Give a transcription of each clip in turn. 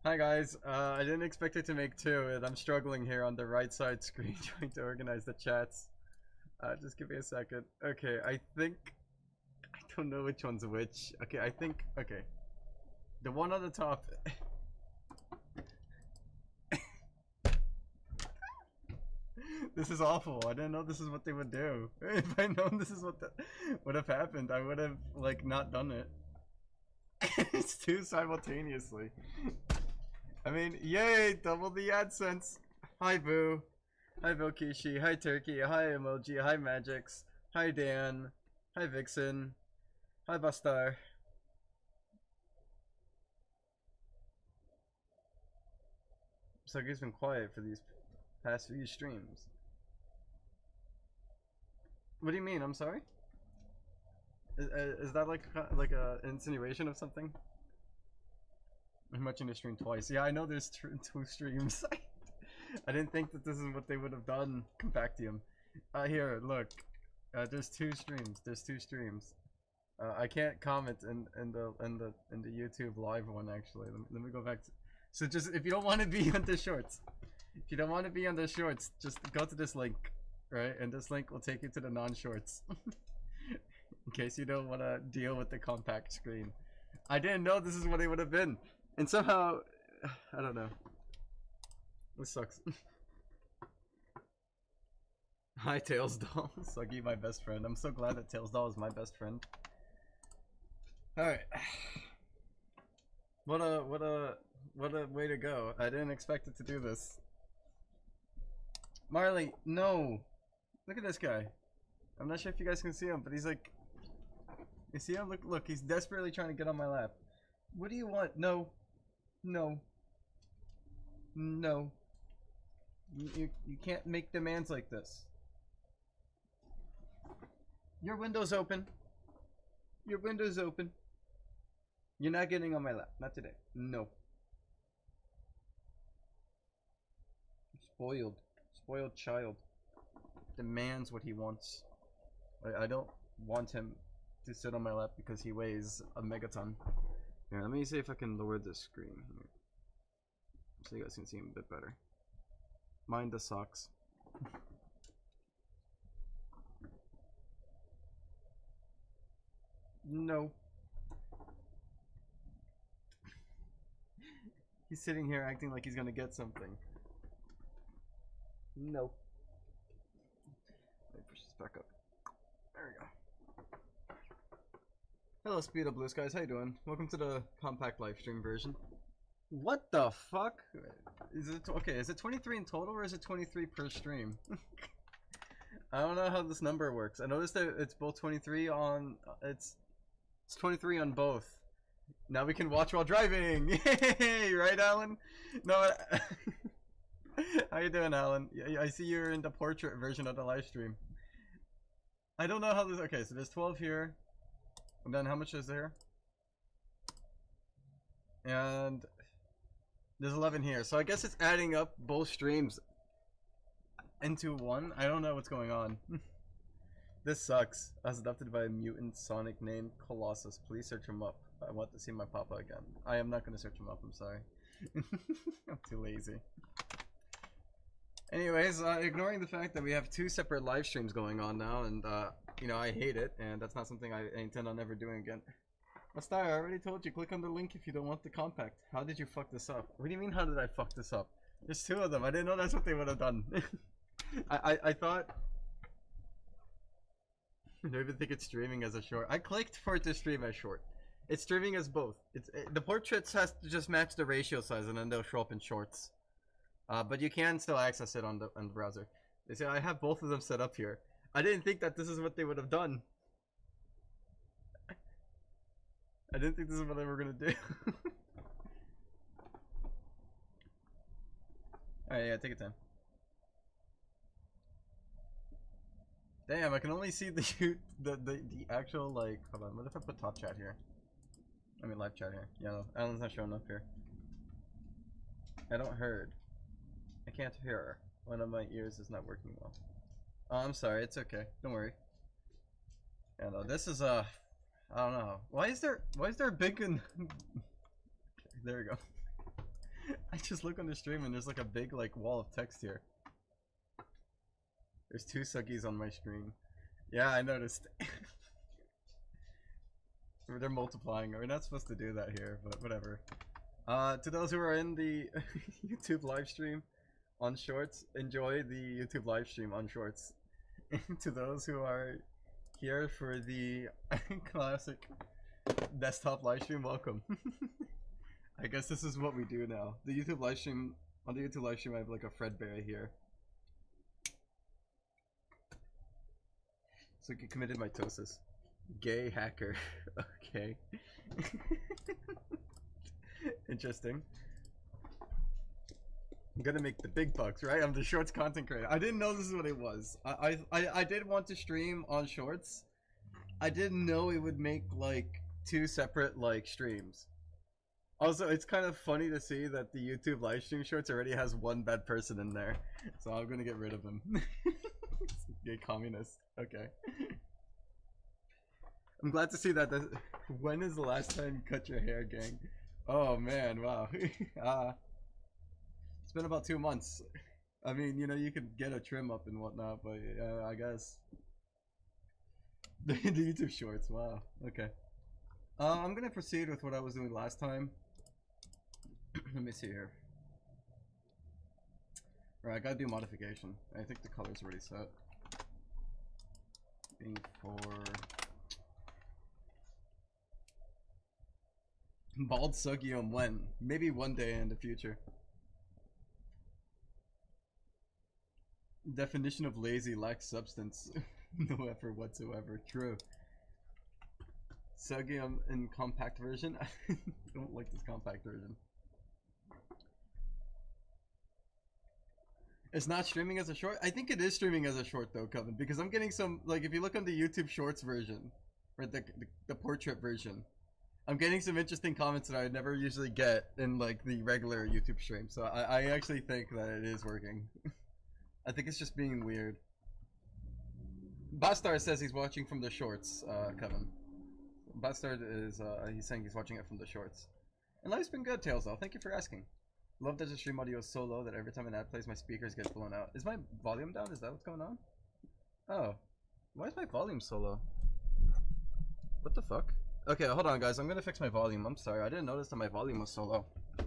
Hi guys, I didn't expect it to make two, and I'm struggling here on the right side screen trying to organize the chats. Just give me a second. Okay, I think... I don't know which one's which. Okay, I think... Okay. The one on the top... This is awful. I didn't know this is what they would do. If I known this is what would have happened, I would have, like, not done it. It's two simultaneously. I mean, yay! Double the AdSense! Hi, Boo. Hi, Vokishi. Hi, Turkey. Hi, Emoji. Hi, Magix. Hi, Dan. Hi, Vixen. Hi, Bastar. Suggys been quiet for these past few streams. What do you mean? I'm sorry? Is that like a insinuation of something? I'm watching the stream twice. Yeah, I know there's two streams. I didn't think that this is what they would have done. Compactium. Here, look. There's two streams. There's two streams. I can't comment in the YouTube live one actually. Let me go back to. So just if you don't want to be on the shorts, if you don't want to be on the shorts, just go to this link, right? And this link will take you to the non-shorts. In case you don't want to deal with the compact screen. I didn't know this is what it would have been. And somehow, I don't know. This sucks. Hi, Tails Doll. Suggy, my best friend. I'm so glad that Tails Doll is my best friend. Alright. What a way to go. I didn't expect it to do this. Marley, no! Look at this guy. I'm not sure if you guys can see him, but he's like... You see him? Look, he's desperately trying to get on my lap. What do you want? No. No. No. You can't make demands like this. Your window's open. Your window's open. You're not getting on my lap. Not today. No. Spoiled. Spoiled child. Demands what he wants. I don't want him to sit on my lap because he weighs a megaton. Here, let me see if I can lower the screen here. So you guys can see him a bit better. Mind the socks. No. He's sitting here acting like he's gonna get something. No. Let me push this back up. There we go. Hello, Speed Up Blue Skies. How you doing? Welcome to the compact live stream version. What the fuck? Is it okay? Is it 23 in total or is it 23 per stream? I don't know how this number works. I noticed that it's both 23 on. It's 23 on both. Now we can watch while driving. Yay! Right, Alan? No. How you doing, Alan? I see you're in the portrait version of the live stream. I don't know how this. Okay, so there's 12 here, and then how much is there? And there's 11 here. So I guess it's adding up both streams into one. I don't know what's going on. This sucks. I was adopted by a mutant Sonic named Colossus. Please search him up. I want to see my papa again. I am not going to search him up. I'm sorry. I'm too lazy. Anyways, ignoring the fact that we have two separate live streams going on now, and you know, I hate it, and that's not something I intend on ever doing again. Mastai, I already told you, click on the link if you don't want the compact. How did you fuck this up? What do you mean, how did I fuck this up? There's two of them. I didn't know that's what they would have done. I thought... I don't even think it's streaming as a short. I clicked for it to stream as short. It's streaming as both. The portraits has to just match the ratio size, and then they'll show up in shorts. But you can still access it on the browser. You see, I have both of them set up here. I didn't think that this is what they would have done. I didn't think this is what they were gonna do. Alright, yeah, take your time. Damn, I can only see the actual, like, hold on, what if I put top chat here? I mean live chat here. Yeah, Alan's not showing up here. I don't heard. I can't hear. One of my ears is not working well. Oh, I'm sorry, it's okay. Don't worry. Yeah, no, this is I don't know. Why is there a big okay, there we go. I just look on the stream and there's like a big like wall of text here. There's 2 Suggys on my screen. Yeah, I noticed. They're multiplying. We're not supposed to do that here, but whatever. To those who are in the YouTube live stream on Shorts, enjoy the YouTube live stream on Shorts. To those who are here for the classic desktop live stream, welcome. I guess this is what we do now. The YouTube live stream, on the YouTube live stream I have like a Fredbear here. So he committed mitosis. Gay hacker. Okay. Interesting. I'm gonna make the big bucks, right? I'm the Shorts content creator. I didn't know this is what it was. I did want to stream on Shorts. I didn't know it would make like 2 separate like streams. Also, it's kind of funny to see that the YouTube live stream Shorts already has 1 bad person in there. So I'm gonna get rid of him. Gay communist. Okay. I'm glad to see that. When is the last time you cut your hair, gang? Oh man, wow. It's been about 2 months. I mean, you know, you could get a trim up and whatnot, but I guess the YouTube Shorts. Wow. Okay. I'm gonna proceed with what I was doing last time. Let me see here. Right, I gotta do modification. I think the color's already set. Being for bald Suggium when? Maybe one day in the future. Definition of lazy: lacks substance. No effort whatsoever. True. Suggium in compact version. I don't like this compact version. It's not streaming as a short? I think it is streaming as a short though, Coven, because I'm getting some, like, if you look on the YouTube Shorts version, or the portrait version, I'm getting some interesting comments that I never usually get in, like, the regular YouTube stream, so I actually think that it is working. I think it's just being weird. Bastard says he's watching from the Shorts, Coven. Bastard is, he's saying he's watching it from the Shorts. And life's been good, Tails, though. Thank you for asking. Love that the stream audio is so low that every time an ad plays, my speakers get blown out. Is my volume down? Is that what's going on? Oh. Why is my volume so low? What the fuck? Okay, hold on, guys. I'm gonna fix my volume. I'm sorry. I didn't notice that my volume was so low. Okay,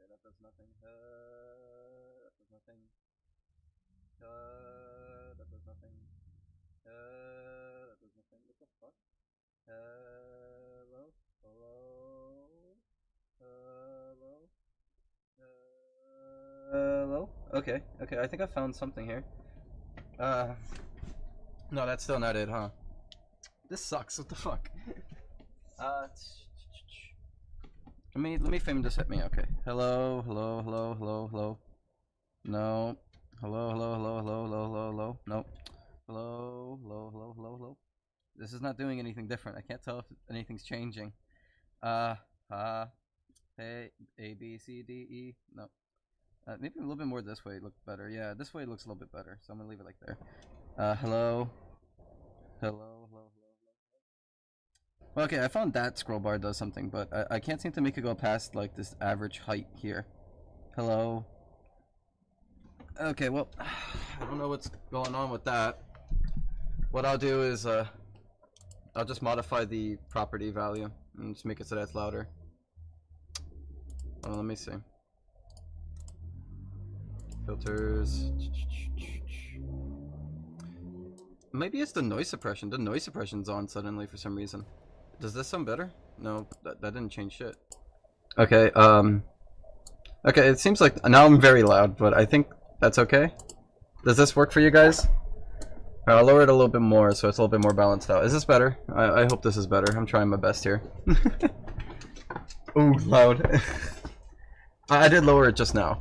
that does nothing. That does nothing. That does nothing. That does nothing. What the fuck? Hello? Hello? Hello? Okay, okay, I think I found something here. No, that's still not it, huh? This sucks, what the fuck? Let me frame this at me, okay. Hello, hello, hello, hello, hello. No. Hello, hello, hello, hello, hello, hello, hello. No. Hello, hello, hello, hello, hello. This is not doing anything different. I can't tell if anything's changing. Hey, A, B, C, D, E. No. Maybe a little bit more this way look better. Yeah, this way looks a little bit better. So I'm gonna leave it like there. Hello. Hello, hello, hello, hello. Okay, I found that scroll bar does something, but I can't seem to make it go past like this average height here. Hello. Okay, well, I don't know what's going on with that. What I'll do is I'll just modify the property value and just make it so that's louder. Oh, let me see. Filters. Maybe it's the noise suppression. The noise suppression's on suddenly for some reason. Does this sound better? No, that didn't change shit. Okay, okay, it seems like now I'm very loud, but I think that's okay. Does this work for you guys? I'll lower it a little bit more so it's a little bit more balanced out. Is this better? I hope this is better. I'm trying my best here. Ooh, loud. I did lower it just now.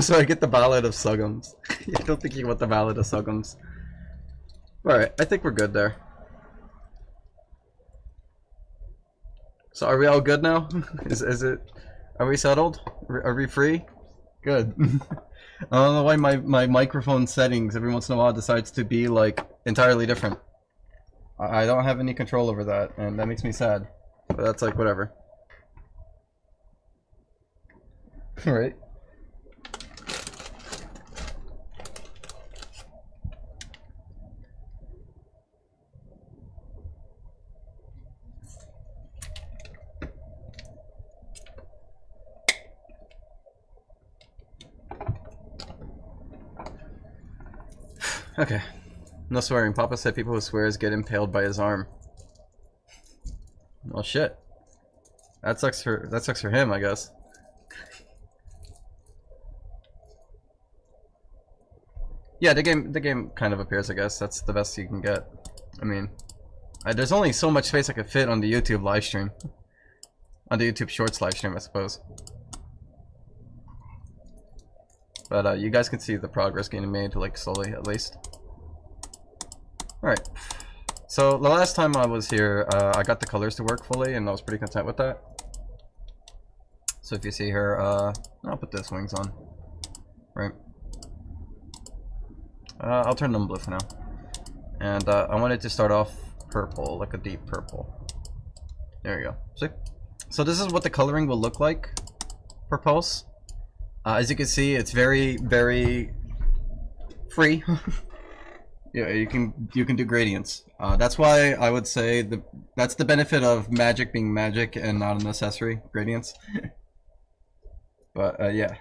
So I get the Ballad of Suggums. I don't think you want the Ballad of Suggums. Alright, I think we're good there. So are we all good now? Is it... Are we settled? Are we free? Good. I don't know why my microphone settings every once in a while decides to be like entirely different. I don't have any control over that, and that makes me sad. But that's like whatever. Right. Okay. No swearing. Papa said people who swears get impaled by his arm. Well, shit. That sucks for him, I guess. Yeah, the game kind of appears, I guess. That's the best you can get. I mean, there's only so much space I could fit on the YouTube live stream. On the YouTube Shorts live stream, I suppose. But you guys can see the progress getting made, like, slowly, at least. Alright. So, the last time I was here, I got the colors to work fully, and I was pretty content with that. So if you see here, I'll put this wings on. Right. I'll turn them blue for now. And I wanted to start off purple, like a deep purple. There you go. See? So this is what the coloring will look like for Pulse. As you can see, it's very, very free. Yeah, you can do gradients. That's why I would say that's the benefit of Magic being Magic and not an accessory. Gradients. But yeah.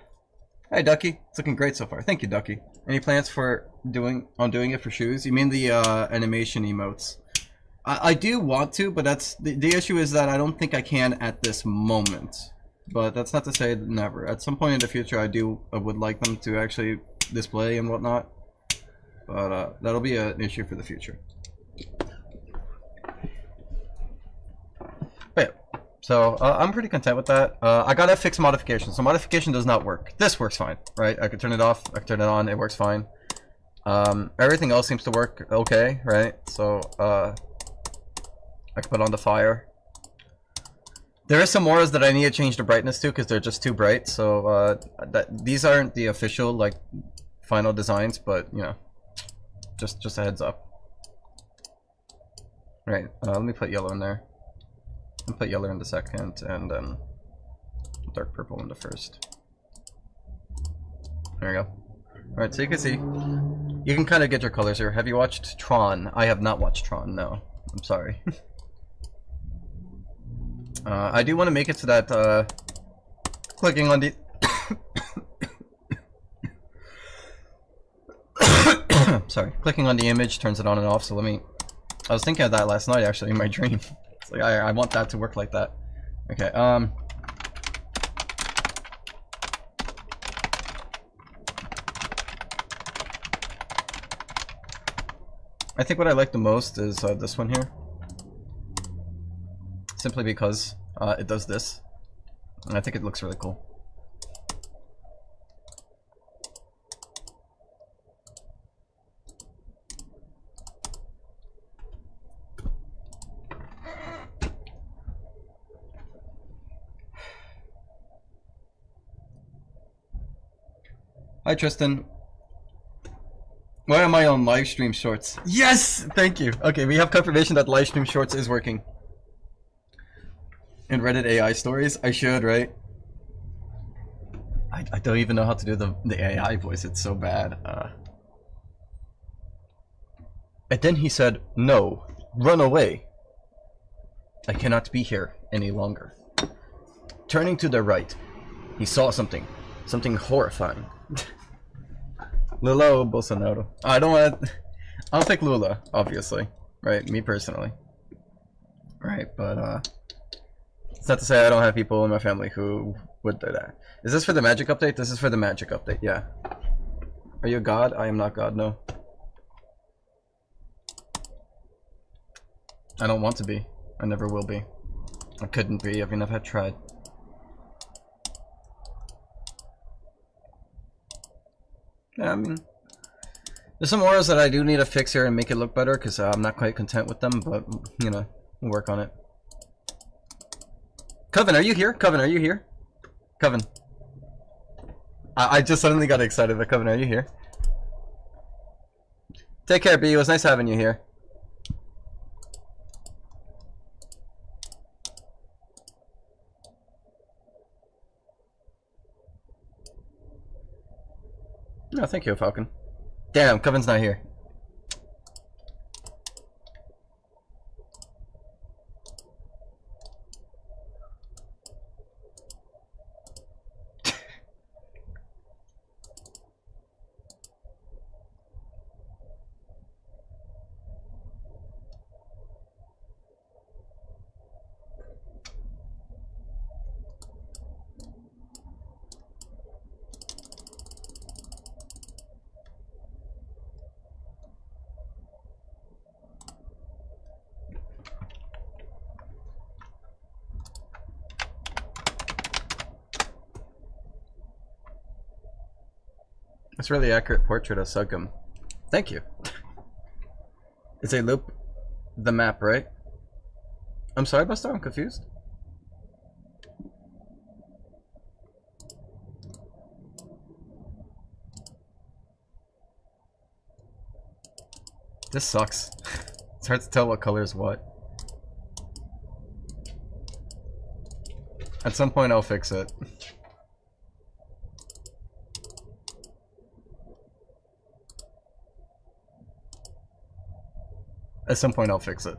Hey Ducky, it's looking great so far. Thank you, Ducky. Any plans for doing it for shoes? You mean the animation emotes? I do want to, but that's the issue is that I don't think I can at this moment. But that's not to say never. At some point in the future, I would like them to actually display and whatnot. But that'll be an issue for the future. But yeah, so I'm pretty content with that. I gotta fix modification. So modification does not work. This works fine, right? I could turn it off. I could turn it on. It works fine. Everything else seems to work okay, right? So I can put on the fire. There are some auras that I need to change the brightness to because they're just too bright. So these aren't the official like final designs, but you know, just a heads up. All right, let me put yellow in there. I'll put yellow in the second, and then dark purple in the first. There we go. All right, so you can see, you can kind of get your colors here. Have you watched Tron? I have not watched Tron. No, I'm sorry. I do want to make it so that clicking on the sorry, clicking on the image turns it on and off. So let me. I was thinking of that last night actually in my dream. It's like I want that to work like that. Okay. I think what I like the most is this one here. Simply because it does this. And I think it looks really cool. Hi Tristan. Why am I on live stream shorts? Yes! Thank you. Okay, we have confirmation that live stream shorts is working. In Reddit AI stories? I should, right? I don't even know how to do the AI voice, it's so bad. And then he said, no, run away. I cannot be here any longer. Turning to the right, he saw something horrifying. Lula or Bolsonaro? I don't think Lula, obviously. Right, me personally. Right, but it's not to say I don't have people in my family who would do that. Is this for the magic update? This is for the magic update, yeah. Are you a god? I am not god, no. I don't want to be. I never will be. I couldn't be, even if I tried. Yeah, I mean, there's some auras that I do need to fix here and make it look better because I'm not quite content with them, but, you know, we'll work on it. Coven, are you here? Coven, are you here? Coven. I just suddenly got excited, but Coven, are you here? Take care, B. It was nice having you here. No, thank you, Falcon. Damn, Coven's not here. It's a really accurate portrait of Suggum. Thank you. It's a loop the map, right? I'm sorry, Buster, I'm confused. This sucks. It's hard to tell what color is what. At some point I'll fix it. At some point I'll fix it.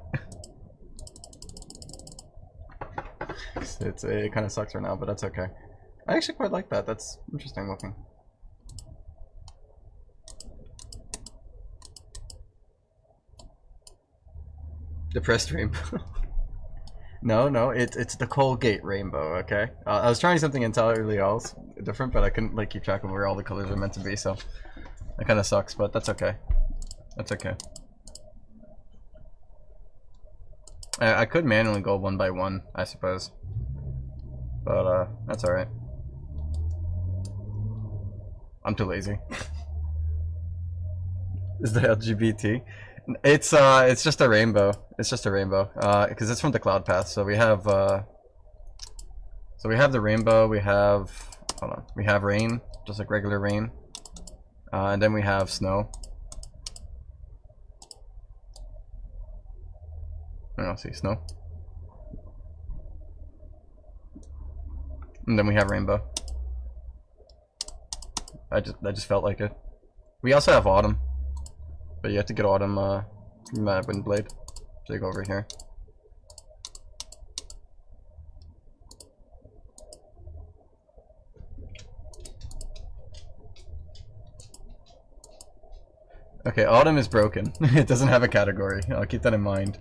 It kind of sucks right now, but that's okay. I actually quite like that. That's interesting looking. Depressed rainbow. No, it's the Colgate rainbow. Okay, I was trying something entirely else, different, but I couldn't like keep track of where all the colors are meant to be. So it kind of sucks, but that's okay. That's okay. I could manually go one by one, I suppose, but that's all right. I'm too lazy. Is the LGBT? It's just a rainbow. It's just a rainbow. Because it's from the cloud path. So we have the rainbow. We have we have rain, just like regular rain, and then we have snow. I don't see snow. And then we have rainbow. I just felt like it. We also have autumn, but you have to get autumn from that wind blade. So you go over here. Okay, autumn is broken. It doesn't have a category. I'll keep that in mind.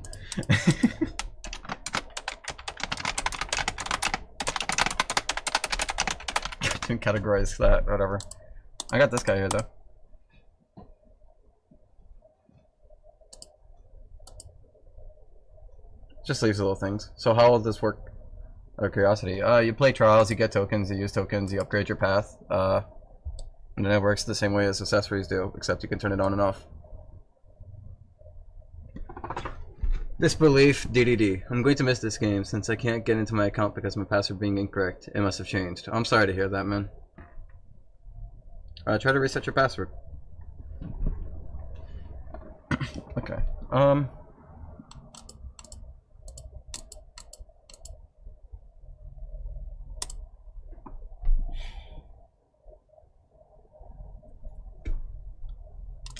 Didn't categorize that, whatever. I got this guy here though. Just leaves little things. So how will this work? Out of curiosity. You play trials, you get tokens, you use tokens, you upgrade your path. And then it works the same way as accessories do, except you can turn it on and off. Disbelief, DDD. I'm going to miss this game since I can't get into my account because my password being incorrect. It must have changed. I'm sorry to hear that, man. Try to reset your password. Okay.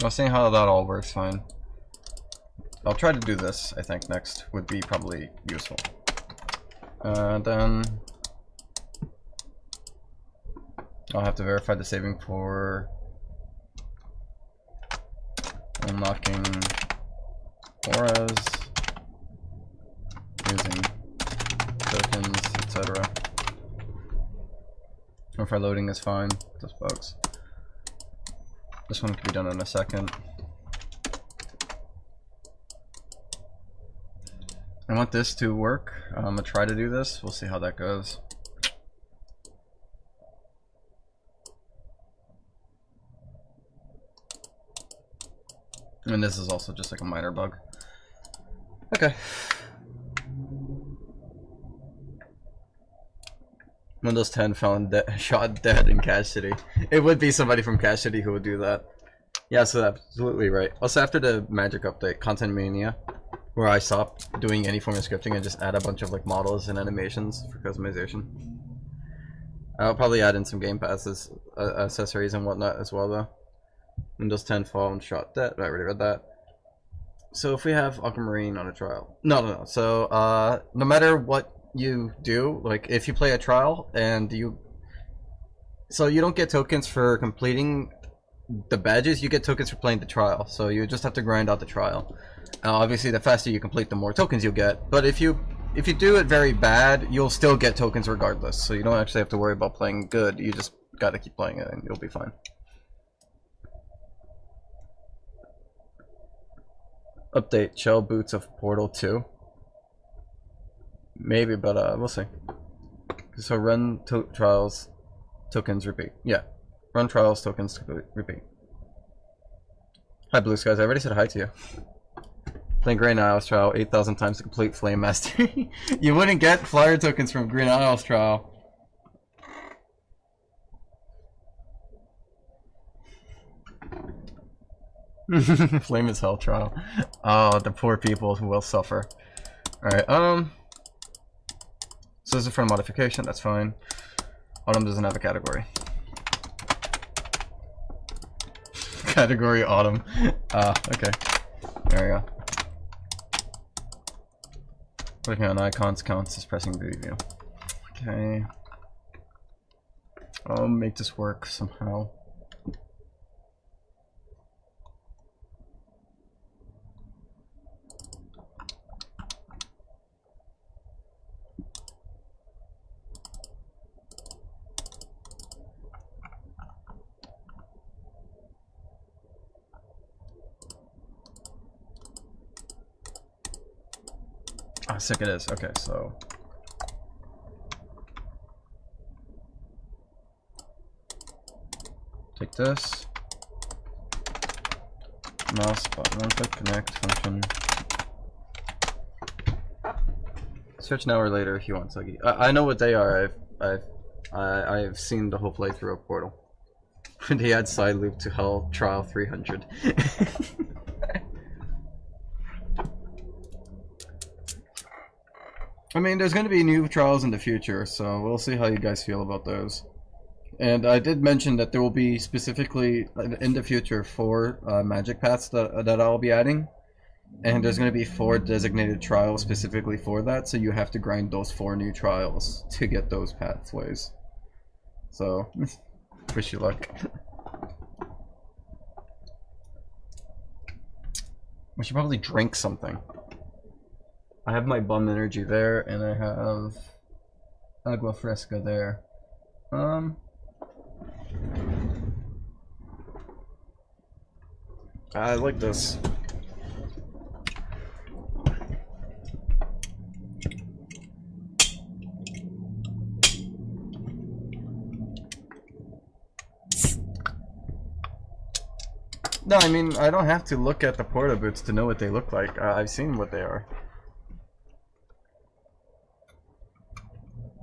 Well, seeing how that all works fine. I'll try to do this, I think, next would be probably useful. Then I'll have to verify the saving for unlocking auras, using tokens, etc. If our loading is fine, just bugs. This one can be done in a second. I want this to work. I'm gonna try to do this. We'll see how that goes. And this is also just like a minor bug. Okay. Windows 10 found shot dead in Cache City. It would be somebody from Cache City who would do that. Yeah, so absolutely right. Also, after the Magic update, Content Mania, where I stopped doing any form of scripting and just add a bunch of like models and animations for customization. I'll probably add in some game passes, accessories and whatnot as well though. Windows 10 fall and shot dead. I already read that. So if we have Aquamarine on a trial, no. So no matter what you do, like if you play a trial and you don't get tokens for completing the badges, you get tokens for playing the trial. So you just have to grind out the trial. Obviously, the faster you complete, the more tokens you'll get. But if you do it very bad, you'll still get tokens regardless. So you don't actually have to worry about playing good. You just gotta keep playing it, and you'll be fine. Update shell boots of Portal 2. Maybe, but we'll see. So run trials, tokens, repeat. Yeah, run trials, tokens, repeat. Hi, Blue Skies. I already said hi to you. Playing Green Isles trial 8,000 times to complete Flame Mastery. You wouldn't get flyer tokens from Green Isles trial. Flame is Hell trial. Oh, the poor people who will suffer. Alright, so this is for modification, that's fine. Autumn doesn't have a category. Category Autumn. Okay. There we go. Clicking on icons counts as pressing preview. Okay. I'll make this work somehow. Oh, sick it is. Okay, so take this. Mouse button, one click, connect function. Search now or later if you want Suggy. I know what they are. I've seen the whole playthrough of Portal. They add side loop to Hell Trial 300. I mean, there's going to be new trials in the future, so we'll see how you guys feel about those. And I did mention that there will be specifically in the future 4 magic paths that I'll be adding. And there's going to be 4 designated trials specifically for that, so you have to grind those 4 new trials to get those pathways. So, wish you luck. We should probably drink something. I have my bum energy there, and I have agua fresca there. I like this. No, I mean, I don't have to look at the porta boots to know what they look like. I've seen what they are.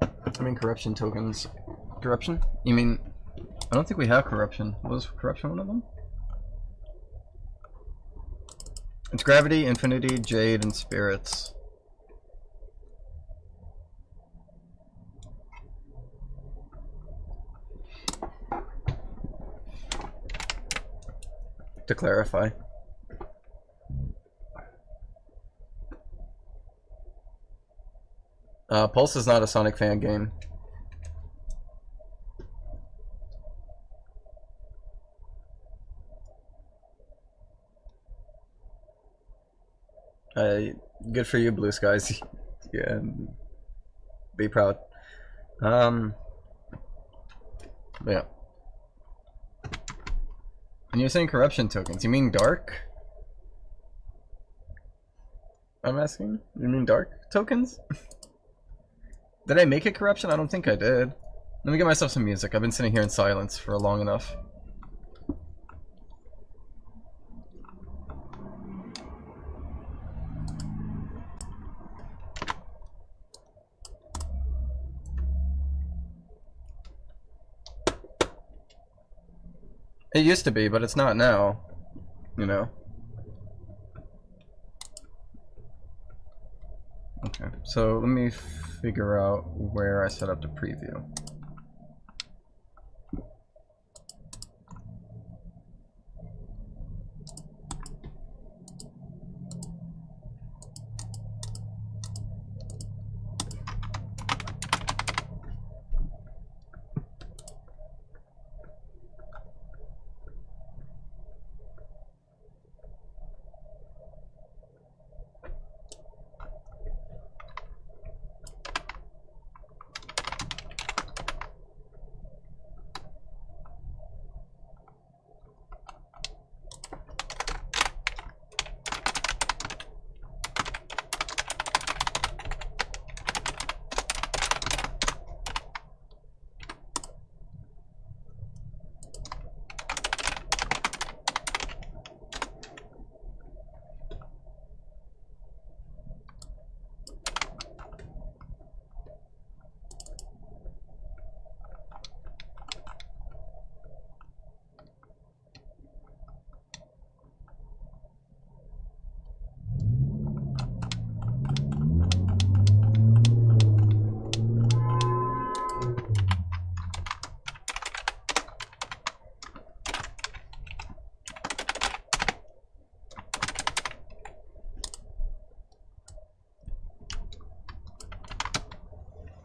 I mean, corruption tokens. Corruption? You mean, I don't think we have corruption. Was corruption one of them? It's gravity, infinity, jade, and spirits. To clarify. Pulse is not a Sonic fan game. Good for you, Blue Skies. Yeah, be proud. But yeah. And you're saying corruption tokens, you mean dark? I'm asking? You mean dark tokens? Did I make it corruption? I don't think I did. Let me get myself some music. I've been sitting here in silence for long enough. It used to be, but it's not now. You know? Okay, so let me figure out where I set up the preview.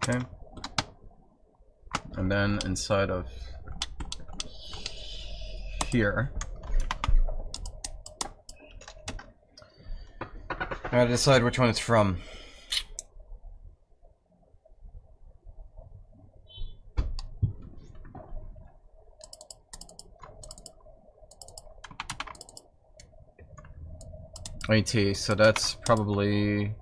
Okay. And then inside of here, I gotta decide which one it's from. AT, so that's probably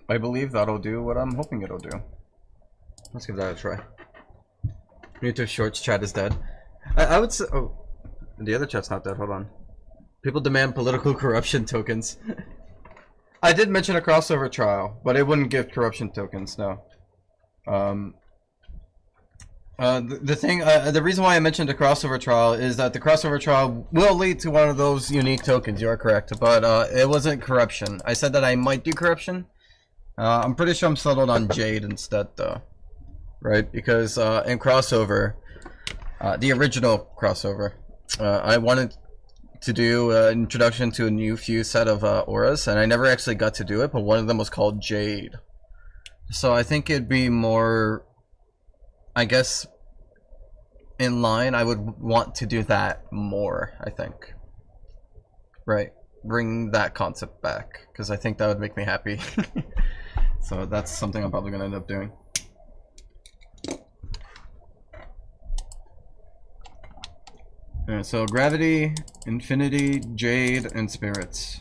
I believe that'll do what I'm hoping it'll do. Let's give that a try. YouTube Shorts chat is dead. I would say... Oh, the other chat's not dead. Hold on. People demand political corruption tokens. I did mention a crossover trial, but it wouldn't give corruption tokens, no. The reason why I mentioned a crossover trial is that the crossover trial will lead to one of those unique tokens, you are correct, but it wasn't corruption. I said that I might do corruption. I'm pretty sure I'm settled on Jade instead, though. Right? Because in crossover, the original crossover, I wanted to do an introduction to a new few set of auras, and I never actually got to do it, but one of them was called Jade. So I think it'd be more, I guess, in line. I would want to do that more, I think. Right. Bring that concept back, because I think that would make me happy. So that's something I'm probably going to end up doing. Alright, so Gravity, Infinity, Jade, and Spirits.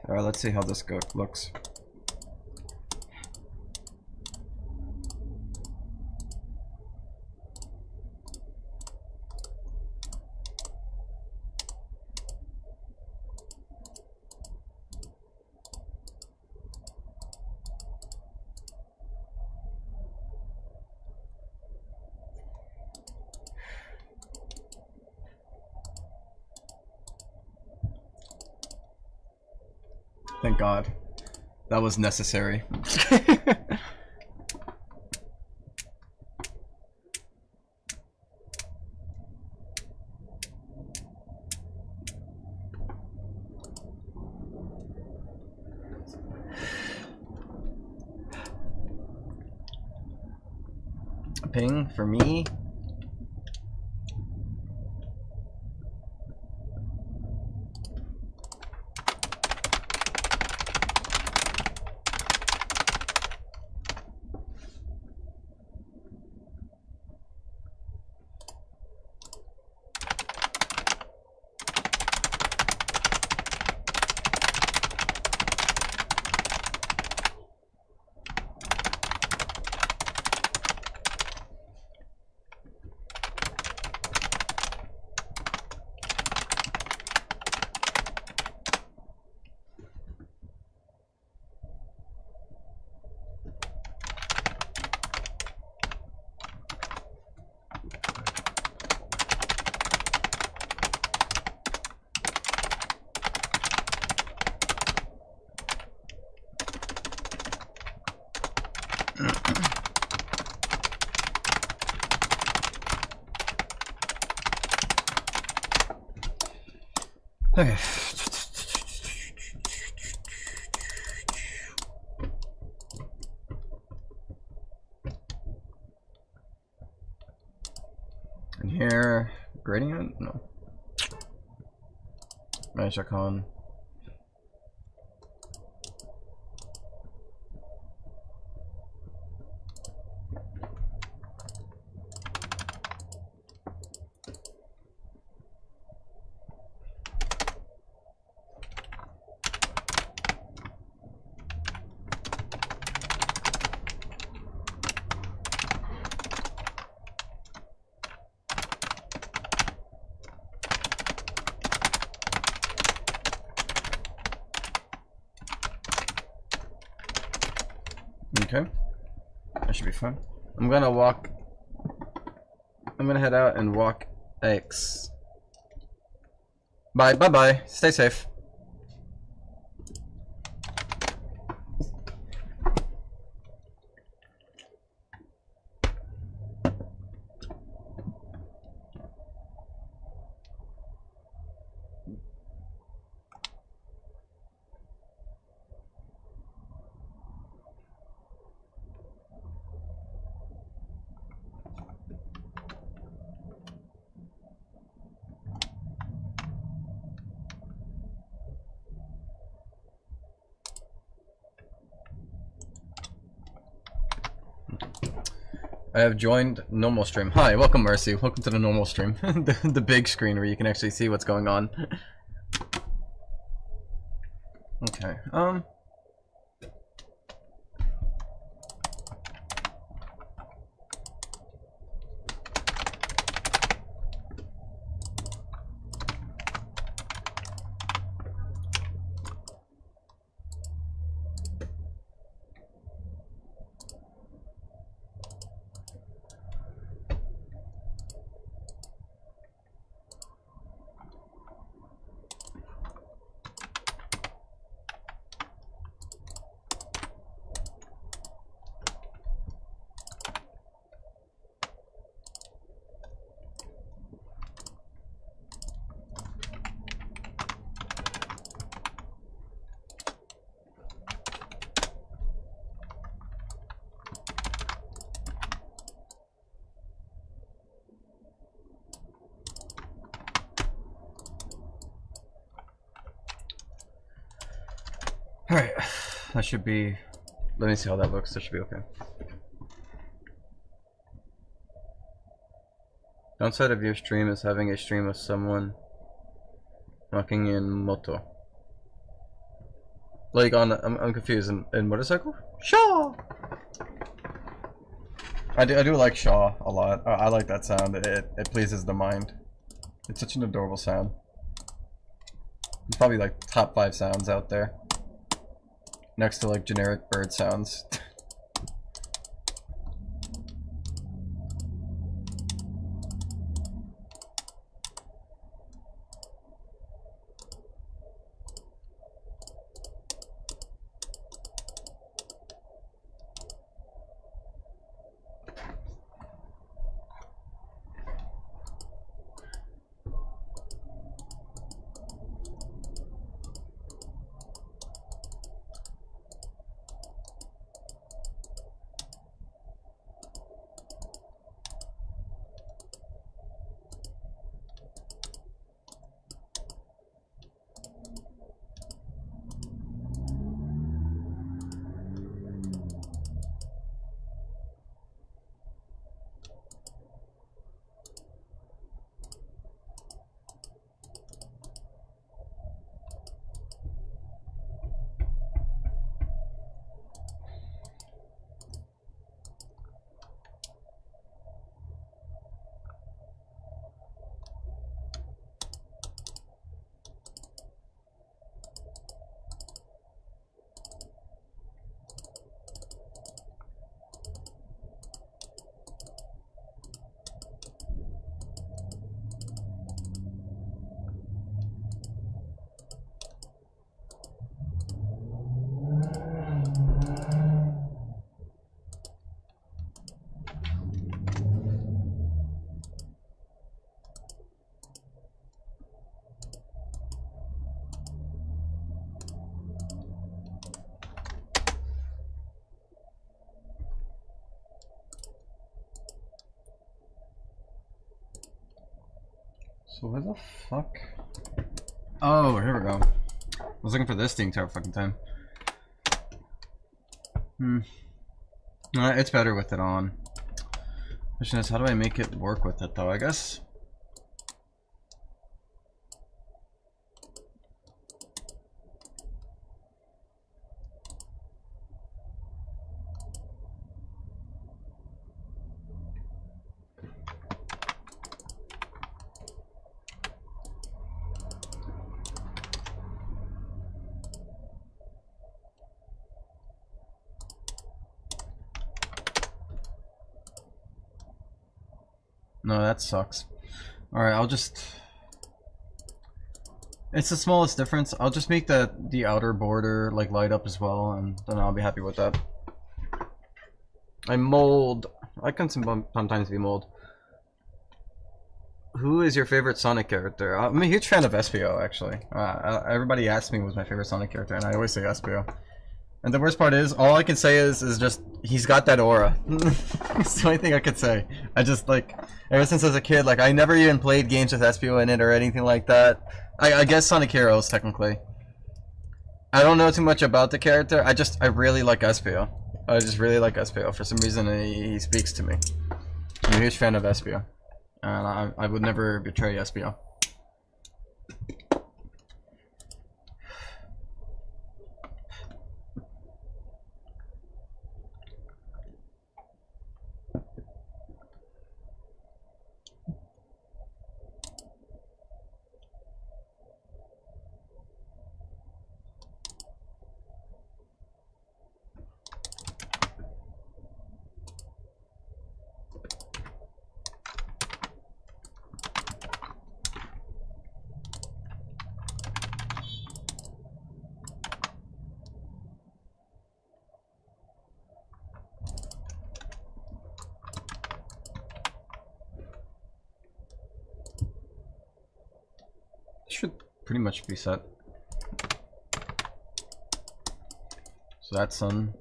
Alright, let's see how this looks. Thank God. That was necessary. A ping for me. Okay. And here, gradient? No. Magic on. Okay. That should be fun. I'm gonna walk. I'm gonna head out and walk X. Bye, bye, bye. Stay safe. I have joined normal stream. Hi, welcome Mercy. Welcome to the normal stream. the big screen where you can actually see what's going on. Okay. Alright, that should be... Let me see how that looks. That should be okay. Downside of your stream is having a stream of someone knocking in moto. Like on... I'm confused. In motorcycle? Shaw! I do like Shaw a lot. I like that sound. It pleases the mind. It's such an adorable sound. It's probably like top 5 sounds out there. Next to like generic bird sounds. So where the fuck? Oh, here we go. I was looking for this the entire fucking time. It's better with it on. Question is, how do I make it work with it though? I guess. No, that sucks. Alright, I'll just... It's the smallest difference. I'll just make the outer border like light up as well, and then I'll be happy with that. I mold. I can sometimes be mold. Who is your favorite Sonic character? I'm a huge fan of Espio, actually. Everybody asks me who's my favorite Sonic character, and I always say Espio. And the worst part is, all I can say is just, he's got that aura. It's the only thing I could say. I just, like, ever since I was a kid, like, I never even played games with Espio in it or anything like that. I guess Sonic Heroes, technically. I don't know too much about the character, I really like Espio. I just really like Espio. For some reason, he speaks to me. I'm a huge fan of Espio. And I would never betray Espio. Should pretty much be set. So that's sun.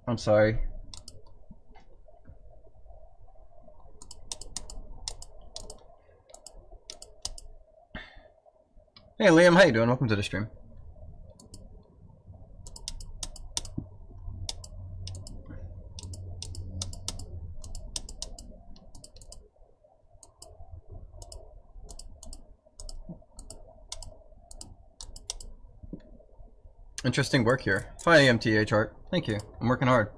I'm sorry. Hey Liam, how you doing? Welcome to the stream. Interesting work here. Hi MTH Art. Thank you. I'm working hard.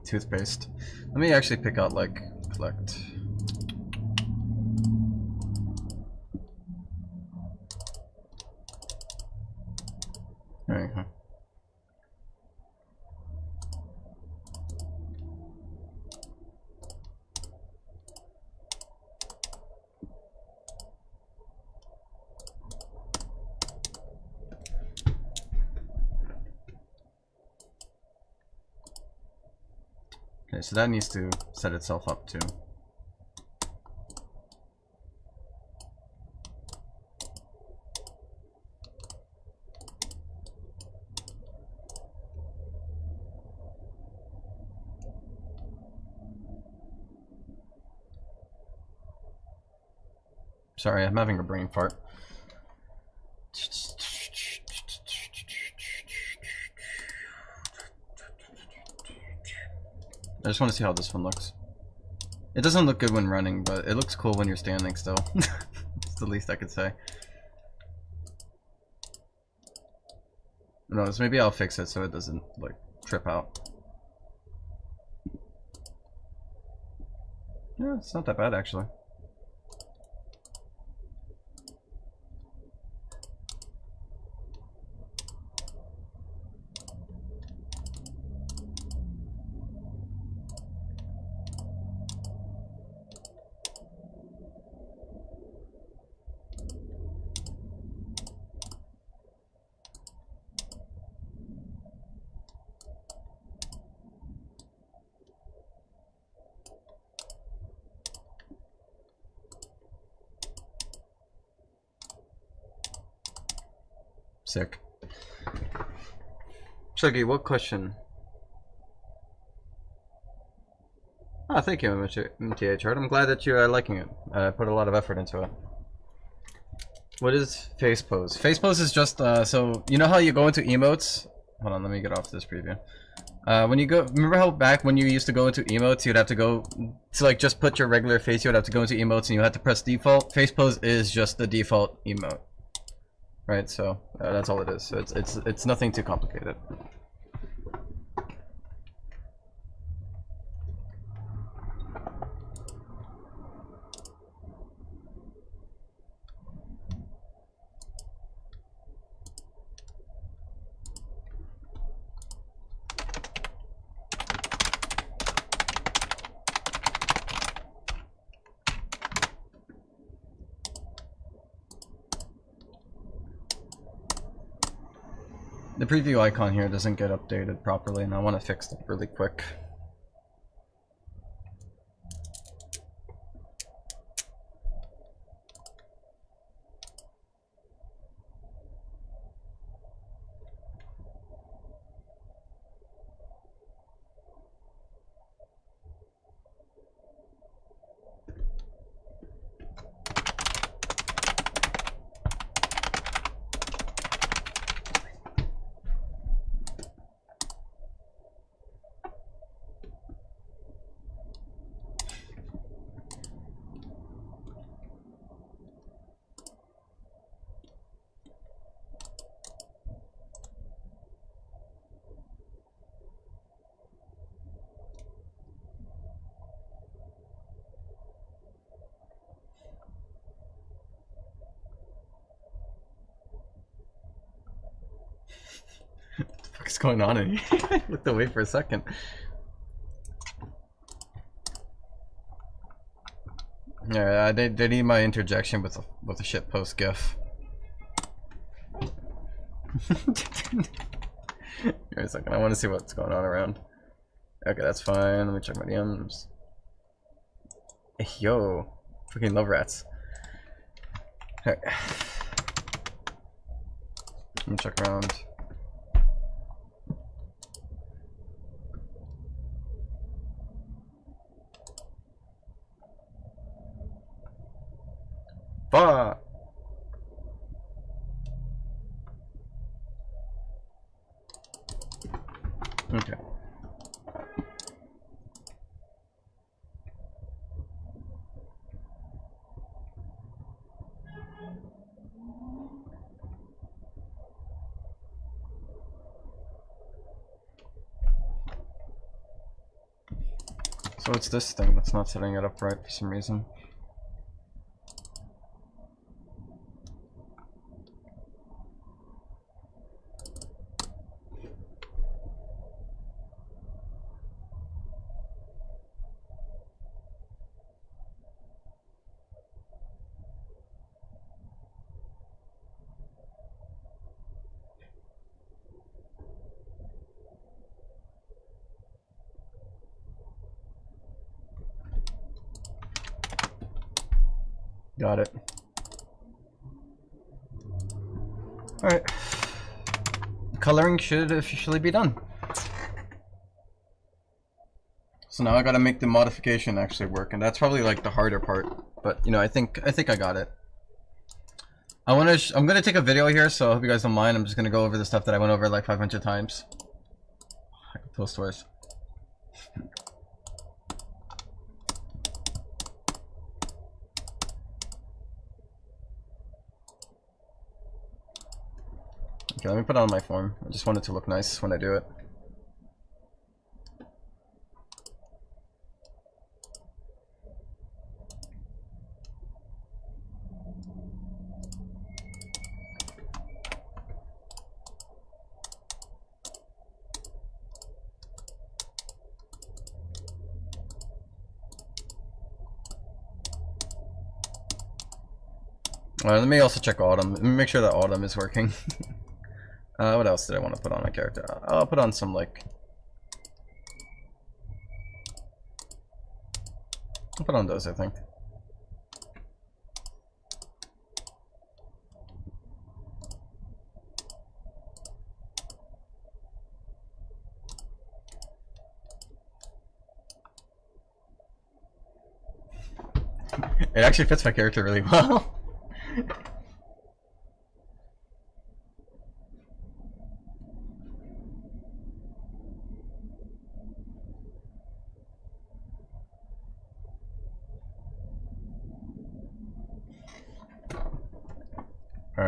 Toothpaste. Let me actually pick out like collect. Okay. Okay, so that needs to set itself up too. Sorry, I'm having a brain fart. I just want to see how this one looks. It doesn't look good when running, but it looks cool when you're standing still. It's the least I could say. No, so maybe I'll fix it so it doesn't like trip out. Yeah, it's not that bad actually. Sick. Suggy, what question? Oh, thank you, MTH Art. I'm glad that you are liking it. I put a lot of effort into it. What is face pose? Face pose is just, so, you know how you go into emotes hold on, let me get off this preview. When you go, remember how back when you used to go into emotes, you'd have to go to like just put your regular face, you would have to go into emotes and you had to press default. Face pose is just the default emote, right? So that's all it is. So it's nothing too complicated. The preview icon here doesn't get updated properly, and I want to fix that really quick. What's going on in here? I looked away for a second. Yeah, they need my interjection with a shitpost gif. Wait a second, I want to see what's going on around. Okay, that's fine. Let me check my DMs. Hey, yo, freaking love rats. Hey. Let me check around. Fuck. Okay. So it's this thing that's not setting it up right for some reason. Got it. Alright. Coloring should officially be done. So now I gotta make the modification actually work, and that's probably like the harder part. But you know, I think I got it. I'm gonna take a video here, so I hope you guys don't mind. I'm just gonna go over the stuff that I went over like 500 times. Toast stores. Okay, let me put it on my form. I just want it to look nice when I do it. Let me also check autumn. Let me make sure that autumn is working. What else did I want to put on my character? I'll put on some like... I'll put on those, I think. It actually fits my character really well.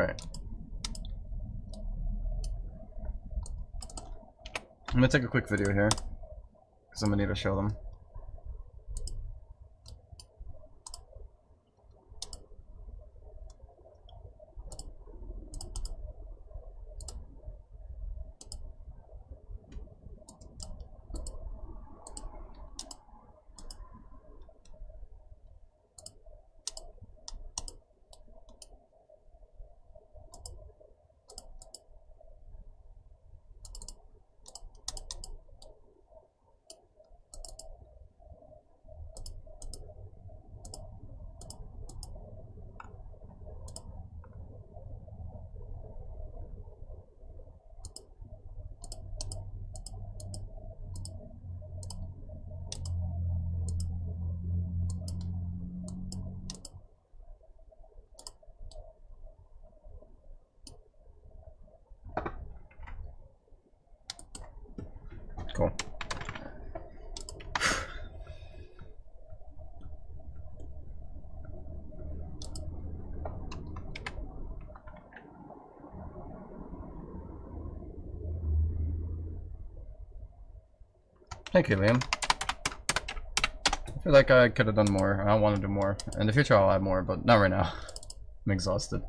Alright. I'm gonna take a quick video here, because I'm gonna need to show them. Cool. Thank you, Liam. I feel like I could have done more. I want to do more. In the future I'll add more, but not right now. I'm exhausted.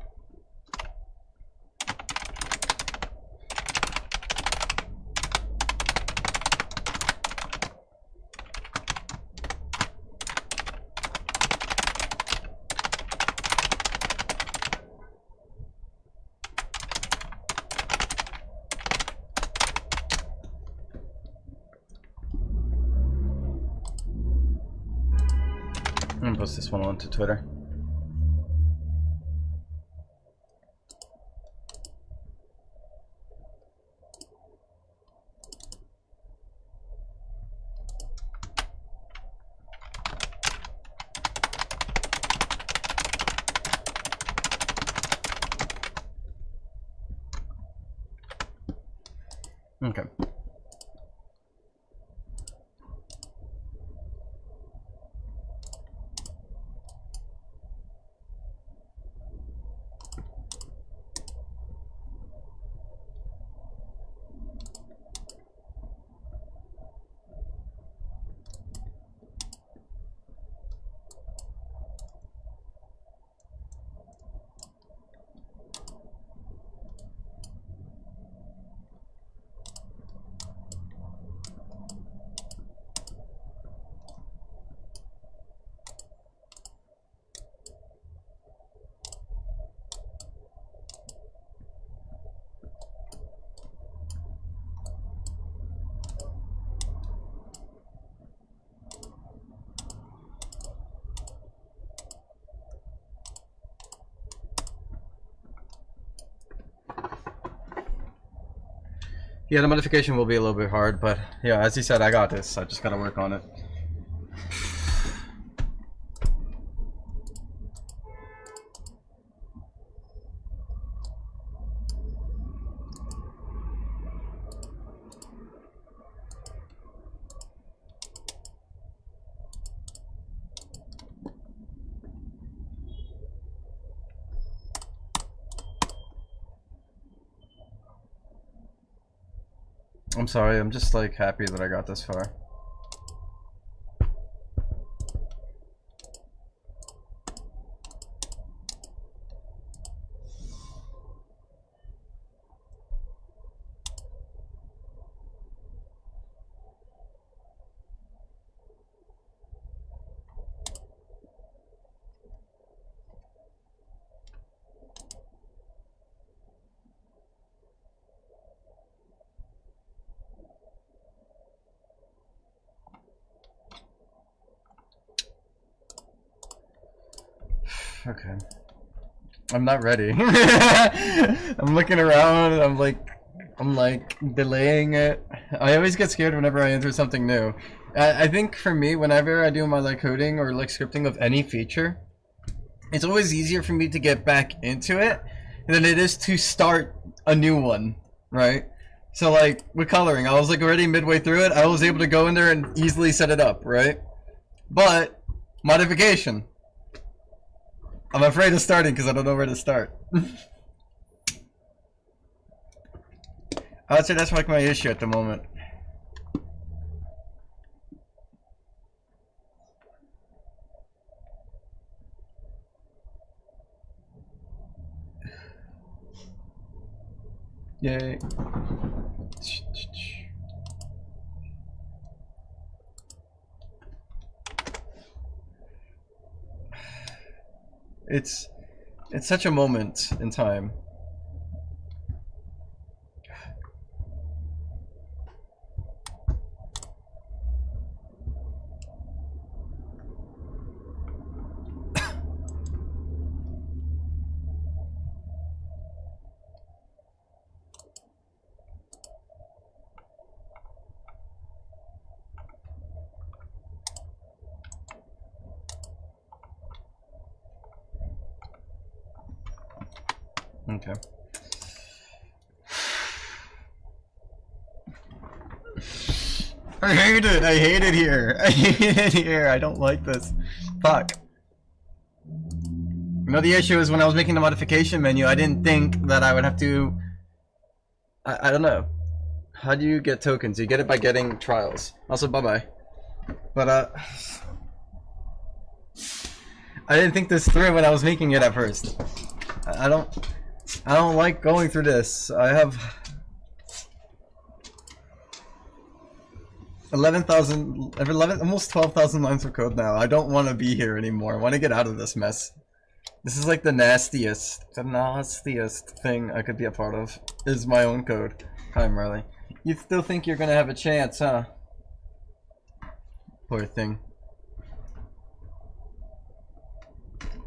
I'm gonna post this one onto Twitter. Okay. Yeah, the modification will be a little bit hard, but yeah, as you said, I got this. I just gotta work on it. I'm sorry, I'm just like happy that I got this far. Okay. I'm not ready. I'm looking around and I'm like delaying it. I always get scared whenever I enter something new. I think for me, whenever I do my like coding or like scripting of any feature, it's always easier for me to get back into it than it is to start a new one, right? So like with coloring, I was like already midway through it. I was able to go in there and easily set it up, right? But modification, I'm afraid of starting because I don't know where to start. I would say that's like my issue at the moment. Yay. It's such a moment in time. Okay. I hate it! I hate it here! I hate it here! I don't like this. Fuck. You know, the issue is when I was making the modification menu, I didn't think that I would have to... I don't know. How do you get tokens? You get it by getting trials. Also, bye-bye. But, I didn't think this through when I was making it at first. I don't like going through this. I have 11,000, almost 12,000 lines of code now. I don't want to be here anymore. I want to get out of this mess. This is like the nastiest thing I could be a part of, is my own code. Hi, Marley. You still think you're gonna have a chance, huh? Poor thing.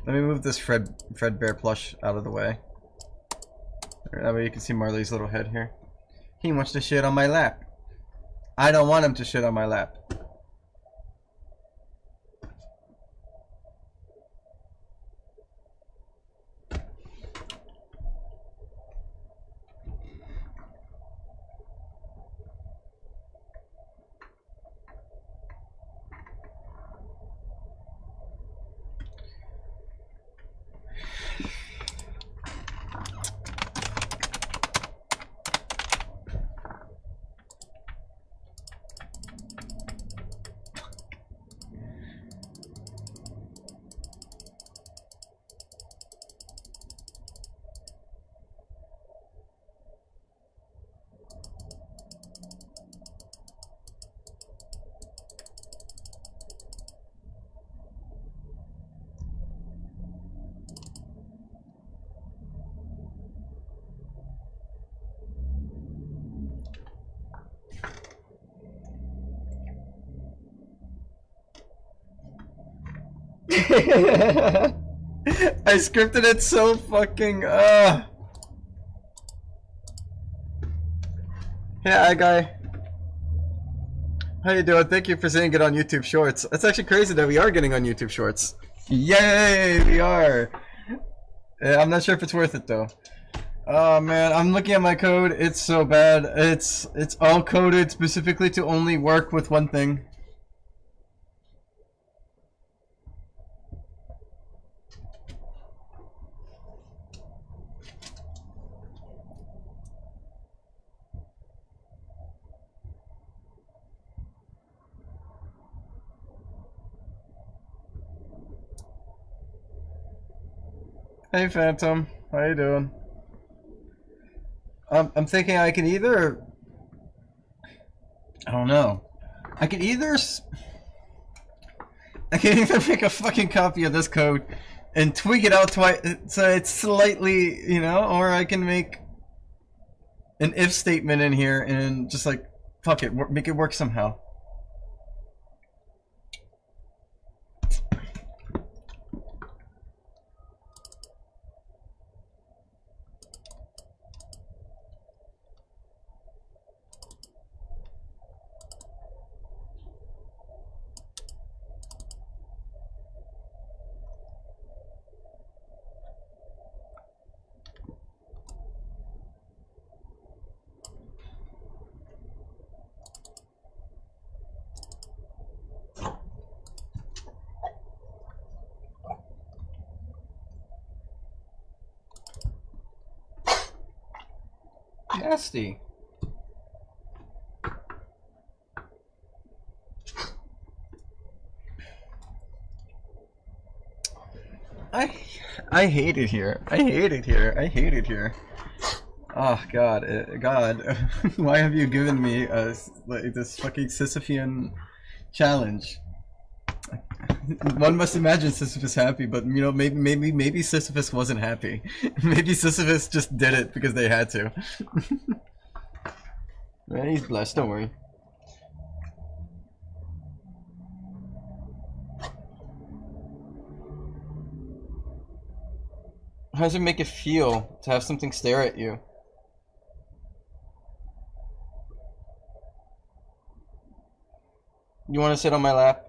Let me move this Fredbear plush out of the way. That way you can see Marley's little head here. He wants to shit on my lap. I don't want him to shit on my lap. I scripted it so fucking Yeah, hi guy. How you doing? Thank you for seeing it on YouTube Shorts. It's actually crazy that we are getting on YouTube Shorts. Yay, we are. Yeah, I'm not sure if it's worth it though. Oh man, I'm looking at my code. It's so bad. It's all coded specifically to only work with one thing. Hey Phantom, how you doing? I'm thinking I can either... I don't know. I can either make a fucking copy of this code and tweak it out so it's slightly, you know, or I can make an if statement in here and just like, fuck it, make it work somehow. Nasty. I hate it here. I hate it here. I hate it here. Oh God, God, why have you given me like this fucking Sisyphean challenge? One must imagine Sisyphus happy, but you know, maybe Sisyphus wasn't happy. Maybe Sisyphus just did it because they had to. Right, he's blessed. Don't worry. How does it make it feel to have something stare at you? You want to sit on my lap?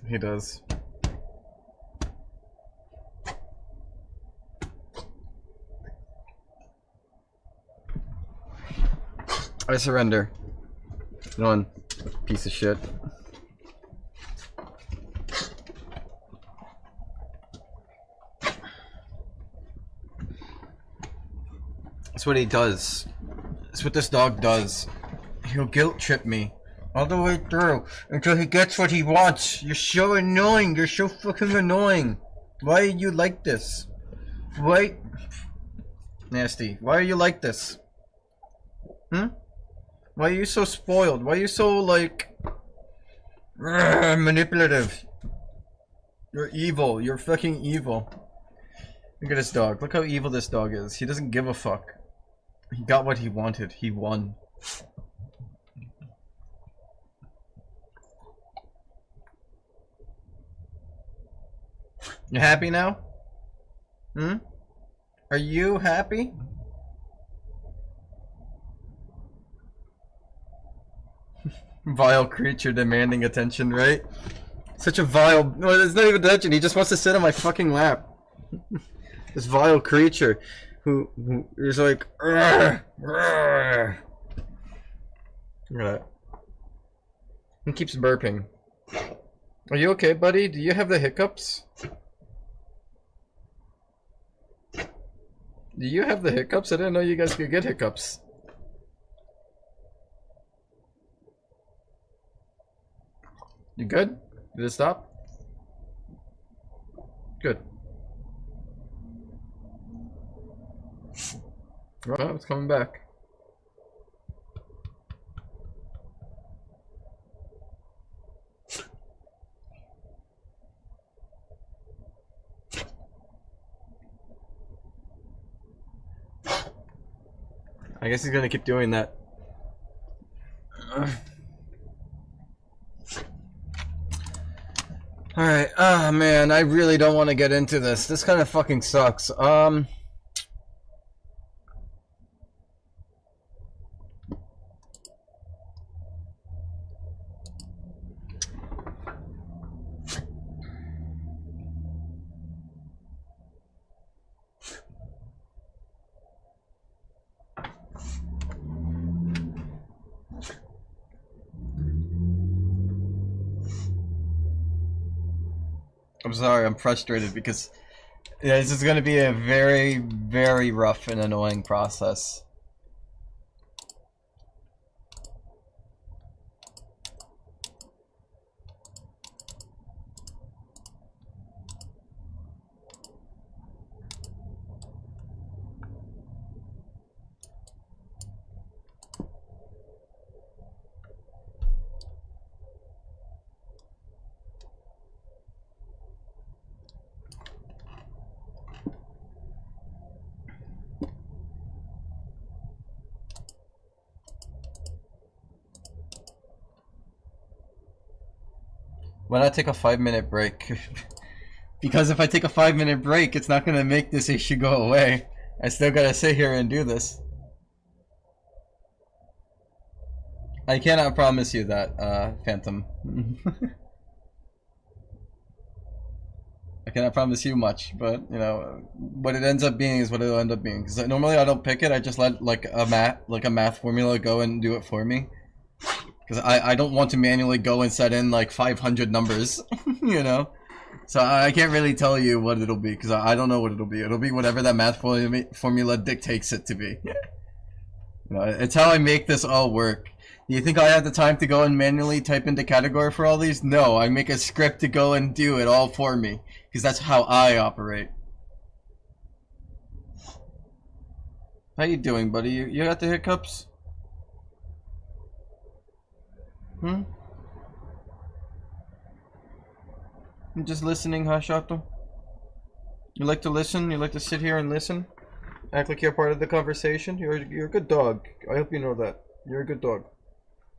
He does. I surrender. No one, piece of shit. That's what he does. That's what this dog does. He'll guilt trip me all the way through until he gets what he wants. You're so annoying. You're so fucking annoying. Why are you like this? Why? Nasty. Why are you like this? Hmm? Why are you so spoiled? Why are you so, like, manipulative? You're evil. You're fucking evil. Look at this dog. Look how evil this dog is. He doesn't give a fuck. He got what he wanted. He won. You happy now? Hmm? Are you happy? Vile creature demanding attention, right? Such a vile... Well, it's not even attention. He just wants to sit on my fucking lap. This vile creature who is like... Rrr, rrr. Look at that. He keeps burping. Are you okay, buddy? Do you have the hiccups? Do you have the hiccups? I didn't know you guys could get hiccups. You good? Did it stop? Good. Well, it's coming back. I guess he's gonna keep doing that. Alright, oh man, I really don't want to get into this. This kind of fucking sucks. I'm sorry, I'm frustrated because yeah, this is going to be a very, very rough and annoying process. Why not take a 5-minute break? Because if I take a 5-minute break, it's not gonna make this issue go away. I still gotta sit here and do this. I cannot promise you that, Phantom. I cannot promise you much, but you know what it ends up being is what it'll end up being. Because normally I don't pick it; I just let like a math formula go and do it for me. Because I don't want to manually go and set in like 500 numbers, you know? So I can't really tell you what it'll be, because I don't know what it'll be. It'll be whatever that math formula dictates it to be. You know, it's how I make this all work. Do you think I have the time to go and manually type into category for all these? No, I make a script to go and do it all for me. Because that's how I operate. How you doing, buddy? You got the hiccups? Hmm? I'm just listening, huh, Shato? You like to listen? You like to sit here and listen? Act like you're part of the conversation? You're a good dog. I hope you know that. You're a good dog.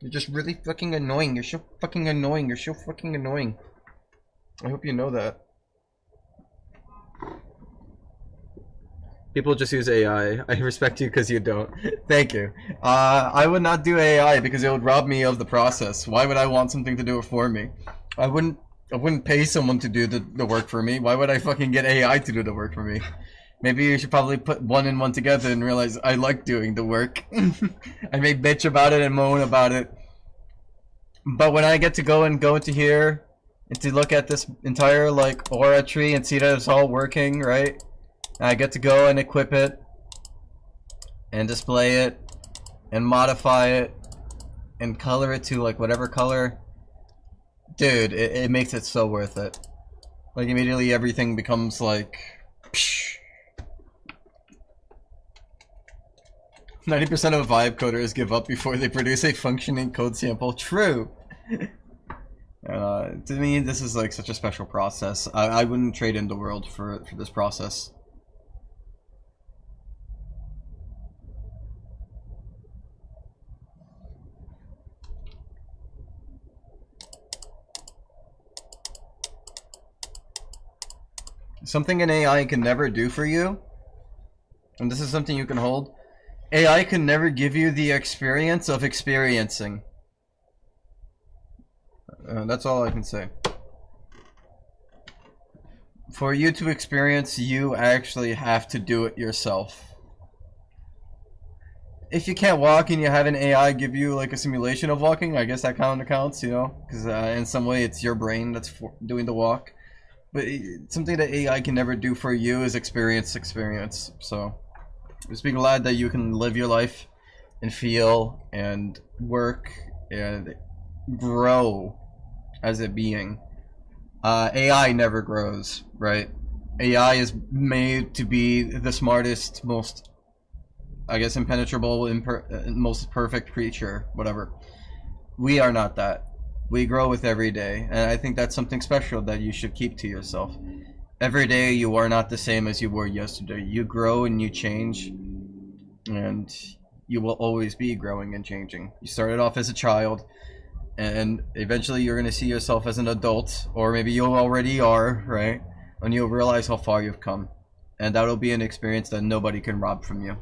You're just really fucking annoying. You're so fucking annoying. You're so fucking annoying. I hope you know that. People just use AI. I respect you because you don't. Thank you. I would not do AI because it would rob me of the process. Why would I want something to do it for me? I wouldn't pay someone to do the work for me. Why would I fucking get AI to do the work for me? Maybe you should probably put one and one together and realize I like doing the work. I may bitch about it and moan about it. But when I get to go into here and to look at this entire like aura tree and see that it's all working, right? I get to go and equip it and display it and modify it and color it to like whatever color. Dude, it makes it so worth it. Like immediately everything becomes like 90% of vibe coders give up before they produce a functioning code sample. True. To me, this is like such a special process. I wouldn't trade in the world for this process. Something an AI can never do for you, and this is something you can hold, AI can never give you the experience of experiencing. That's all I can say. For you to experience, you actually have to do it yourself. If you can't walk and you have an AI give you like a simulation of walking, I guess that kind of counts, you know, because in some way it's your brain that's doing the walk. But something that AI can never do for you is experience. So just be glad that you can live your life and feel and work and grow as a being. AI never grows, right? AI is made to be the smartest, most, I guess, impenetrable, most perfect creature, whatever. We are not that. We grow with every day, and I think that's something special that you should keep to yourself. Every day you are not the same as you were yesterday. You grow and you change, and you will always be growing and changing. You started off as a child, and eventually you're going to see yourself as an adult, or maybe you already are, right? And you'll realize how far you've come, and that'll be an experience that nobody can rob from you.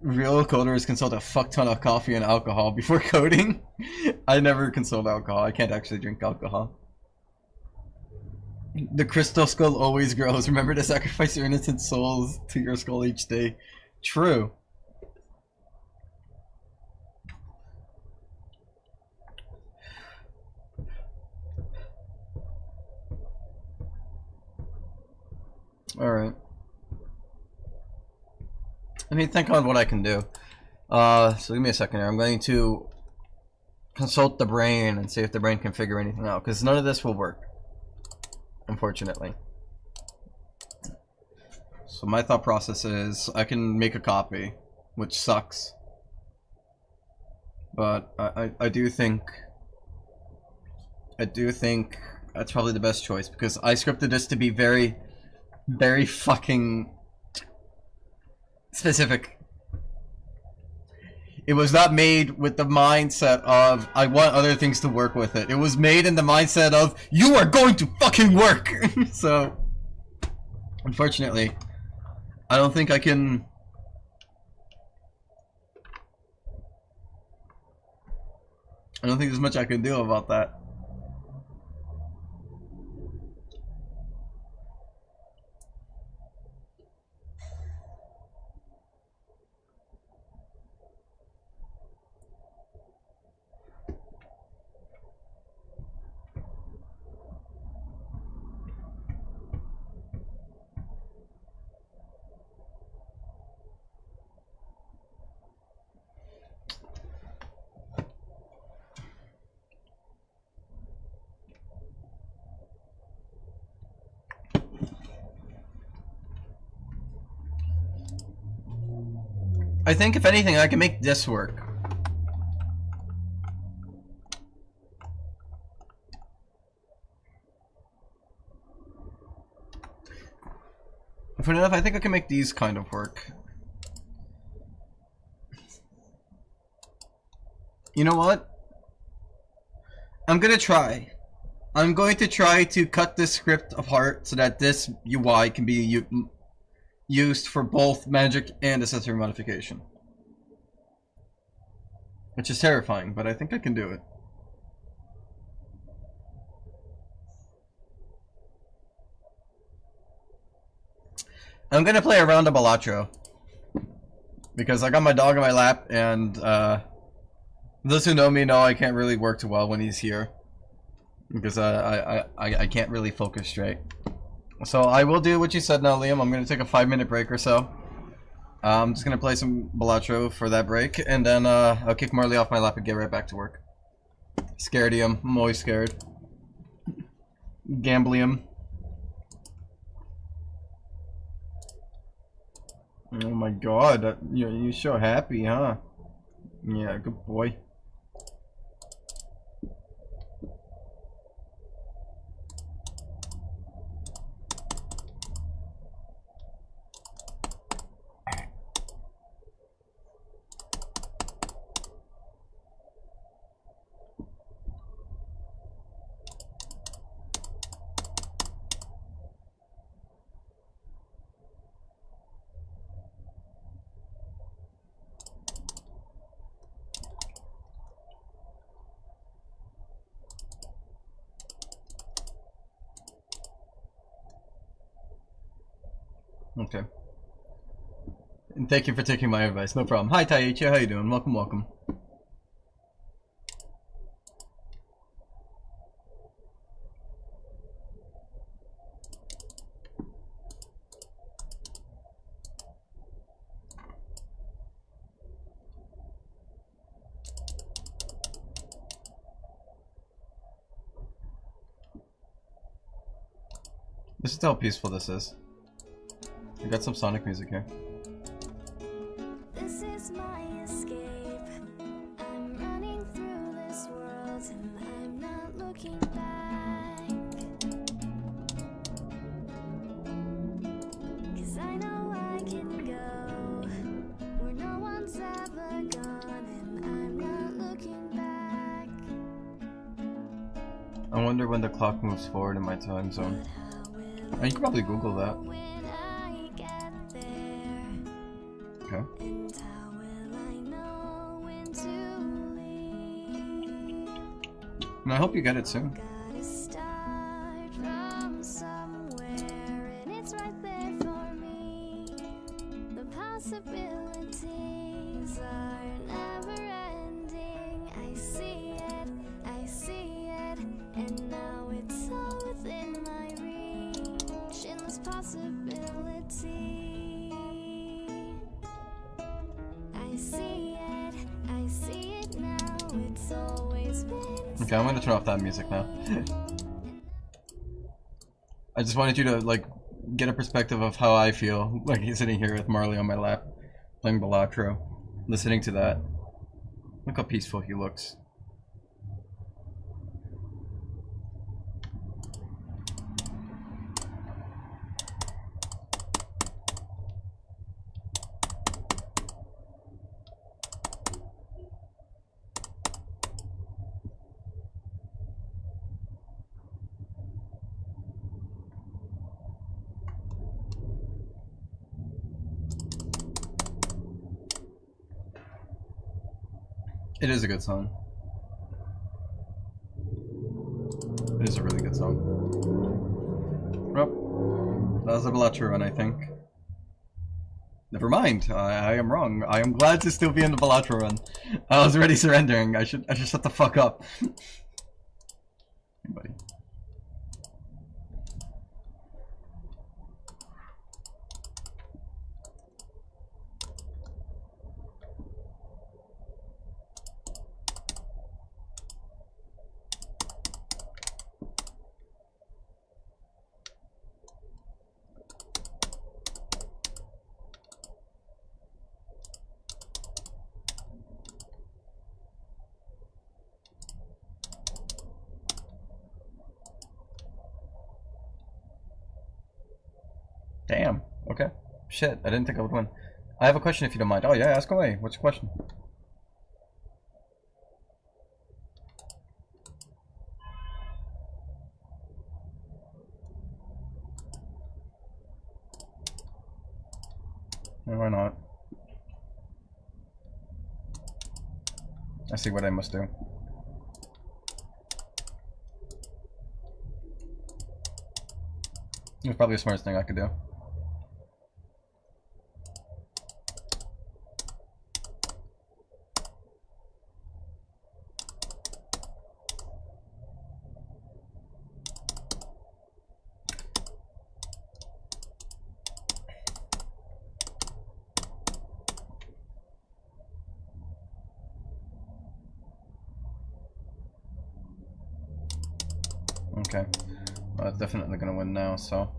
Real coders consult a fuck ton of coffee and alcohol before coding. I never consult alcohol. I can't actually drink alcohol. The crystal skull always grows. Remember to sacrifice your innocent souls to your skull each day. True. Alright. Let me think on what I can do. So give me a second here. I'm going to consult the brain and see if the brain can figure anything out, because none of this will work, unfortunately. So my thought process is I can make a copy, which sucks. But I do think that's probably the best choice, because I scripted this to be very, very fucking specific. It was not made with the mindset of I want other things to work with it. It was made in the mindset of you are going to fucking work. So unfortunately, I don't think I can. I don't think there's much I can do about that. I think if anything, I can make this work. Funny enough, I think I can make these kind of work. You know what? I'm gonna try. I'm going to try to cut this script apart so that this UI can be used for both magic and accessory modification. Which is terrifying, but I think I can do it. I'm gonna play a round of Balatro. Because I got my dog in my lap, and those who know me know I can't really work too well when he's here. Because I can't really focus straight. So I will do what you said now, Liam. I'm gonna take a 5-minute break or so. I'm just gonna play some Balatro for that break, and then I'll kick Marley off my lap and get right back to work. Scaredium. I'm always scared. Gamblium. Oh my god, you're so happy, huh? Yeah, good boy. Okay. And thank you for taking my advice. No problem. Hi, Taichi. How you doing? Welcome, welcome. This is how peaceful this is. I got some Sonic music here. This is my escape. I'm running through this world and I'm not looking back. 'Cause I know I can go where no one's ever gone and I'm not looking back. I wonder when the clock moves forward in my time zone. Oh, you can probably Google that. Okay. And how will I know when to leave? And I hope you get it soon. Gotta start from somewhere, and it's right there for me. The possibilities are never ending. I see it, and now it's all within my reach. Endless possibility. I see it now, it's always been. Okay, I'm gonna turn off that music now. I just wanted you to, like, get a perspective of how I feel, like he's sitting here with Marley on my lap, playing Balatro, listening to that. Look how peaceful he looks. It is a good song. It is a really good song. Well, that was a Balatro run, I think. Never mind, I am wrong. I am glad to still be in the Balatro run. I was already surrendering. I should shut the fuck up. Hey, buddy. Damn. Okay. Shit, I didn't think I would win. I have a question if you don't mind. Oh yeah, ask away. What's your question? Why not? I see what I must do. It's probably the smartest thing I could do. Okay. Well, it's definitely gonna win now, so.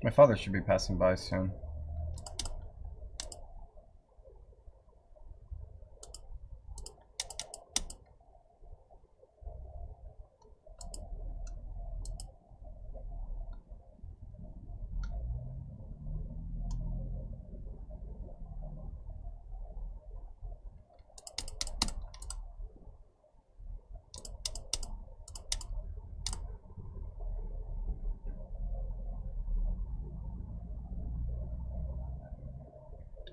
My father should be passing by soon.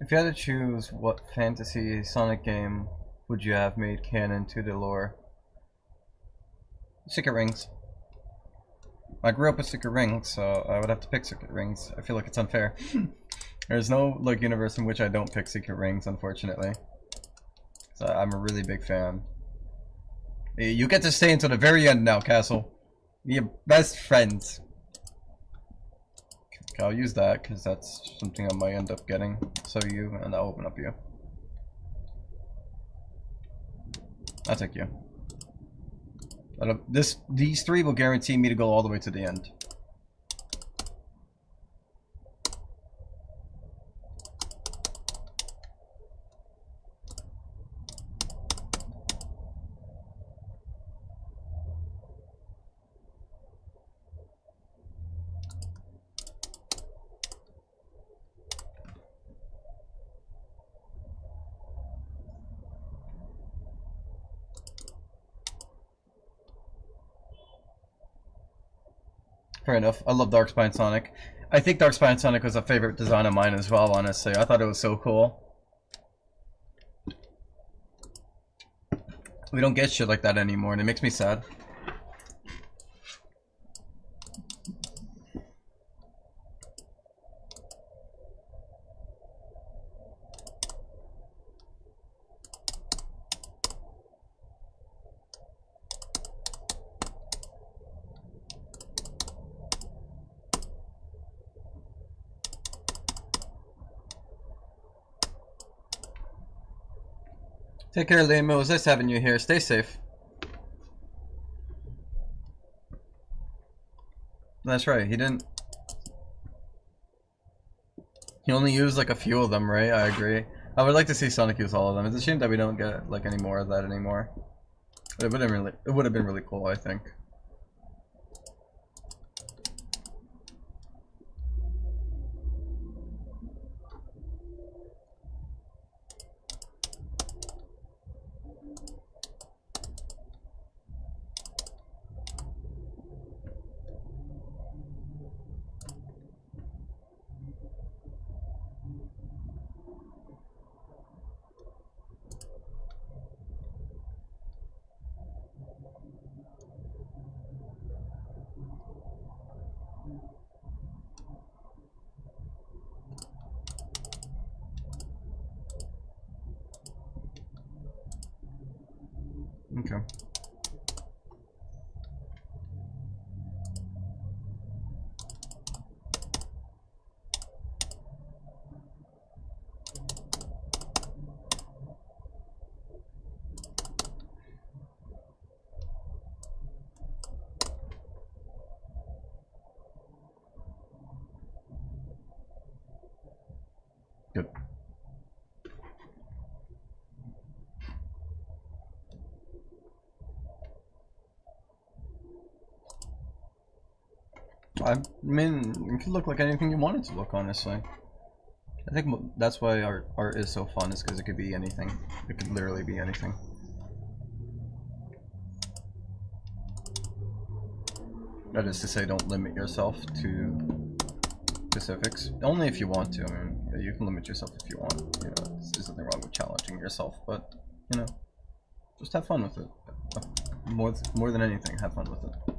If you had to choose, what fantasy Sonic game would you have made canon to the lore? Secret Rings. I grew up with Secret Rings, so I would have to pick Secret Rings. I feel like it's unfair. There's no like universe in which I don't pick Secret Rings, unfortunately. So I'm a really big fan. You get to stay until the very end now, Castle. We're best friends. Okay, I'll use that because that's something I might end up getting. So you, and I'll open up you. I'll take you. These three will guarantee me to go all the way to the end. Fair enough. I love Darkspine Sonic. I think Darkspine Sonic was a favorite design of mine as well, honestly. I thought it was so cool. We don't get shit like that anymore, and it makes me sad. Take care, Liam. It was nice having you here. Stay safe. That's right. He didn't. He only used like a few of them, right? I agree. I would like to see Sonic use all of them. It's a shame that we don't get like any more of that anymore. But it would have been really cool, I think. Okay. Good. I mean, it could look like anything you want it to look, honestly. I think that's why art is so fun, is because it could be anything. It could literally be anything. That is to say, don't limit yourself to specifics. Only if you want to. I mean, you can limit yourself if you want. You know, there's nothing wrong with challenging yourself, but you know, just have fun with it. More than anything, have fun with it.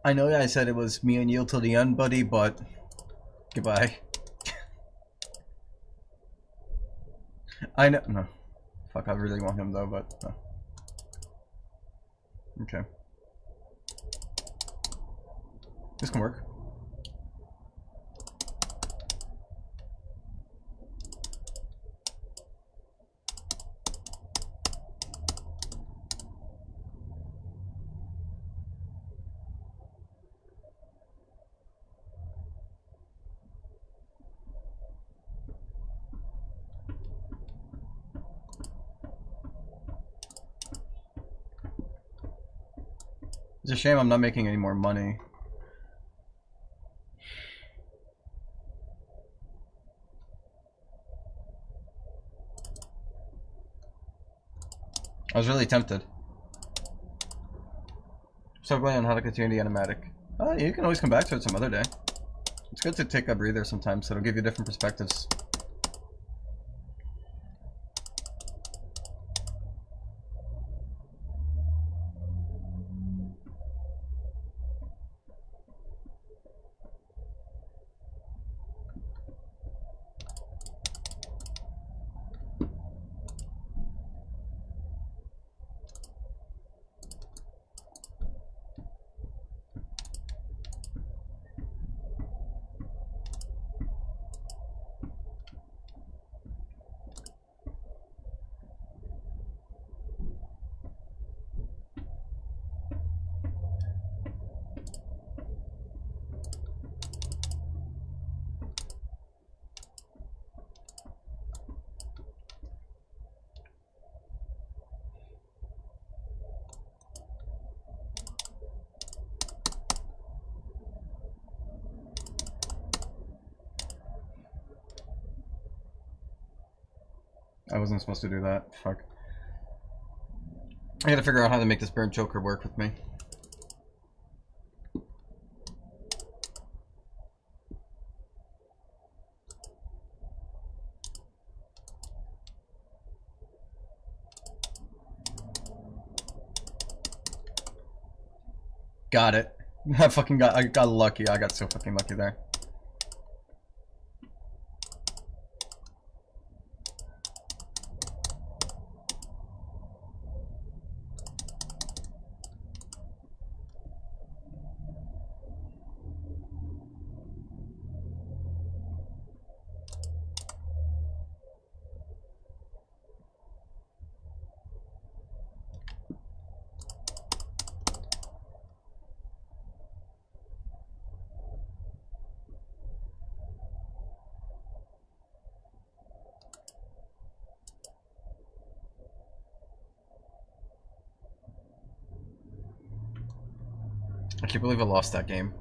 I know I said it was me and you till the end, buddy, but goodbye. I know. No. Fuck, I really want him though, but no. Okay. This can work. It's a shame I'm not making any more money. I was really tempted. So on how to continue the animatic. You can always come back to it some other day. It's good to take a breather sometimes, so it'll give you different perspectives. I wasn't supposed to do that. Fuck. I gotta figure out how to make this burnt choker work with me. Got it. I got lucky. I got so fucking lucky there. I can't believe I lost that game.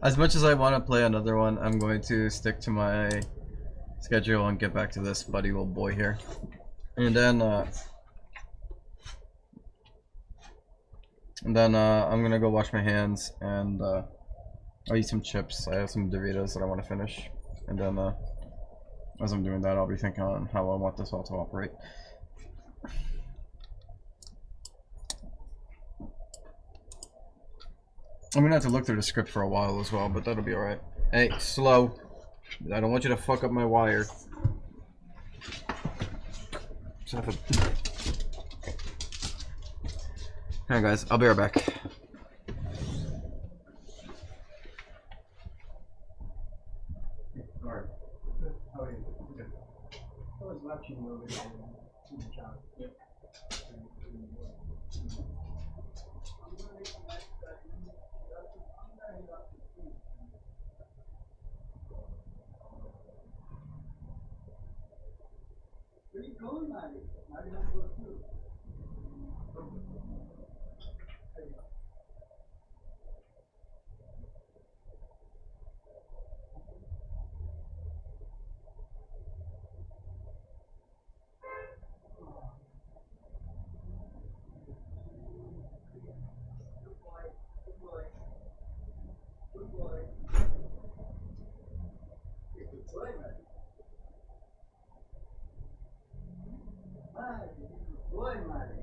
As much as I want to play another one, I'm going to stick to my schedule and get back to this buddy old boy here. And then I'm gonna go wash my hands and I'll eat some chips. I have some Doritos that I want to finish. And then as I'm doing that, I'll be thinking on how I want this all to operate. I'm gonna have to look through the script for a while as well, but that'll be alright. Hey, slow. I don't want you to fuck up my wire. Alright guys, I'll be right back. Alright. How are you? Good. I was watching you over there in the job. Yep. Where are you going, Maddie? Maddie wants to go too. There you go. Good boy. Good boy. Good boy. Good boy, Maddie. Maddie, good boy, Maddie.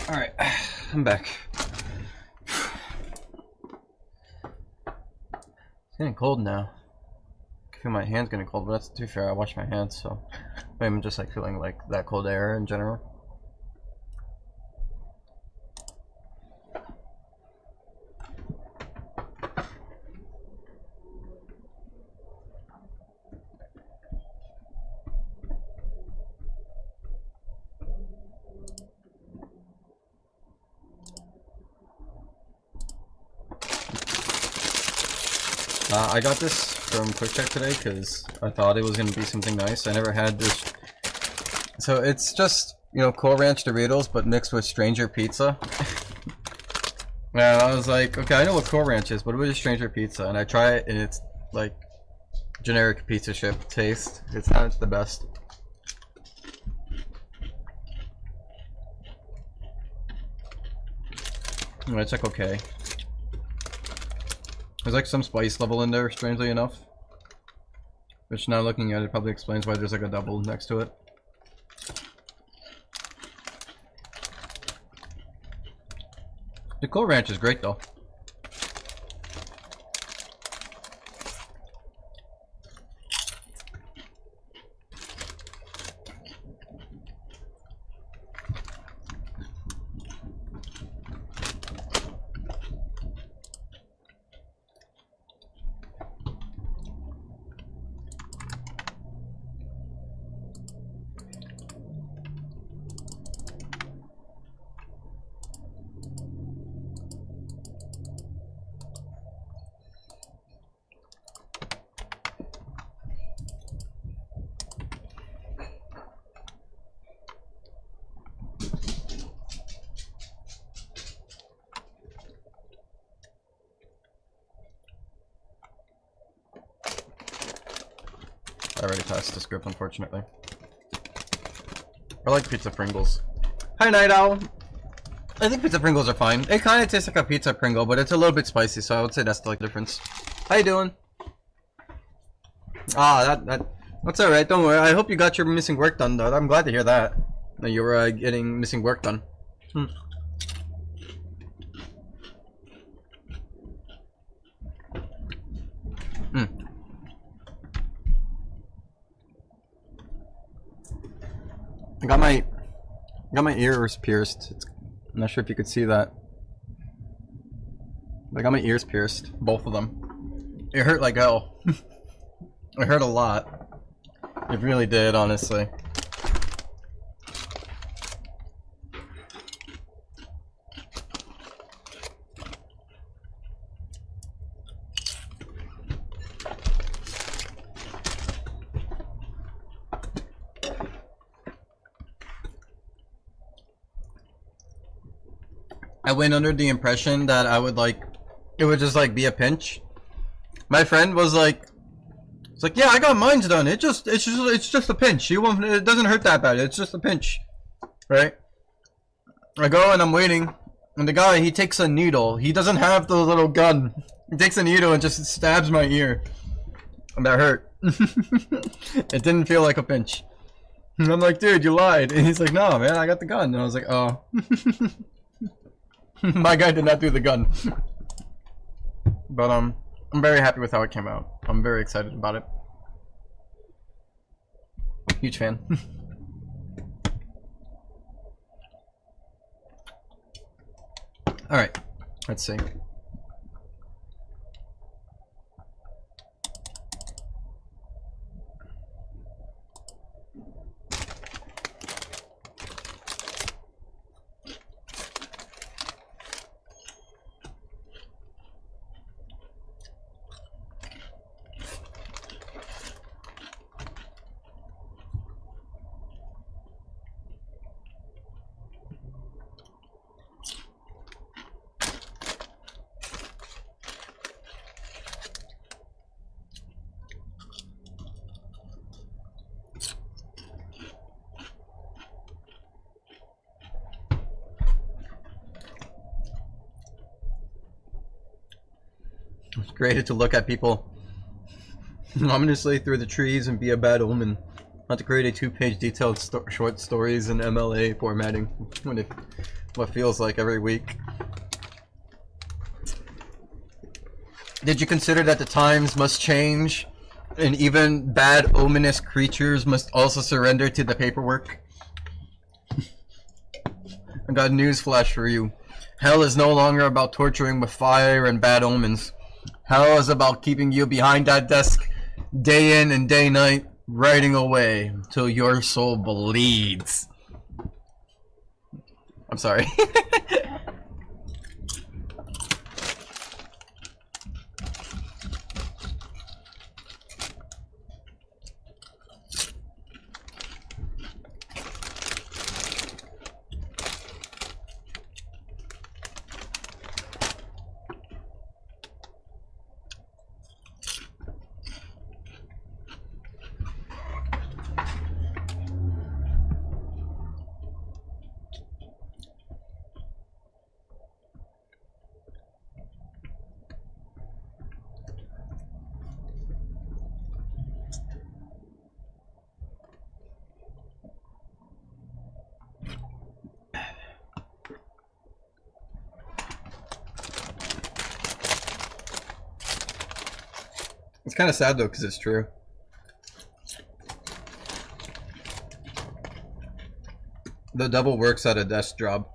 Alright, I'm back. It's getting cold now. I feel my hands getting cold, but that's too fair. I wash my hands, so maybe I'm just like feeling like that cold air in general. I got this from Quick Check today because I thought it was going to be something nice. I never had this. So it's just, you know, Cool Ranch Doritos, but mixed with Stranger Pizza. And I was like, okay, I know what Cool Ranch is, but what is Stranger Pizza? And I try it, and it's like generic pizza chip taste. It's not the best. It's like okay. There's like some spice level in there, strangely enough. Which now looking at it probably explains why there's like a double next to it. The Cool Ranch is great though. I already passed the script, unfortunately. I like pizza Pringles. Hi, Night Owl! I think pizza Pringles are fine. It kind of tastes like a pizza Pringle, but it's a little bit spicy, so I would say that's the difference. How you doing? Ah, that's alright, don't worry. I hope you got your missing work done, though. I'm glad to hear that. That you were getting missing work done. I got my ears pierced. I'm not sure if you could see that. I got my ears pierced, both of them. It hurt like hell. It hurt a lot. It really did, honestly. I went under the impression that I would like, it would just like be a pinch. My friend was like, it's like, yeah, I got mine's done. It's just a pinch. You won't. It doesn't hurt that bad. It's just a pinch, right? I go and I'm waiting, and the guy, he takes a needle. He doesn't have the little gun. He takes a needle and just stabs my ear, and that hurt. It didn't feel like a pinch. And I'm like, dude, you lied. And he's like, no, man, I got the gun. And I was like, oh. My guy did not do the gun. But I'm very happy with how it came out. I'm very excited about it. Huge fan. Alright, let's see. It's created to look at people ominously through the trees and be a bad omen. Not to create a 2-page detailed short stories in MLA formatting when it what feels like every week. Did you consider that the times must change and even bad ominous creatures must also surrender to the paperwork? I got a news flash for you. Hell is no longer about torturing with fire and bad omens. Hell is about keeping you behind that desk day in and day night, writing away till your soul bleeds. I'm sorry. It's kind of sad though, because it's true. The devil works at a desk job.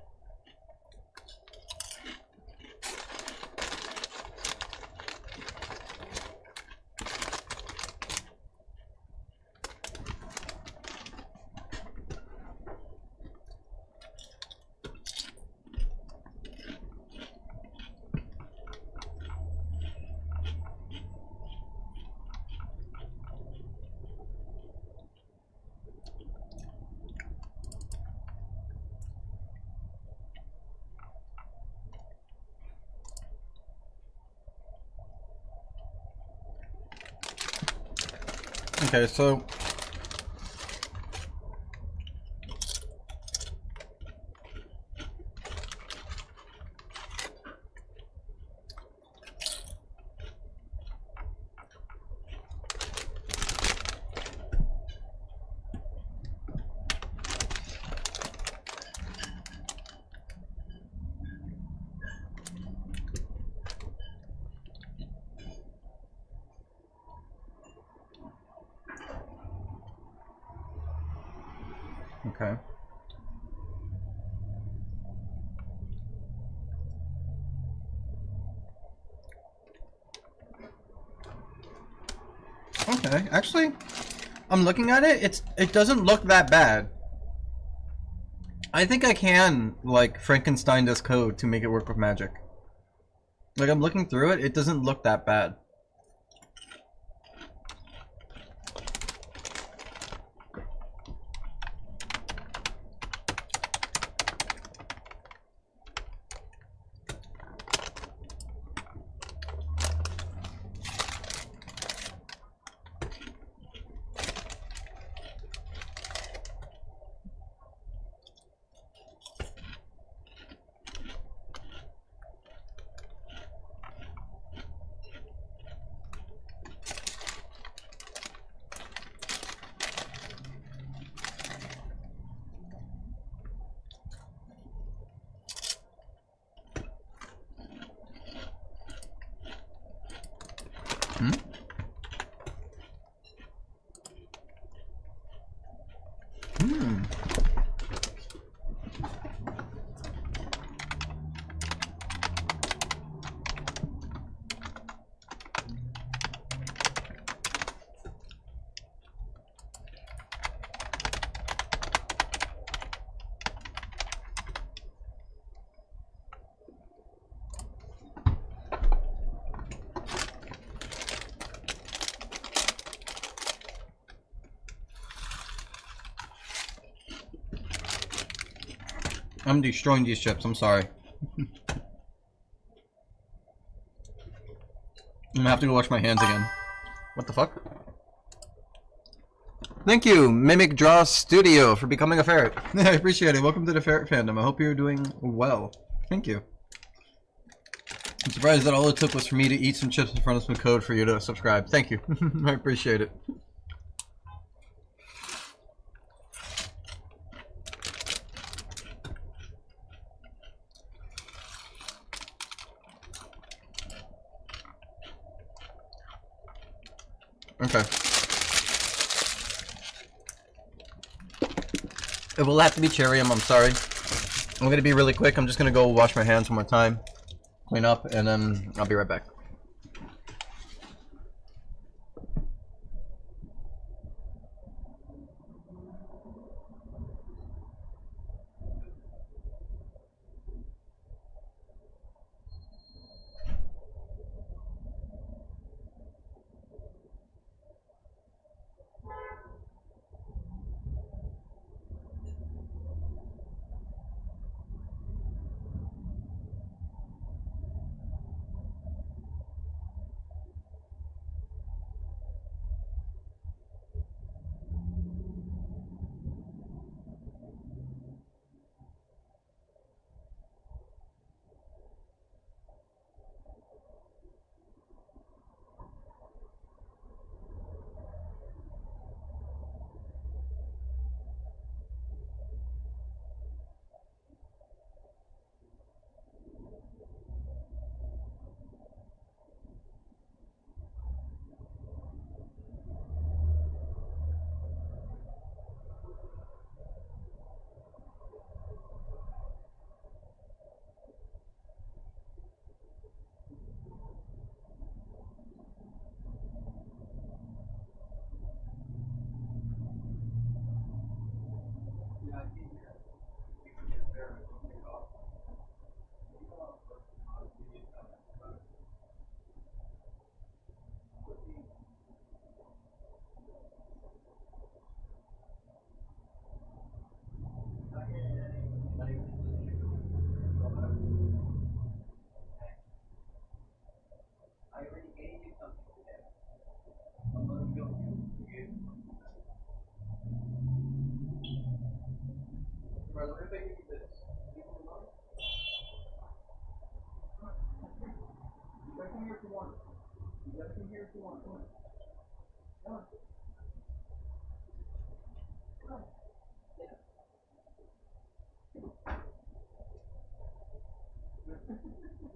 Okay, so okay. Okay, actually, I'm looking at it. It doesn't look that bad. I think I can like Frankenstein this code to make it work with magic. Like I'm looking through it. It doesn't look that bad. I'm destroying these chips. I'm sorry. I'm gonna have to go wash my hands again. What the fuck? Thank you, Mimic Draw Studio, for becoming a ferret. I appreciate it. Welcome to the ferret fandom. I hope you're doing well. Thank you. I'm surprised that all it took was for me to eat some chips in front of some code for you to subscribe. Thank you. I appreciate it. Okay. It will have to be Cherry, I'm sorry. I'm gonna be really quick. I'm just gonna go wash my hands one more time, clean up, and then I'll be right back.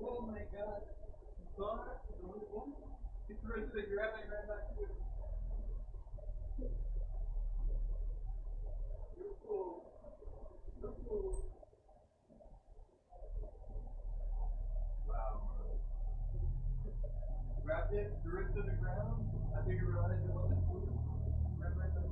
Oh my god. God, it's right there. You're having right back to it. You're cool. You're cool. Wow. Grabbed it, threw it to the ground. I think you realized it wasn't food. Right back there.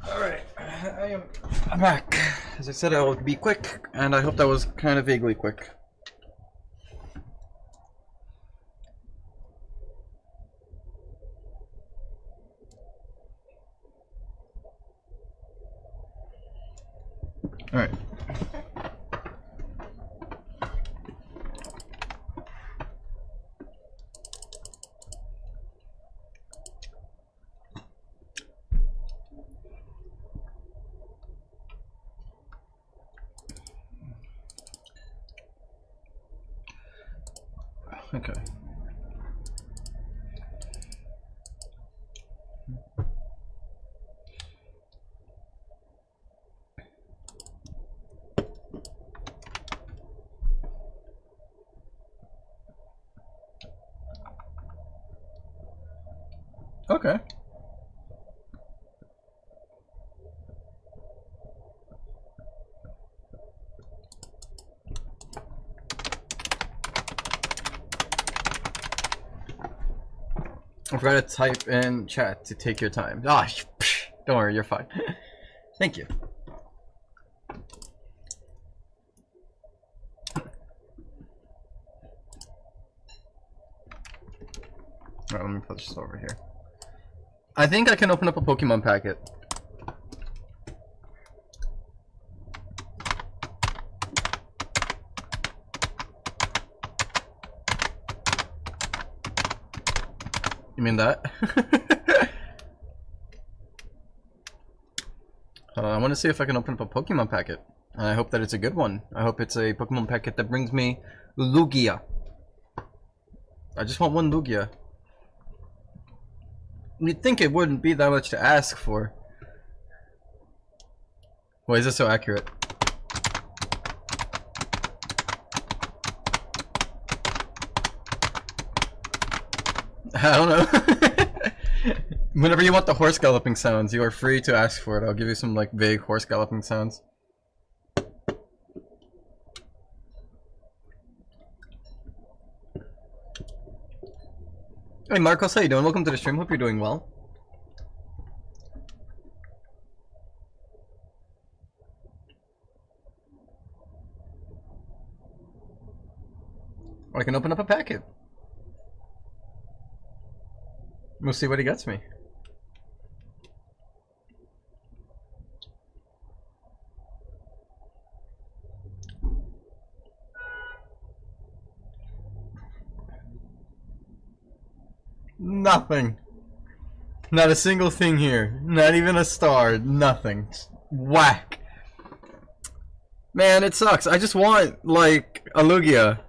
Alright, I'm back. As I said, I will be quick, and I hope that was kind of vaguely quick. Alright. Okay. Okay. I forgot to type in chat to take your time. Ah, don't worry, you're fine. Thank you. Alright, let me put this over here. I think I can open up a Pokemon packet. You mean that? I want to see if I can open up a Pokemon packet. And I hope that it's a good one. I hope it's a Pokemon packet that brings me Lugia. I just want one Lugia. You'd think it wouldn't be that much to ask for. Why is it so accurate? I don't know. Whenever you want the horse galloping sounds, you are free to ask for it. I'll give you some like vague horse galloping sounds. Hey Marcos, how you doing? Welcome to the stream. Hope you're doing well. Or I can open up a packet. We'll see what he gets me. Nothing. Not a single thing here. Not even a star. Nothing. Whack. Man, it sucks. I just want, like, a Lugia.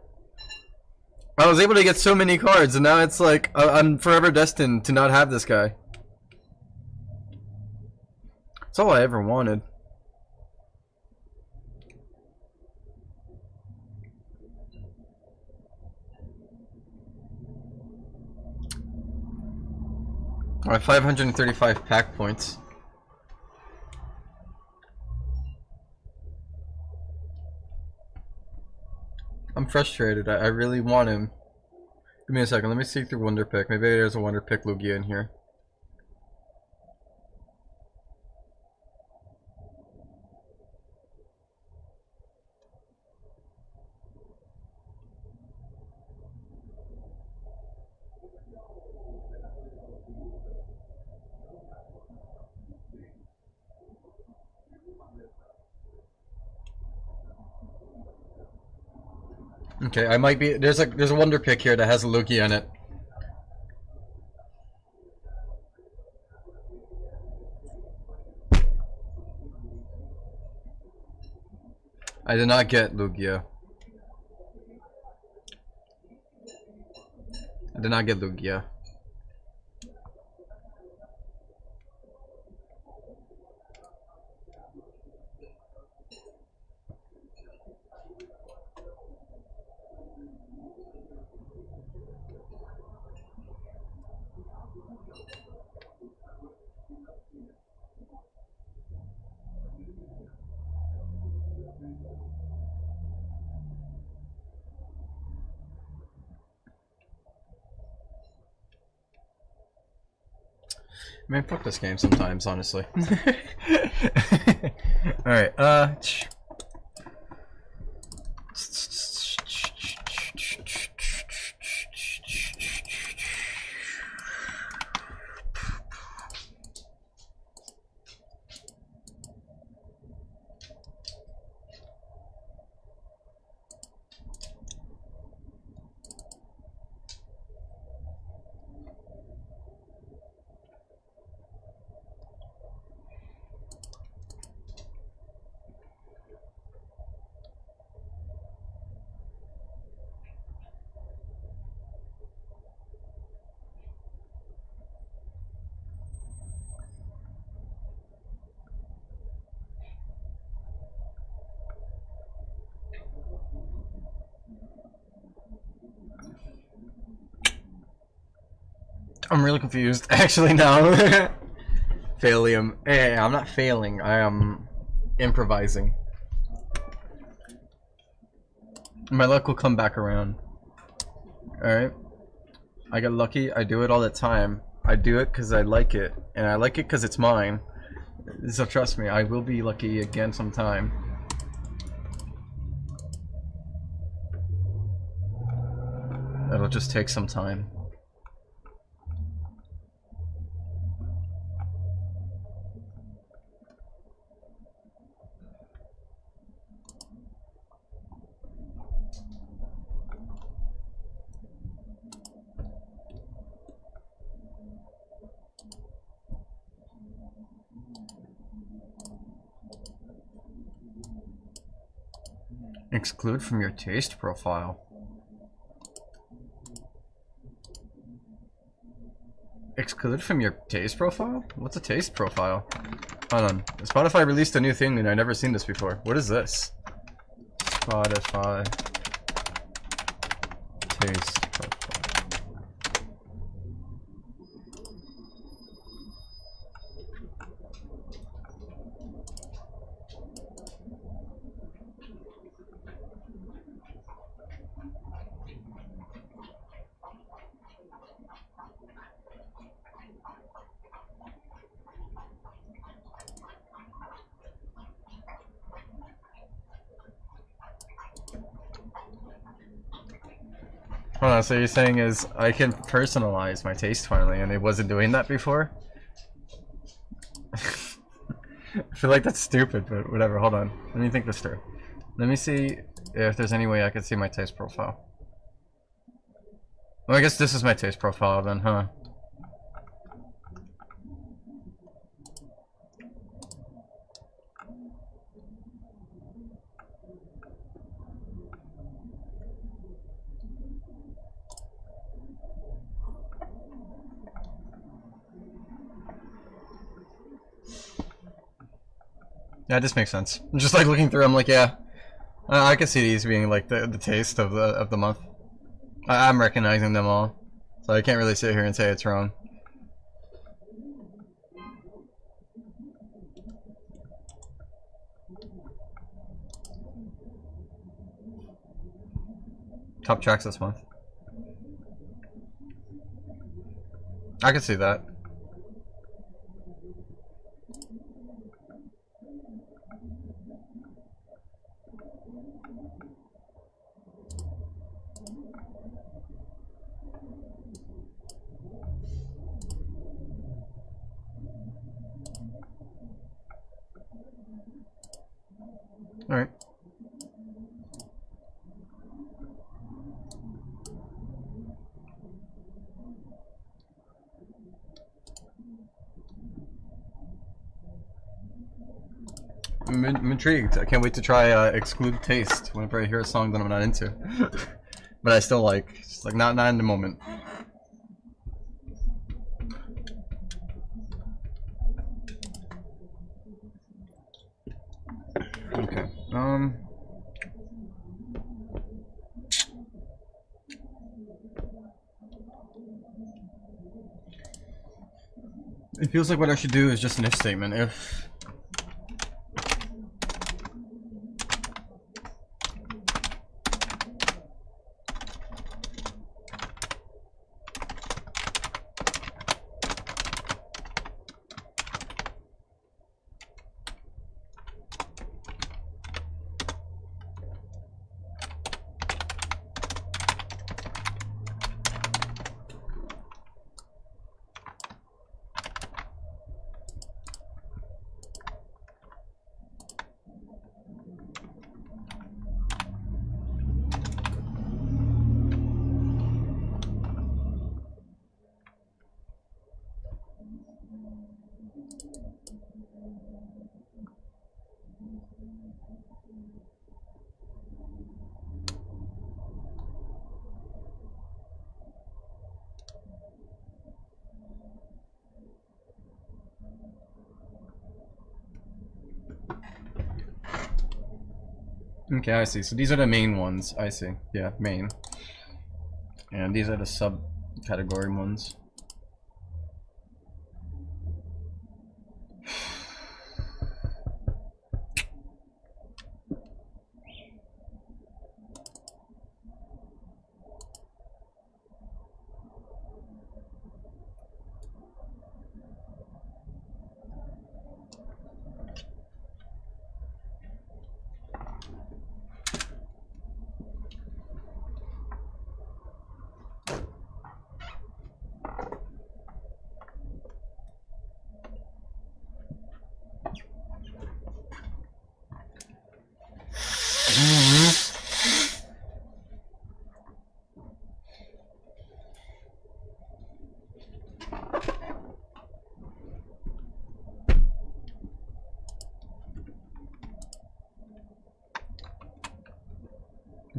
I was able to get so many cards, and now it's like, I'm forever destined to not have this guy. That's all I ever wanted. Alright, 535 pack points. I'm frustrated. I really want him. Give me a second. Let me see through Wonder Pick. Maybe there's a Wonder Pick Lugia in here. Okay, I might be. There's a Wonder Pick here that has a Lugia in it. I did not get Lugia. I did not get Lugia. Man, fuck this game sometimes, honestly. Alright, I'm really confused. Actually, no. Failium. Hey, I'm not failing. I am improvising. My luck will come back around. Alright. I get lucky. I do it all the time. I do it because I like it, and I like it because it's mine. So trust me, I will be lucky again sometime. It'll just take some time. Exclude from your taste profile. Exclude from your taste profile? What's a taste profile? Hold on. Spotify released a new thing and I've never seen this before. What is this? Spotify taste profile. Hold on, so you're saying is I can personalize my taste finally, and it wasn't doing that before? I feel like that's stupid, but whatever, hold on. Let me think this through. Let me see if there's any way I can see my taste profile. Well, I guess this is my taste profile then, huh? Yeah, this makes sense. Just like looking through, I'm like, yeah, I can see these being like the taste of the month. I'm recognizing them all, so I can't really sit here and say it's wrong. Top tracks this month. I can see that. Alright. I'm intrigued. I can't wait to try Exclude Taste whenever I hear a song that I'm not into. But I still like. Just like not in the moment. Okay. It feels like what I should do is just an if statement. If okay, I see. So these are the main ones. I see. Yeah, main. And these are the subcategory ones.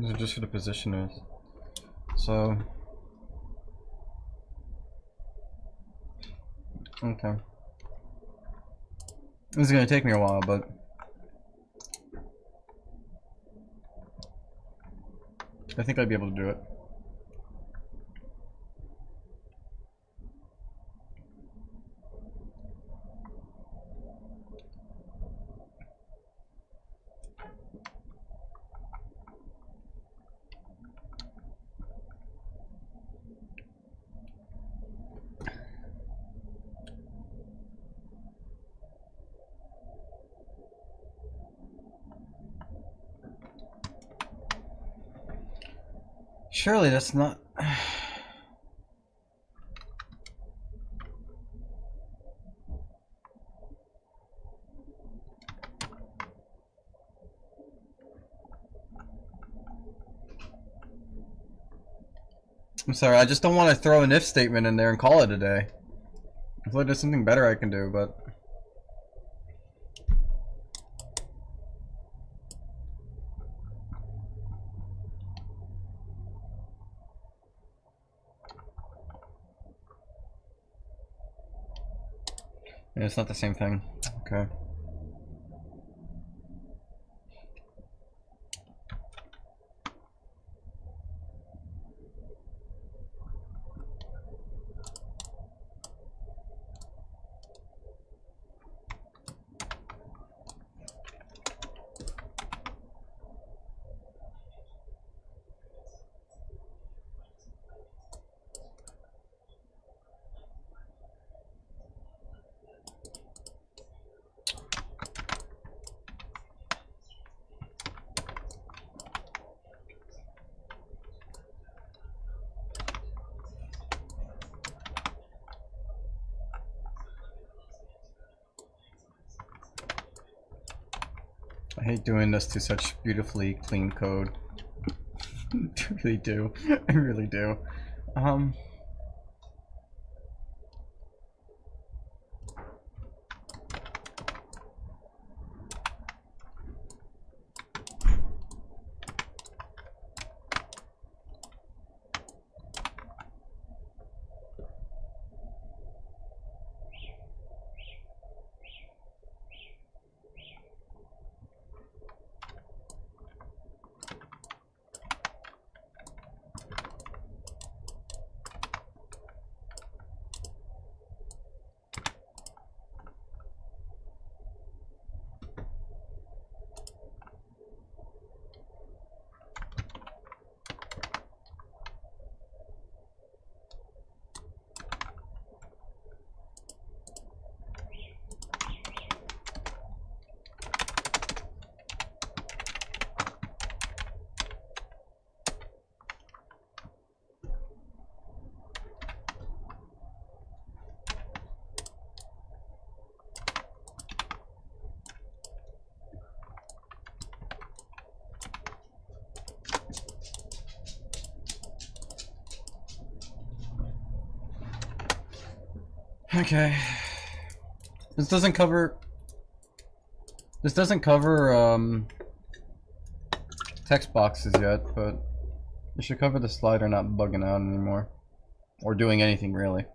These are just for the positioners. So okay. This is gonna take me a while, but I think I'd be able to do it. Surely that's not. I'm sorry, I just don't want to throw an if statement in there and call it a day. I feel like there's something better I can do, but yeah, it's not the same thing. Okay. I hate doing this to such beautifully clean code. I really do. I really do. Okay. This doesn't cover text boxes yet, but it should cover the slider not bugging out anymore. Or doing anything really.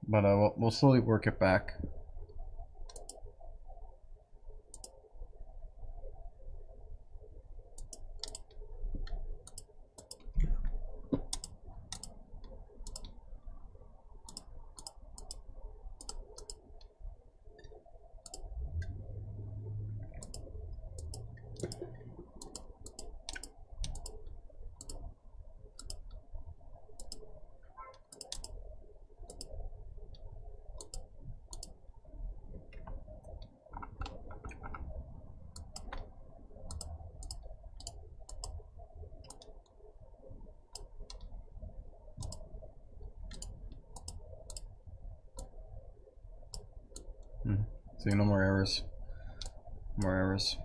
But we'll slowly work it back. So no more errors. More errors.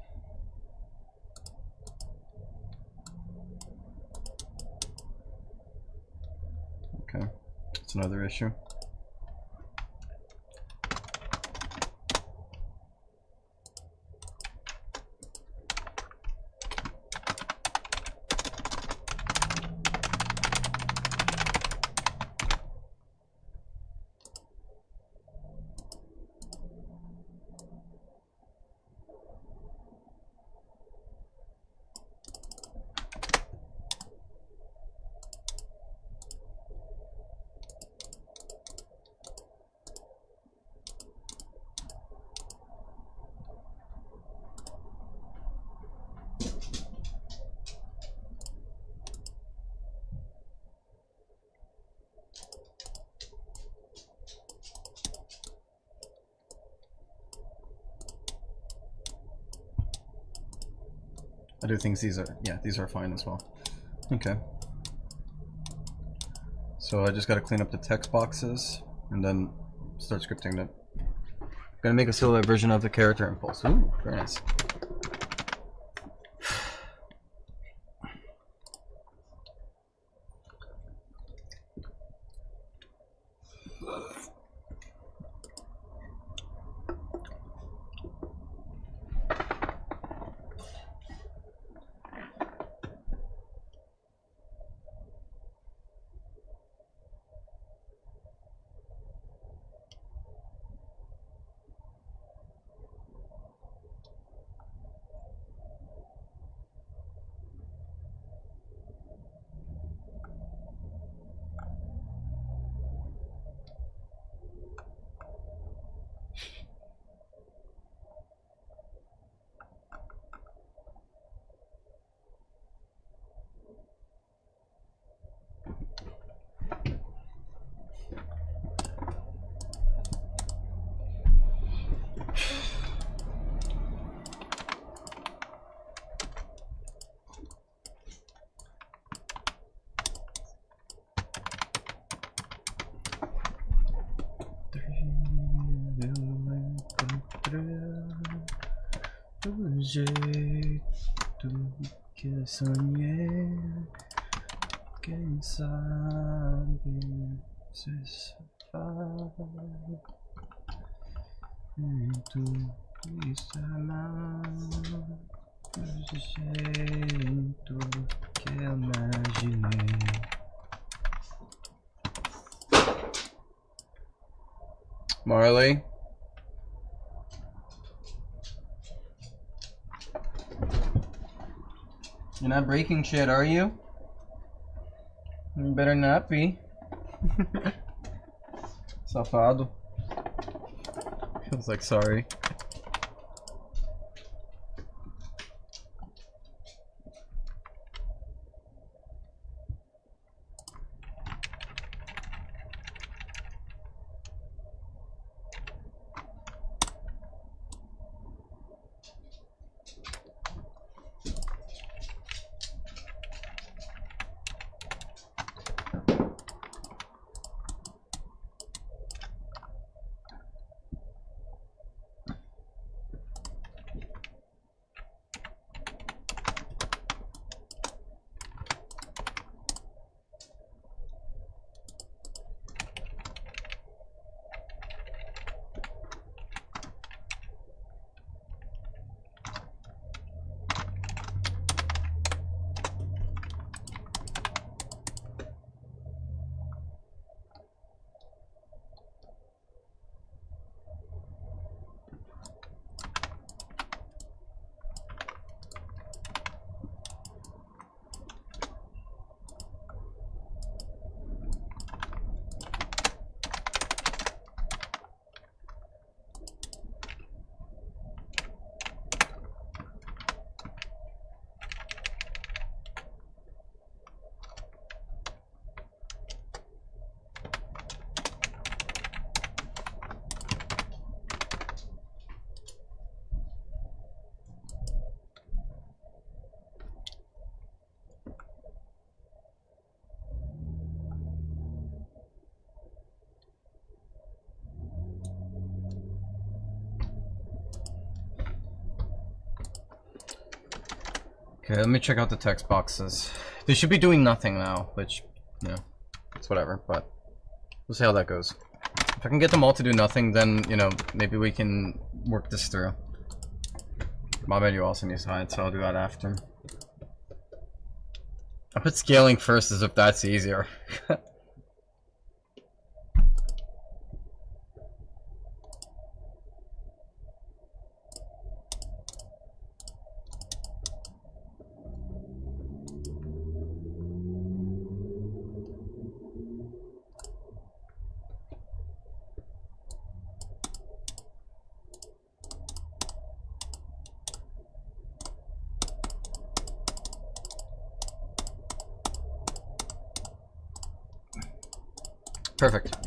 Okay, that's another issue. I do think these are fine as well. Okay. So I just gotta clean up the text boxes and then start scripting it. Gonna make a silhouette version of the character impulse. Ooh, very nice. Do jeito que eu sonhei, quem sabe se faz muito isso amar do jeito que eu imaginei. Marley. You're not breaking shit, are you? You better not be. Safado. Feels like sorry. Okay, let me check out the text boxes. They should be doing nothing now, which, you know, it's whatever, but we'll see how that goes. If I can get them all to do nothing, then, you know, maybe we can work this through. My menu also needs to hide, so I'll do that after. I put scaling first as if that's easier. Perfect.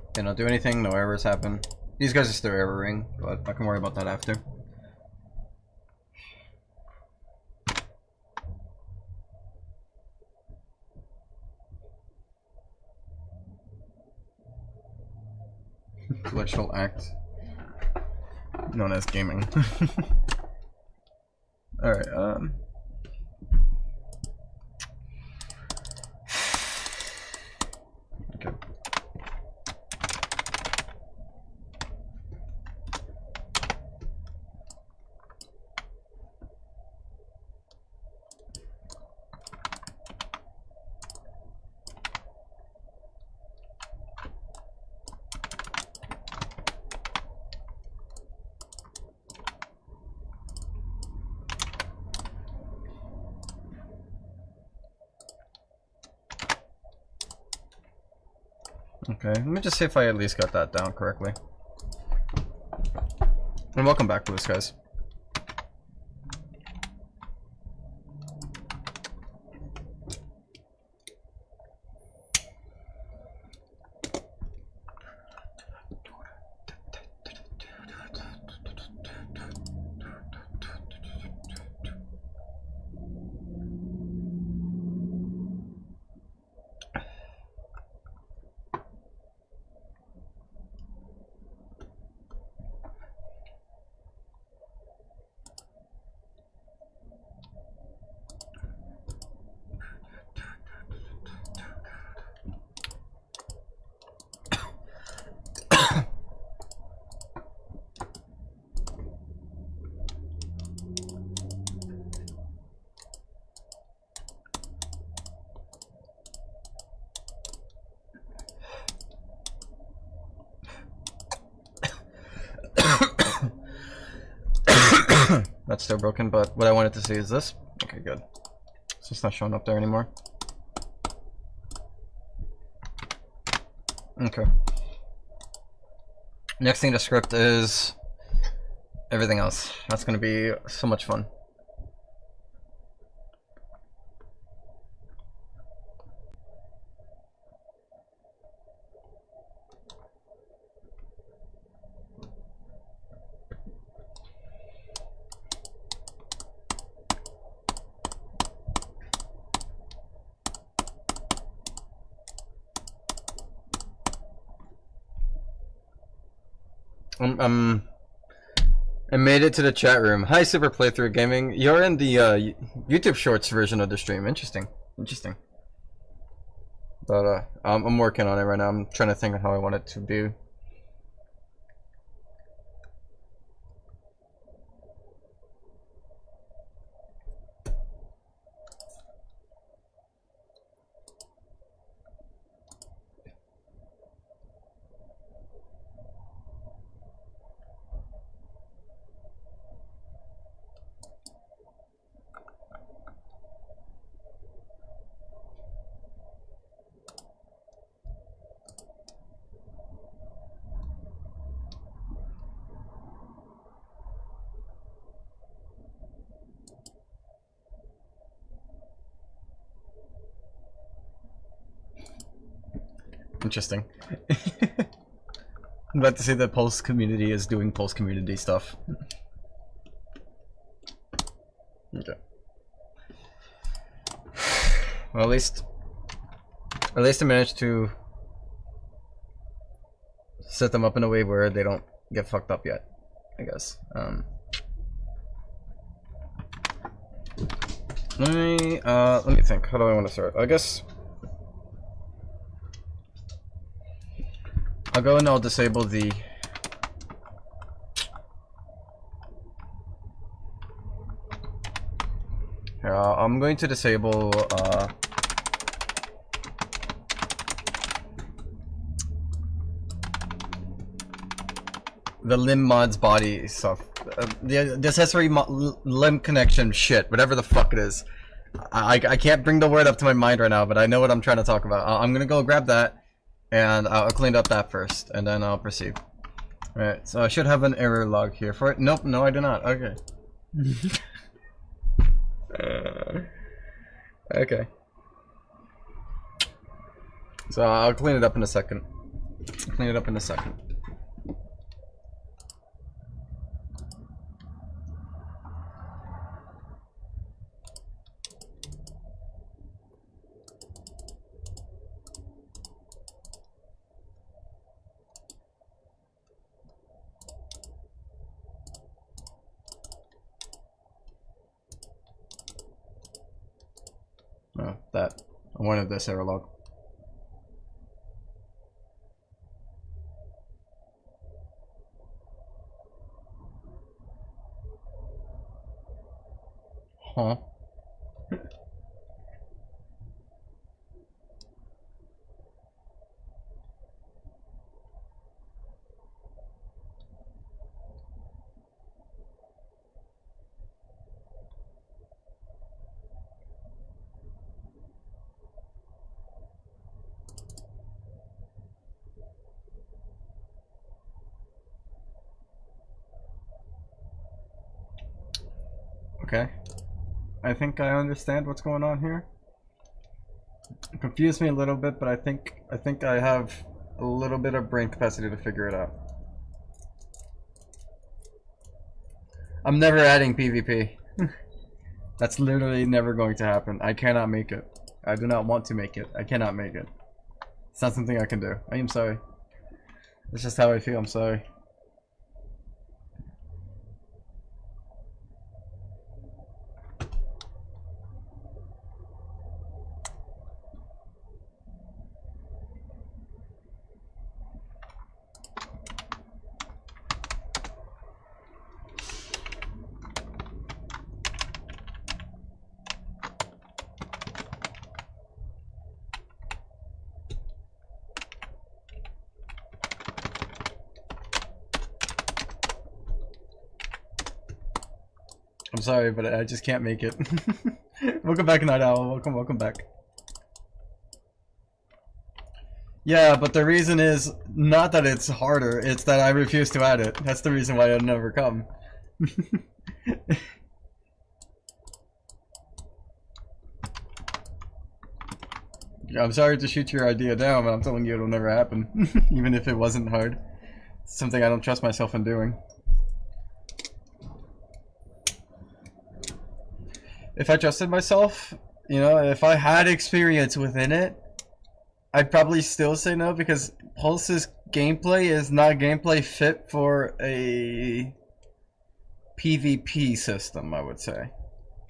Okay, not do anything, no errors happen. These guys are still erroring, but I can worry about that after. intellectual act known as gaming. Alright, okay. Okay, let me just see if I at least got that down correctly. And welcome back, Blue Skies. That's still broken, but what I wanted to see is this. Okay, good. So it's not showing up there anymore. Okay. Next thing to script is everything else. That's gonna be so much fun. I made it to the chat room. Hi, Super Playthrough Gaming. You're in the YouTube Shorts version of the stream. Interesting. Interesting. But I'm working on it right now. I'm trying to think of how I want it to be. Interesting. I'm glad to see that Pulse community is doing Pulse community stuff. Okay. Well, at least I managed to set them up in a way where they don't get fucked up yet, I guess. Let me think. How do I want to start? I guess I'll go and I'll disable the I'm going to disable the limb mods body stuff. The accessory limb connection shit, whatever the fuck it is. I can't bring the word up to my mind right now, but I know what I'm trying to talk about. I'm gonna go grab that, and I'll clean up that first, and then I'll proceed. Alright, so I should have an error log here for it. Nope, no I do not. Okay. Okay. So I'll clean it up in a second. Clean it up in a second. that. I wanted this error log. Huh? Okay. I think I understand what's going on here. It confused me a little bit, but I think I have a little bit of brain capacity to figure it out. I'm never adding PvP. That's literally never going to happen. I cannot make it. I do not want to make it. I cannot make it. It's not something I can do. I am sorry. It's just how I feel. I'm sorry. I'm sorry, but I just can't make it. Welcome back, Night Owl. Welcome back. Yeah, but the reason is not that it's harder, it's that I refuse to add it. That's the reason why I'd never come. I'm sorry to shoot your idea down, but I'm telling you it'll never happen. Even if it wasn't hard. It's something I don't trust myself in doing. If I trusted myself, you know, if I had experience within it, I'd probably still say no, because Pulse's gameplay is not gameplay fit for a PvP system, I would say.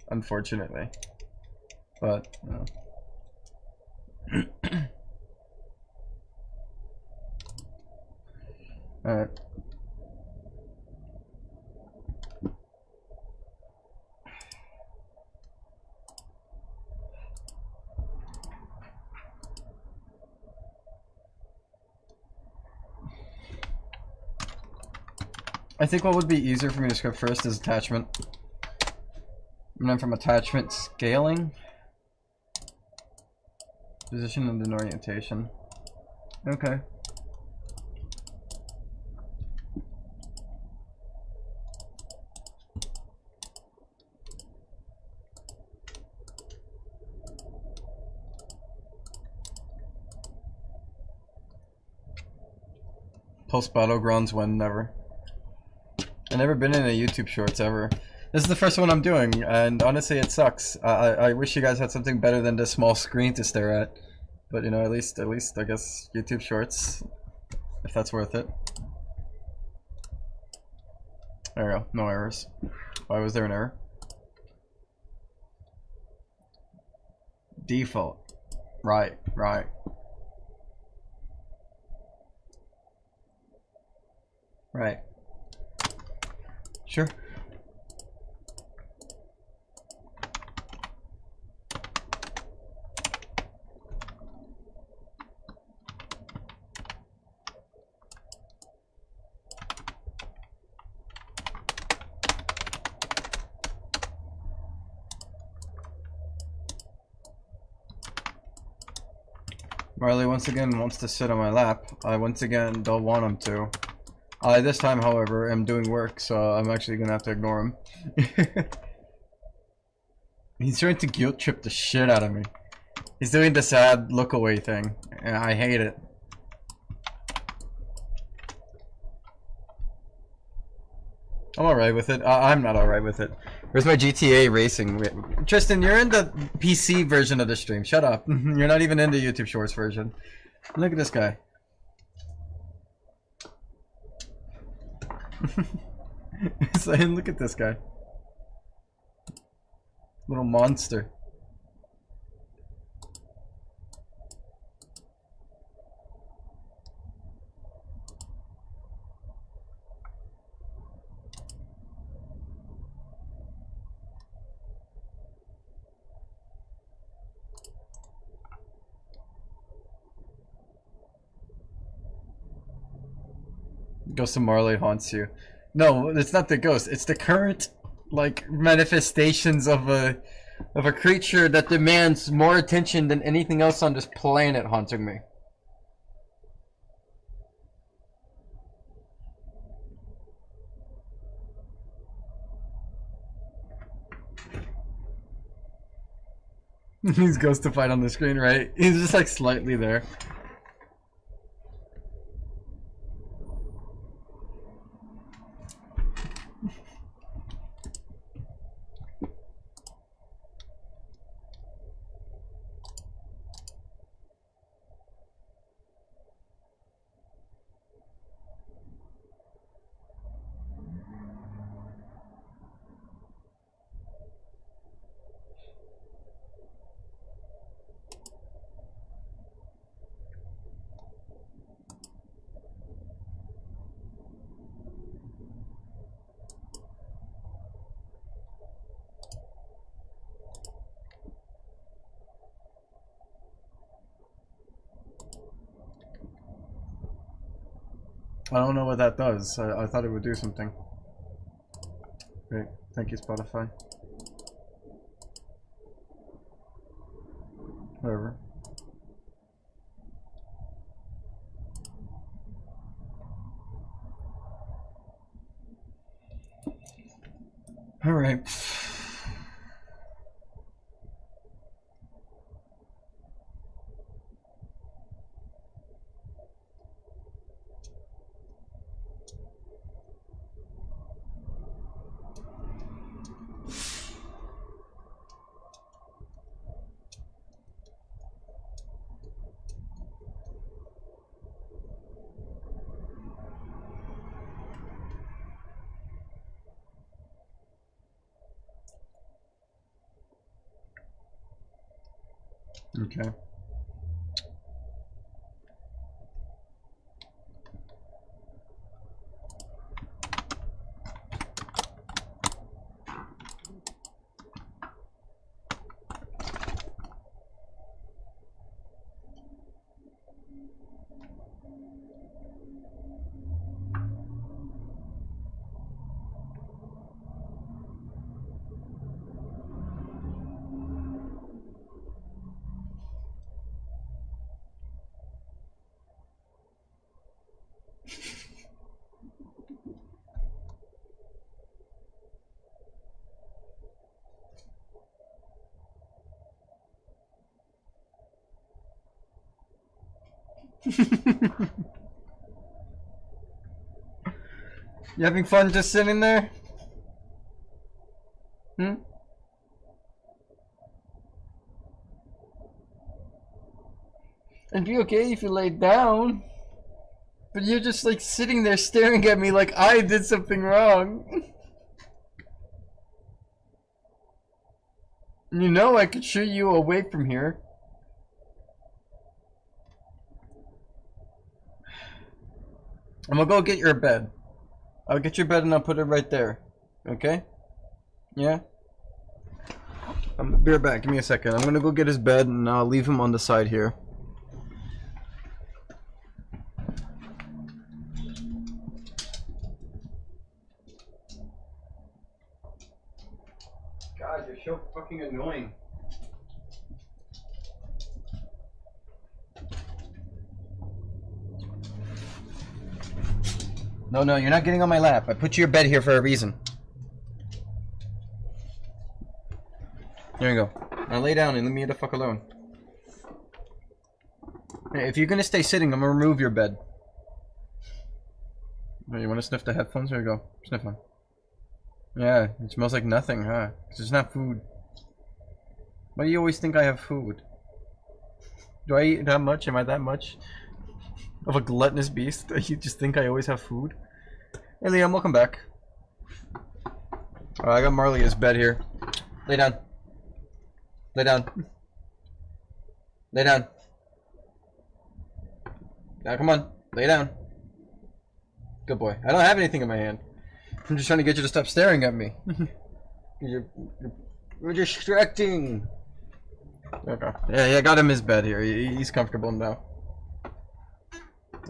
Unfortunately. But, you know. Alright. I think what would be easier for me to script first is attachment. And then from attachment, scaling, position, and then orientation. Okay. Post Battlegrounds when never. I've never been in a YouTube Shorts ever. This is the first one I'm doing, and honestly it sucks. I wish you guys had something better than this small screen to stare at. But you know, at least I guess YouTube Shorts, if that's worth it. There we go, no errors. Why was there an error? Default. Right. Sure. Marley once again wants to sit on my lap. I once again don't want him to. This time, however, I'm doing work, so I'm actually gonna have to ignore him. He's trying to guilt trip the shit out of me. He's doing the sad look away thing, and I hate it. I'm alright with it. I'm not alright with it. Where's my GTA racing? Tristan, you're in the PC version of the stream. Shut up. You're not even in the YouTube Shorts version. Look at this guy. Saying, look at this guy. Little monster. Ghost of Marley haunts you. No, it's not the ghost. It's the current, like, manifestations of a creature that demands more attention than anything else on this planet haunting me. He's ghostified on the screen, right? He's just like slightly there. I don't know what that does. I thought it would do something. Great. Thank you, Spotify. Whatever. Alright. Okay. You having fun just sitting there? Hmm? It'd be okay if you laid down. But you're just like sitting there staring at me like I did something wrong. You know I could shoo you away from here. I'm gonna go get your bed. I'll get your bed and I'll put it right there. Okay? Yeah? Be right back. Give me a second. I'm gonna go get his bed and I'll leave him on the side here. God, you're so fucking annoying. No, you're not getting on my lap. I put your bed here for a reason. There you go. Now lay down and leave me the fuck alone. Hey, if you're gonna stay sitting, I'm gonna remove your bed. Oh, you wanna sniff the headphones? There you go. Sniff one. Yeah, it smells like nothing, huh? It's not food. Why do you always think I have food? Do I eat that much? Am I that much of a gluttonous beast that you just think I always have food? Hey Liam, welcome back. Alright, I got Marley his bed here. Lay down. Lay down. Lay down. Now come on, lay down. Good boy. I don't have anything in my hand. I'm just trying to get you to stop staring at me. You're distracting. Okay. Yeah, I got him his bed here. He's comfortable now.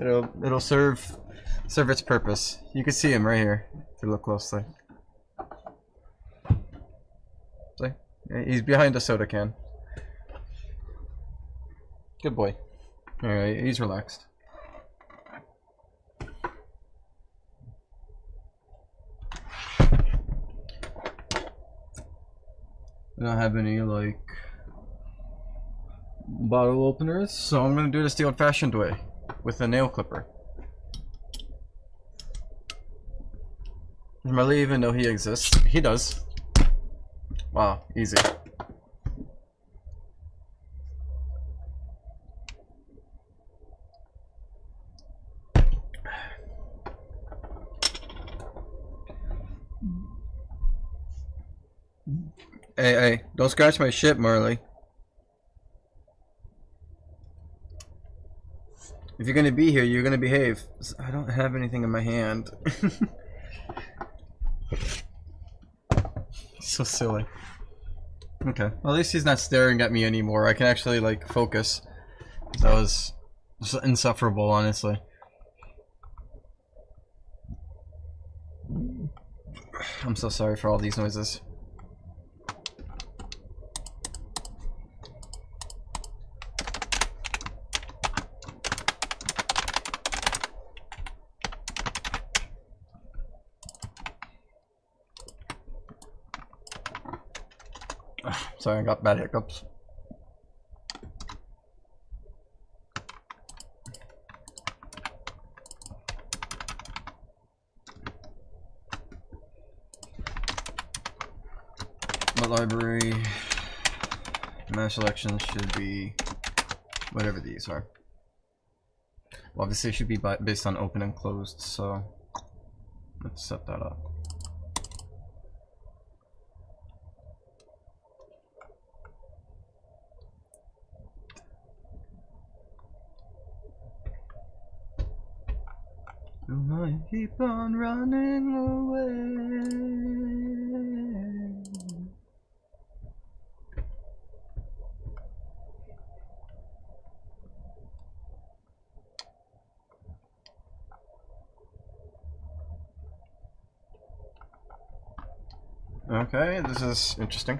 It'll serve serve its purpose. You can see him right here if you look closely. See? He's behind a soda can. Good boy. Alright, he's relaxed. I don't have any, like, bottle openers, so I'm gonna do this the old-fashioned way, with a nail clipper. Does Marley even know he exists? He does. Wow, easy. Hey, don't scratch my shit, Marley. If you're gonna be here, you're gonna behave. I don't have anything in my hand. So silly. Okay, well, at least he's not staring at me anymore. I can actually, like, focus. That was just insufferable, honestly. I'm so sorry for all these noises. Sorry, I got bad hiccups. The library match selections should be whatever these are. Well, obviously it should be based on open and closed, so let's set that up. I keep on running away. Okay, this is interesting.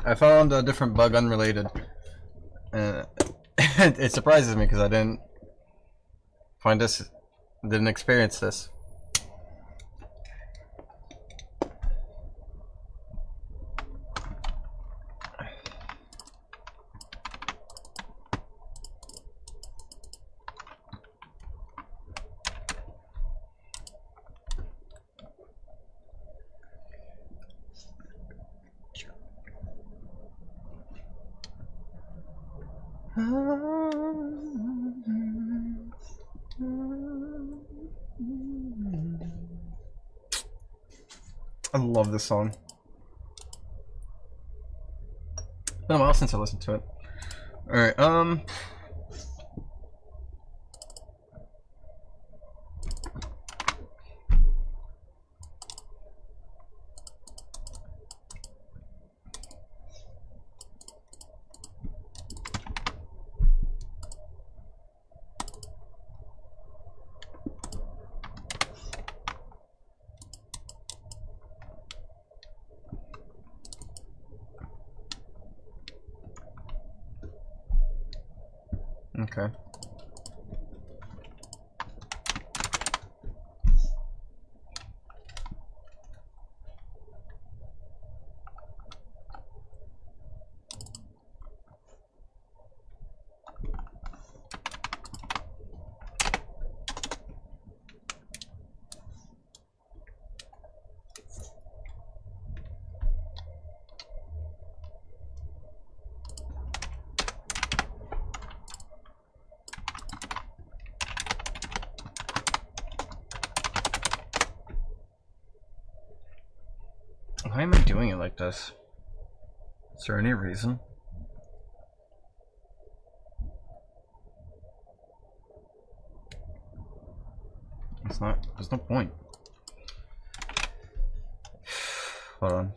I found a different bug unrelated. It surprises me because I didn't experience this. I love this song. It's been a while since I listened to it. Alright, okay. Why am I doing it like this? Is there any reason? It's not, there's no point. Hold on.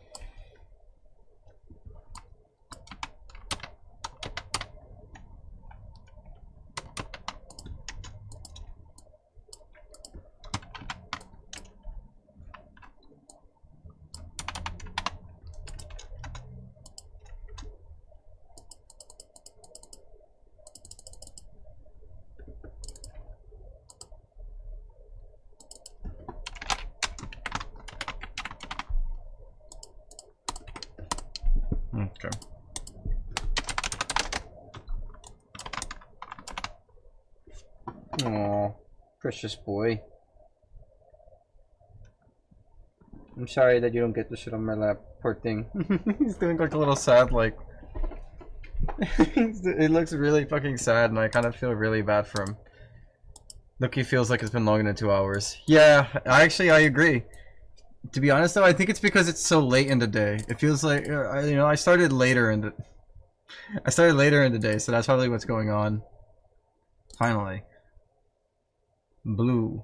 Aw, precious boy. I'm sorry that you don't get to sit on my lap. Poor thing. He's doing like a little sad, like... It looks really fucking sad, and I kind of feel really bad for him. Look, he feels like it's been longer than 2 hours. Yeah, I agree. To be honest, though, I think it's because it's so late in the day. It feels like, you know, I started later in the day, so that's probably what's going on. Finally. Blue.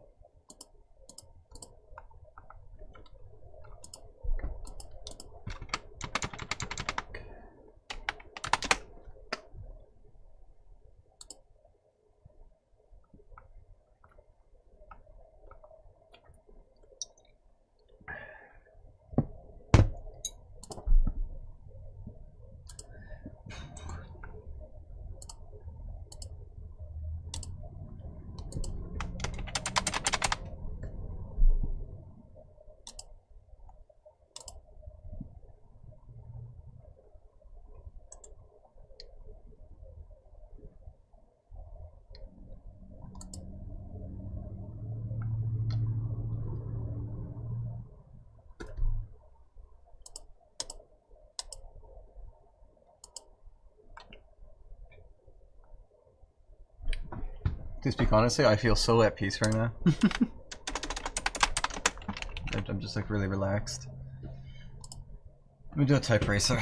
To speak honestly, I feel so at peace right now. I'm just like really relaxed. Let me do a type racer.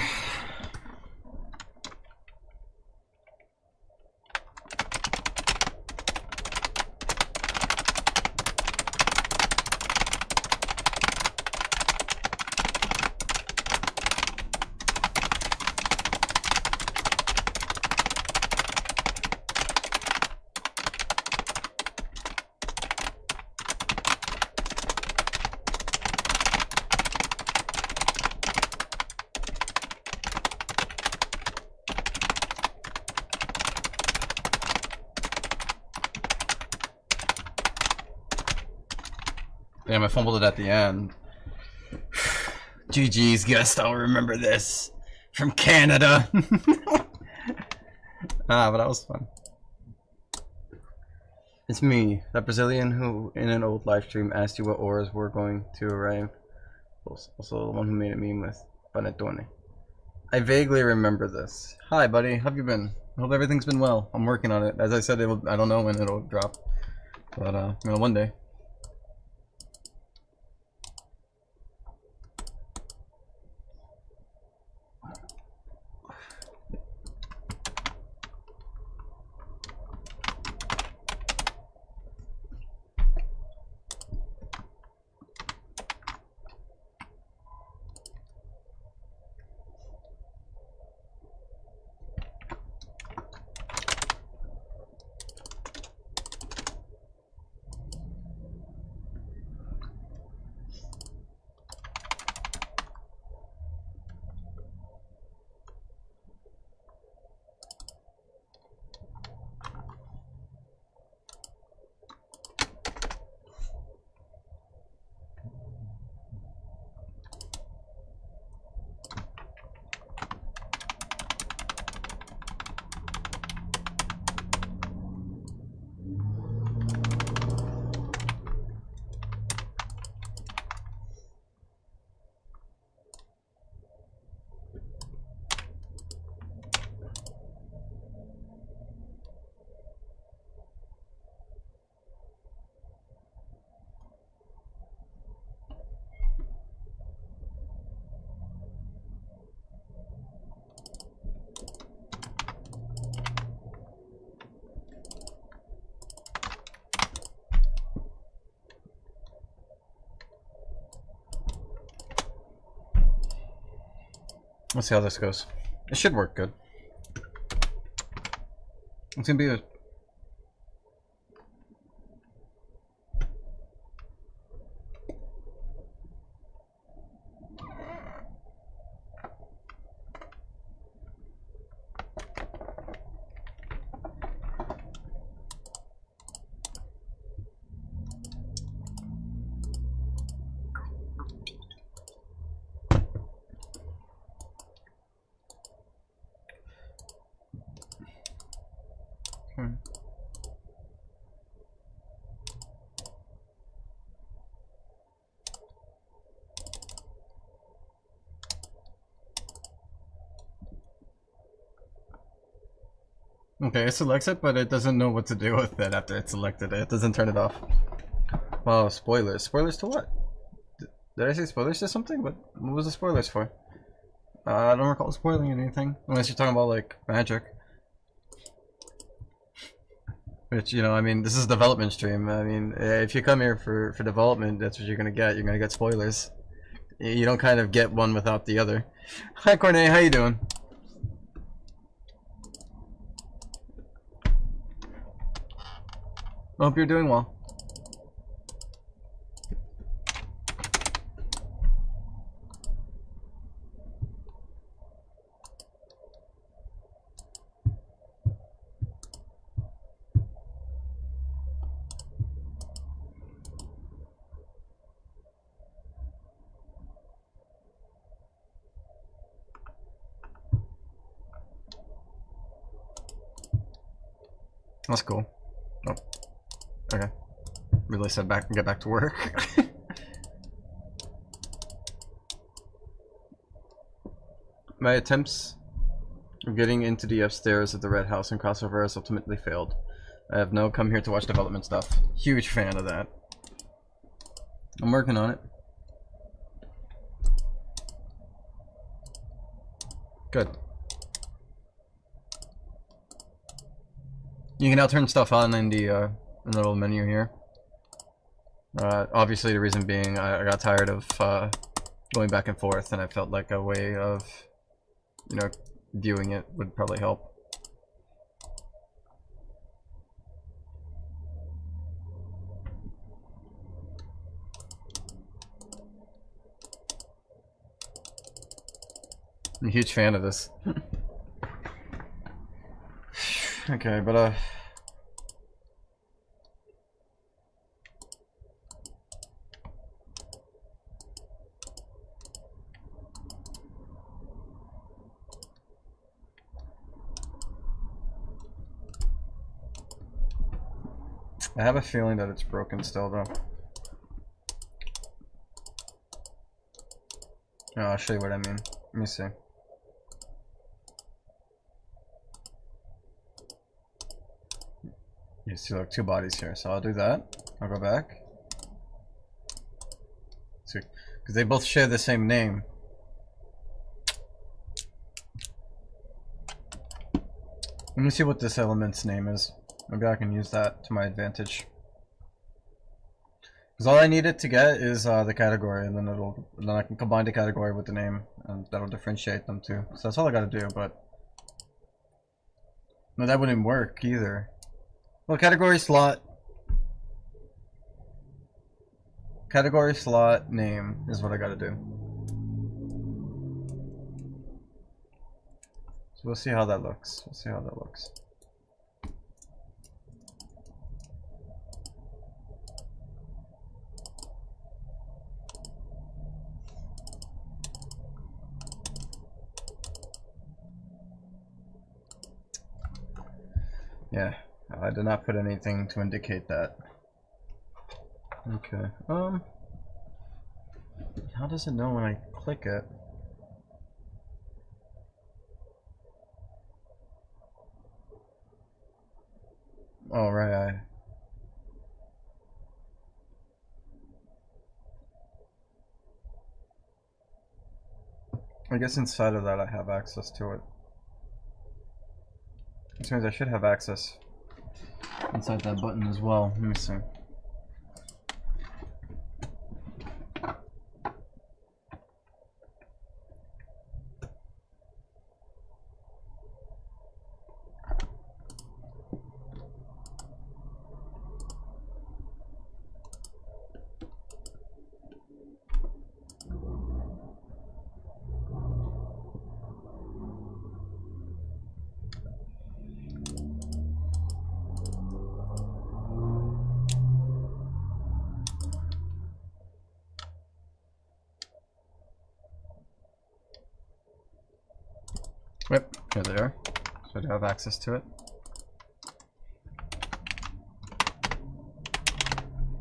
Damn, I fumbled it at the end. GG's guest, I'll remember this. From Canada. But that was fun. It's me, that Brazilian who in an old live stream asked you what auras were going to arrive. Also the one who made a meme with Panettone. I vaguely remember this. Hi buddy, how have you been? I hope everything's been well. I'm working on it. As I said, I don't know when it'll drop. But you know, one day. Let's see how this goes. It should work good. It's gonna be a... Okay, it selects it, but it doesn't know what to do with it after it's selected it. It doesn't turn it off. Wow, spoilers. Spoilers to what? Did I say spoilers to something? What was the spoilers for? I don't recall spoiling anything. Unless you're talking about, like, magic. Which, you know, I mean, this is a development stream. I mean, if you come here for development, that's what you're gonna get. You're gonna get spoilers. You don't kind of get one without the other. Hi, Cornet. How you doing? I hope you're doing well. That's cool. Oh, okay. Really said get back to work. My attempts of getting into the upstairs of the red house and crossover has ultimately failed. I have now come here to watch development stuff. Huge fan of that. I'm working on it. Good. You can now turn stuff on in the little menu here. Obviously the reason being I got tired of going back and forth, and I felt like a way of, you know, viewing it would probably help. I'm a huge fan of this. Okay, but I have a feeling that it's broken still, though. Oh, I'll show you what I mean. Let me see. You see, like, two bodies here, so I'll do that. I'll go back. See, because they both share the same name. Let me see what this element's name is. Maybe I can use that to my advantage. Because all I need it to get is the category, and then I can combine the category with the name, and that'll differentiate them too. So that's all I gotta do. But no, that wouldn't work either. Well, category slot name is what I gotta do. So we'll see how that looks. We'll see how that looks. Yeah, I did not put anything to indicate that. Okay, how does it know when I click it? Oh, right, I guess inside of that I have access to it. Which means I should have access inside that button as well. Let me see. Yep, here they are. So I do have access to it.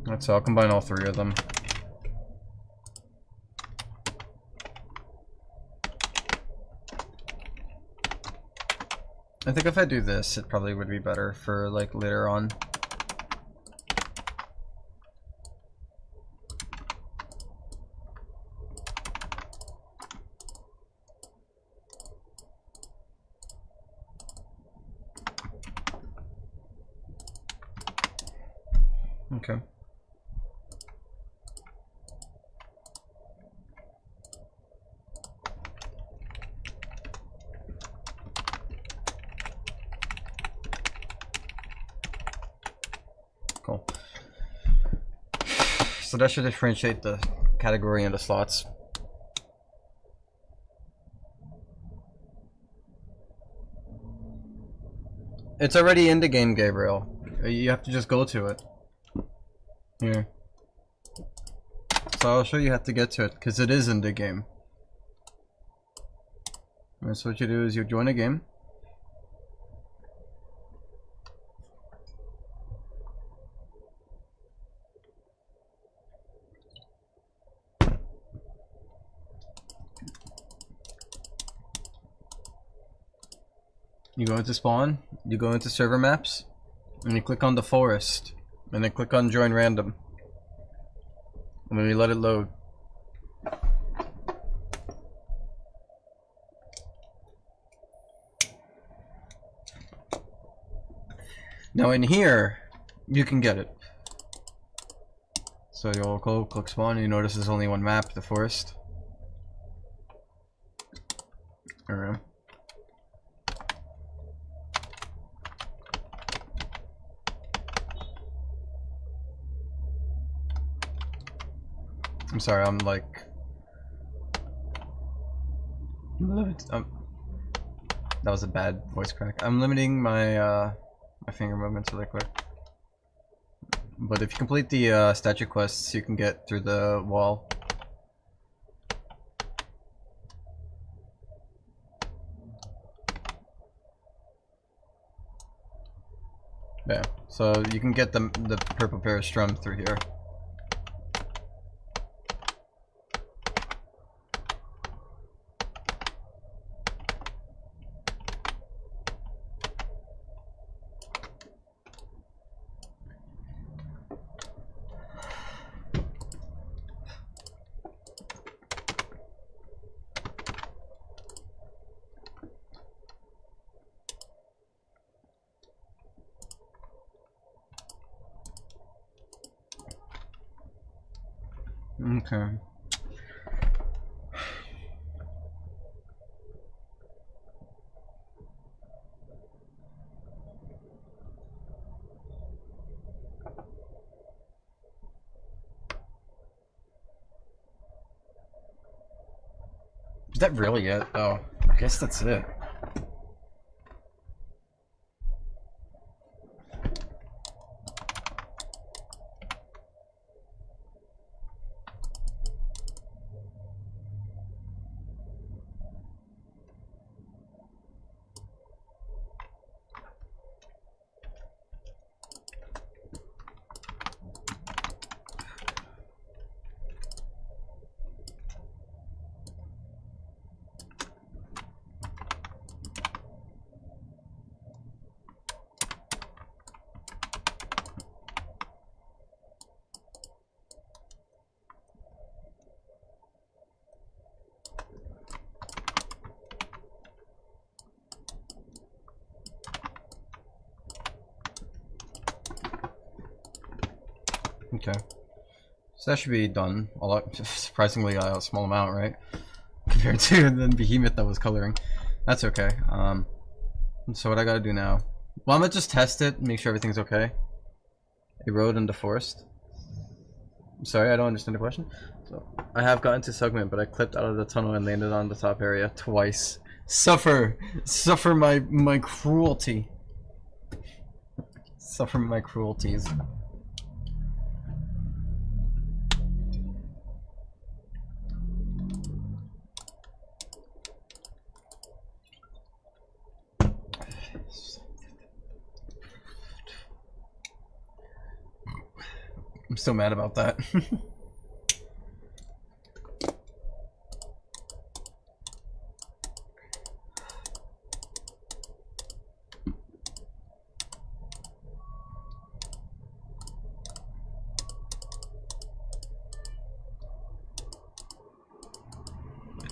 Alright, so I'll combine all three of them. I think if I do this, it probably would be better for like later on. Okay. Cool. So that should differentiate the category and the slots. It's already in the game, Gabriel. You have to just go to it. Here. So I'll show you how to get to it, because it is in the game. And so what you do is you join a game. You go into spawn, you go into server maps, and you click on the forest, and then click on join random. And then you let it load. Now in here, you can get it. So you'll go click spawn, and you notice there's only one map, the forest. Alright. I'm sorry, I'm like... that was a bad voice crack. I'm limiting my my finger movements really quick. But if you complete the statue quests, you can get through the wall. Yeah, so you can get the purple Parastrum through here. Okay. Is that really it? Oh, I guess that's it. Okay, so that should be done. A lot, surprisingly, a small amount, right? Compared to the behemoth that was coloring. That's okay. So what I gotta do now? Well, I'm gonna just test it, make sure everything's okay. A road in the forest. I'm sorry, I don't understand the question. So I have gotten to segment, but I clipped out of the tunnel and landed on the top area twice. Suffer my cruelty. Suffer my cruelties. I'm so mad about that.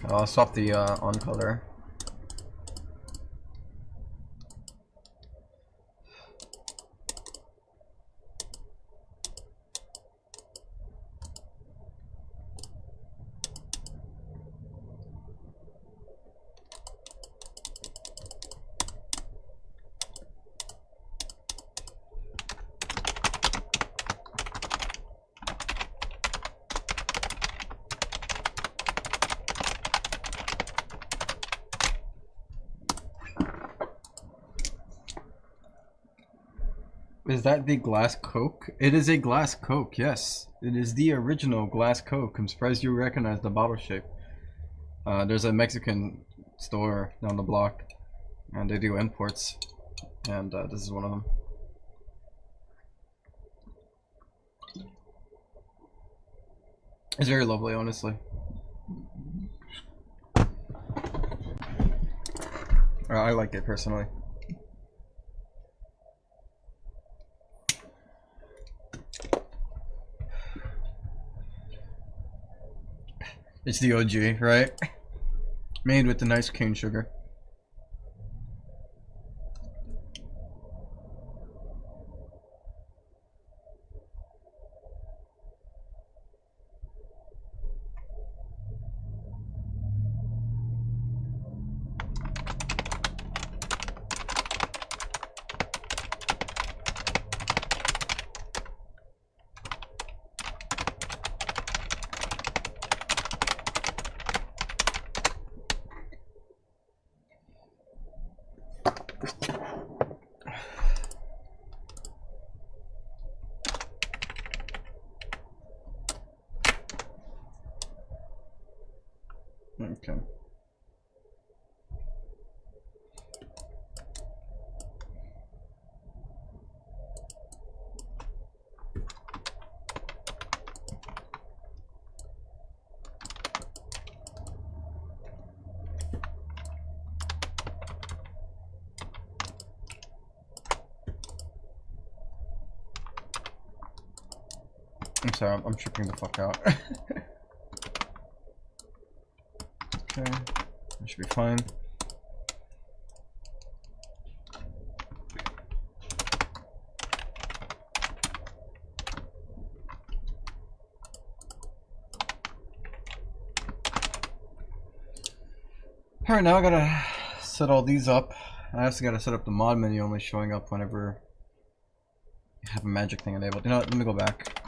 I'll swap the on color. Is that the glass Coke? It is a glass Coke, yes. It is the original glass Coke. I'm surprised you recognize the bottle shape. There's a Mexican store down the block, and they do imports, and this is one of them. It's very lovely, honestly. I like it personally. It's the OG, right? Made with the nice cane sugar. Okay. I'm sorry, I'm tripping the fuck out. Okay, that should be fine. Alright, now I gotta set all these up. I also gotta set up the mod menu only showing up whenever you have a magic thing enabled. You know what, let me go back.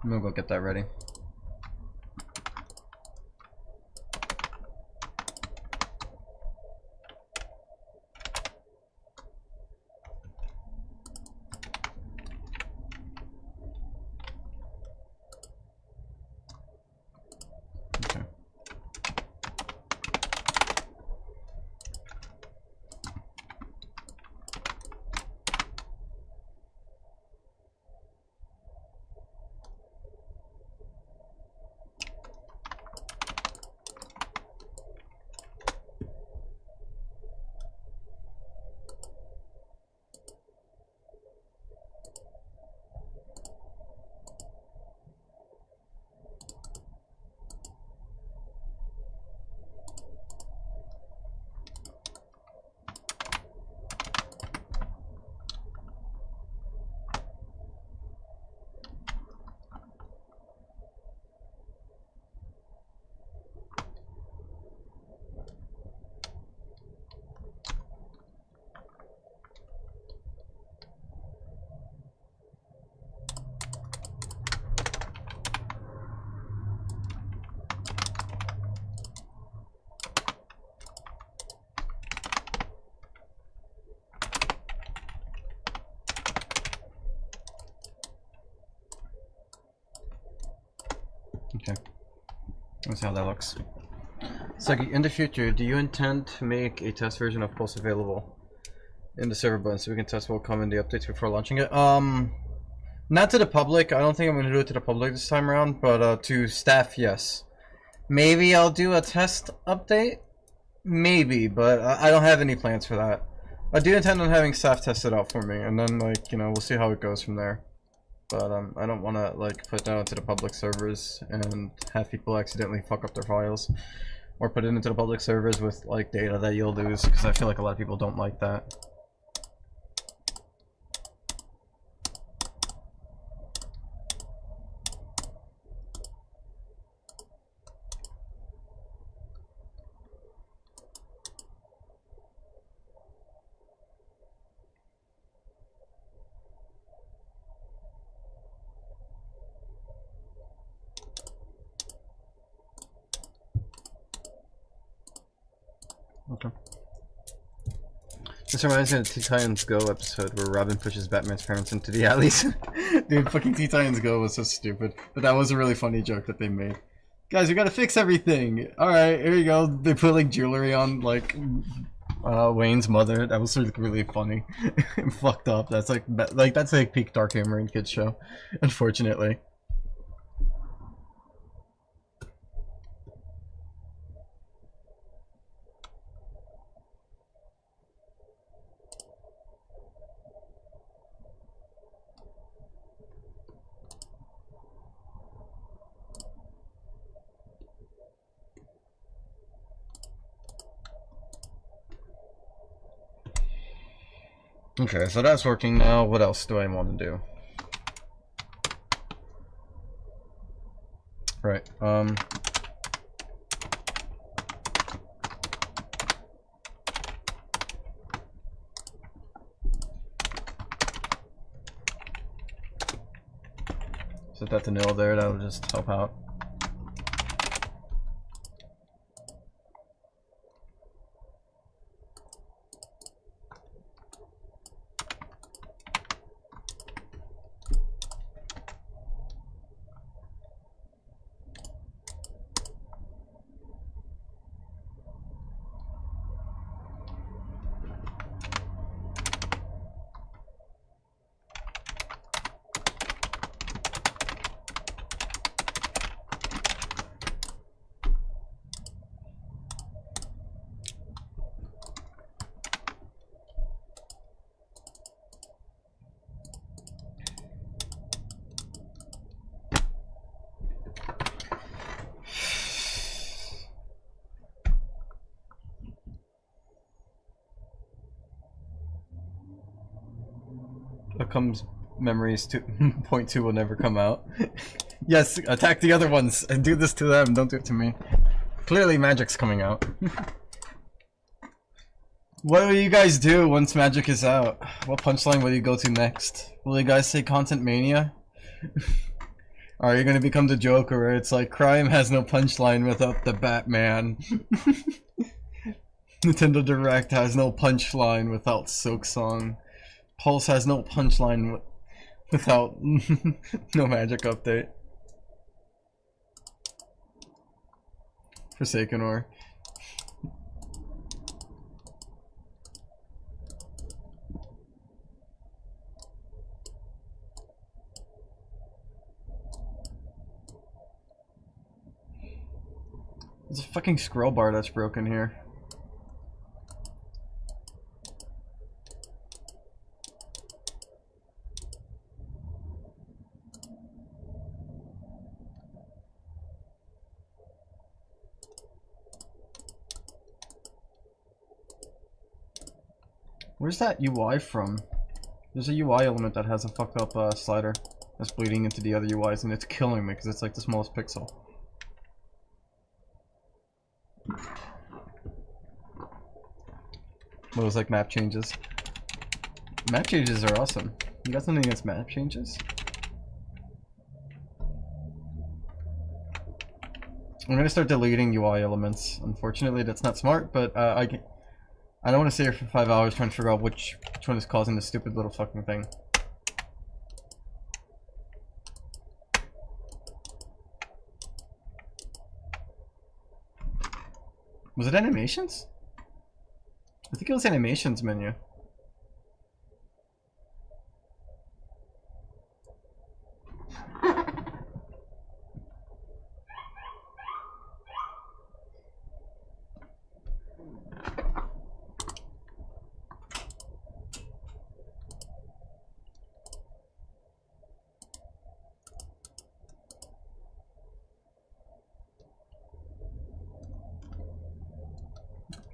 I'm gonna go get that ready. Okay, let's see how that looks. Suggy, in the future, do you intend to make a test version of Pulse available in the server button so we can test what will come in the updates before launching it? Not to the public. I don't think I'm going to do it to the public this time around, but to staff, yes. Maybe I'll do a test update? Maybe, but I don't have any plans for that. I do intend on having staff test it out for me, and then, like, you know, we'll see how it goes from there. But I don't want to like put that onto the public servers and have people accidentally fuck up their files. or put it into the public servers with like data that you'll lose, because I feel like a lot of people don't like that. Okay. This reminds me of the Teen Titans Go episode where Robin pushes Batman's parents into the alleys. Dude, fucking Teen Titans Go was so stupid. But that was a really funny joke that they made. Guys, we gotta fix everything! Alright, here you go. They put like jewelry on like Wayne's mother. That was like really funny. Fucked up. That's like that's like peak Dark Humor in kids show. Unfortunately. Okay, so that's working now. What else do I want to do? Right, set that to nil there, that'll just help out. Comes memories to point 2 will never come out. Yes, attack the other ones and do this to them, don't do it to me. Clearly magic's coming out. What will you guys do once magic is out? What punchline will you go to next? Will you guys say content mania? Are you gonna become the Joker where it's like crime has no punchline without the Batman? Nintendo Direct has no punchline without Silk Song. Pulse has no punchline without no magic update. Forsaken Or. There's a fucking scroll bar that's broken here. Where's that UI from? There's a UI element that has a fucked up slider that's bleeding into the other UIs, and it's killing me because it's like the smallest pixel. What was like map changes? Map changes are awesome. You got something against map changes? I'm gonna start deleting UI elements. Unfortunately, that's not smart, but I don't want to sit here for 5 hours trying to figure out which one is causing this stupid little fucking thing. Was it animations? I think it was animations menu.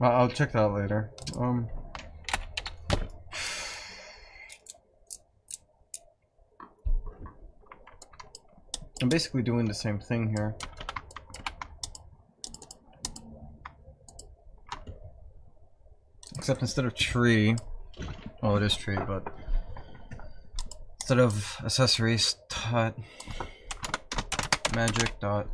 I'll check that out later. I'm basically doing the same thing here. Except instead of tree, well, it is tree, but instead of accessories dot magic dot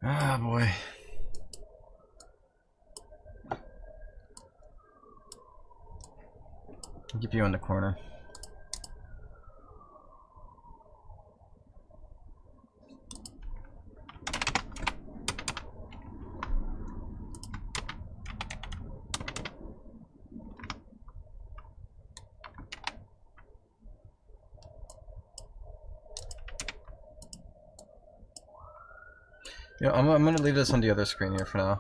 ah boy. I'll keep you in the corner. Yeah, I'm gonna leave this on the other screen here for now.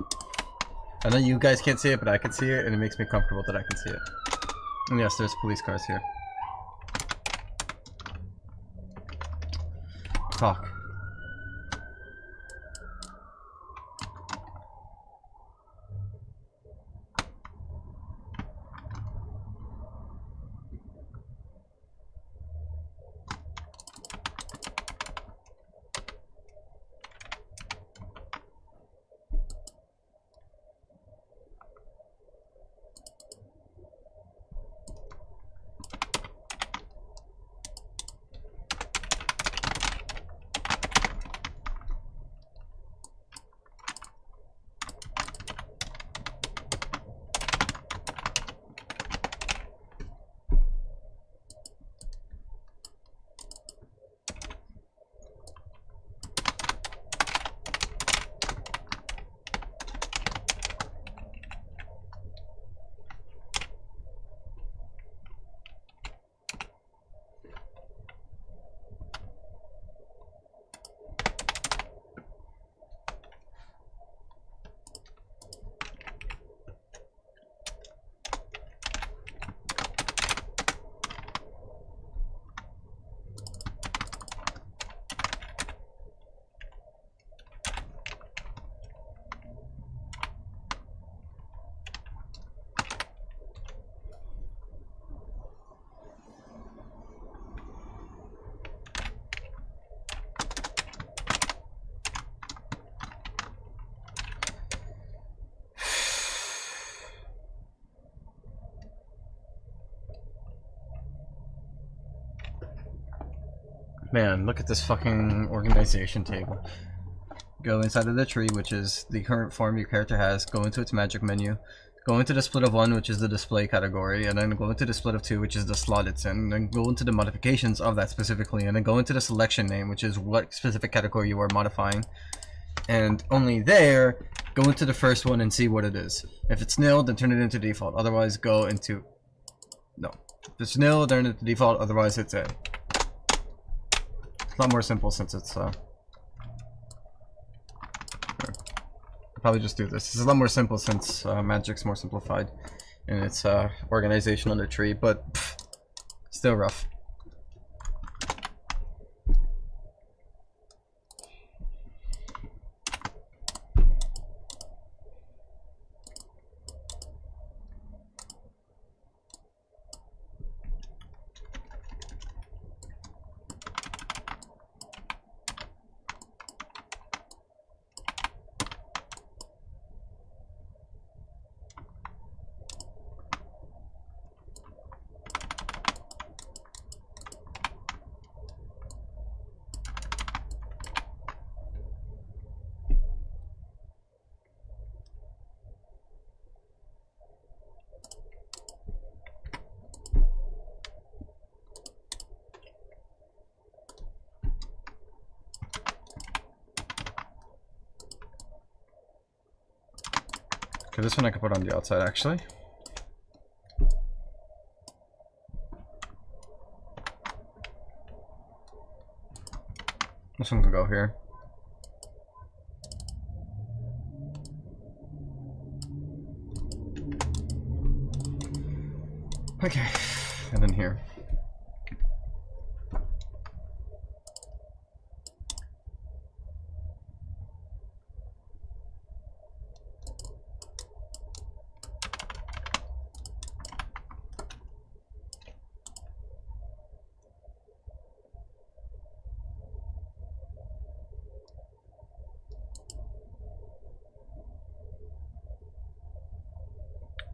I know you guys can't see it, but I can see it, and it makes me comfortable that I can see it. And yes, there's police cars here. Fuck. Man, look at this fucking organization table. Go inside of the tree, which is the current form your character has, go into its magic menu, go into the split of 1, which is the display category, and then go into the split of 2, which is the slot it's in, and then go into the modifications of that specifically, and then go into the selection name, which is what specific category you are modifying. And only there, go into the first one and see what it is. If it's nil, then turn it into default, otherwise go into... No. If it's nil, turn it into default, otherwise it's A. It's a lot more simple since it's I'll probably just do this. It's a lot more simple since Magic's more simplified in its organization on the tree, but pff, still rough. Okay, this one I can put on the outside actually. This one can go here. Okay, and then here.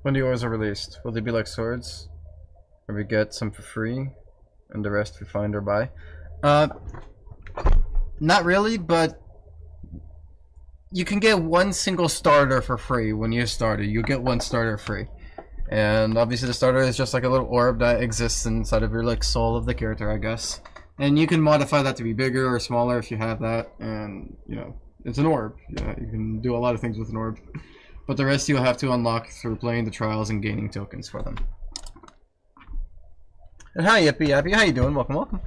When the ores are released, will they be like swords? Or we get some for free, and the rest we find or buy? Not really, but you can get one single starter for free when you start it. You get one starter free. And obviously the starter is just like a little orb that exists inside of your like soul of the character, I guess. And you can modify that to be bigger or smaller if you have that, and you know, it's an orb. Yeah, you can do a lot of things with an orb. But the rest you'll have to unlock through playing the trials and gaining tokens for them. And hi Yippee Yappy, how you doing? Welcome, welcome.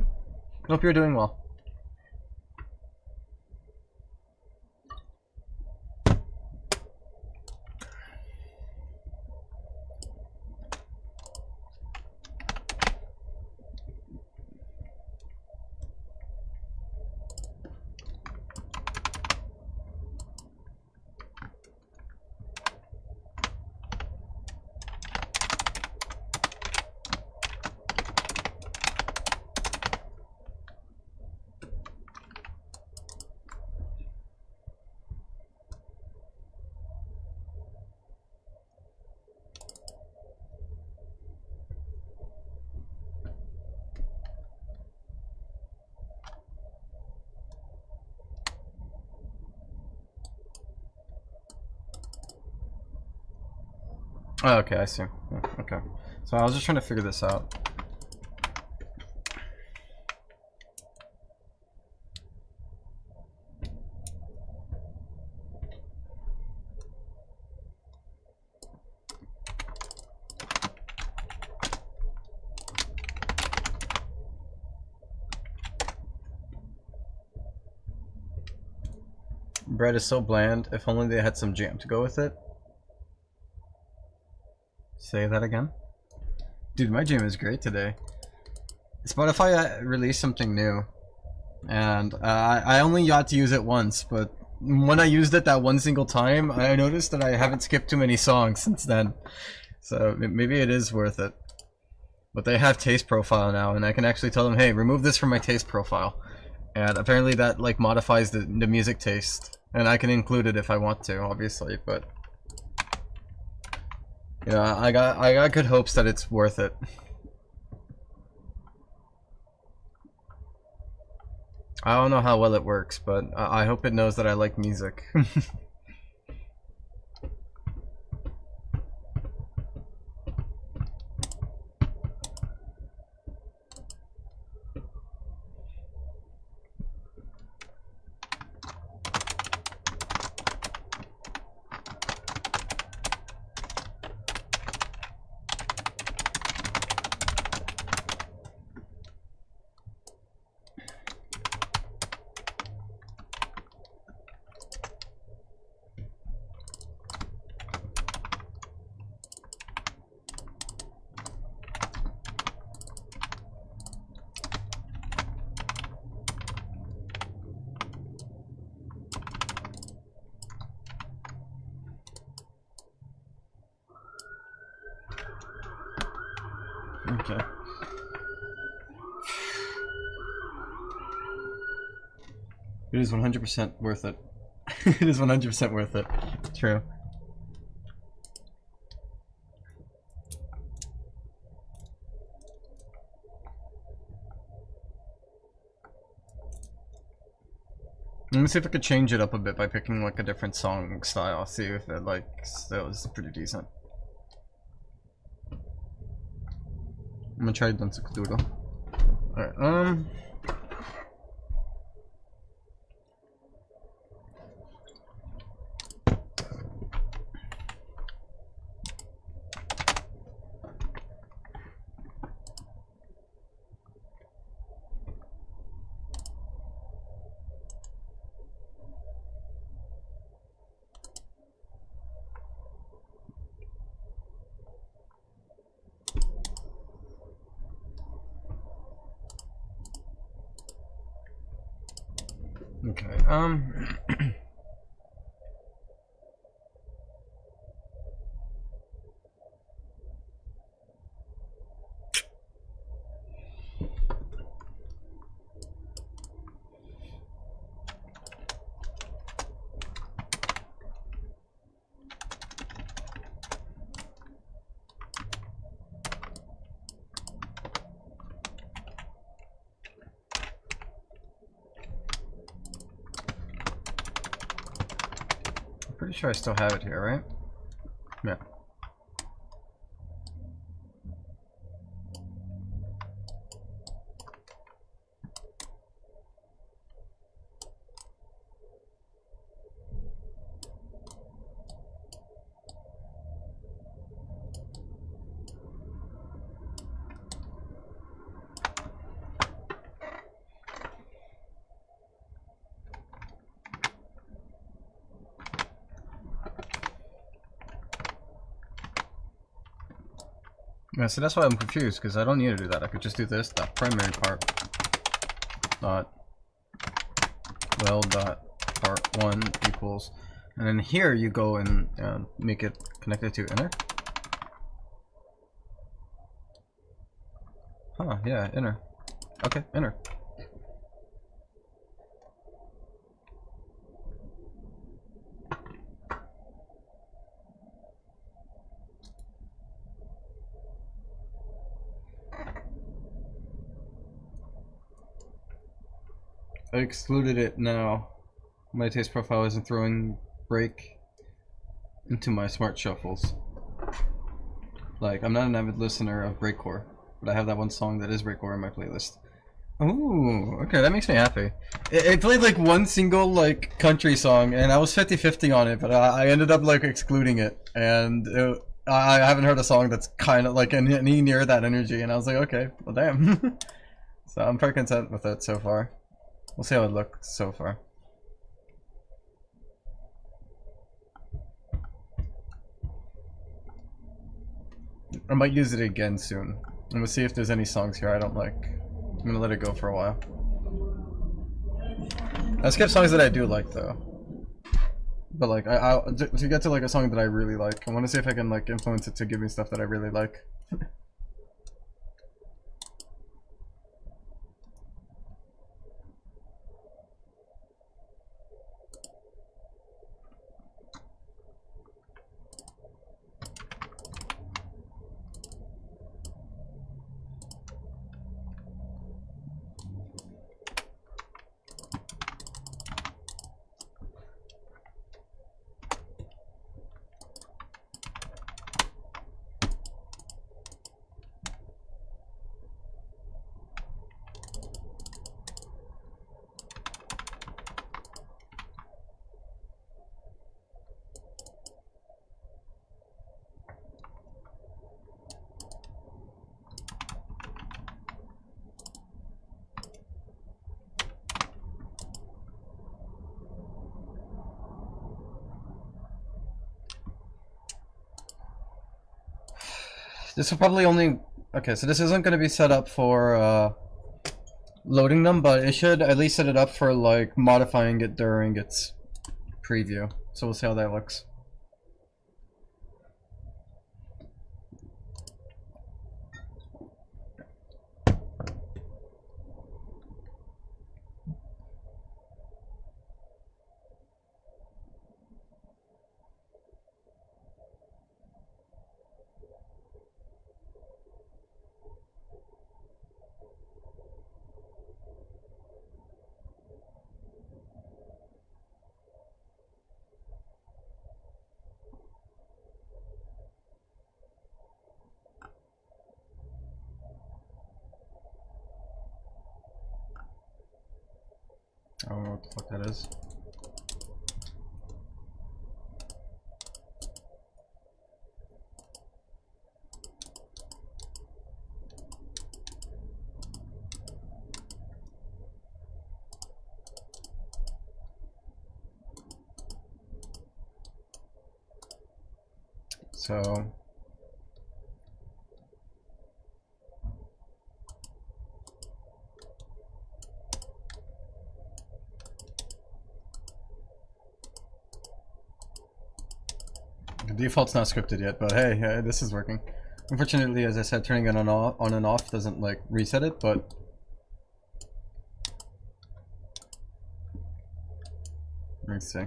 Hope you're doing well. Oh, okay, I see. Yeah, okay. So I was just trying to figure this out. Bread is so bland. If only they had some jam to go with it. Say that again. Dude, my jam is great today. Spotify released something new. And I only got to use it once, but when I used it that one single time, I noticed that I haven't skipped too many songs since then. So maybe it is worth it. But they have taste profile now, and I can actually tell them, hey, remove this from my taste profile. And apparently that like modifies the music taste. And I can include it if I want to, obviously, but yeah, I got good hopes that it's worth it. I don't know how well it works, but I hope it knows that I like music. Okay. It is 100% worth it. It is 100% worth it. True. Let me see if I could change it up a bit by picking like a different song style. See if it like still is pretty decent. I'm gonna try Danza Kuduro. Alright, Okay. Pretty sure I still have it here, right? Yeah. Yeah, so that's why I'm confused, because I don't need to do that. I could just do this, that primary part. Dot. Well dot part 1 equals. And then here you go and make it connected to inner. Huh, yeah, inner. Okay, inner. I excluded it now. My taste profile isn't throwing break into my smart shuffles. Like, I'm not an avid listener of breakcore, but I have that one song that is breakcore in my playlist. Ooh, okay, that makes me happy. It played like one single like country song, and I was 50-50 on it, but I ended up like excluding it, and I haven't heard a song that's kind of like any near that energy, and I was like, okay, well damn. So I'm pretty content with it so far. We'll see how it looks so far. I might use it again soon. I'm gonna see if there's any songs here I don't like. I'm gonna let it go for a while. I skip songs that I do like though. But like, to get to like a song that I really like, I want to see if I can like influence it to give me stuff that I really like. This will probably only... Okay, so this isn't going to be set up for loading them, but it should at least set it up for like modifying it during its preview. So we'll see how that looks. I don't know what the fuck that is. So... Default's not scripted yet, but hey, this is working. Unfortunately, as I said, turning it on and off doesn't like reset it, but let's see.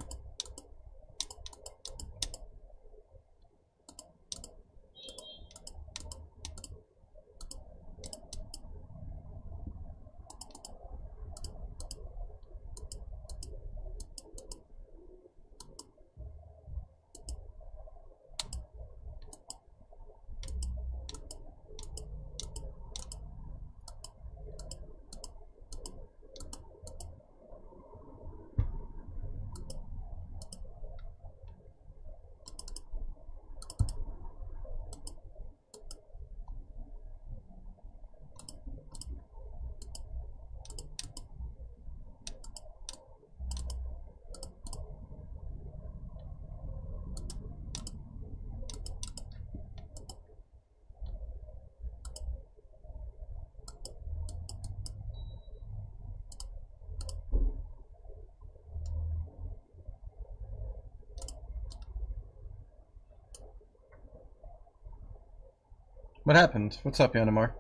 What happened? What's up, Yanamar?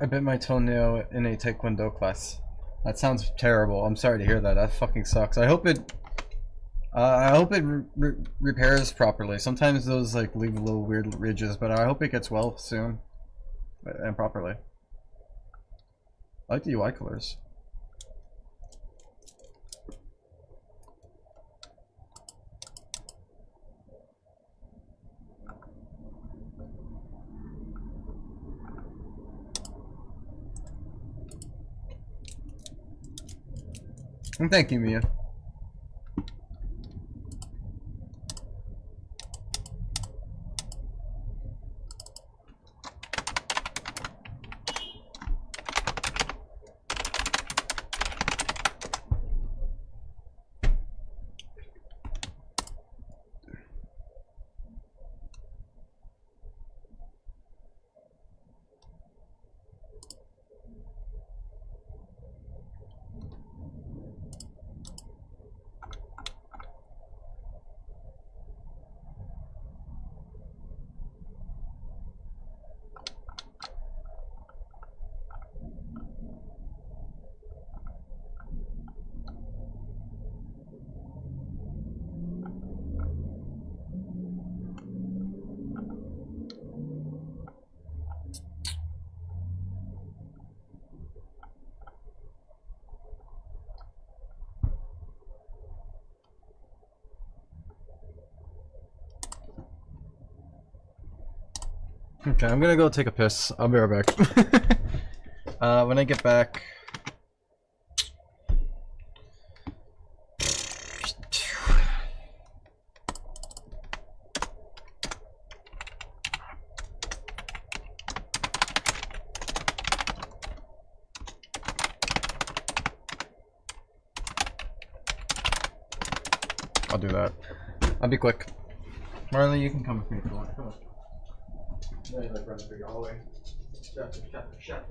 I bit my toenail in a taekwondo class. That sounds terrible. I'm sorry to hear that. That fucking sucks. I hope it repairs properly. Sometimes those like leave little weird ridges, but I hope it gets well soon and properly. I like the UI colors. And thank you, Mia. Okay, I'm gonna go take a piss. I'll be right back. When I get back... I'll do that. I'll be quick. Marley, you can come with me if you want. Come on. Yeah, you like running through your hallway. Shut.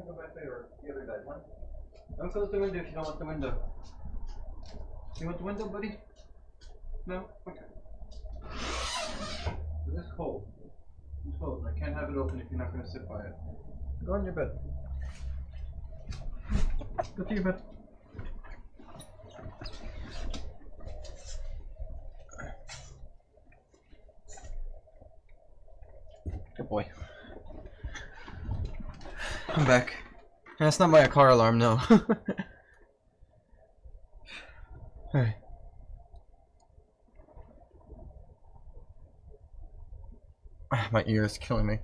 to go back there or the other side? One. Don't close the window if you don't want the window. You want the window, buddy? No? Okay. This is cold. It's cold. I can't have it open if you're not going to sit by it. Go on your bed. Go to your bed. Good boy. I'm back. That's not my car alarm, no. Hey. My ear is killing me.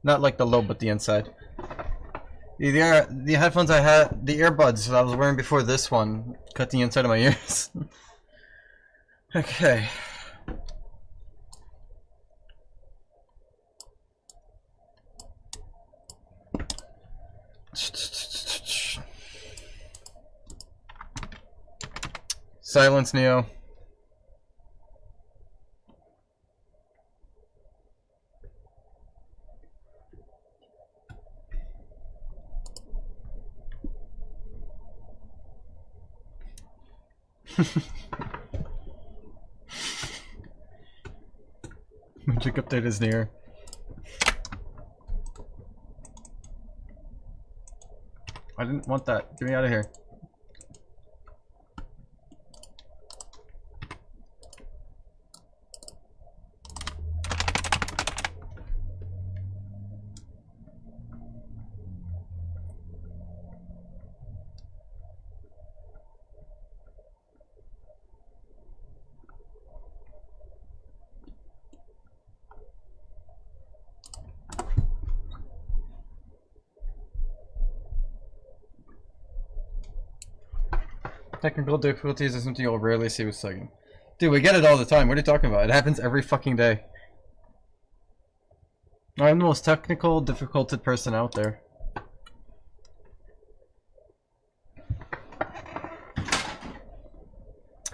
Not like the lobe, but the inside. The headphones I had, the earbuds that I was wearing before this one, cut the inside of my ears. Okay. Silence, Neo. Magic update is near. I didn't want that. Get me out of here. Technical difficulties is something you'll rarely see with Sugging. Dude, we get it all the time. What are you talking about? It happens every fucking day. I'm the most technical, difficulted person out there.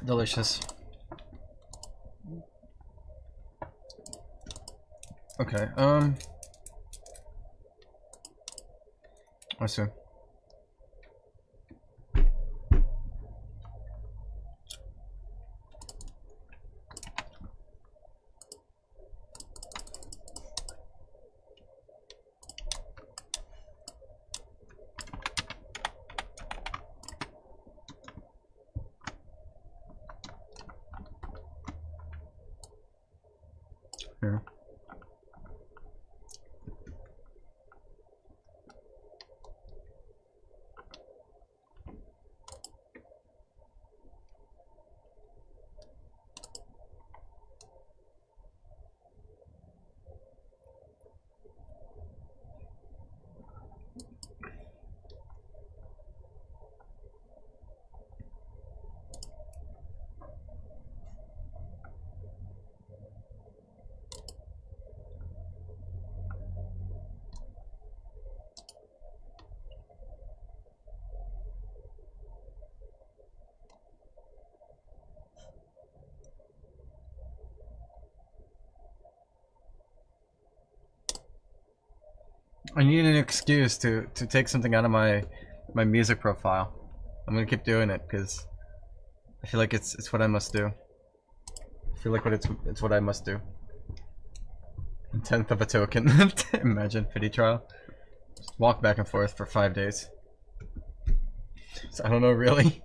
Delicious. Okay, I see. Here. I need an excuse to take something out of my music profile. I'm gonna keep doing it because I feel like it's what I must do. I feel like it's what I must do. 1/10 of a token. Imagine pity trial. Just walk back and forth for 5 days. So I don't know really.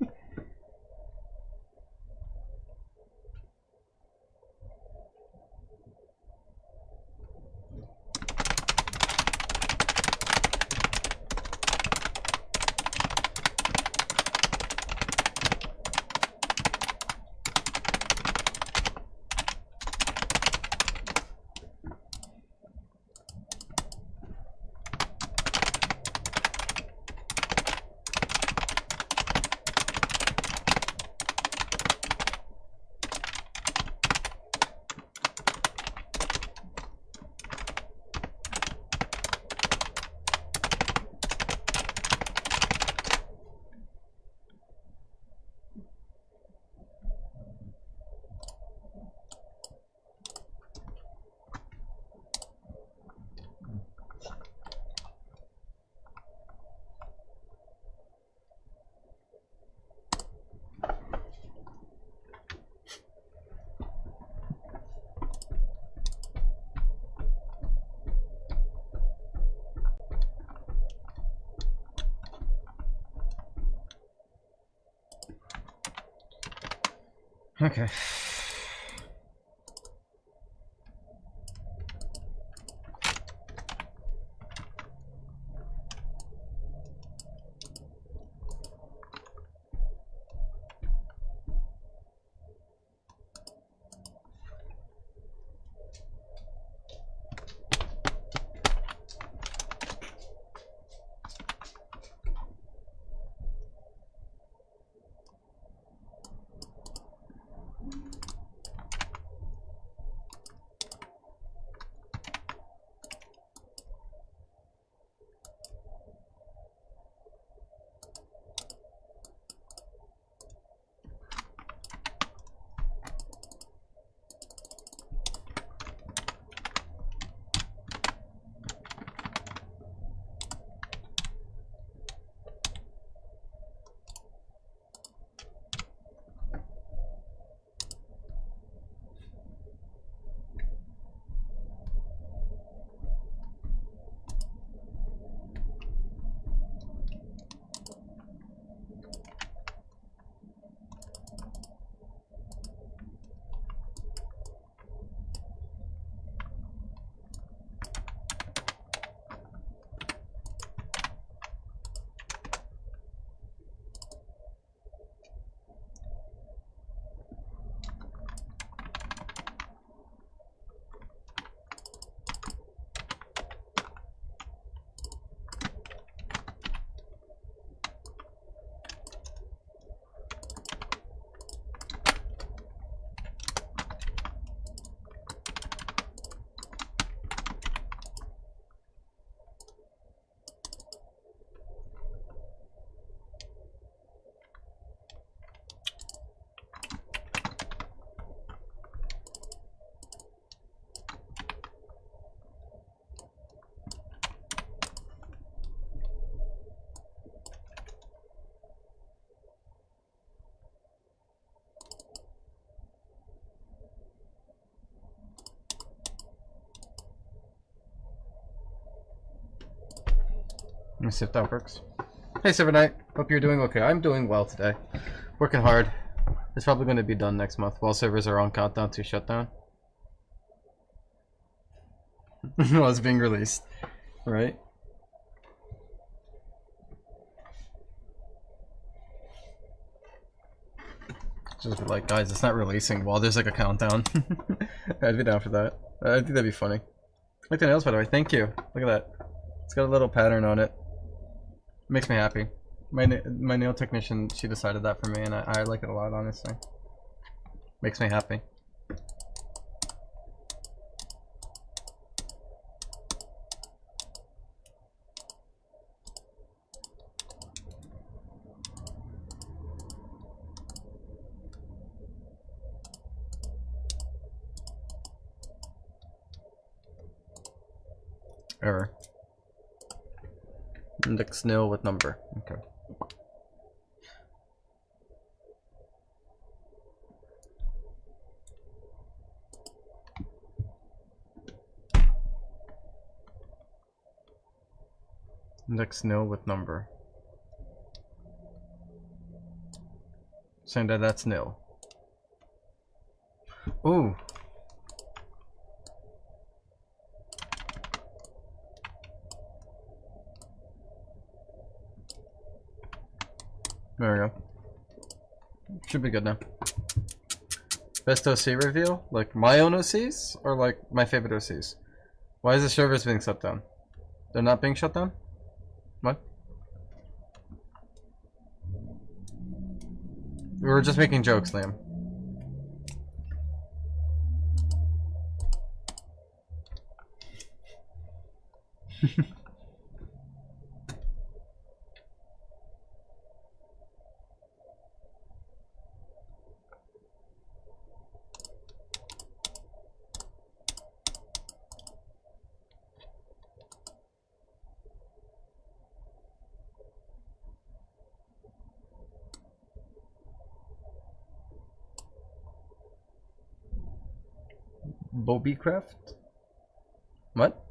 Okay. Let me see if that works. Hey, Silver Knight. Hope you're doing okay. I'm doing well today. Working hard. It's probably going to be done next month while servers are on countdown to shutdown. While it's being released. Right? Just be like, guys, it's not releasing while there's like a countdown. I'd be down for that. I think that'd be funny. I like the nails, by the way. Thank you. Look at that. It's got a little pattern on it. Makes me happy. My nail technician, she decided that for me, and I like it a lot, honestly. Makes me happy. Error. Index nil with number. Okay. Index nil with number. Saying that that's nil. Ooh. There we go. Should be good now. Best OC reveal? Like my own OCs? Or like my favorite OCs? Why is the servers being shut down? They're not being shut down? What? We were just making jokes, Liam. Bobbycraft? What?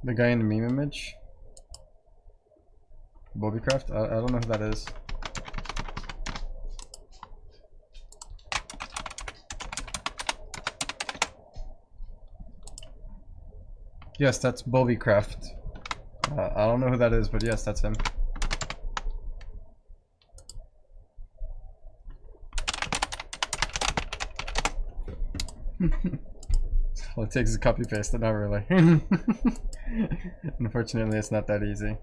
The guy in the meme image? Bobbycraft? I don't know who that is. Yes, that's Bobbycraft. I don't know who that is, but yes, that's him. All it takes is copy paste, not really. Unfortunately, it's not that easy.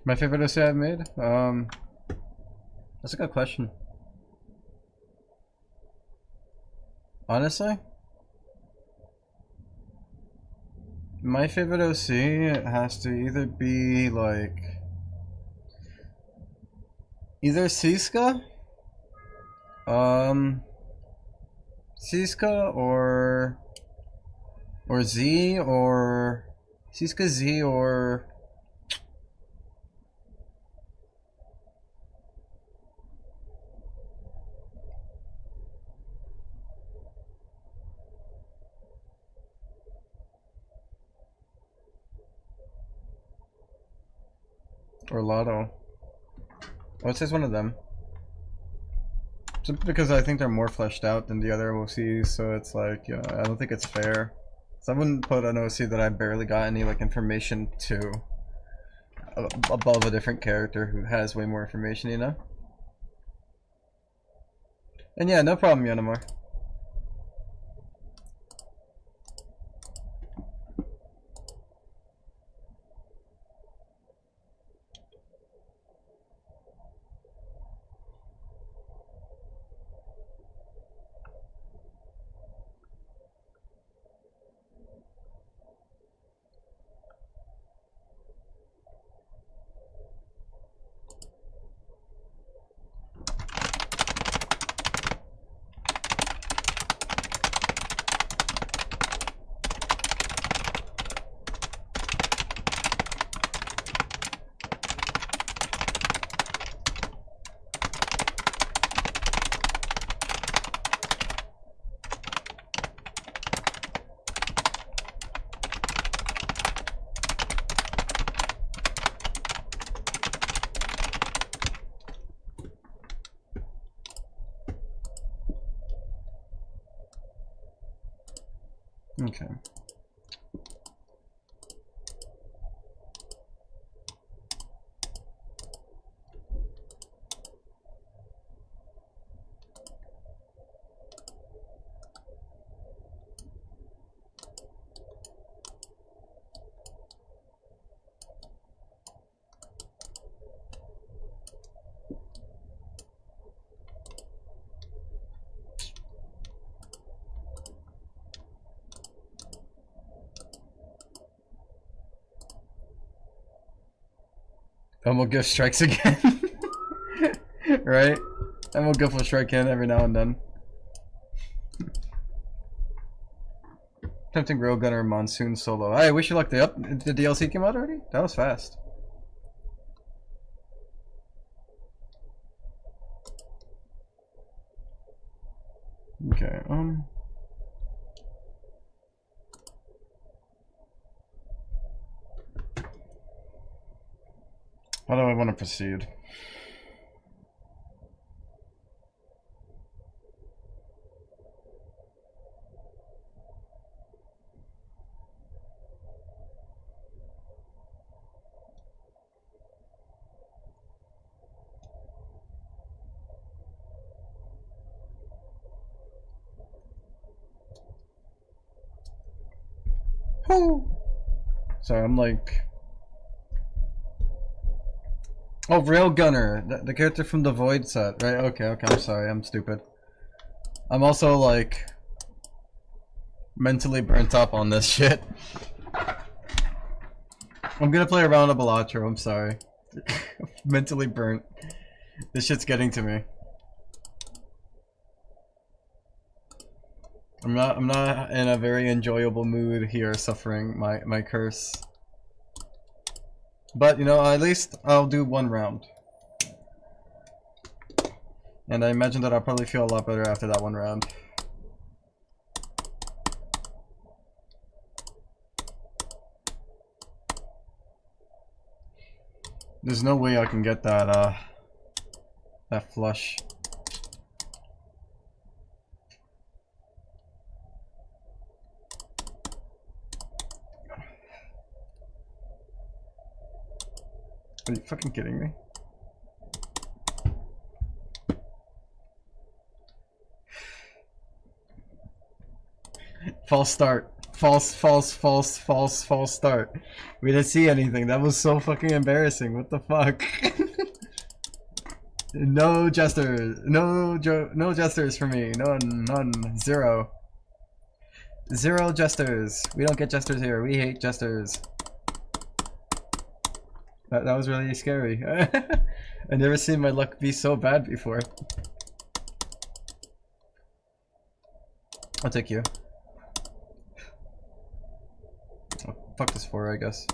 My favorite essay I've made? That's a good question. Honestly? My favorite OC has to either be like... either Siska? Siska or Z or... Siska, Z, or... or Lotto. I would say it's one of them. Simply because I think they're more fleshed out than the other OCs, so it's like, you know, I don't think it's fair. So I wouldn't put an OC that I barely got any like information to above a different character who has way more information, you know? And yeah, no problem, Yanamar. Okay. And we'll give strikes again. Right? And we'll go for strike in every now and then. Tempting Railgunner Monsoon Solo. I wish you luck. The DLC came out already? That was fast. Okay, how do I want to proceed? Sorry, I'm like... Oh, Railgunner, the character from the Void set, right? Okay, I'm sorry, I'm stupid. I'm also like... mentally burnt up on this shit. I'm gonna play a round of Balatro, I'm sorry. Mentally burnt. This shit's getting to me. I'm not in a very enjoyable mood here, suffering my curse. But, you know, at least I'll do one round. And I imagine that I'll probably feel a lot better after that one round. There's no way I can get that, that flush. Are you fucking kidding me? False start. False start. We didn't see anything. That was so fucking embarrassing. What the fuck? No jesters. No jesters for me. None. Zero. Zero jesters. We don't get jesters here. We hate jesters. That was really scary. I've never seen my luck be so bad before. I'll take you. Oh, fuck this 4, I guess.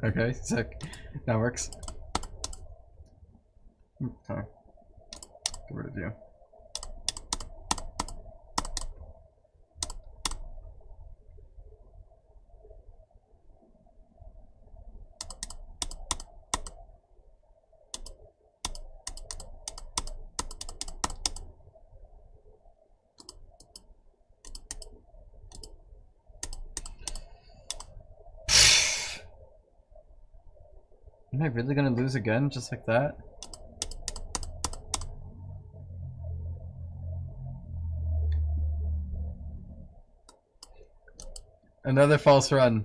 Okay, sick. That works. Okay. Get rid of you. Am I really gonna lose again, just like that? Another false run.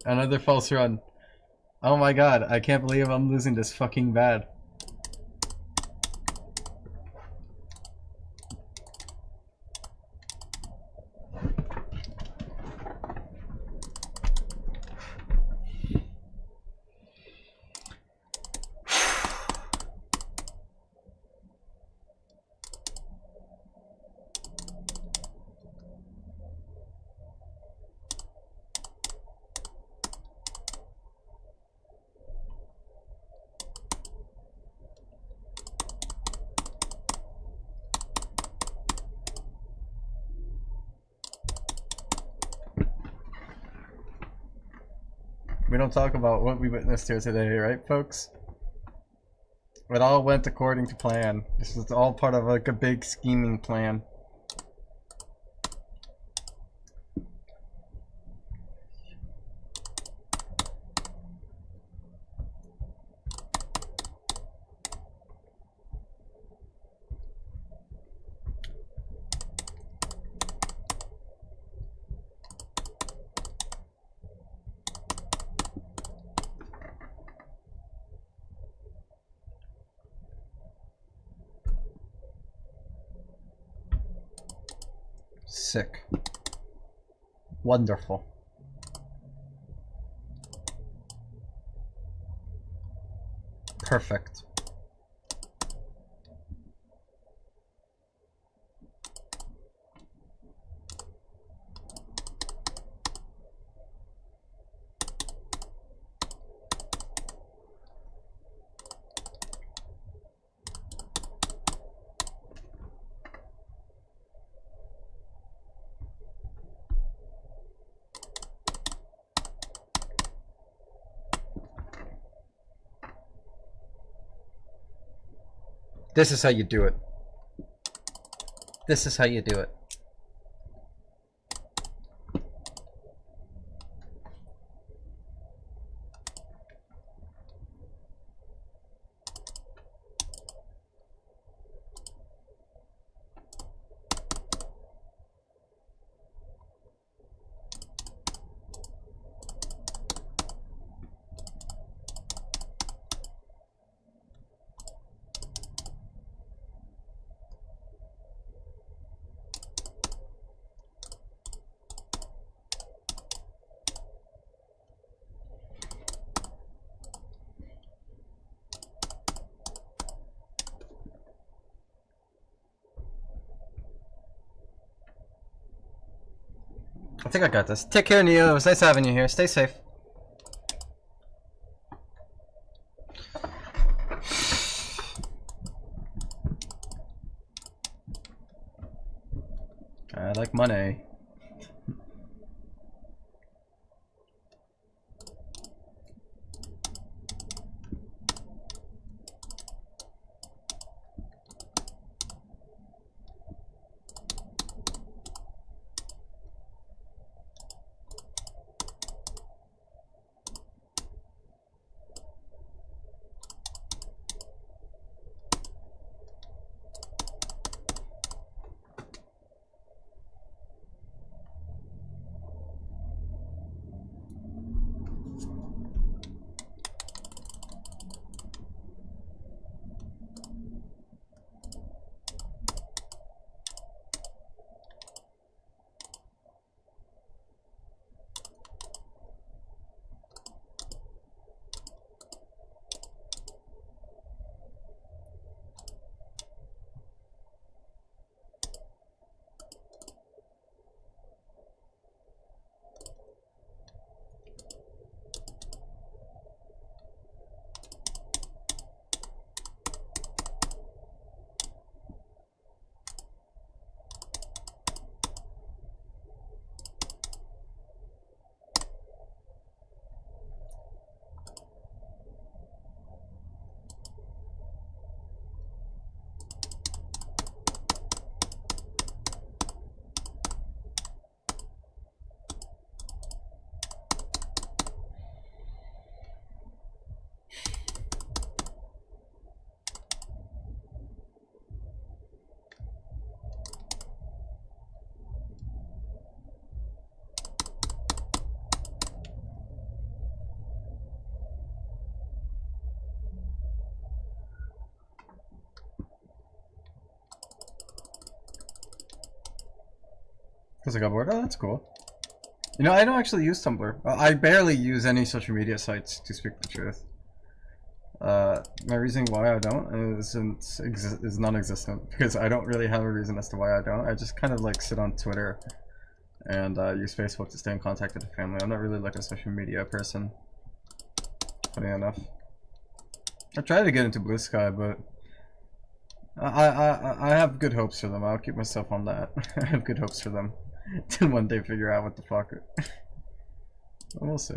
Another false run. Oh my god, I can't believe I'm losing this fucking bad. We don't talk about what we witnessed here today, right, folks? It all went according to plan. This is all part of like a big scheming plan. Sick. Wonderful. Perfect. This is how you do it. This is how you do it. I think I got this. Take care, Neo. It was nice having you here. Stay safe. I like money. Because I got bored. Oh, that's cool. You know, I don't actually use Tumblr. I barely use any social media sites, to speak the truth. My reasoning why I don't is non-existent, because I don't really have a reason as to why I don't. I just kind of like sit on Twitter and use Facebook to stay in contact with the family. I'm not really like a social media person, funny enough. I tried to get into Blue Sky, but I have good hopes for them. I'll keep myself on that. I have good hopes for them to one day figure out what the fuck. We'll see.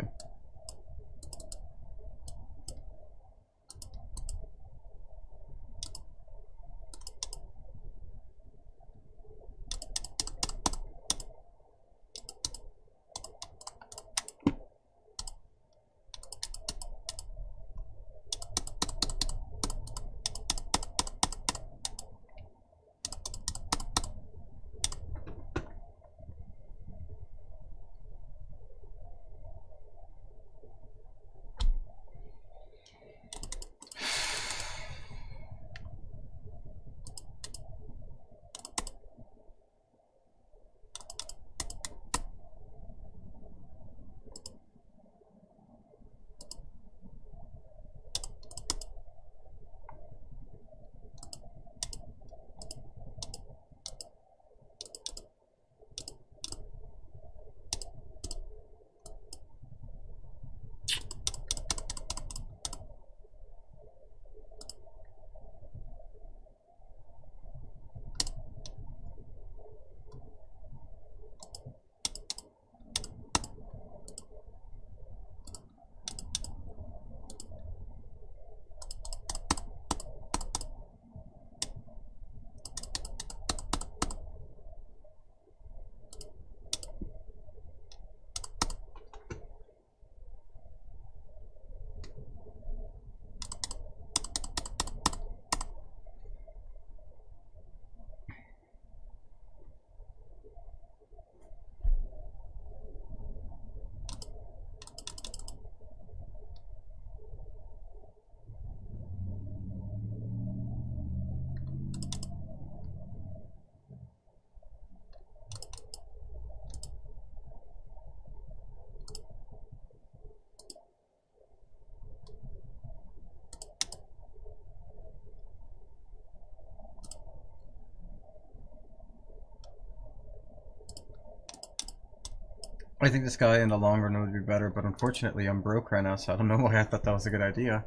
I think this guy in the long run would be better, but unfortunately I'm broke right now, so I don't know why I thought that was a good idea.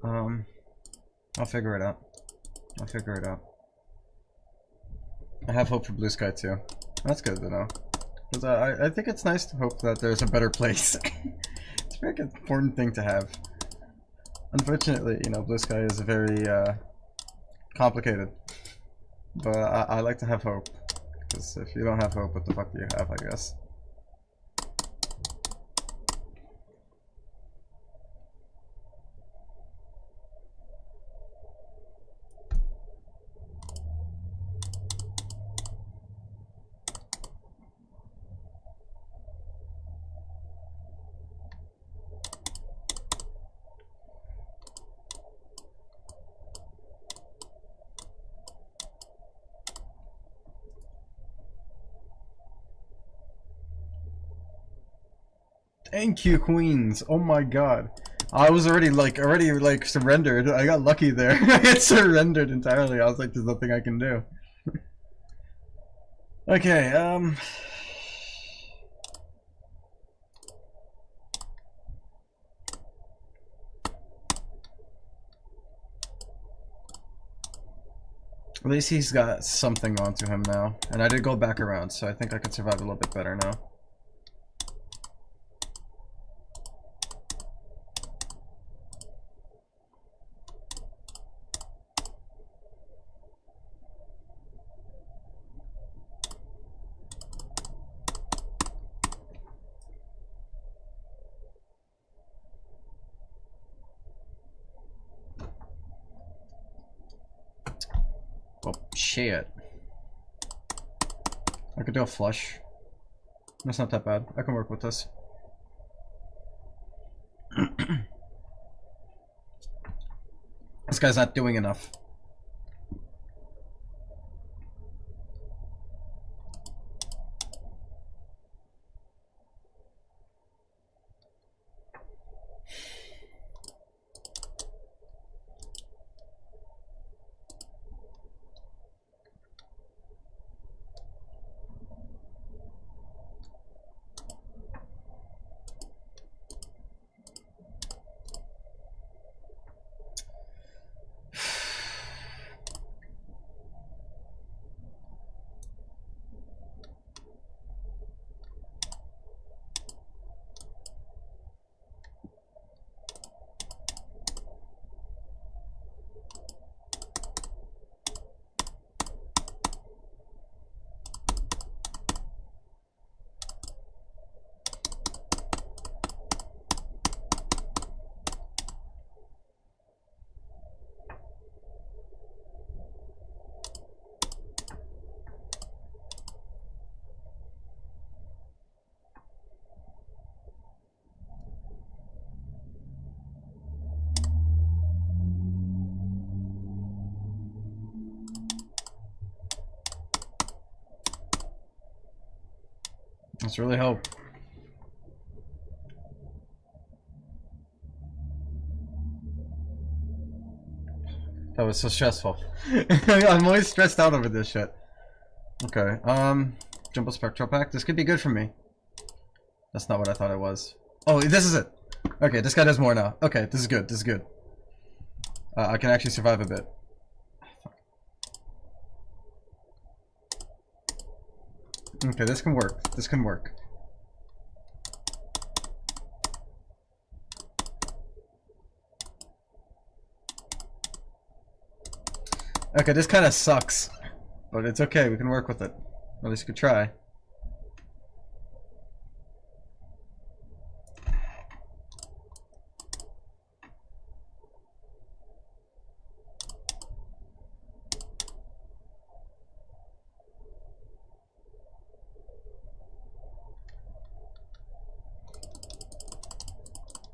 I'll figure it out. I'll figure it out. I have hope for Blue Sky too. That's good to know. Because I think it's nice to hope that there's a better place. It's a very important thing to have. Unfortunately, you know, Blue Sky is very complicated. But I like to have hope. Because if you don't have hope, what the fuck do you have, I guess? Thank you, Queens. Oh my god. I was already surrendered. I got lucky there. I got surrendered entirely. I was like, there's nothing I can do. Okay, at least he's got something onto him now. And I did go back around, so I think I could survive a little bit better now. Oh, shit. I could do a flush. That's not that bad. I can work with this. This guy's not doing enough. Let's really hope. That was so stressful. I'm always stressed out over this shit. Okay, Jumbo Spectral Pack. This could be good for me. That's not what I thought it was. Oh, this is it. Okay, this guy does more now. Okay, this is good. This is good. I can actually survive a bit. Okay, this can work. This can work. Okay, this kind of sucks. But it's okay, we can work with it. At least we could try.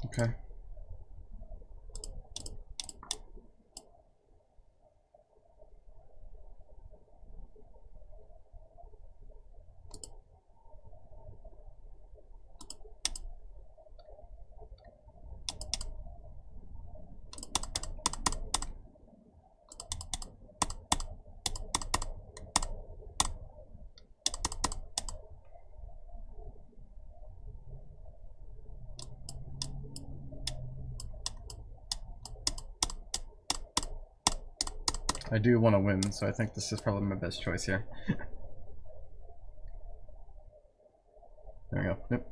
Okay. I do want to win, so I think this is probably my best choice here. There we go. Yep.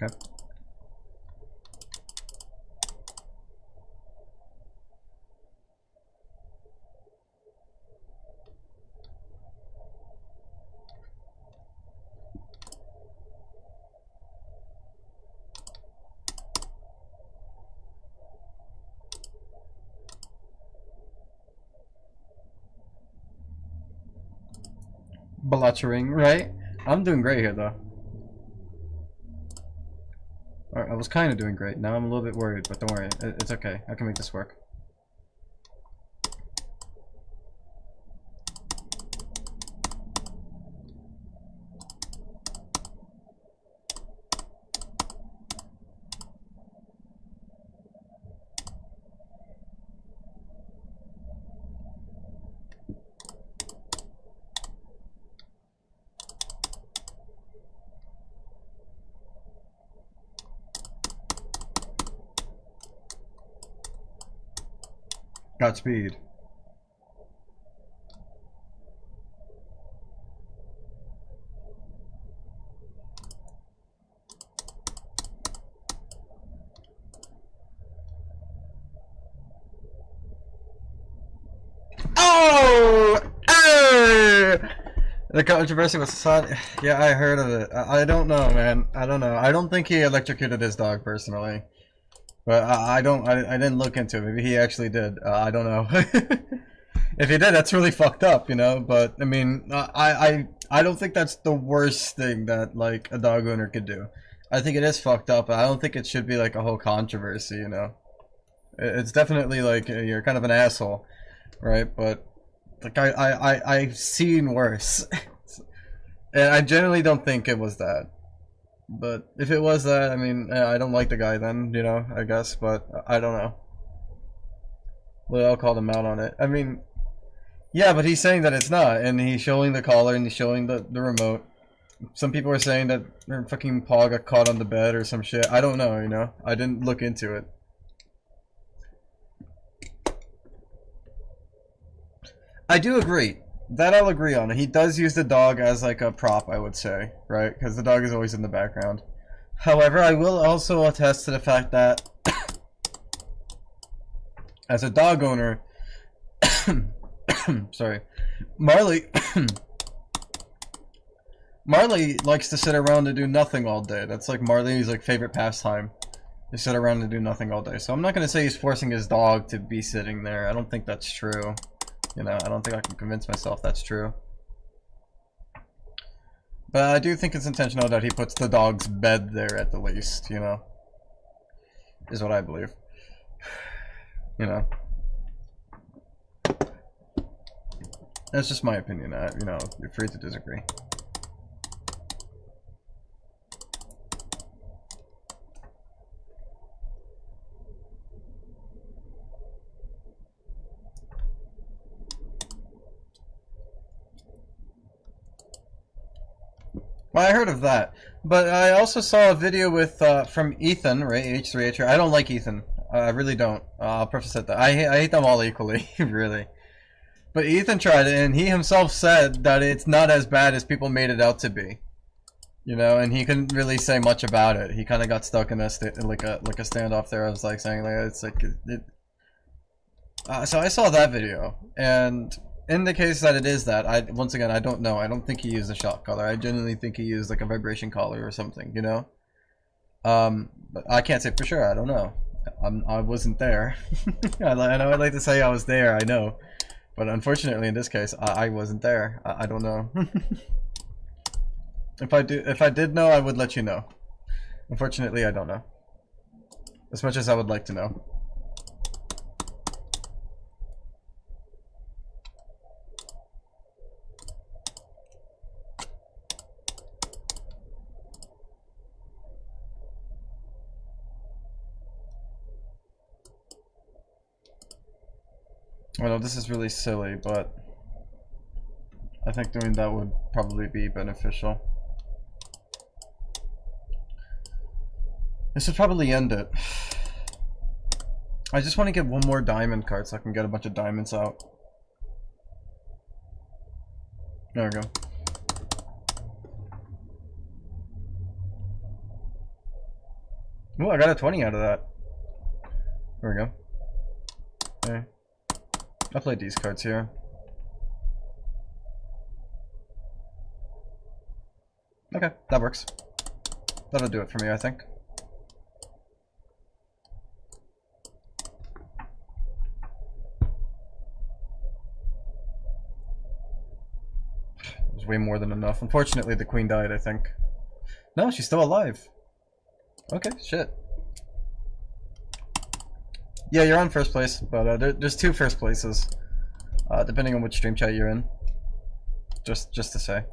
Okay. Bluttering, right? I'm doing great here, though. Alright, I was kind of doing great. Now I'm a little bit worried, but don't worry. It's okay. I can make this work. Godspeed. Oh! The controversy was Assad. Yeah, I heard of it. I don't know, man. I don't know. I don't think he electrocuted his dog personally, but I didn't look into it. Maybe he actually did. I don't know. If he did, that's really fucked up, you know. But I mean, I don't think that's the worst thing that like a dog owner could do. I think it is fucked up. But I don't think it should be like a whole controversy, you know. It's definitely like you're kind of an asshole, right? But like I've seen worse, and I generally don't think it was that. But if it was that, I mean, I don't like the guy then, you know, I guess. But I don't know. Well, I'll call him out on it. I mean, yeah, but he's saying that it's not, and he's showing the collar and he's showing the remote. Some people are saying that their fucking paw got caught on the bed or some shit. I don't know, you know. I didn't look into it. I do agree. That I'll agree on. He does use the dog as like a prop, I would say, right? Because the dog is always in the background. However, I will also attest to the fact that as a dog owner, sorry, Marley Marley likes to sit around and do nothing all day. That's like Marley's like favorite pastime. To sit around and do nothing all day. So I'm not going to say he's forcing his dog to be sitting there. I don't think that's true. You know, I don't think I can convince myself that's true. But I do think it's intentional that he puts the dog's bed there at the least, you know. Is what I believe. You know. That's just my opinion. You know, you're free to disagree. Well, I heard of that, but I also saw a video with from Ethan, right? H3H. I don't like Ethan. I really don't. I'll preface it that I hate them all equally, really. But Ethan tried it, and he himself said that it's not as bad as people made it out to be. You know, and he couldn't really say much about it. He kind of got stuck in a like a standoff there. I was like saying like it's like so I saw that video, and in the case that it is that, once again, I don't know. I don't think he used a shock collar. I genuinely think he used like a vibration collar or something, you know? But I can't say for sure. I don't know. I wasn't there. I know I'd like to say I was there. I know. But unfortunately, in this case, I wasn't there. I don't know. If I did know, I would let you know. Unfortunately, I don't know. As much as I would like to know. I know this is really silly, but I think doing that would probably be beneficial. This would probably end it. I just want to get one more diamond card so I can get a bunch of diamonds out. There we go. Oh, I got a 20 out of that. There we go. Okay. I'll play these cards here. Okay, that works. That'll do it for me, I think. It was way more than enough. Unfortunately, the queen died, I think. No, she's still alive. Okay, shit. Yeah, you're on first place, but there's two first places, depending on which stream chat you're in. Just to say.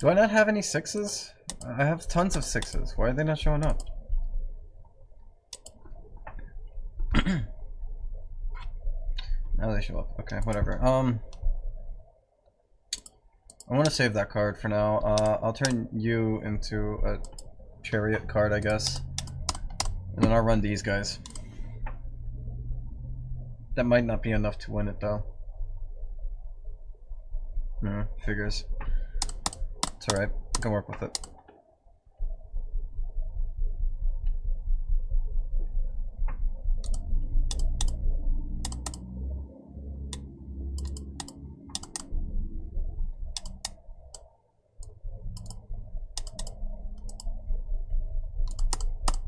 Do I not have any sixes? I have tons of sixes. Why are they not showing up? Now they show up. Okay, whatever. I want to save that card for now. I'll turn you into a chariot card, I guess. And then I'll run these guys. That might not be enough to win it, though. Figures. It's alright. I can work with it.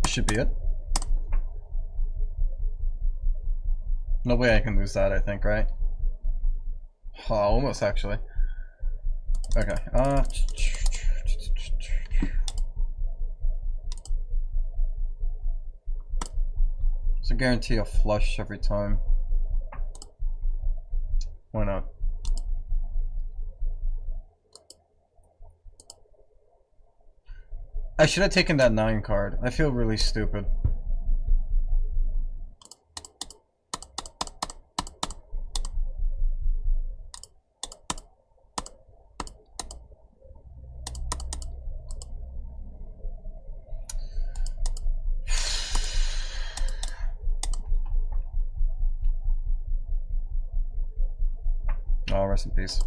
Should be it. No way I can lose that, I think, right? Oh, almost actually. Okay. It's a guarantee of flush every time. Why not? I should have taken that 9 card. I feel really stupid. Oh, rest in peace.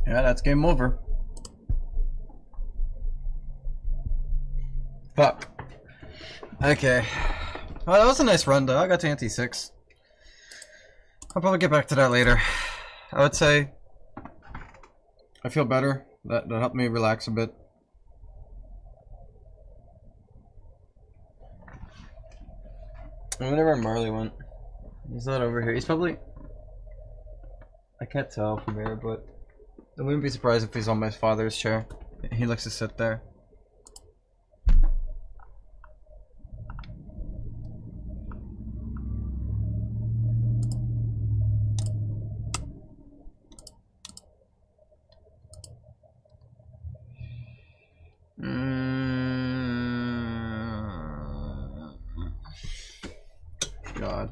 Yeah, that's game over. Fuck. Okay. Well, that was a nice run, though. I got to ante 6. I'll probably get back to that later. I would say I feel better. That helped me relax a bit. I wonder where Marley went. He's not over here. He's probably... I can't tell from here, but I wouldn't be surprised if he's on my father's chair. He likes to sit there. god.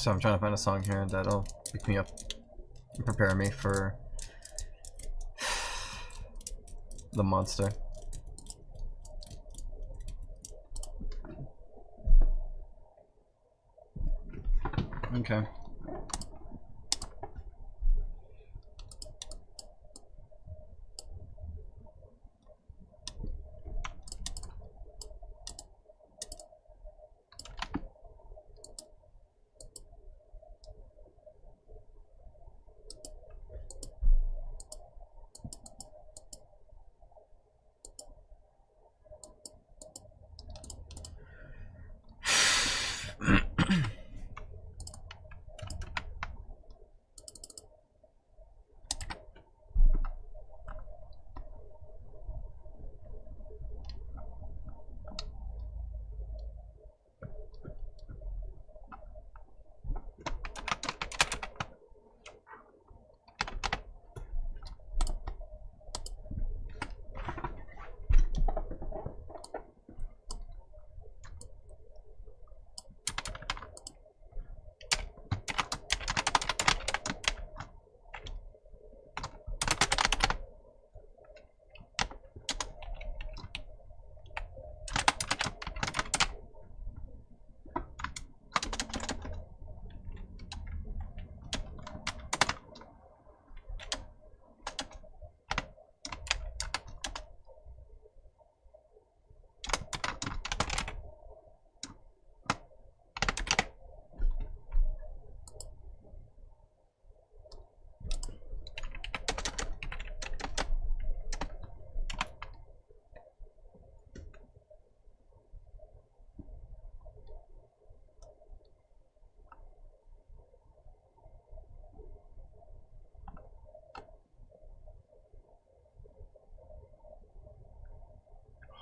So I'm trying to find a song here that'll pick me up and prepare me for the monster. Okay.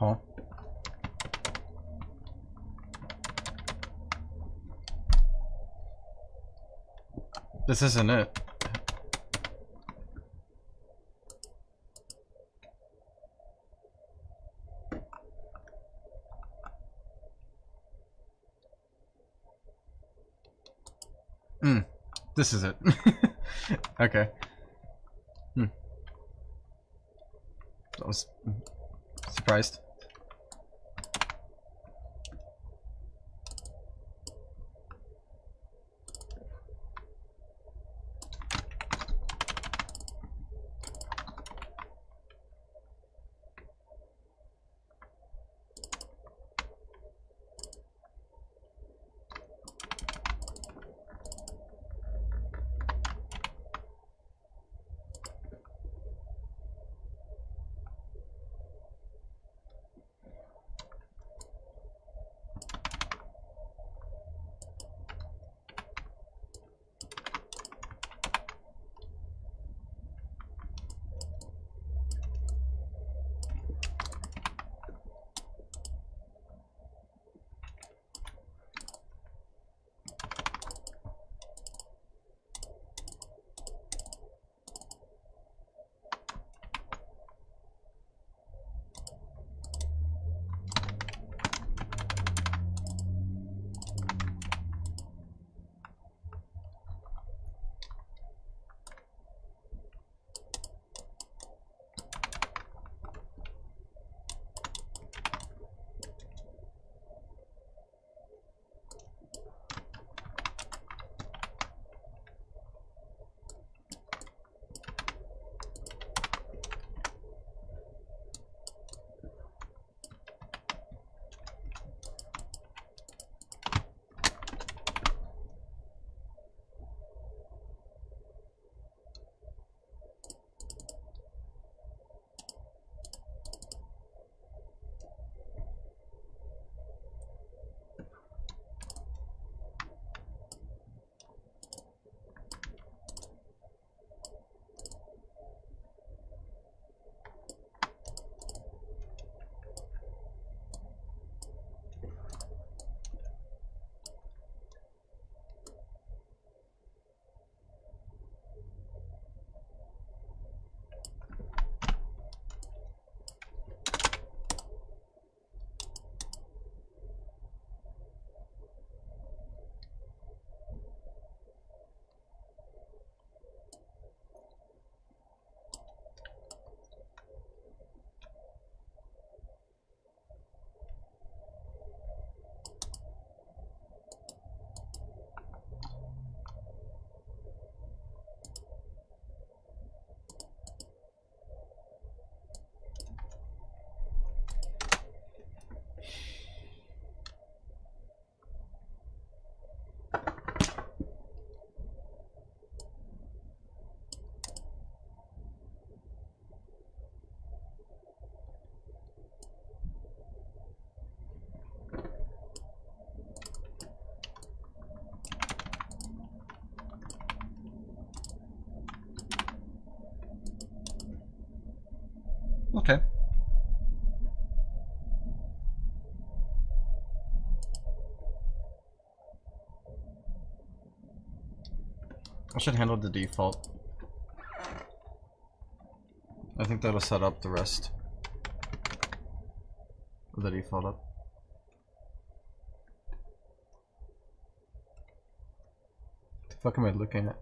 Huh? This isn't it. This is it. Okay. I was surprised. I should handle the default. I think that'll set up the rest of the default up. The fuck am I looking at?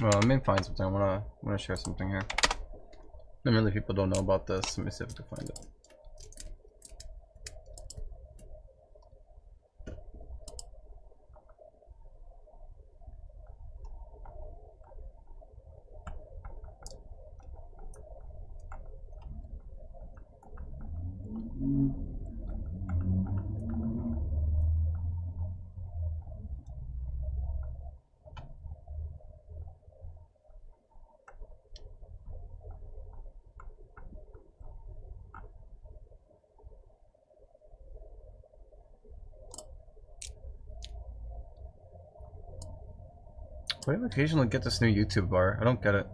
Well, I may find something. I wanna share something here. Not many people don't know about this. Let me see if I can find it. Why do I occasionally get this new YouTube bar? I don't get it.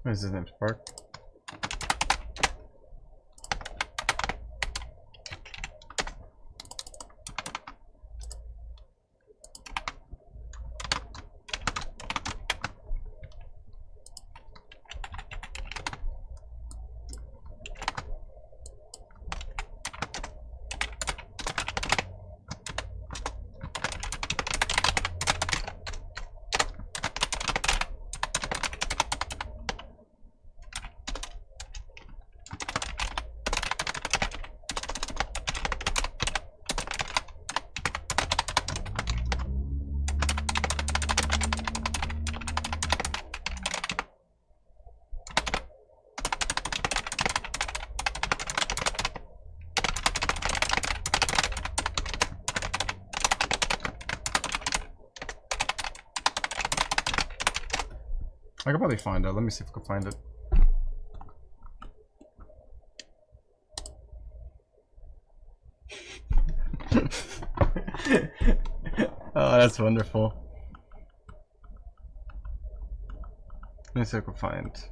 What is his name? Spark? I could probably find it. Let me see if I can find it. Oh, that's wonderful. Let me see if I can find.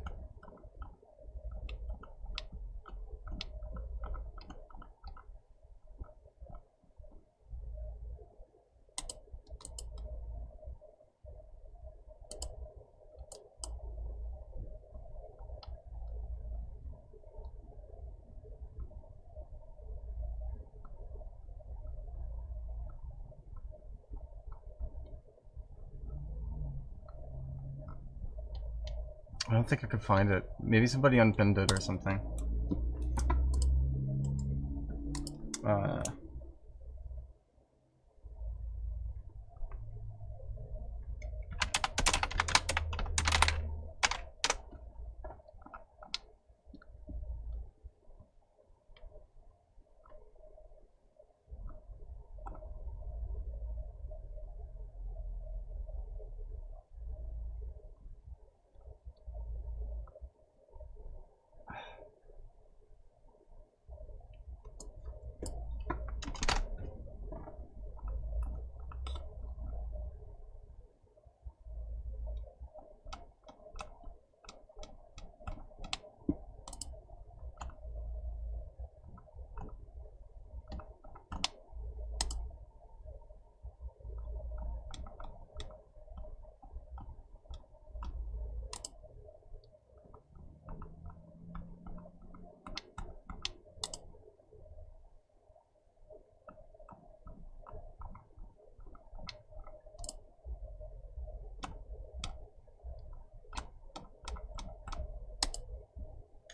I don't think I could find it. Maybe somebody unpinned it or something.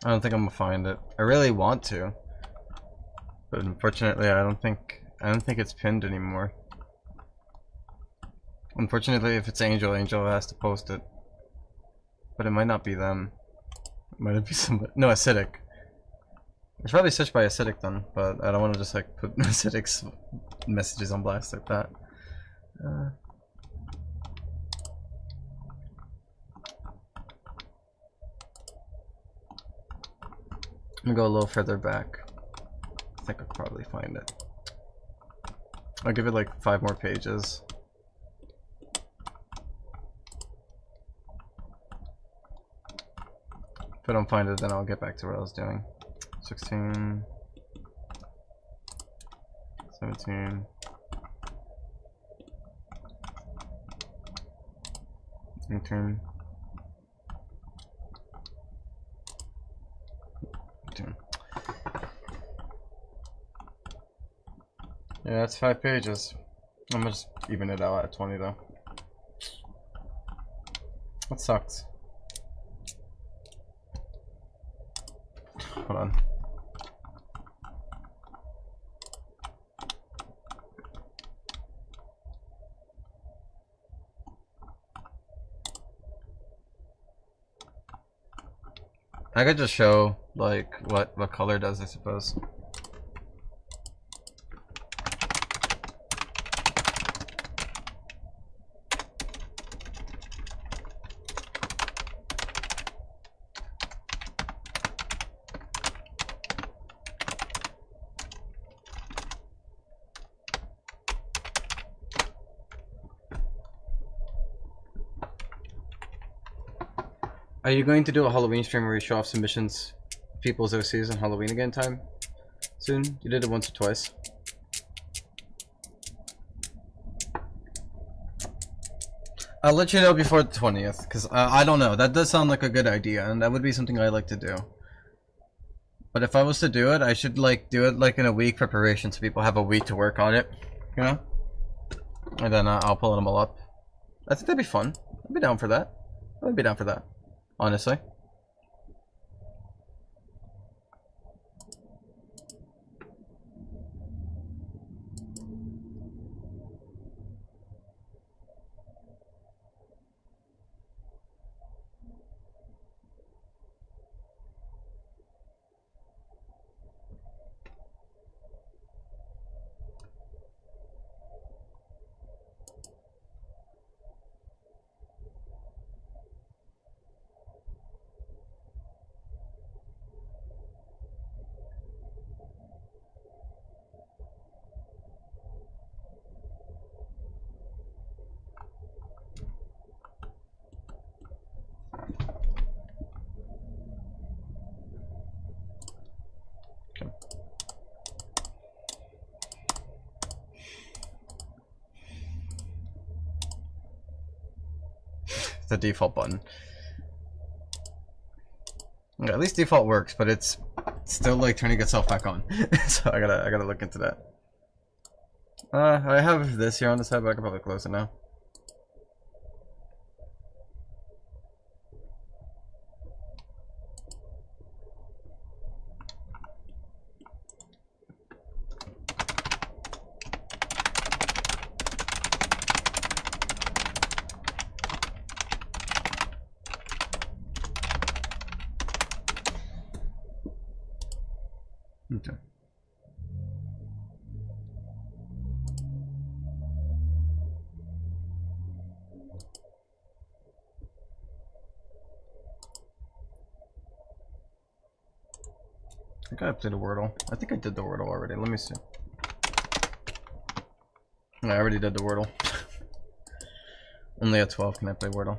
I don't think I'm gonna find it. I really want to, but unfortunately, I don't think it's pinned anymore. Unfortunately, if it's Angel has to post it, but it might not be them. It might be somebody. No, Acidic. It's probably searched by Acidic then, but I don't want to just like put Acidic's messages on blast like that. I'm gonna go a little further back. I think I'll probably find it. I'll give it like 5 more pages. If I don't find it, then I'll get back to what I was doing. 16, 17, 18. Yeah, that's 5 pages. I'm gonna just even it out at 20 though. That sucks. Hold on. I could just show like what color does, I suppose. Are you going to do a Halloween stream where you show off submissions, people's OCs on Halloween again time soon? You did it once or twice. I'll let you know before the 20th, because I don't know. That does sound like a good idea, and that would be something I'd like to do. But if I was to do it, I should like do it like in a week preparation, so people have a week to work on it, you know? And then I'll pull them all up. I think that'd be fun. I'd be down for that. I'd be down for that. Honestly. The default button. Yeah, at least default works, but it's still like turning itself back on. So I gotta look into that. I have this here on the side, but I can probably close it now. Okay. I think I played a Wordle. I think I did the Wordle already. Let me see. I already did the Wordle. Only at 12 can I play Wordle.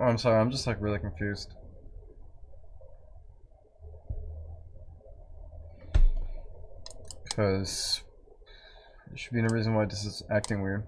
Oh, I'm sorry, I'm just like really confused. Because there should be no reason why this is acting weird.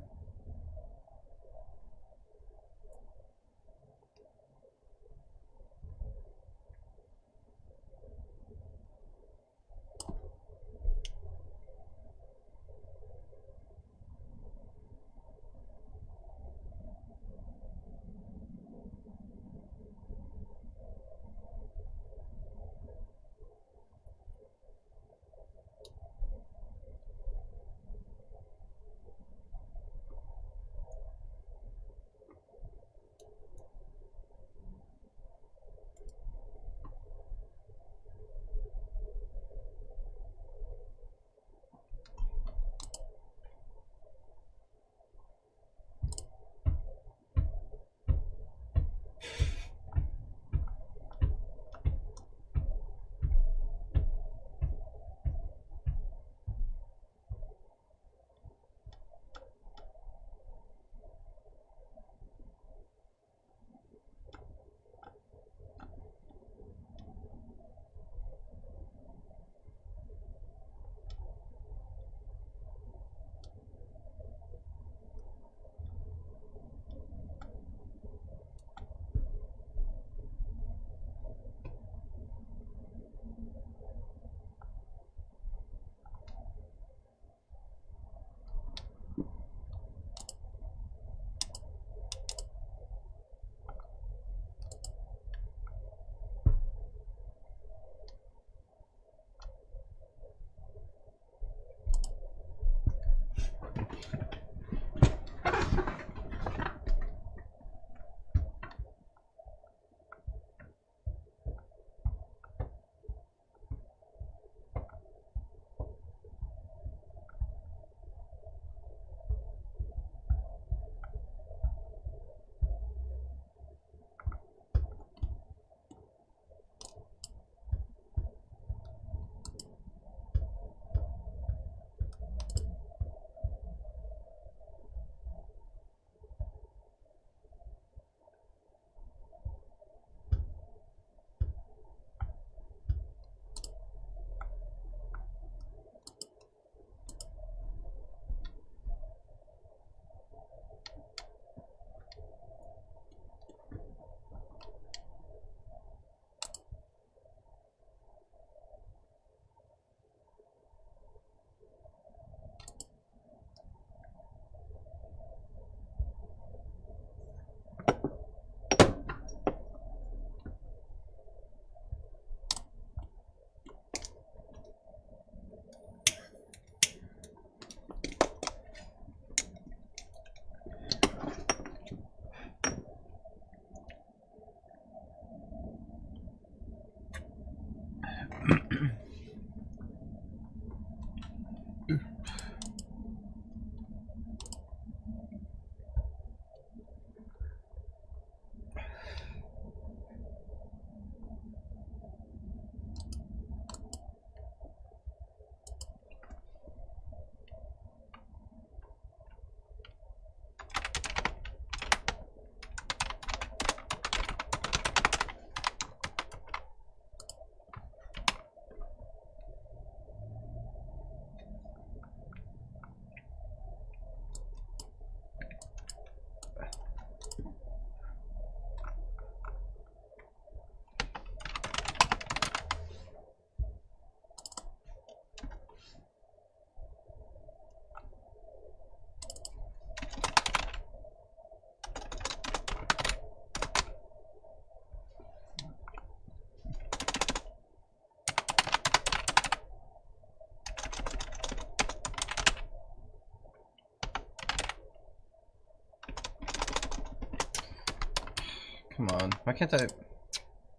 Come on. Why can't I?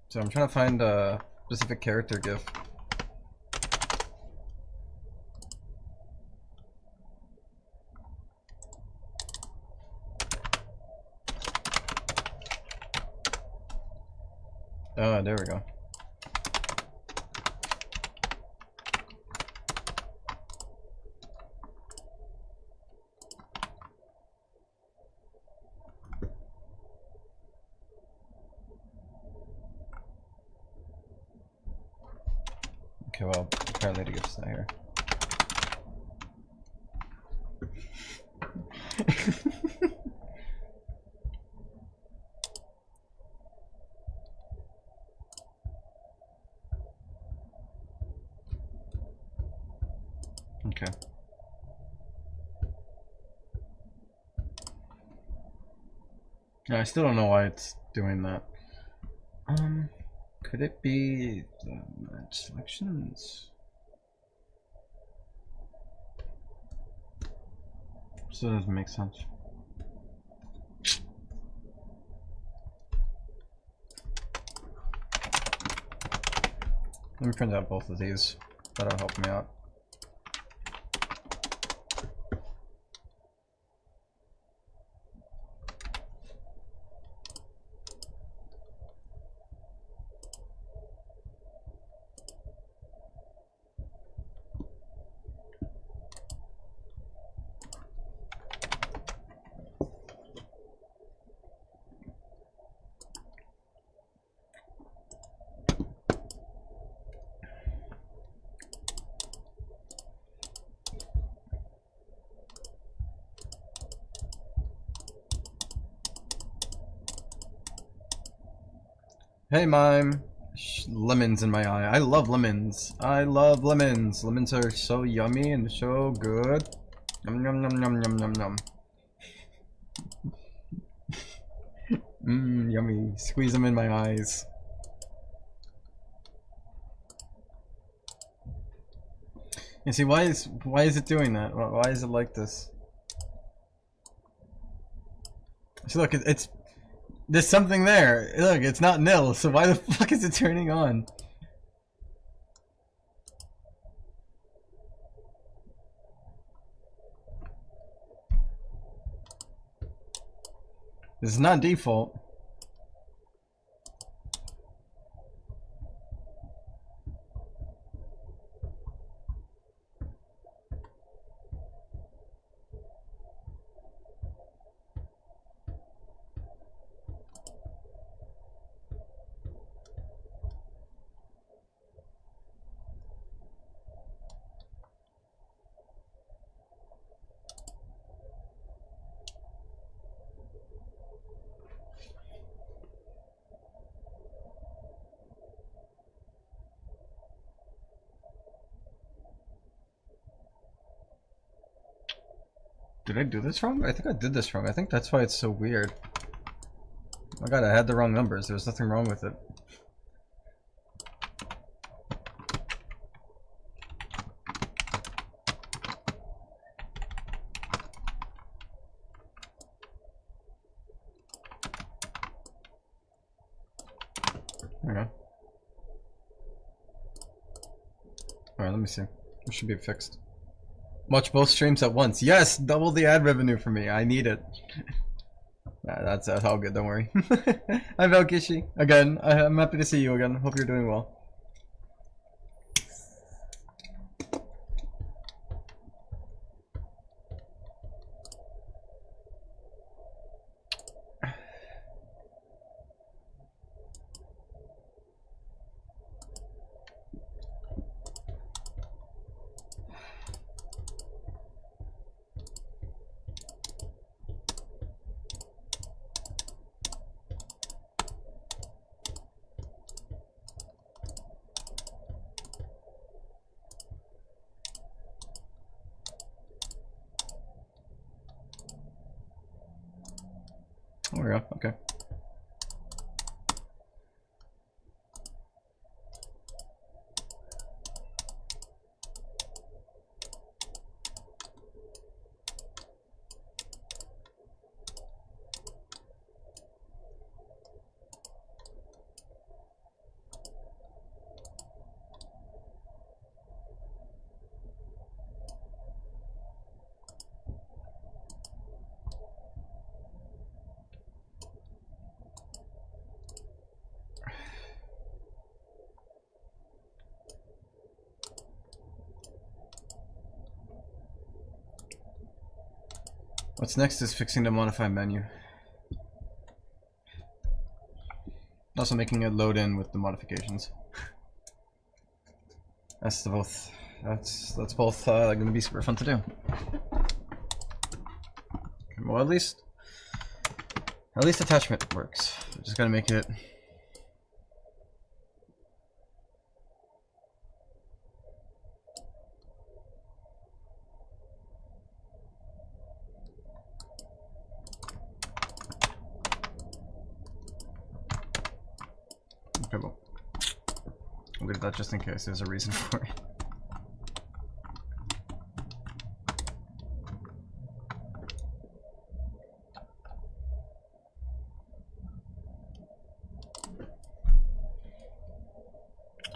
So I'm trying to find a specific character gif. Oh, there we go. Okay, well, apparently the gift's not here. Okay. Yeah, I still don't know why it's doing that. Could it be the match selections? So it doesn't make sense. Let me print out both of these. That'll help me out. Hey, Mime. Lemons in my eye. I love lemons. I love lemons. Lemons are so yummy and so good. Yum yum yum yum yum yum yum. Mmm, yummy. Squeeze them in my eyes. You see, why is it doing that? Why is it like this? See, look, it's there's something there. Look, it's not nil. So why the fuck is it turning on? This is not default. Did I do this wrong? I think I did this wrong. I think that's why it's so weird. Oh my god, I had the wrong numbers. There was nothing wrong with it. There we go. Alright, let me see. It should be fixed. Watch both streams at once. Yes! Double the ad revenue for me. I need it. Nah, that's all good, don't worry. Hi Valkishi. Again, I'm happy to see you again. Hope you're doing well. There we go, okay. What's next is fixing the modify menu. Also making it load in with the modifications. That's both gonna be super fun to do. Well, at least attachment works. Just gotta make it. Okay, well, I'll leave that just in case there's a reason for it.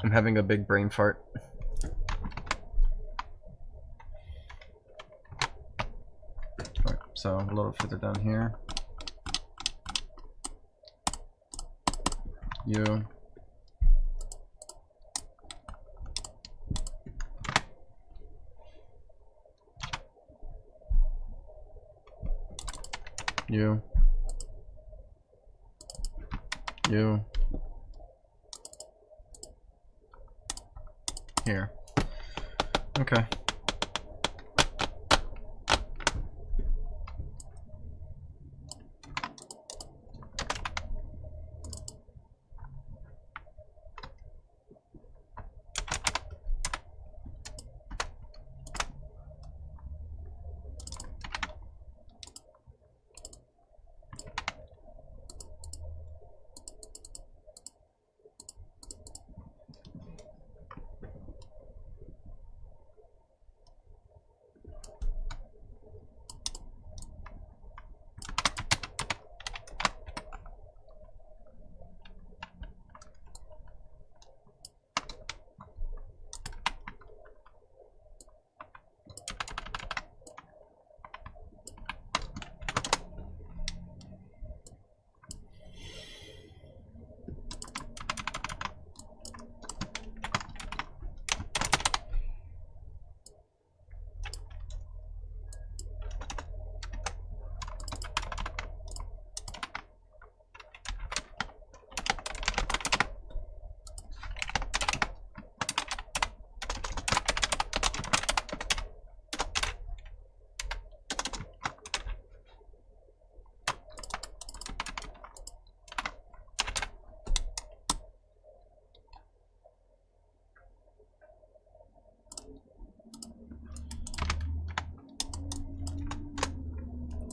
I'm having a big brain fart. Alright, so a little further down here. You. You. You. Here. Okay.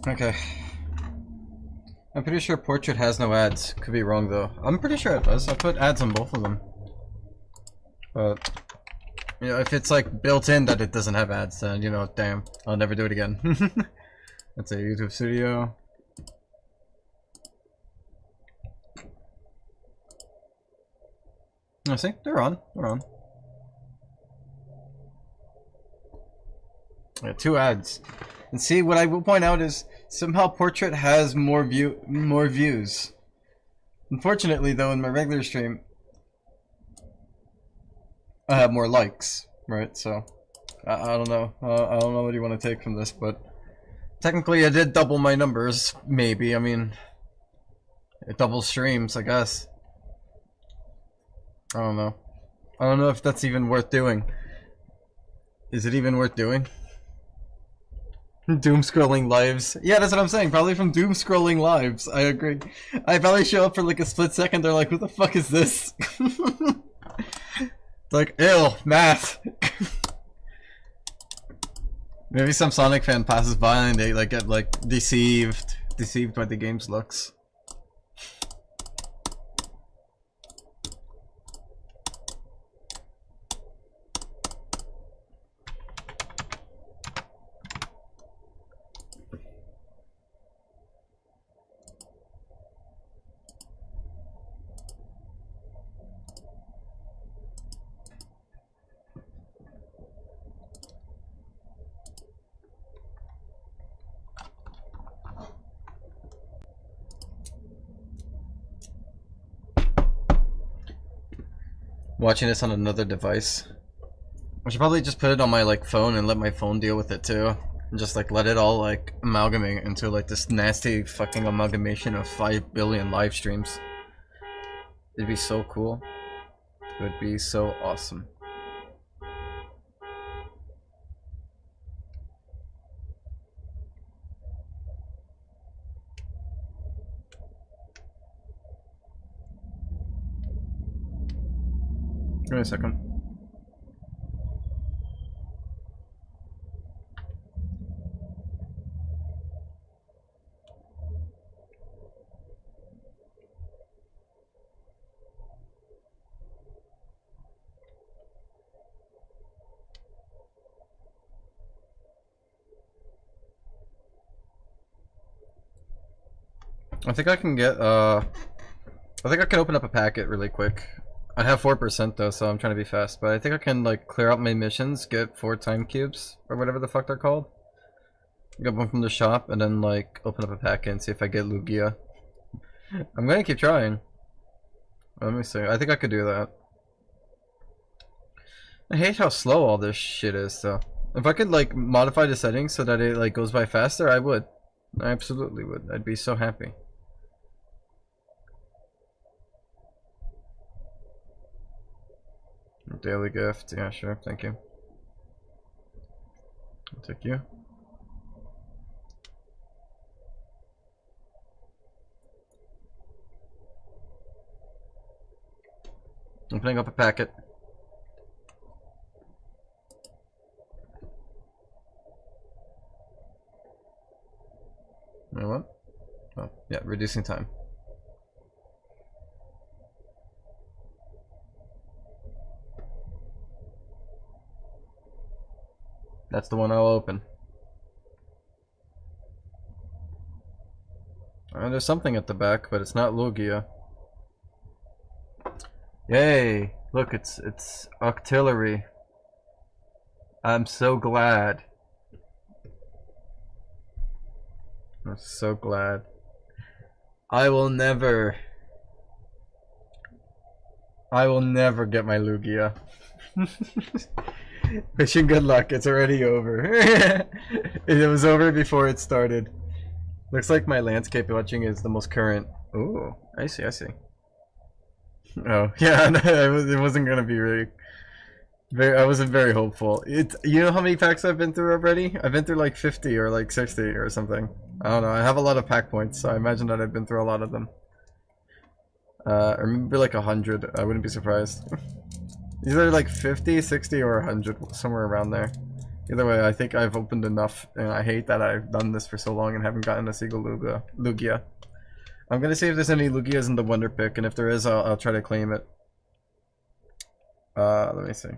Okay. I'm pretty sure Portrait has no ads. Could be wrong though. I'm pretty sure it does. I put ads on both of them. But, you know, if it's like built in that it doesn't have ads, then, you know, damn, I'll never do it again. Let's say YouTube Studio. Oh, see? They're on. They're on. Yeah, 2 ads. And see, what I will point out is somehow Portrait has more views. Unfortunately, though, in my regular stream, I have more likes, right? So I don't know. I don't know what you want to take from this, but technically, I did double my numbers. Maybe. I mean, it doubles streams, I guess. I don't know. I don't know if that's even worth doing. Is it even worth doing? Doom scrolling lives. Yeah, that's what I'm saying. Probably from doom scrolling lives. I agree. I probably show up for like a split second. They're like, "Who the fuck is this?" Like, ew, math. Maybe some Sonic fan passes by and they like get like deceived by the game's looks. Watching this on another device. I should probably just put it on my like phone and let my phone deal with it too. and just like let it all like amalgamate into like this nasty fucking amalgamation of 5 billion live streams. It'd be so cool. It would be so awesome. Give me a second. I think I can get I think I can open up a packet really quick. I have 4% though, so I'm trying to be fast, but I think I can like clear out my missions, get 4 time cubes or whatever the fuck they're called. Get one from the shop and then like open up a packet and see if I get Lugia. I'm gonna keep trying. Let me see. I think I could do that. I hate how slow all this shit is though. If I could like modify the settings so that it like goes by faster, I would. I absolutely would. I'd be so happy. Daily gift, yeah, sure, thank you. I'll take you. Opening up a packet. You know what? Oh, yeah, reducing time. That's the one I'll open. There's something at the back, but it's not Lugia. Yay! Look, it's artillery. I'm so glad. I'm so glad. I will never get my Lugia. Wishing good luck, it's already over. It was over before it started. Looks like my landscape watching is the most current. Ooh, I see, I see. Oh, yeah, no, it wasn't gonna be really... I wasn't very hopeful. You know how many packs I've been through already? I've been through like 50 or like 60 or something. I don't know, I have a lot of pack points, so I imagine that I've been through a lot of them. Or maybe like 100, I wouldn't be surprised. Either like 50, 60, or 100, somewhere around there. Either way, I think I've opened enough, and I hate that I've done this for so long and haven't gotten a single Lugia. I'm gonna see if there's any Lugias in the Wonder Pick, and if there is, I'll try to claim it. Let me see.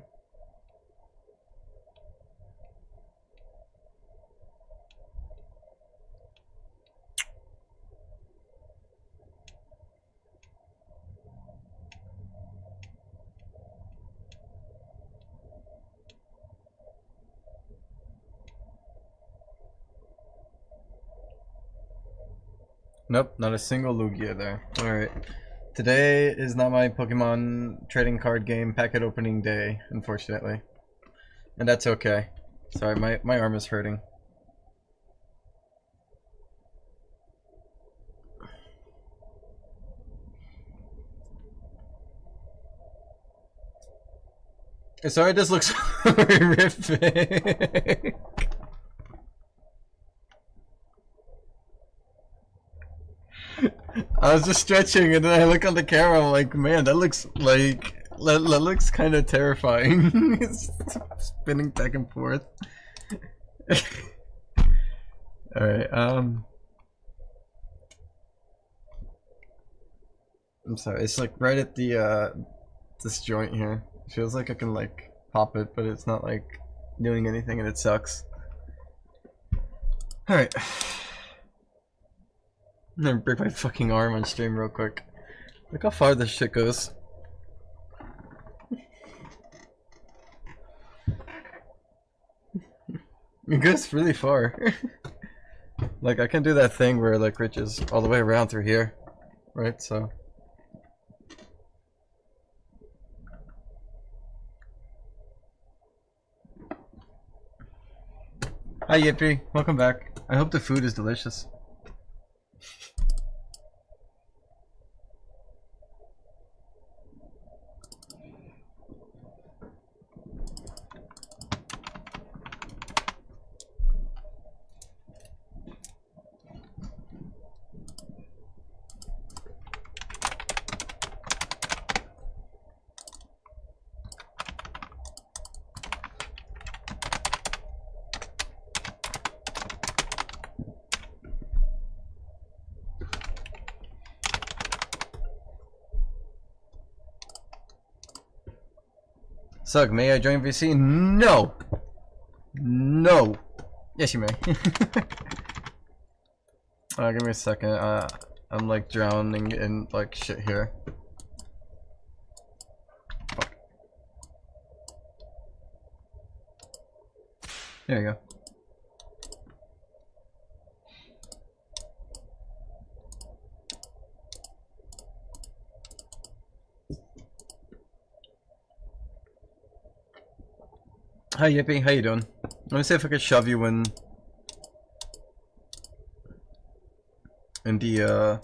Nope, not a single Lugia there. Alright. Today is not my Pokemon trading card game packet opening day, unfortunately. And that's okay. Sorry, my arm is hurting. Sorry, this looks horrific. I was just stretching and then I look on the camera, I'm like, man, that looks like that looks kind of terrifying. It's spinning back and forth. Alright, I'm sorry, it's like right at the this joint here. It feels like I can like pop it, but it's not like doing anything and it sucks. Alright. I'm gonna break my fucking arm on stream real quick. Look how far this shit goes. It goes really far. Like I can do that thing where like reaches all the way around through here. Right, so. Hi Yippee, welcome back. I hope the food is delicious. Sug, may I join VC? No! No! Yes, you may. Give me a second. I'm like drowning in like shit here. Fuck. There you go. Hi Yippee, how you doing? Let me see if I can shove you in the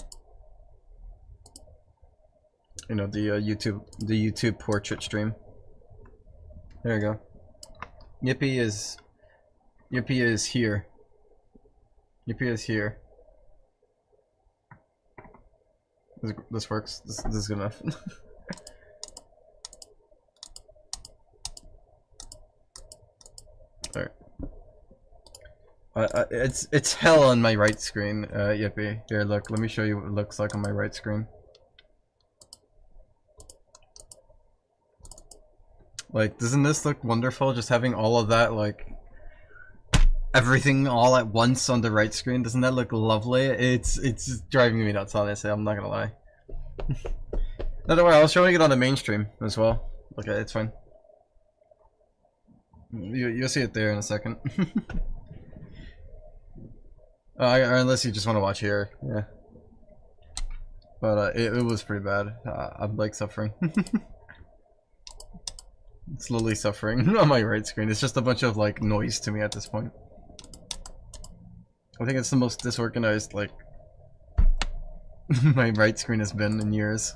you know, the YouTube portrait stream. There you go. Yippee is here. Yippee is here. This works. This is good enough. Alright. It's hell on my right screen, Yippee. Here, look. Let me show you what it looks like on my right screen. Like, doesn't this look wonderful? Just having all of that, like, everything all at once on the right screen. Doesn't that look lovely? It's driving me nuts, honestly. I'm not gonna lie. No, don't worry. I was showing it on the mainstream as well. Okay, it's fine. You'll see it there in a second. Or unless you just want to watch here, yeah. But it was pretty bad. I'm like suffering. Slowly suffering on my right screen. It's just a bunch of like noise to me at this point. I think it's the most disorganized like my right screen has been in years.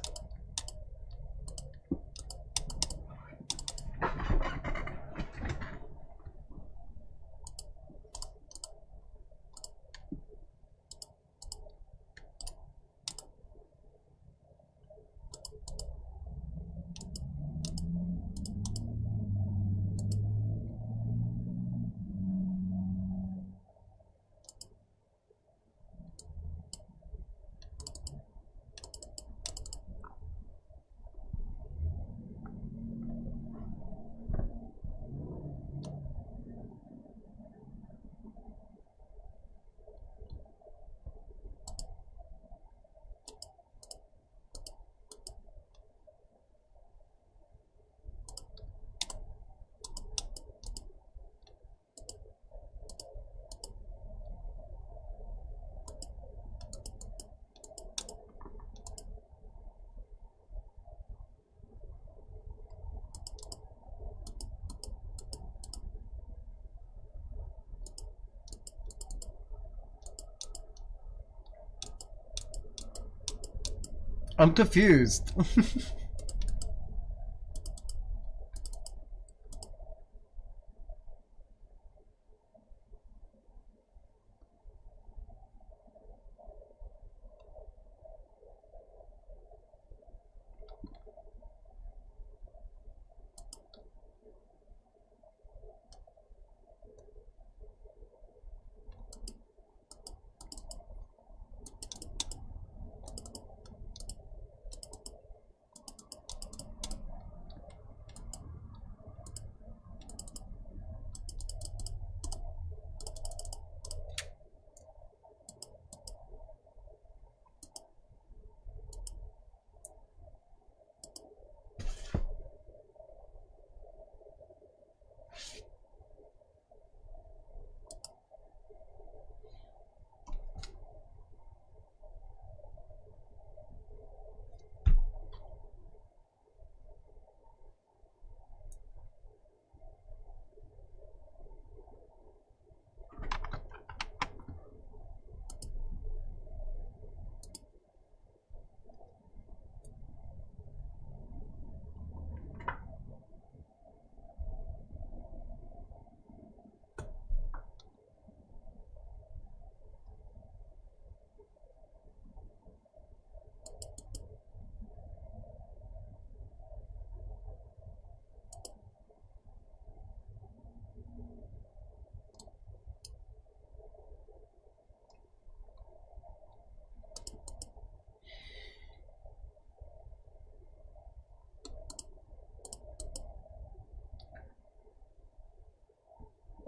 I'm confused.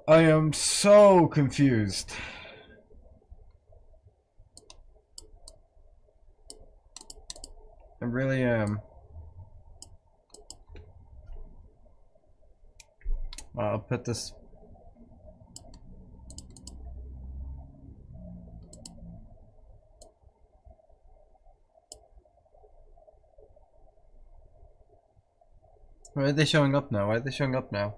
I am so confused. I really am. I'll put this. Why are they showing up now? Why are they showing up now?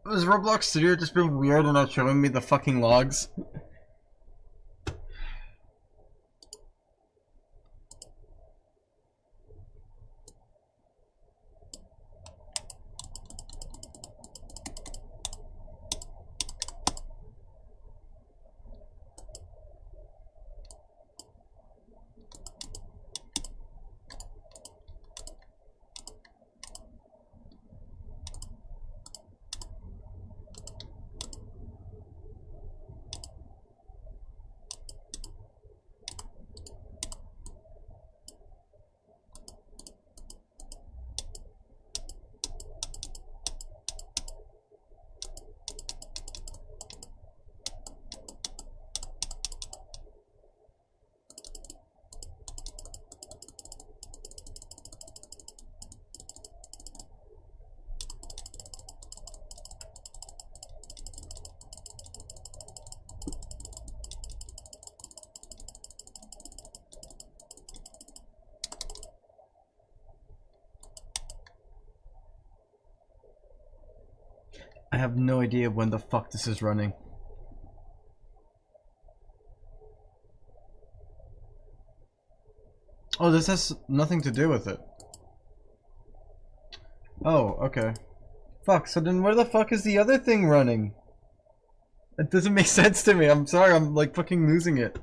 Is Roblox Studio just being weird and not showing me the fucking logs? I have no idea when the fuck this is running. Oh, this has nothing to do with it. Oh, okay. Fuck, so then where the fuck is the other thing running? It doesn't make sense to me. I'm sorry, I'm like fucking losing it.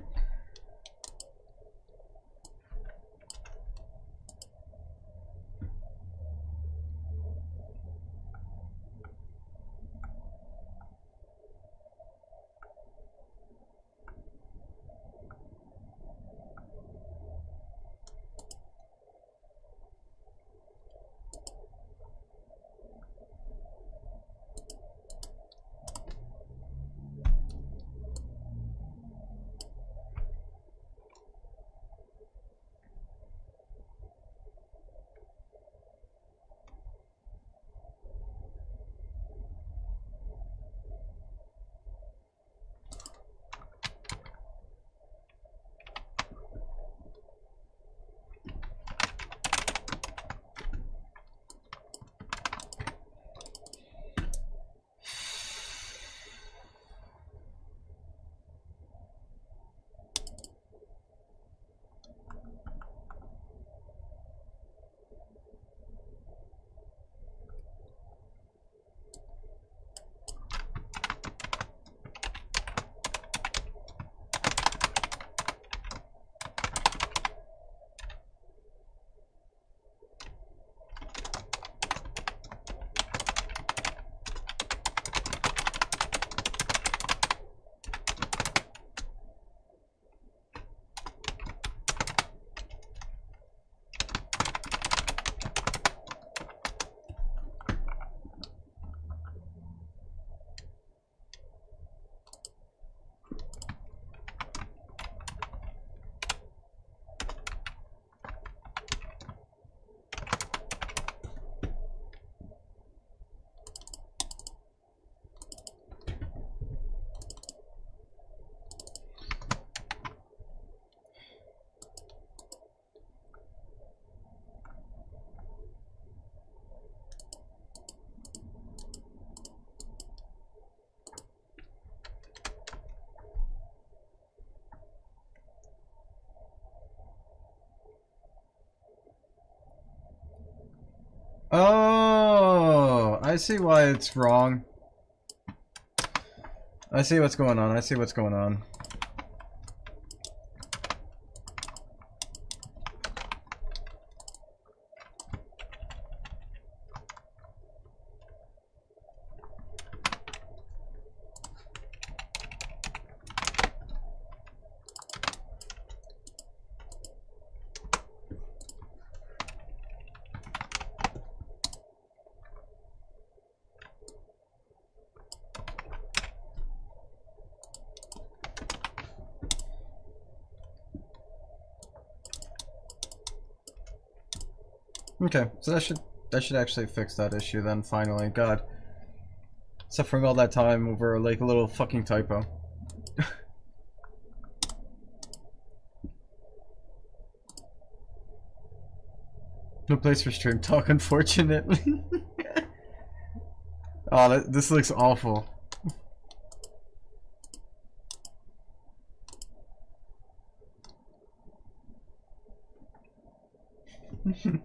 Oh, I see why it's wrong. I see what's going on. I see what's going on. Okay, so that should actually fix that issue then, finally. God. Suffering all that time over like a little fucking typo. No place for stream talk, unfortunately. Oh, this looks awful.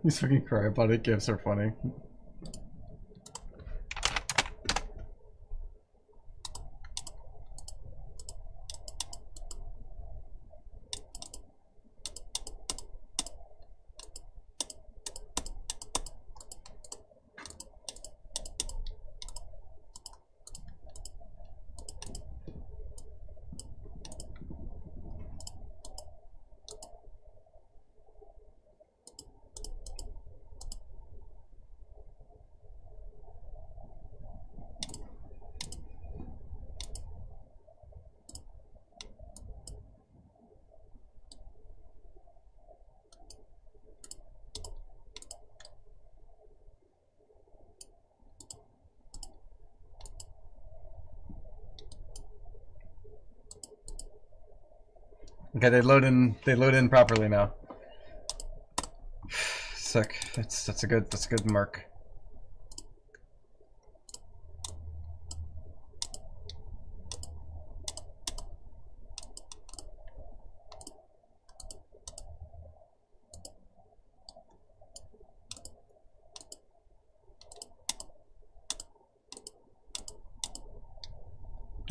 These fucking cryopodic gifs are funny. Okay, they load in properly now. Sick. That's a good mark.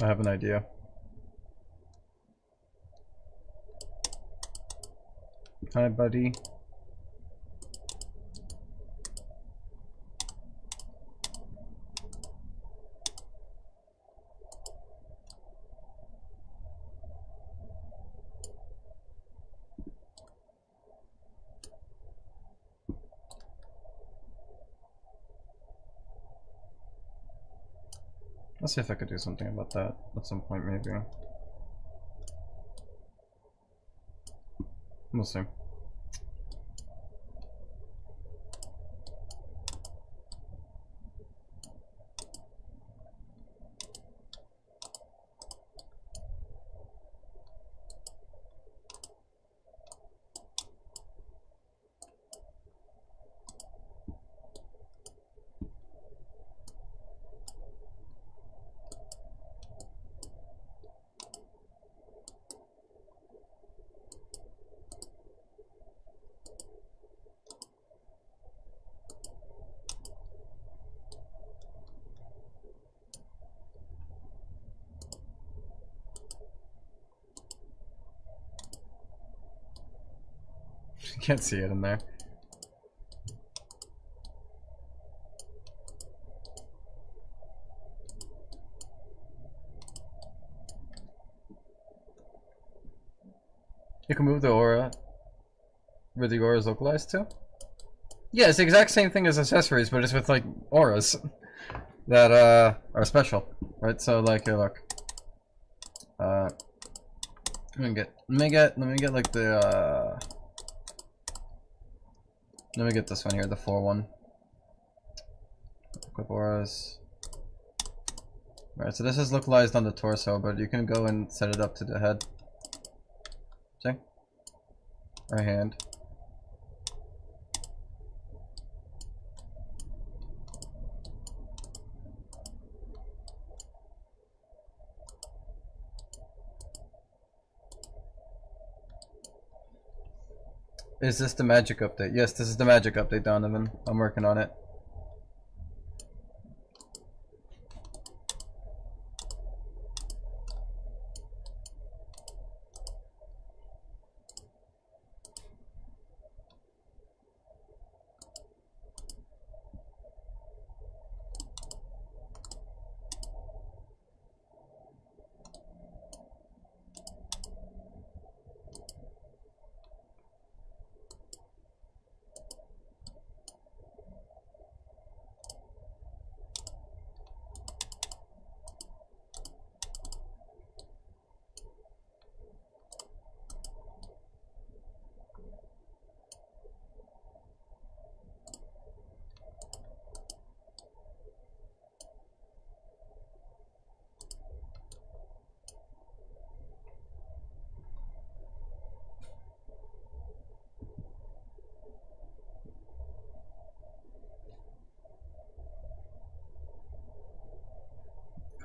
I have an idea. Hi, buddy. Let's see if I could do something about that at some point, maybe. We'll see. You can't see it in there. You can move the aura where the aura is localized to? Yeah, it's the exact same thing as accessories, but it's with like auras that are special, right? So like, here, look. Let me get like the let me get this one here, the 4-1. Equip auras. Right, so this is localized on the torso, but you can go and set it up to the head. See? Or hand. Is this the magic update? Yes, this is the magic update, Donovan. I'm working on it.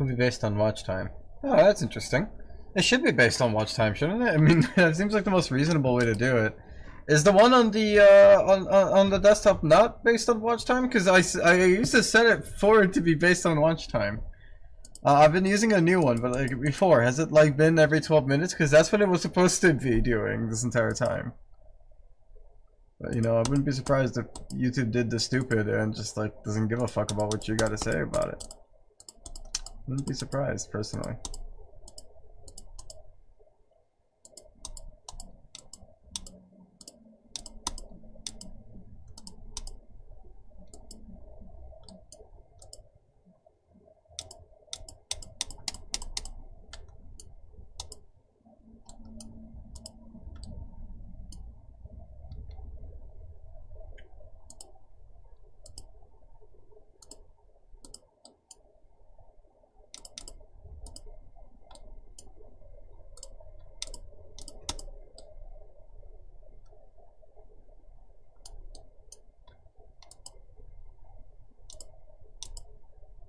Could be based on watch time. Oh, that's interesting. It should be based on watch time, shouldn't it? I mean, that seems like the most reasonable way to do it. Is the one on the on the desktop not based on watch time? Because I used to set it for it to be based on watch time. I've been using a new one, but like before, has it like been every 12 minutes? Because that's what it was supposed to be doing this entire time. But, you know, I wouldn't be surprised if YouTube did the stupid and just like doesn't give a fuck about what you got to say about it. Wouldn't be surprised, personally.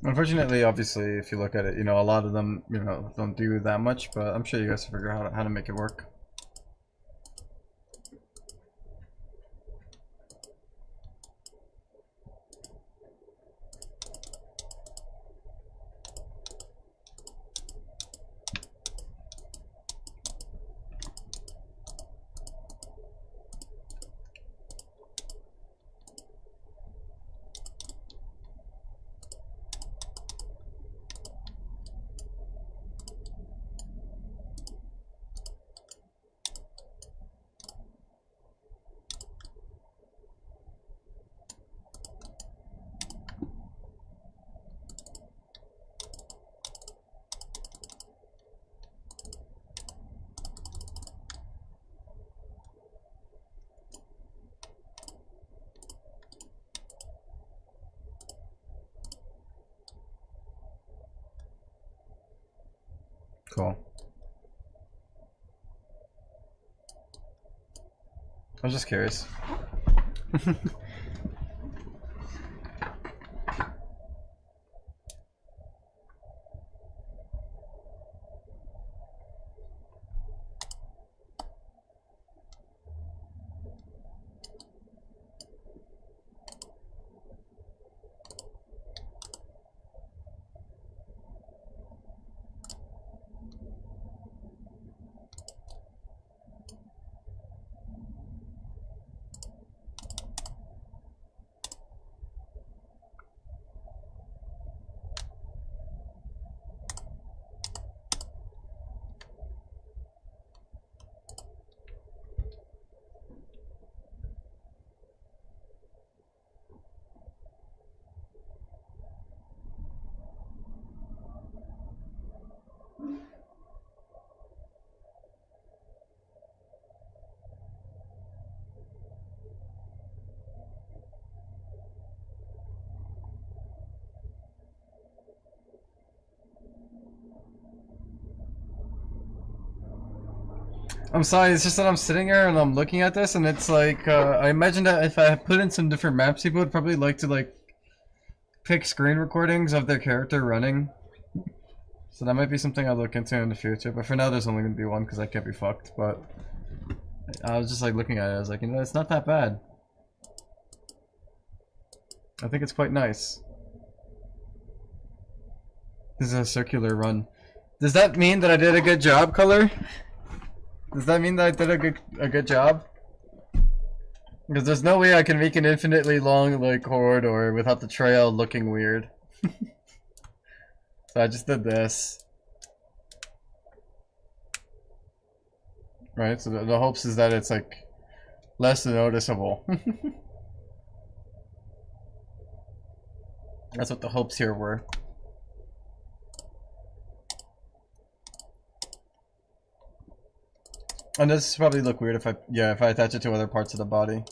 Unfortunately, obviously, if you look at it, you know, a lot of them, you know, don't do that much, but I'm sure you guys will figure out how to make it work. Cool. I was just curious. I'm sorry, it's just that I'm sitting here and I'm looking at this and it's like, I imagine that if I put in some different maps, people would probably like to like pick screen recordings of their character running. So that might be something I'll look into in the future, but for now there's only going to be one because I can't be fucked, but I was just like looking at it, I was like, you know, it's not that bad. I think it's quite nice. This is a circular run. Does that mean that I did a good job, Color? Does that mean that I did a good job? Because there's no way I can make an infinitely long like corridor without the trail looking weird. So I just did this. Right, so the hopes is that it's like less noticeable. That's what the hopes here were. And this probably look weird if if I attach it to other parts of the body.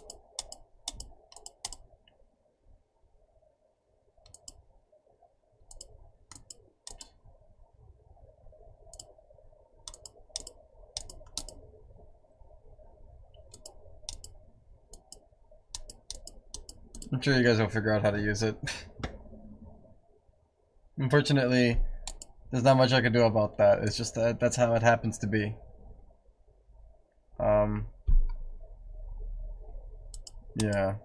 I'm sure you guys will figure out how to use it. Unfortunately, There's not much I can do about that. It's just that that's how it happens to be. Yeah.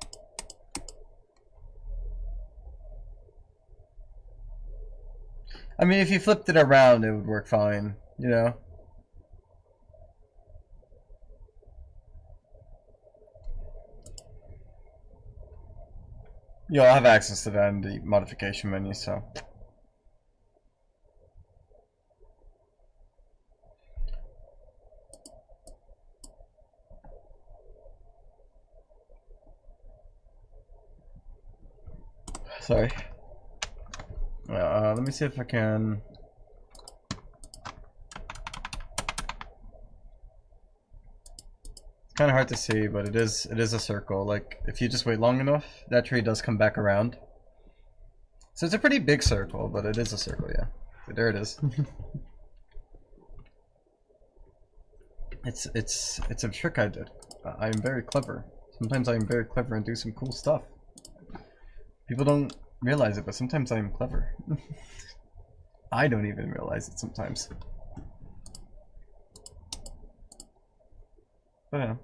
I mean, if you flipped it around, it would work fine, you know? You'll have access to that in the modification menu, so. Sorry. Let me see if I can. It's kind of hard to see, but it is a circle. Like if you just wait long enough, that tree does come back around. So it's a pretty big circle, but it is a circle, yeah. There it is. It's a trick I did. I am very clever. Sometimes I am very clever and do some cool stuff. People don't realize it, but sometimes I am clever. I don't even realize it sometimes. But yeah.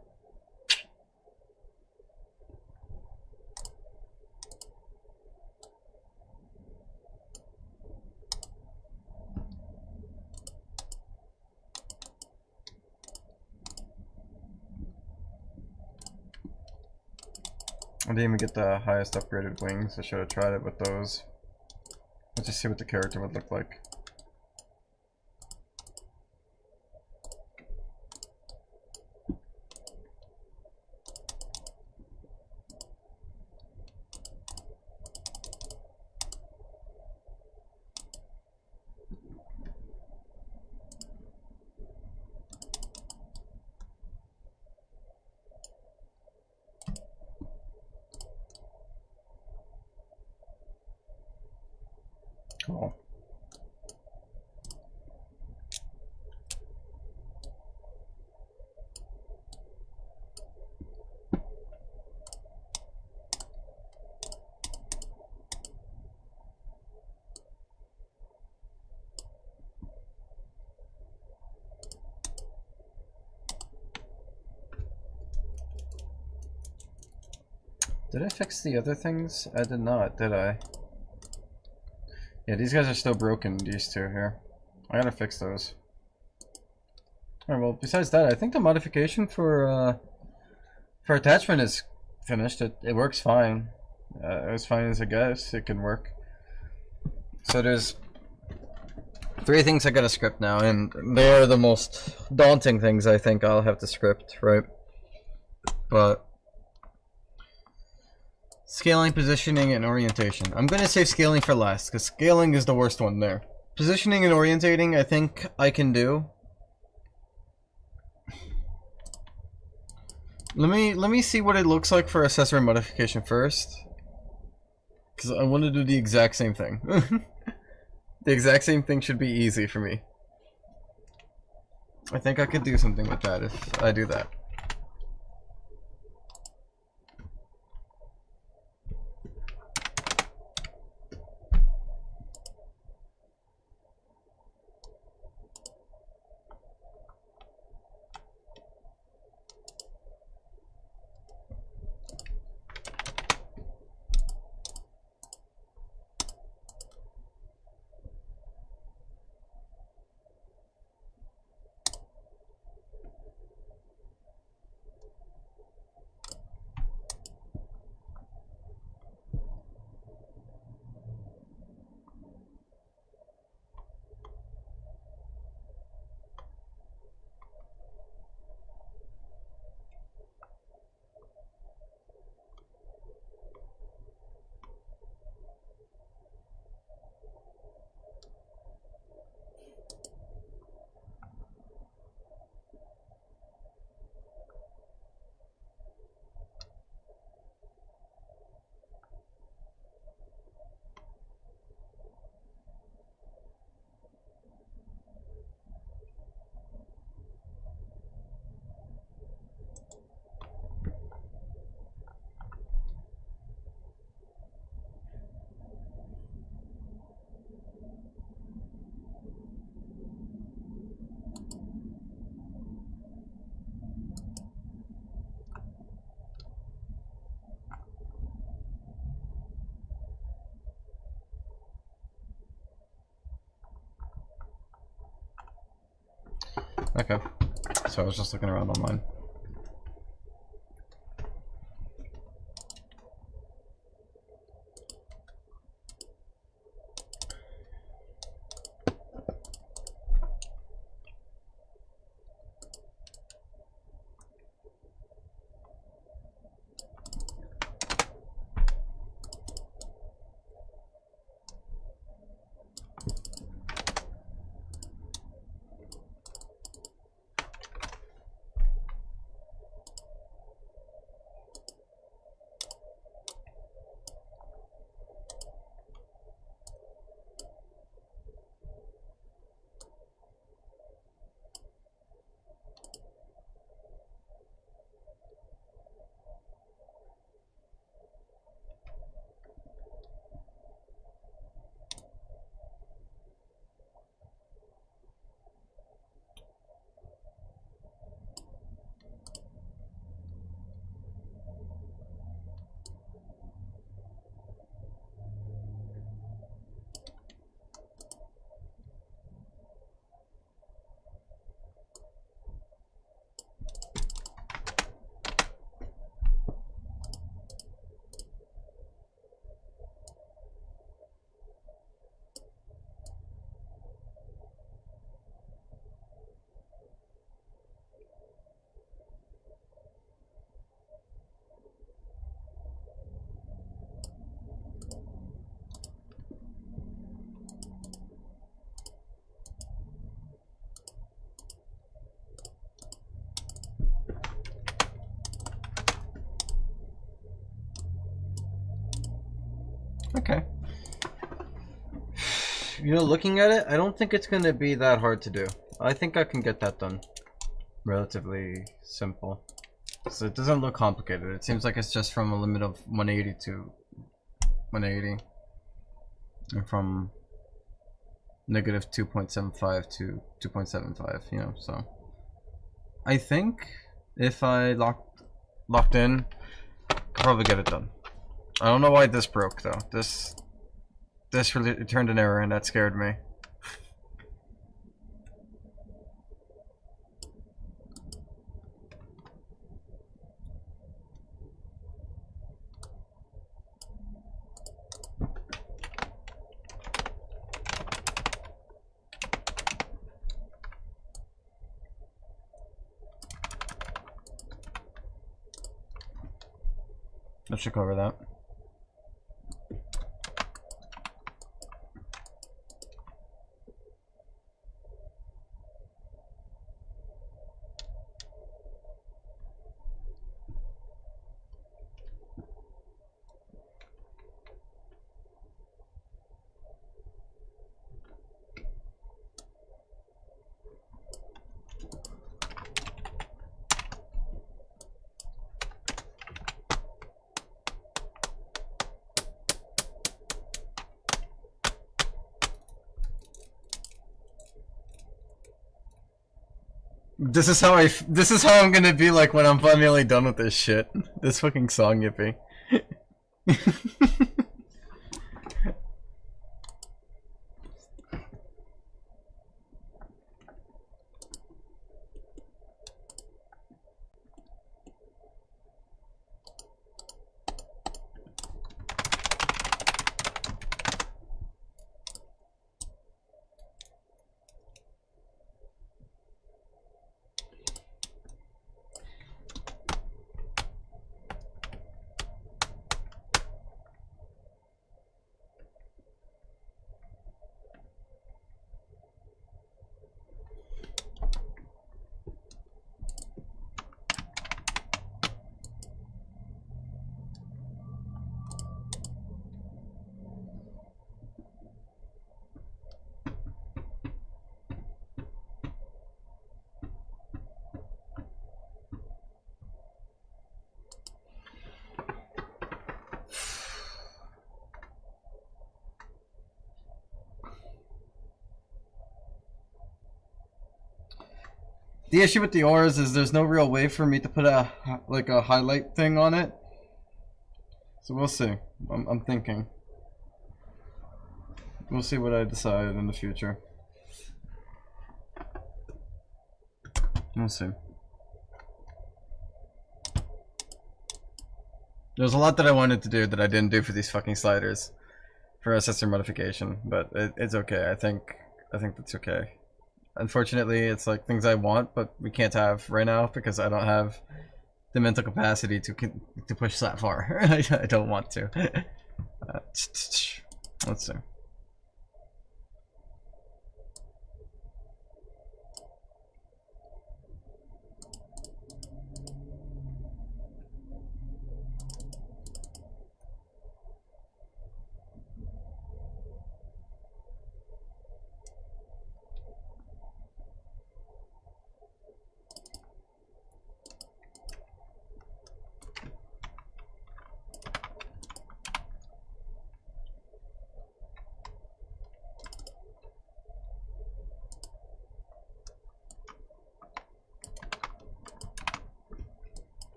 I didn't even get the highest upgraded wings. I should have tried it with those. Let's just see what the character would look like. Cool. Did I fix the other things? I did not, did I? Yeah, these guys are still broken, these two here. I gotta fix those. Alright, well, besides that, I think the modification for attachment is finished. It works fine. As fine as it gets, it can work. So there's 3 things I gotta script now, and they're the most daunting things I think I'll have to script, right? But scaling, positioning, and orientation. I'm gonna save scaling for last, because scaling is the worst one there. Positioning and orientating, I think I can do. Let me see what it looks like for accessory modification first, because I want to do the exact same thing. The exact same thing should be easy for me. I think I could do something with that if I do that. Okay. So I was just looking around online. Okay. You know, looking at it, I don't think it's gonna be that hard to do. I think I can get that done. Relatively simple. So it doesn't look complicated. It seems like it's just from a limit of 180 to 180. And from negative 2.75 to 2.75, you know, so. I think if I locked in, I'll probably get it done. I don't know why this broke though. This really returned an error and that scared me. That should cover that. This is how I'm gonna be like when I'm finally done with this shit. This fucking song, Yippee. The issue with the auras is there's no real way for me to put a highlight thing on it. So we'll see. I'm thinking. We'll see what I decide in the future. We'll see. There's a lot that I wanted to do that I didn't do for these fucking sliders. For accessory modification, but it's okay. I think that's okay. Unfortunately, it's like things I want, but we can't have right now because I don't have the mental capacity to push that far. I don't want to. Let's see.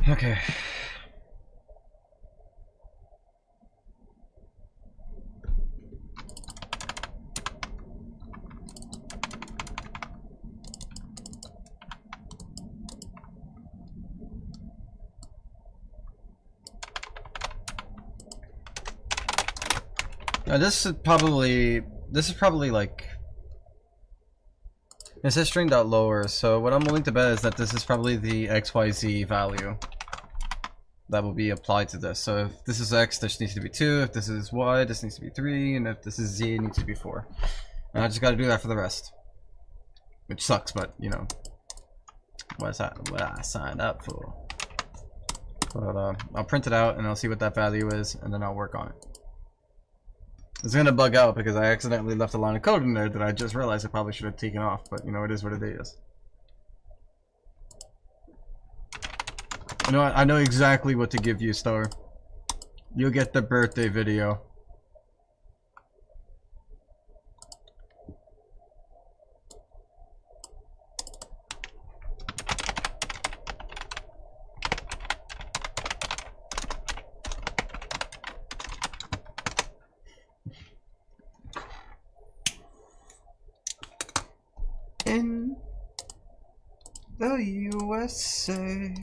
Okay. Now this is probably like it says string dot lower, so what I'm willing to bet is that this is probably the XYZ value that will be applied to this. So if this is X, this needs to be 2, if this is Y, this needs to be 3, and if this is Z, it needs to be 4. And I just gotta do that for the rest. Which sucks, but you know. What I signed up for. But I'll print it out and I'll see what that value is, and then I'll work on it. It's gonna bug out because I accidentally left a line of code in there that I just realized I probably should have taken off, but you know, it is what it is. You know what? I know exactly what to give you, Star. You'll get the birthday video. In the USA.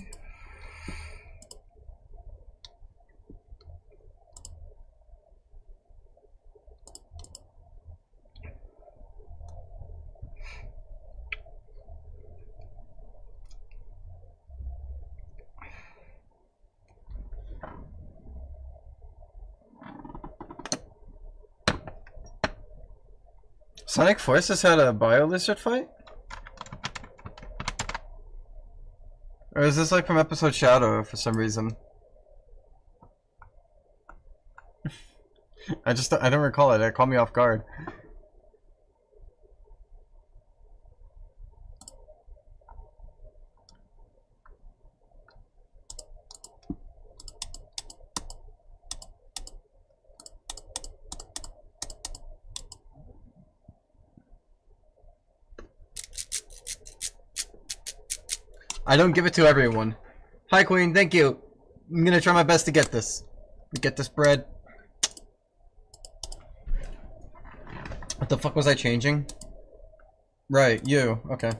Sonic Forces had a bio lizard fight? Or is this like from episode Shadow for some reason? I don't recall it. It caught me off guard. I don't give it to everyone. Hi, Queen. Thank you. I'm gonna try my best to get this. Get this bread. What the fuck was I changing? Right, you. Okay.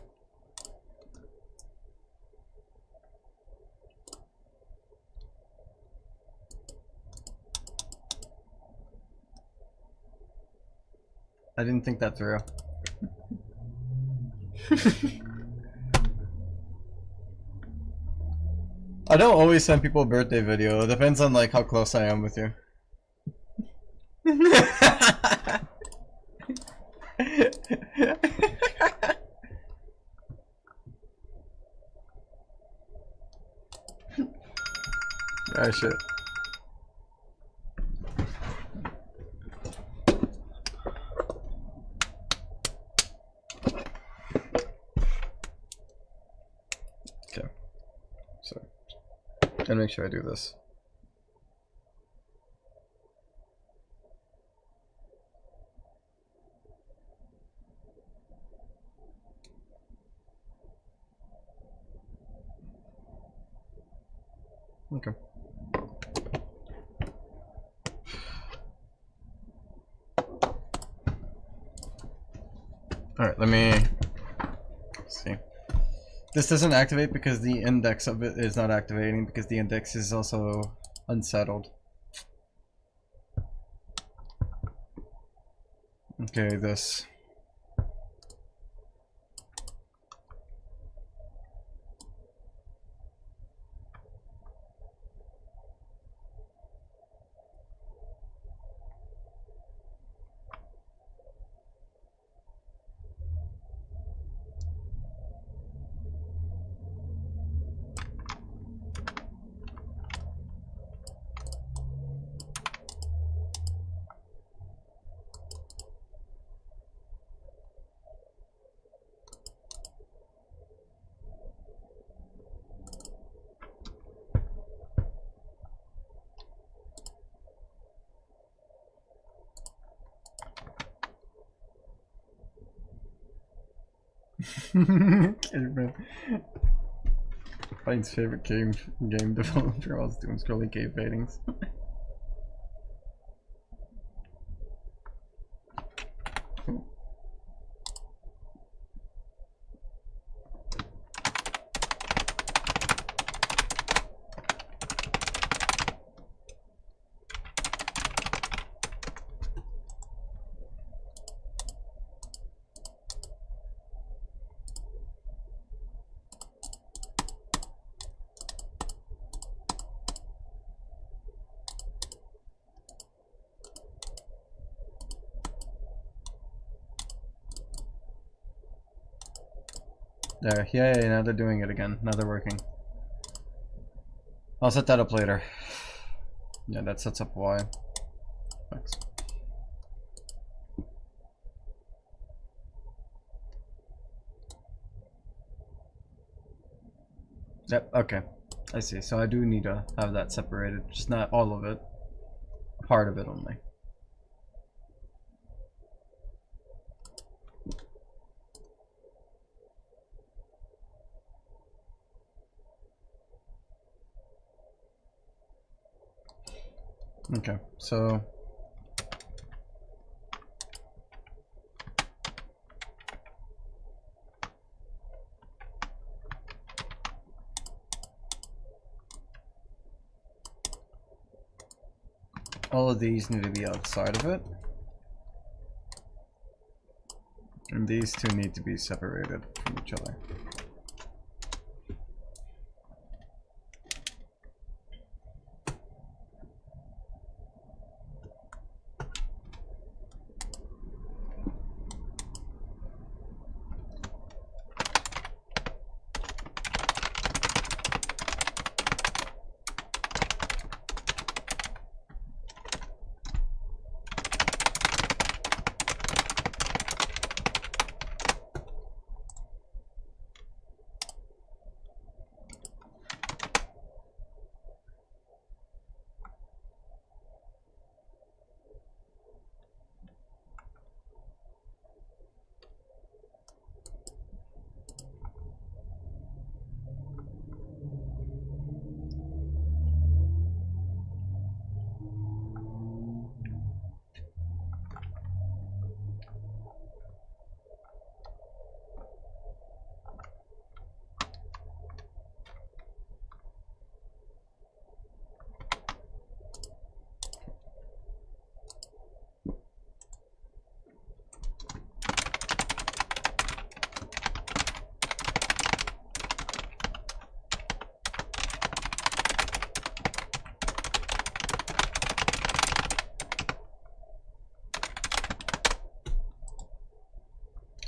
I didn't think that through. I don't always send people a birthday video. It depends on like how close I am with you. Ah, shit. Okay. So, gotta make sure I do this. Okay. Alright, let me see. This doesn't activate because the index of it is not activating because the index is also unsettled. Okay, this. Caveman. Fine's favorite game developer was doing scrolling cave paintings. There, yay, now they're doing it again. Now they're working. I'll set that up later. Yeah, that sets up why. Thanks. Yep, okay. I see. So I do need to have that separated. Just not all of it. Part of it only. Okay, so all of these need to be outside of it, and these two need to be separated from each other.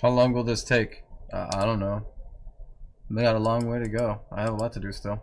How long will this take? I don't know. We got a long way to go. I have a lot to do still.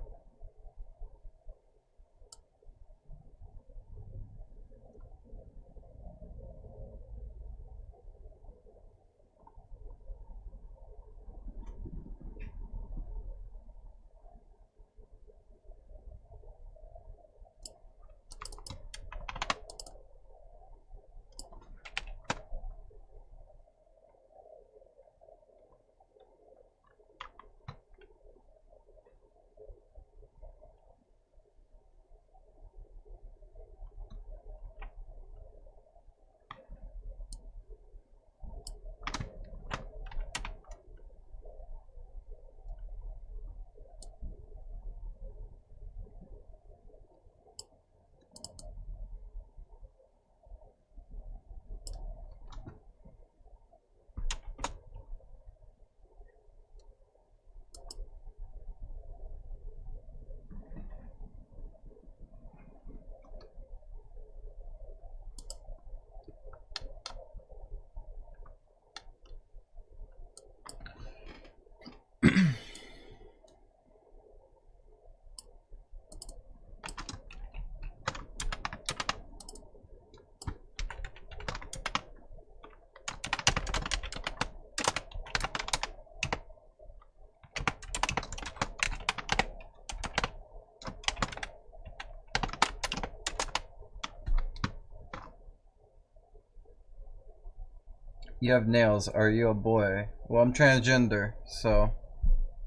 You have nails. Are you a boy? Well, I'm transgender, so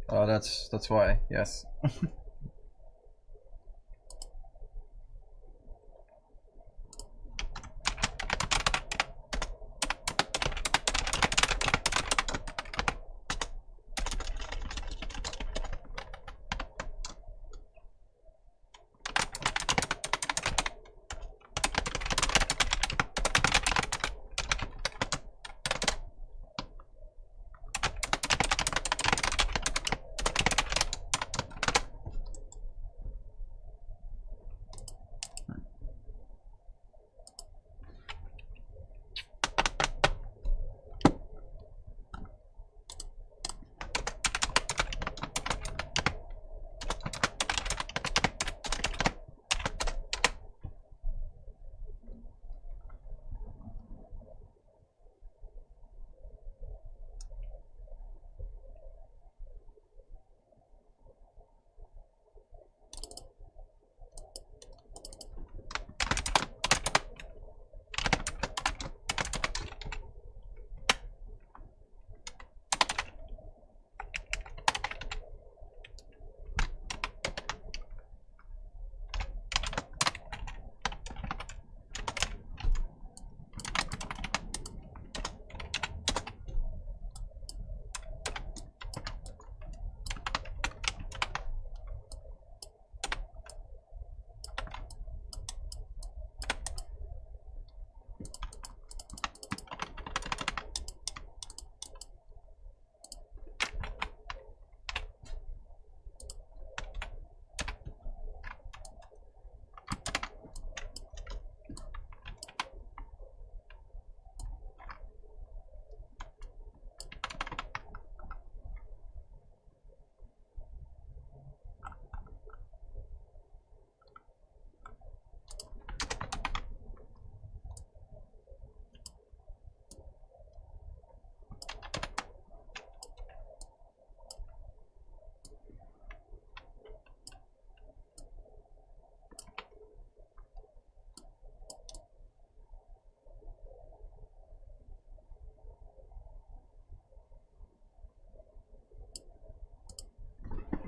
that's why. Yes.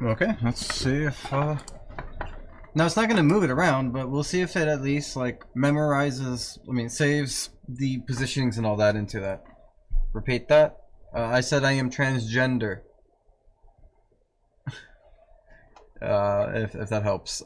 Okay, let's see if now it's not gonna move it around, but we'll see if it at least like memorizes, saves the positionings and all that into that. Repeat that. I said I am transgender. If that helps.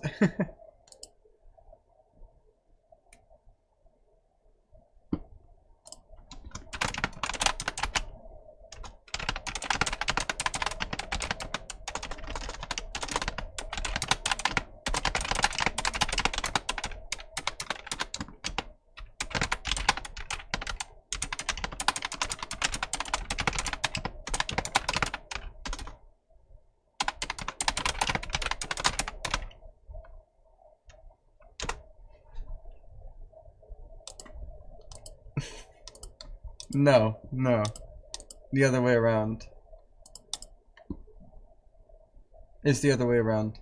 No, no. The other way around. It's the other way around.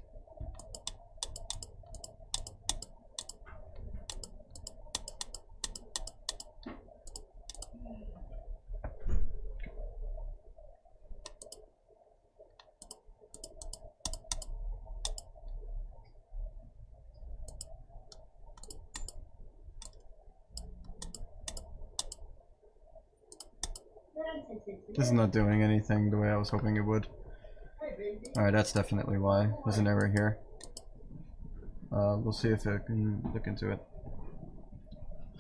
This is not doing anything the way I was hoping it would. Alright, that's definitely why. There's an error here. We'll see if I can look into it.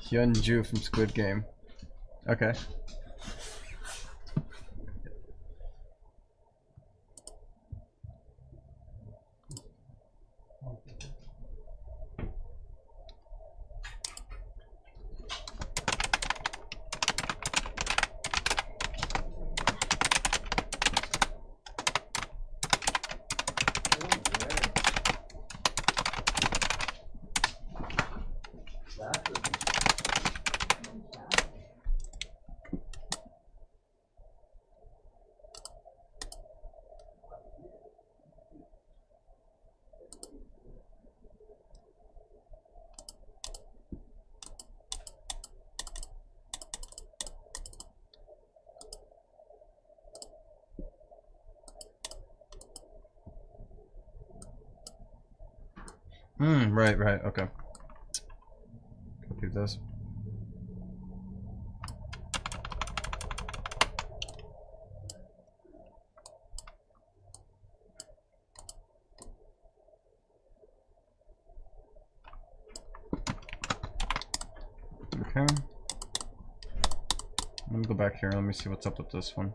Hyunju from Squid Game. Okay. Right, okay. Copy this. Okay. Let me go back here. Let me see what's up with this one.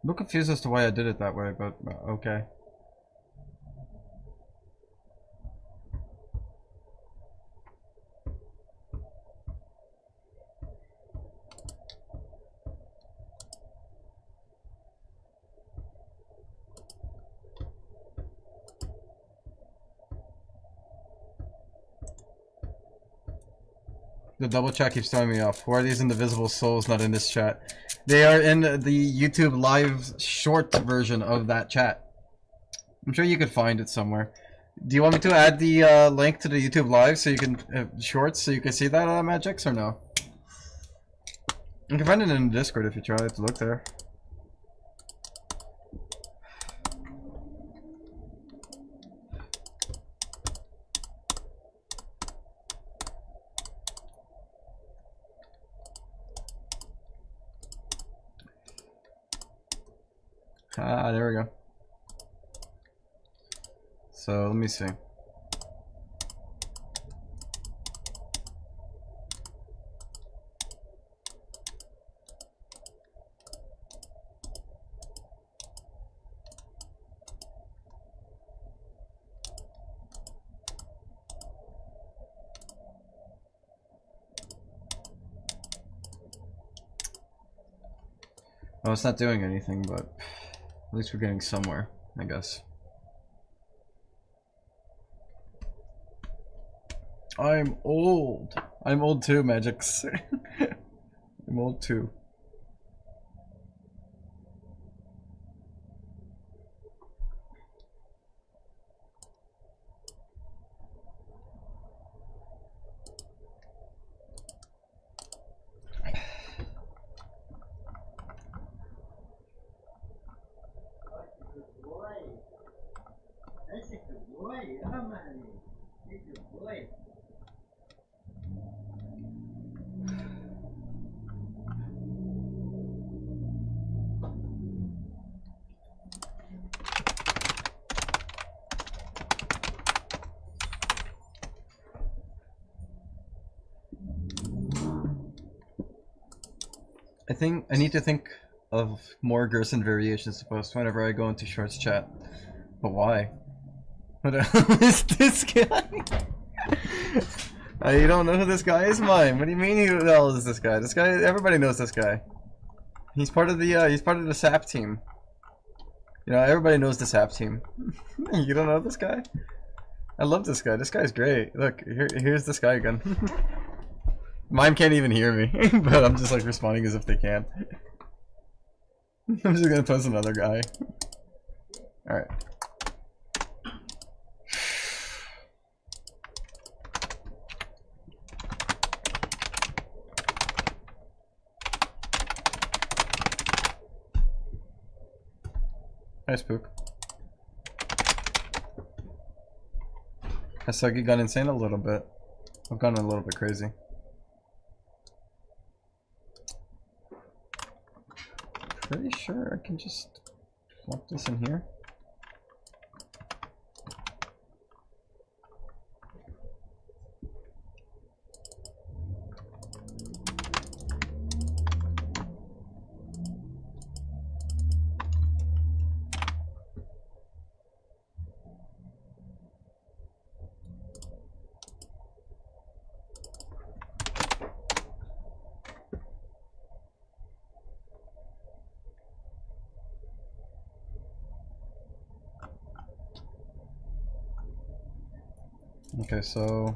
I'm a little confused as to why I did it that way, but okay. The double chat keeps throwing me off. Who are these indivisible souls not in this chat? They are in the YouTube live short version of that chat. I'm sure you could find it somewhere. Do you want me to add the link to the YouTube live so you can shorts so you can see that Magix or no? You can find it in Discord if you try to look there. Ah, there we go. So let me see. Oh, it's not doing anything, but at least we're getting somewhere, I guess. I'm old. I'm old too, Magix. I'm old too. I need to think of more Gerson variations to post whenever I go into Shorts chat. But why? What the hell is this guy? You don't know who this guy is? Mine. What do you mean who the hell is this guy? This guy, everybody knows this guy. He's part of the SAP team. You know, everybody knows the SAP team. You don't know this guy? I love this guy. This guy's great. Look, here's this guy again. Mime can't even hear me, but I'm just like responding as if they can. I'm just gonna post another guy. Alright. Hi, Spook. Has Suggy gone insane a little bit? I've gone a little bit crazy. Pretty sure I can just plop this in here. Okay, so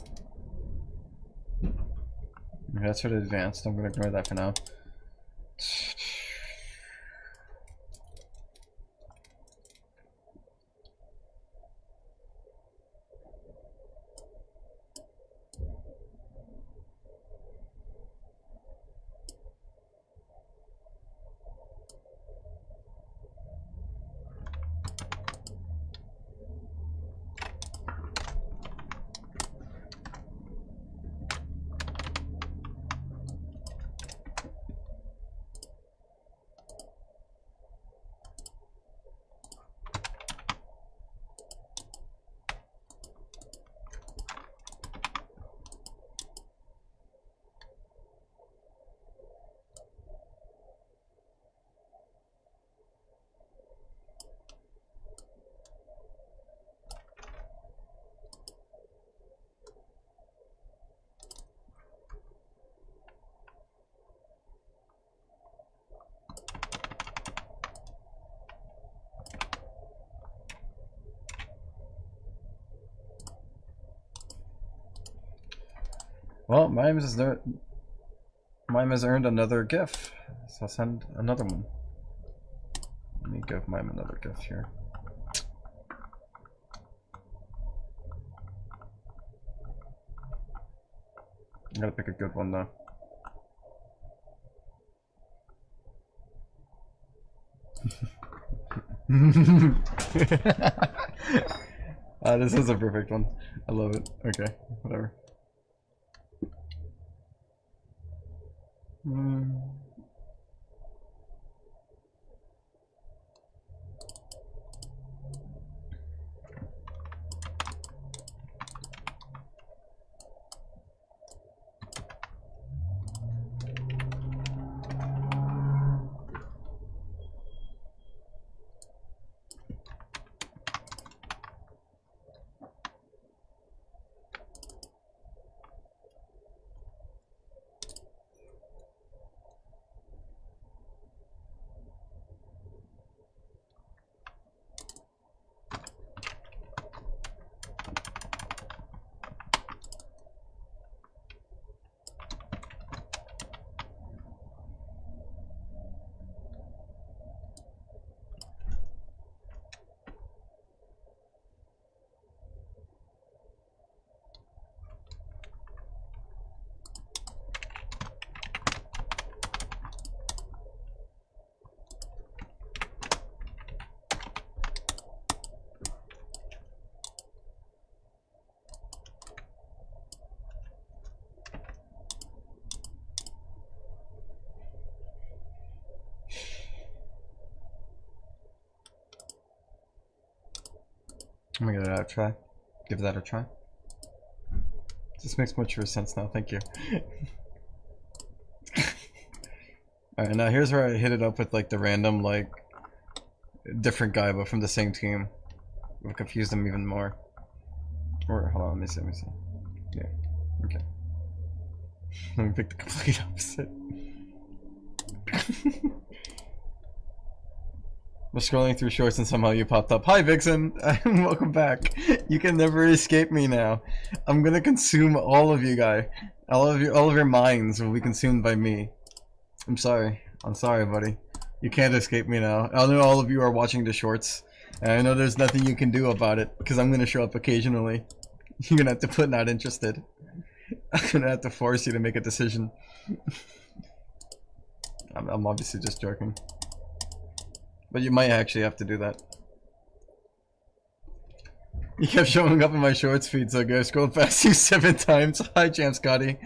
that's sort of advanced. I'm gonna ignore that for now. Well, Mime has earned another GIF, so I'll send another one. Let me give Mime another GIF here. I gotta pick a good one though. This is a perfect one. I love it. Okay, whatever. I'm gonna give that a try. Give that a try. This makes much more sense now, thank you. Alright, now here's where I hit it up with like the random, like, different guy, but from the same team. We'll confuse them even more. Or, hold on, let me see. Yeah, okay. Let me pick the complete opposite. I'm scrolling through shorts and somehow you popped up. Hi Vixen! Welcome back. You can never escape me now. I'm gonna consume all of you guys. All of your minds will be consumed by me. I'm sorry, buddy. You can't escape me now. I know all of you are watching the shorts, and I know there's nothing you can do about it, because I'm gonna show up occasionally. You're gonna have to put not interested. I'm gonna have to force you to make a decision. I'm obviously just joking. But you might actually have to do that. You kept showing up in my shorts feed, so I scrolled past you 7 times. Hi, Champ Scotty.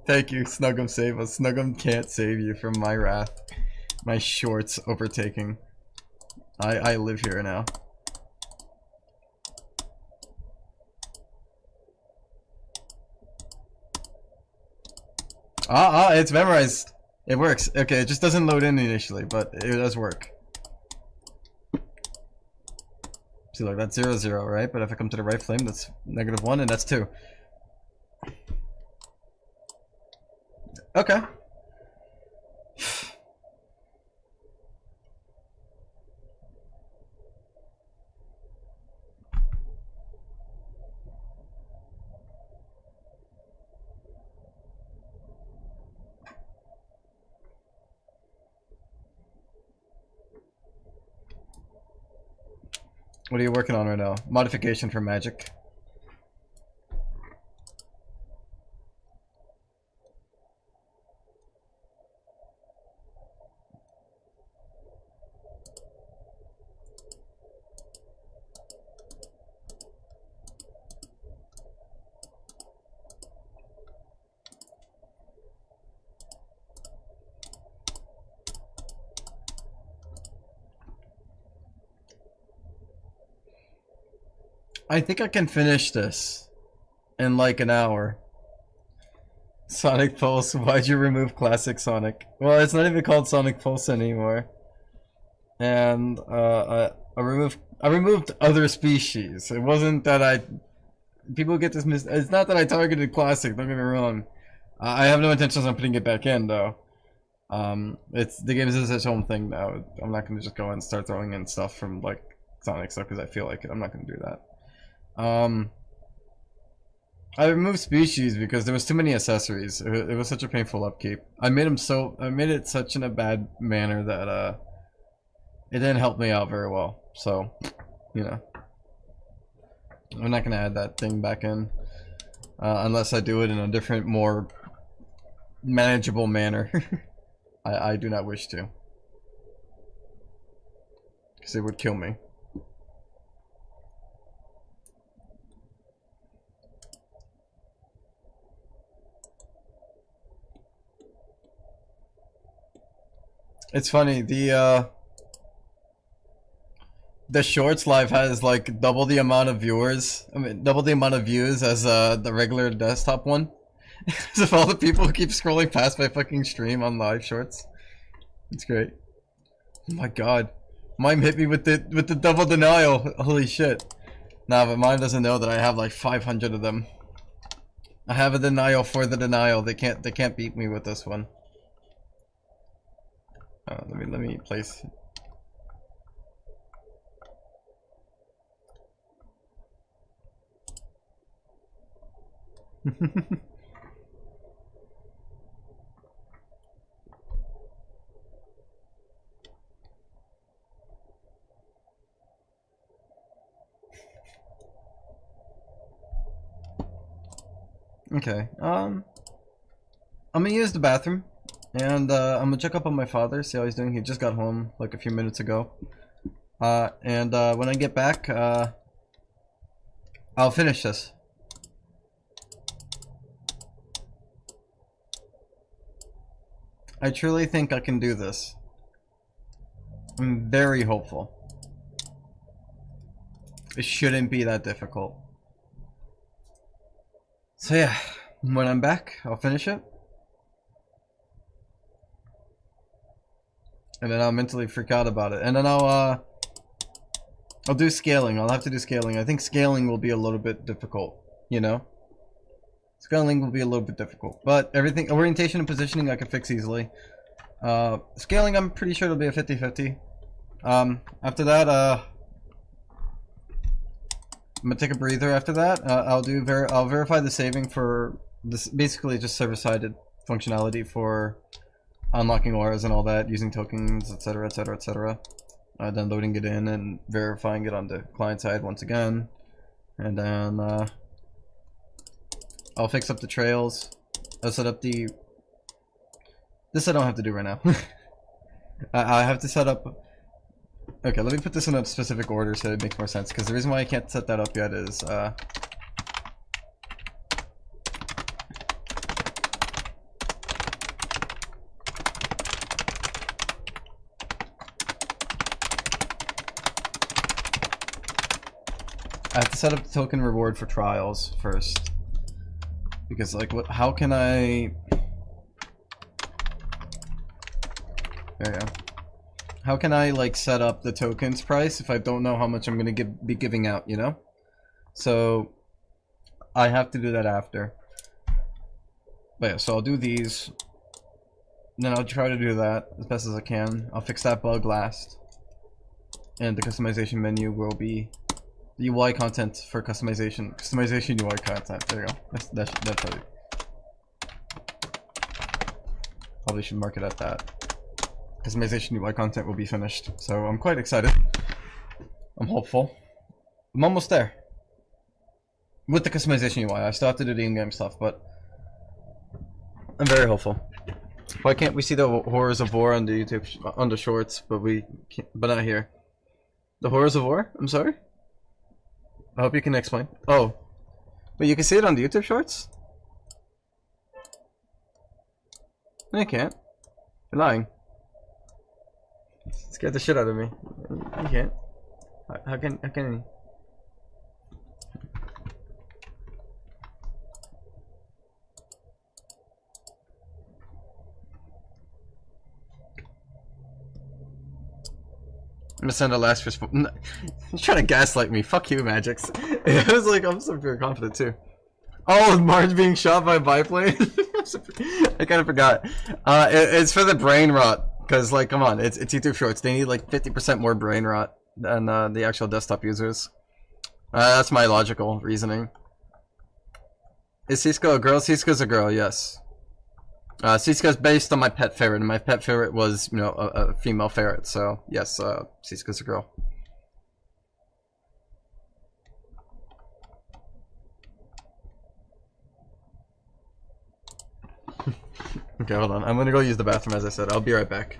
Thank you. Snuggum save us. Snuggum can't save you from my wrath. My shorts overtaking. I live here now. It's memorized. It works. Okay, it just doesn't load in initially, but it does work. See, look, that's 0, 0, right? But if I come to the right flame, that's -1, and that's 2. Okay. What are you working on right now? Modification for magic. I think I can finish this in like an hour. Sonic Pulse, why'd you remove Classic Sonic? Well, it's not even called Sonic Pulse anymore. And I removed other species. It wasn't that people get this it's not that I targeted Classic, don't get me wrong. I have no intentions on putting it back in though. It's the game is its own thing now. I'm not gonna just go and start throwing in stuff from like Sonic stuff because I feel like it. I'm not gonna do that. I removed species because there was too many accessories. It was such a painful upkeep. I made it such in a bad manner that it didn't help me out very well. So, you know, I'm not gonna add that thing back in unless I do it in a different, more manageable manner. I do not wish to, because it would kill me. It's funny, the Shorts live has like double the amount of viewers. I mean, double the amount of views as the regular desktop one. Because of all the people who keep scrolling past my fucking stream on live Shorts. It's great. Oh my god, mine hit me with the double denial. Holy shit! Nah, but mine doesn't know that I have like 500 of them. I have a denial for the denial. They can't beat me with this one. Let me place. Okay. I'm gonna use the bathroom. And I'm gonna check up on my father, see how he's doing. He just got home like a few minutes ago. And when I get back, I'll finish this. I truly think I can do this. I'm very hopeful. It shouldn't be that difficult. So yeah, when I'm back, I'll finish it. and then I'll mentally freak out about it, and then I'll do scaling. I'll have to do scaling. I think scaling will be a little bit difficult, you know? Scaling will be a little bit difficult, but everything, orientation and positioning I can fix easily. Scaling, I'm pretty sure it'll be a 50-50. After that, I'm gonna take a breather after that. I'll verify the saving for this, basically just server-sided functionality for unlocking auras and all that, using tokens, etc, etc, etc. Then loading it in and verifying it on the client side once again. And then I'll fix up the trails. I'll set up the... This I don't have to do right now. I have to set up... Okay, let me put this in a specific order so it makes more sense, because the reason why I can't set that up yet is... I have to set up the token reward for trials first. Because, like, what? How can I... There you go. How can I, like, set up the tokens price if I don't know how much I'm gonna be giving out, you know? So, I have to do that after. But yeah, so I'll do these. Then I'll try to do that as best as I can. I'll fix that bug last. And the customization menu will be the UI content for customization. Customization UI content. There you go. That's probably. Probably should mark it at that. Customization UI content will be finished. So I'm quite excited. I'm hopeful. I'm almost there. With the customization UI. I still have to do the in-game stuff, but I'm very hopeful. Why can't we see the horrors of war on the YouTube on the shorts, but we can't, but not here? The horrors of war? I'm sorry? I hope you can explain. Oh. But you can see it on the YouTube shorts? No, you can't. You're lying. Scared the shit out of me. You can't. How can you? I'm gonna send a last response. You're trying to gaslight me. Fuck you, Magix. It was like, I'm so very confident too. Oh, Marge being shot by a biplane? I kind of forgot. It's for the brain rot. Because, like, come on, it's YouTube Shorts. They need like 50% more brain rot than the actual desktop users. That's my logical reasoning. Is Cisco a girl? Cisco's a girl, yes. Cisco's based on my pet ferret, and my pet ferret was, you know, a female ferret. So, yes, Cisco's a girl. Okay, hold on. I'm gonna go use the bathroom, as I said. I'll be right back.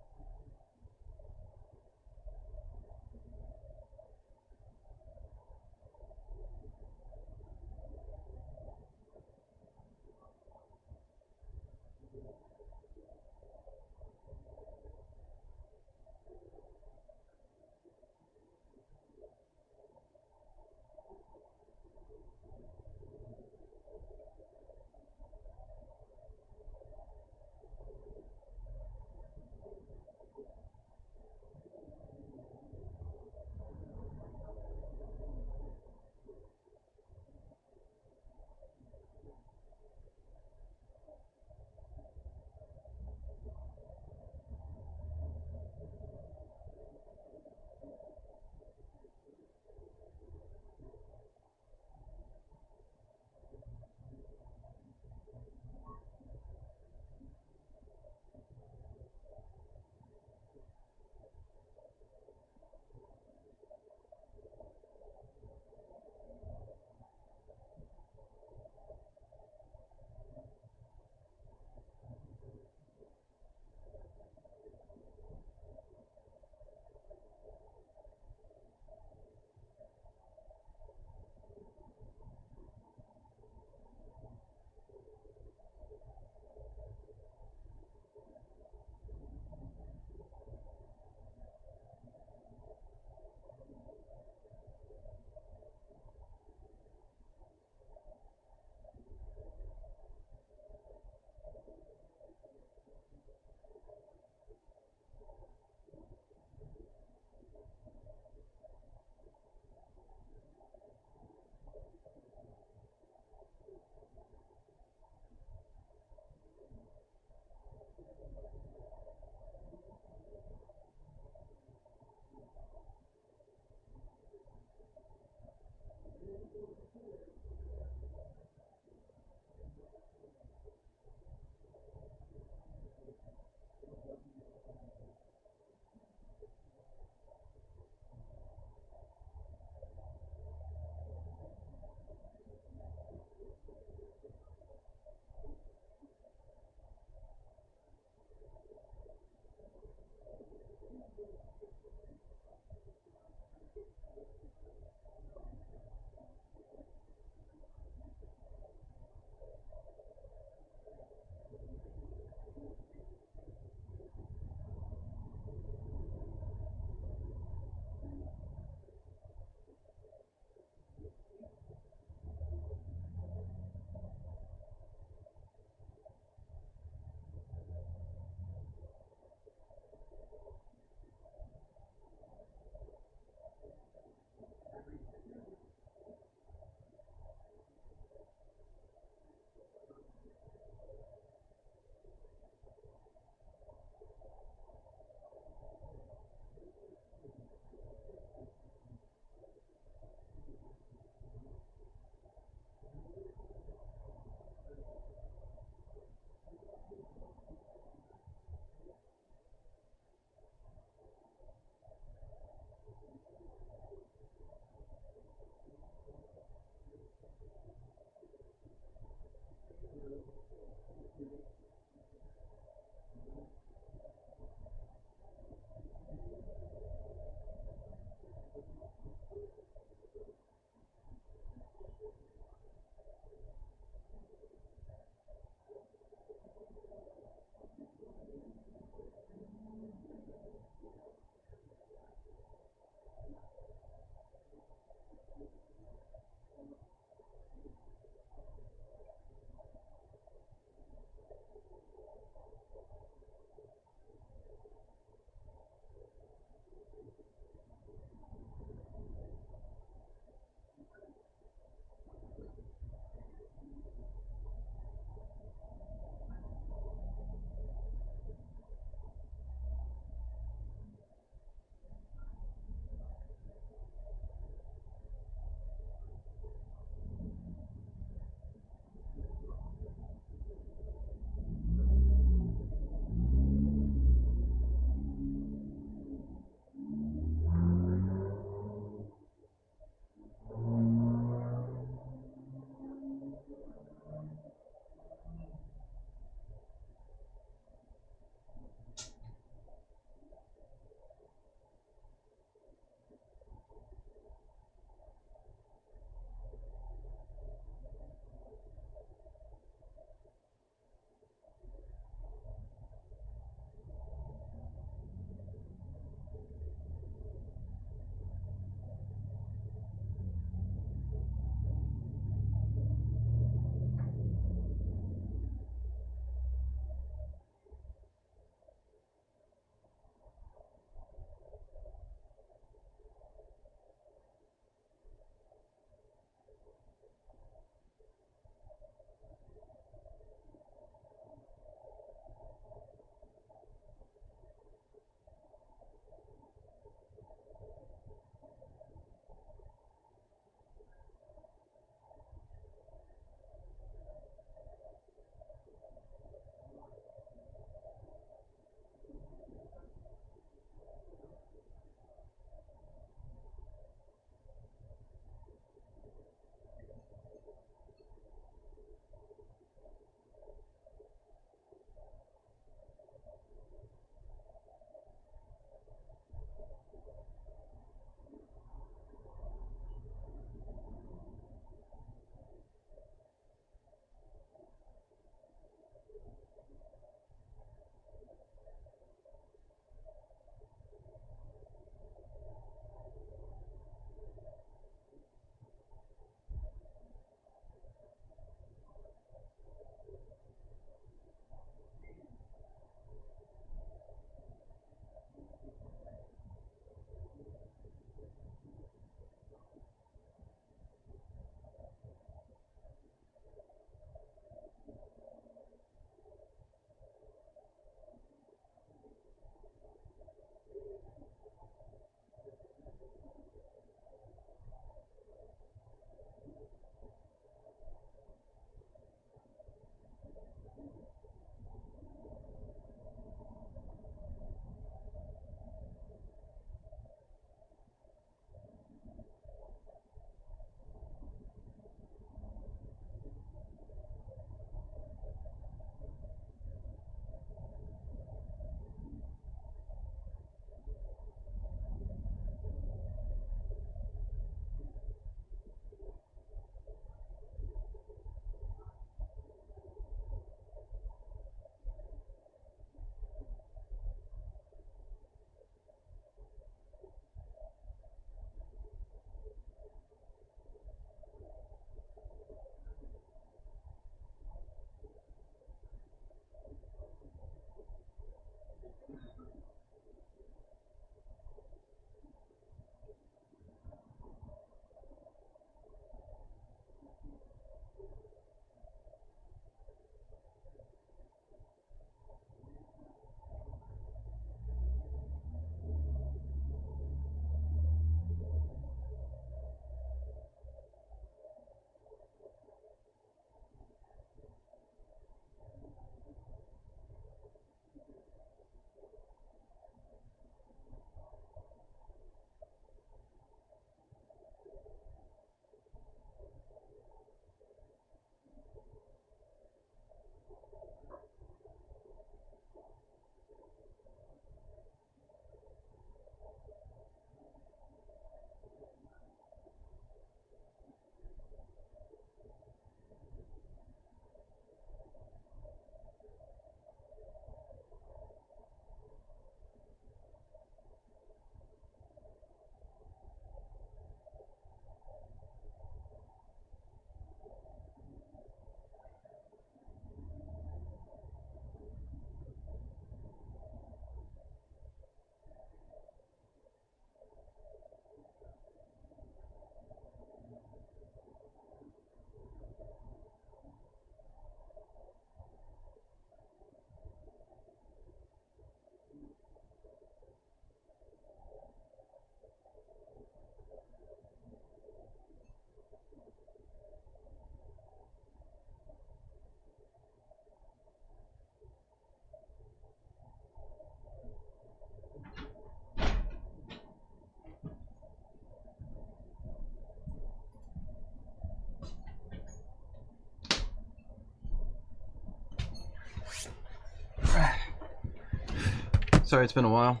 Sorry, it's been a while.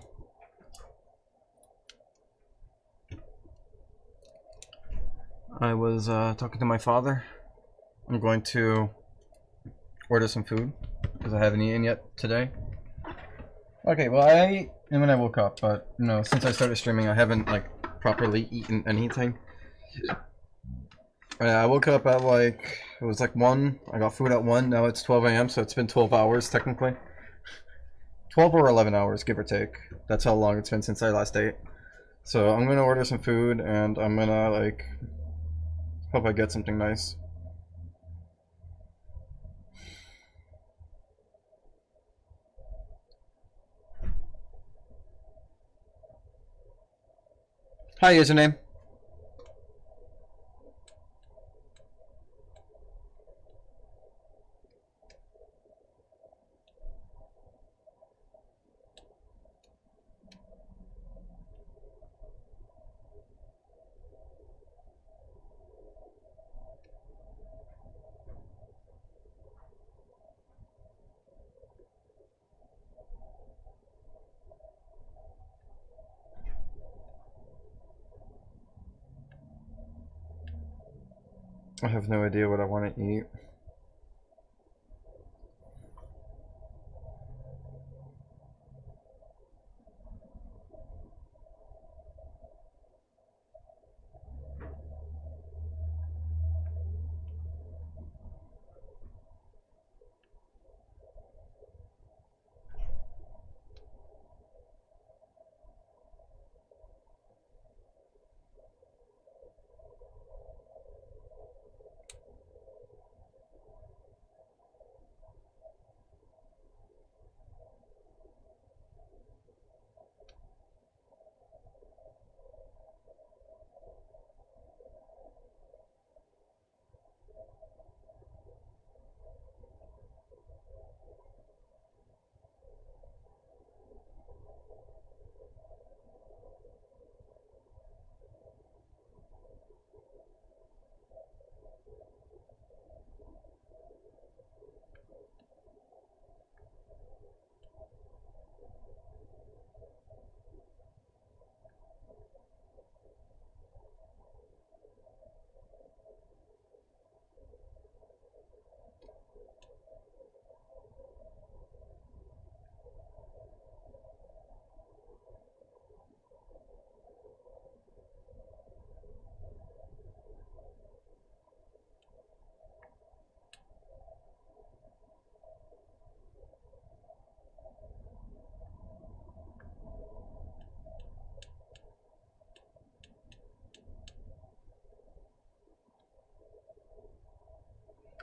I was talking to my father. I'm going to order some food because I haven't eaten yet today. Okay, well I ate when I woke up, but you know, since I started streaming, I haven't like properly eaten anything. I woke up at like, it was like 1. I got food at 1. Now it's 12 a.m. So it's been 12 hours technically. 12 or 11 hours, give or take. That's how long it's been since I last ate. So I'm gonna order some food and I'm gonna like hope I get something nice. Hi, username. I have no idea what I want to eat.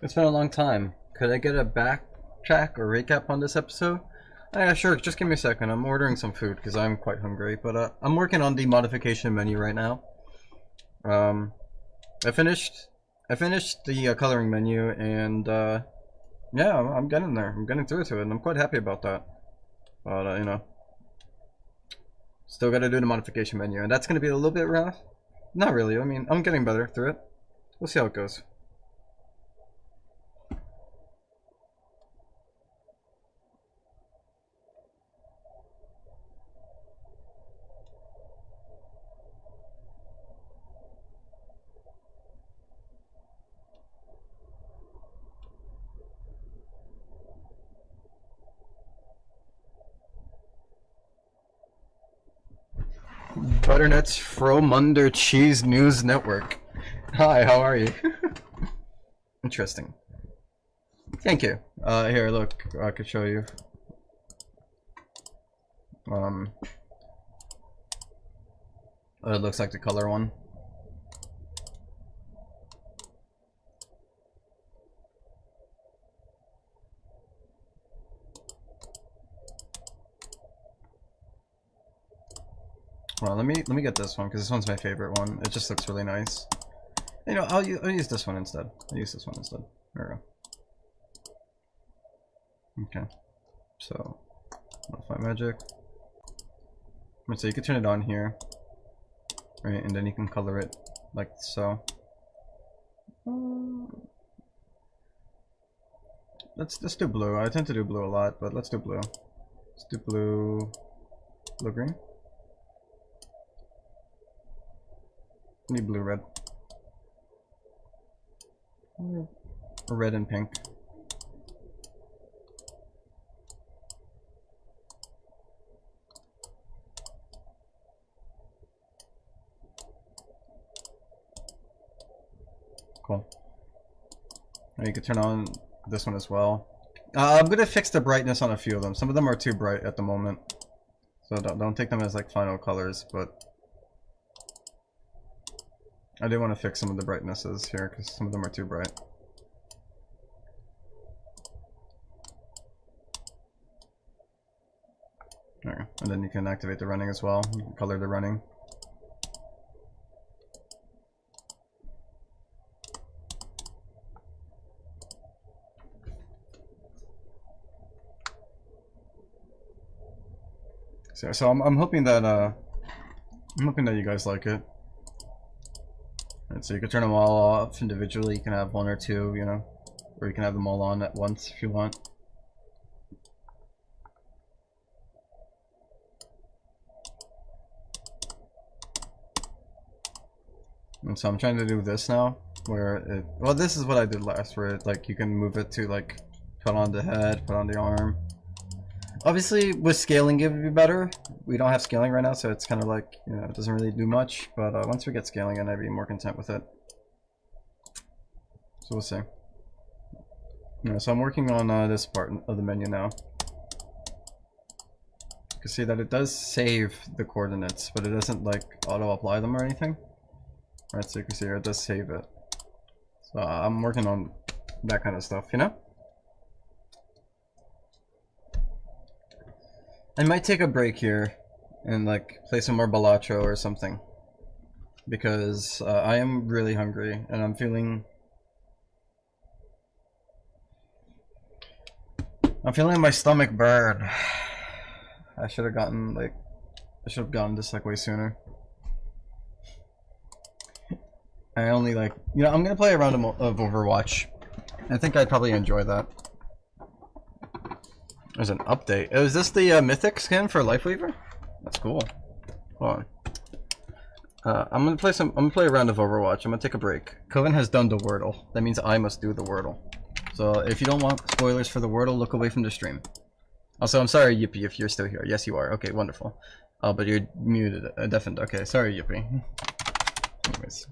It's been a long time. Could I get a backtrack or recap on this episode? Yeah, sure. Just give me a second. I'm ordering some food because I'm quite hungry. But I'm working on the modification menu right now. I finished the coloring menu, and yeah, I'm getting there. I'm getting through to it, and I'm quite happy about that. But you know, still got to do the modification menu, and that's gonna be a little bit rough. Not really. I mean, I'm getting better through it. We'll see how it goes. Butternuts Fromunder Cheese News Network. Hi, how are you? Interesting. Thank you. Here, look, I could show you. It looks like the color one. Well, let me get this one because this one's my favorite one. It just looks really nice. You know, I'll use this one instead. I'll use this one instead. There we go. Okay. So, modify magic. So you can turn it on here, right? And then you can color it like so. Let's do blue. I tend to do blue a lot, but let's do blue. Let's do blue, green. Need blue, red. Red and pink. Cool. Now you can turn on this one as well. I'm gonna fix the brightness on a few of them. Some of them are too bright at the moment, so don't take them as like final colors, but I do want to fix some of the brightnesses here because some of them are too bright. There, and then you can activate the running as well. You can color the running. So I'm hoping that you guys like it. Right, so you can turn them all off individually. You can have one or two, you know, or you can have them all on at once if you want. And so I'm trying to do this now, where it, well, this is what I did last, where it, like, you can move it to like put on the head, put on the arm. Obviously, with scaling, it would be better. We don't have scaling right now, so it's kind of like, you know, it doesn't really do much. But once we get scaling in, I'd be more content with it. So we'll see. Yeah, so I'm working on this part of the menu now. You can see that it does save the coordinates, but it doesn't like auto-apply them or anything. Alright, so you can see here, it does save it. So I'm working on that kind of stuff, you know? I might take a break here and like play some more Balatro or something, because I am really hungry and I'm feeling my stomach burn. I should have gotten this like way sooner. I only like, you know, I'm gonna play a round of Overwatch. I think I'd probably enjoy that. There's an update. Oh, is this the mythic skin for Lifeweaver? That's cool. Hold on. I'm gonna play a round of Overwatch. I'm gonna take a break. Coven has done the Wordle. That means I must do the Wordle. So if you don't want spoilers for the Wordle, look away from the stream. Also, I'm sorry, Yippee, if you're still here. Yes, you are. Okay, wonderful. Oh, but you're muted, deafened. Okay, sorry, Yippee. Anyways.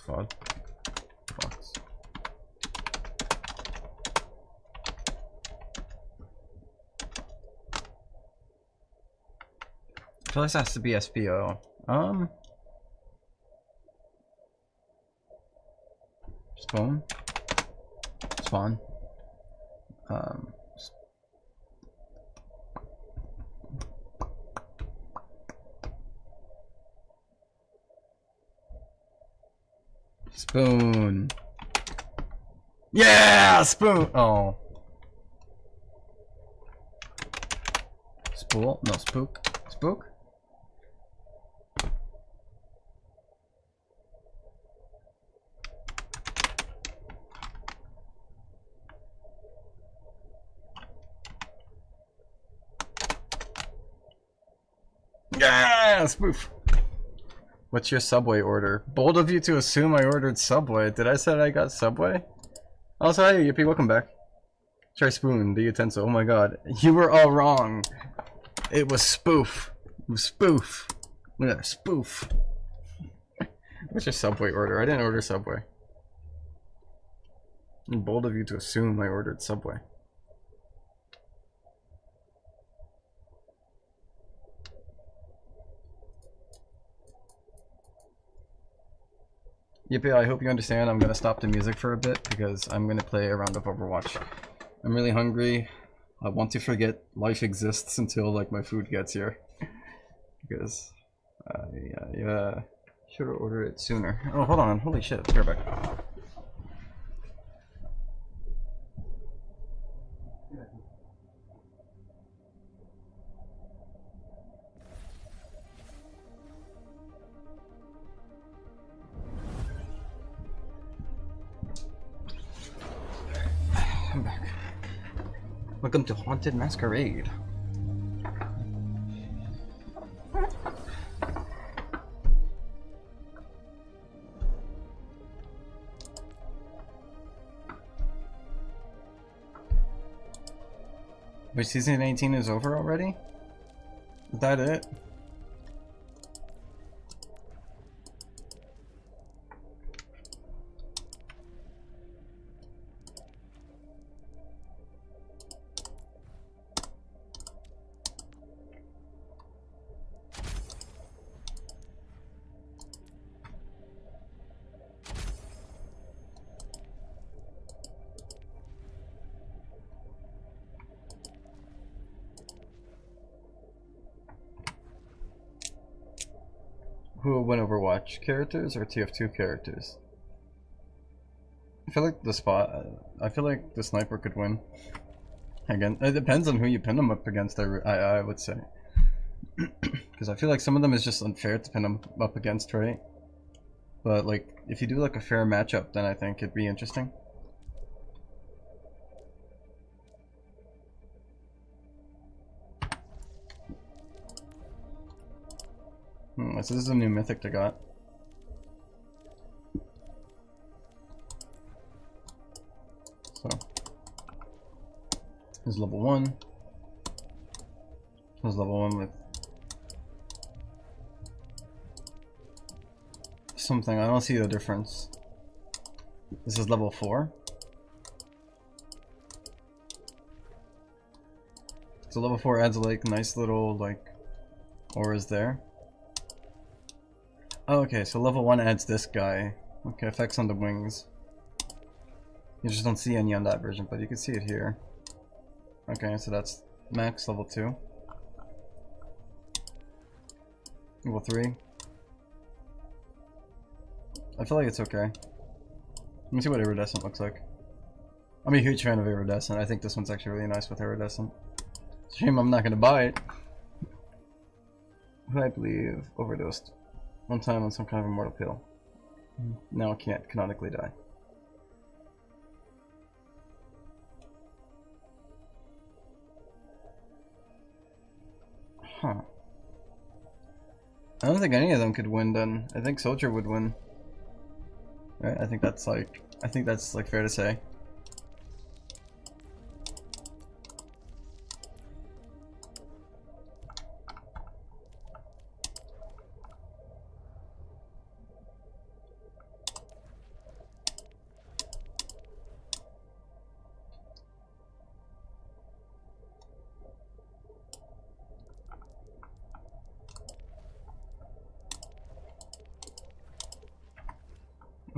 Fuck. Fox. I feel like this has to be SPO. Spawn. Spawn. Spoon. Yeah, spoon. Oh. Spool? No, spook. Spook? Yeah, spoof. What's your Subway order? Bold of you to assume I ordered Subway. Did I say I got Subway? Also, hi, Yippee, welcome back. Try spoon, the utensil. Oh my god. You were all wrong. It was spoof. It was spoof. Look at that, spoof. What's your Subway order? I didn't order Subway. Bold of you to assume I ordered Subway. Yippee, I hope you understand. I'm gonna stop the music for a bit because I'm gonna play a round of Overwatch. I'm really hungry. I want to forget life exists until like my food gets here. Because yeah, should have ordered it sooner. Oh, hold on. Holy shit. Be right back. I'm back. Welcome to Haunted Masquerade. Wait, season 18 is over already? Is that it? Who will win Overwatch? Characters or TF2 characters? I feel like I feel like the sniper could win. Again, it depends on who you pin them up against, I would say. Because I feel like some of them is just unfair to pin them up against, right? But like, if you do like a fair matchup, then I think it'd be interesting. So this is a new mythic they got. So this is level 1. This is level 1 with something. I don't see the difference. This is level 4. So level 4 adds like nice little like auras there. Oh, okay, so level 1 adds this guy. Okay, effects on the wings. You just don't see any on that version, but you can see it here. Okay, so that's max level 2. Level 3. I feel like it's okay. Let me see what Iridescent looks like. I'm a huge fan of Iridescent. I think this one's actually really nice with Iridescent. It's a shame I'm not gonna buy it. Who I believe overdosed one time on some kind of immortal pill. Now can't canonically die. Huh. I don't think any of them could win then. I think Soldier would win. Right? I think that's like fair to say.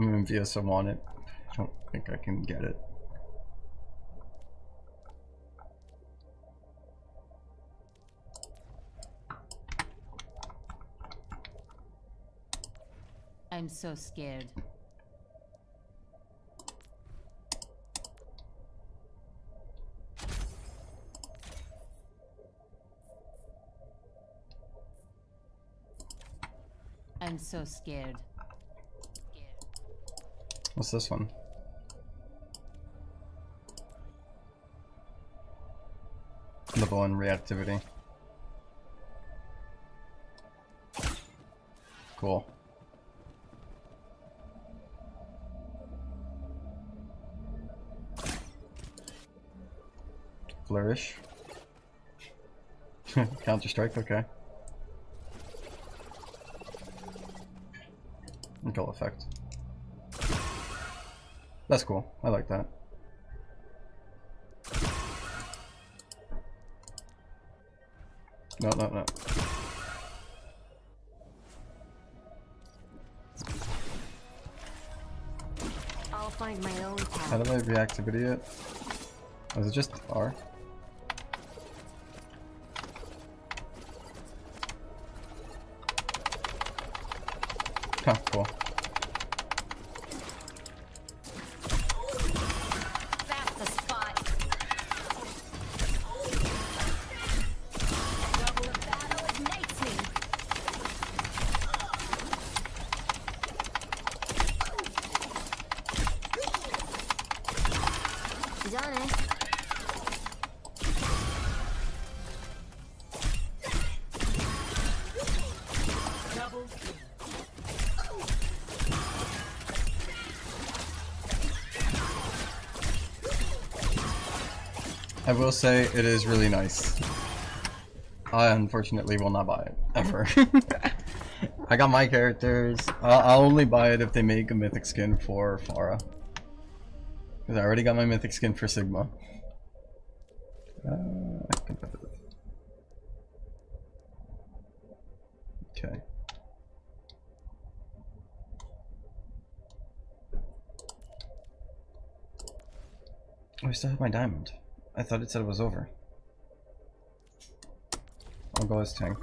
I'm envious. I want it. I don't think I can get it. I'm so scared. I'm so scared. What's this one? Level 1 reactivity. Cool. Flourish. Counter-Strike, okay. Kill effect. That's cool. I like that. No, no, no. I'll find my own path. How do I reactivity it? Oh, is it just R? Huh, cool. That's the spot. Double battle ignites me. Done it. I will say it is really nice. I unfortunately will not buy it ever. I got my characters. I'll only buy it if they make a mythic skin for Pharah. Because I already got my mythic skin for Sigma. Competitive. Okay. Oh, I still have my diamond. I thought it said it was over. I'll go as tank.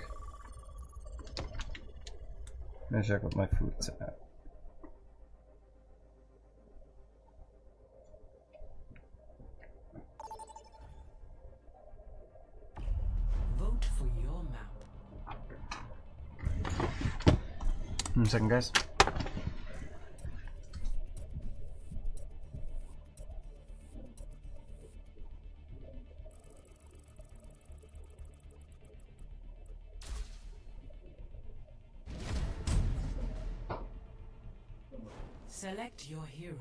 Let me check what my food's at. Vote for your map. 1 second, guys. Select your hero.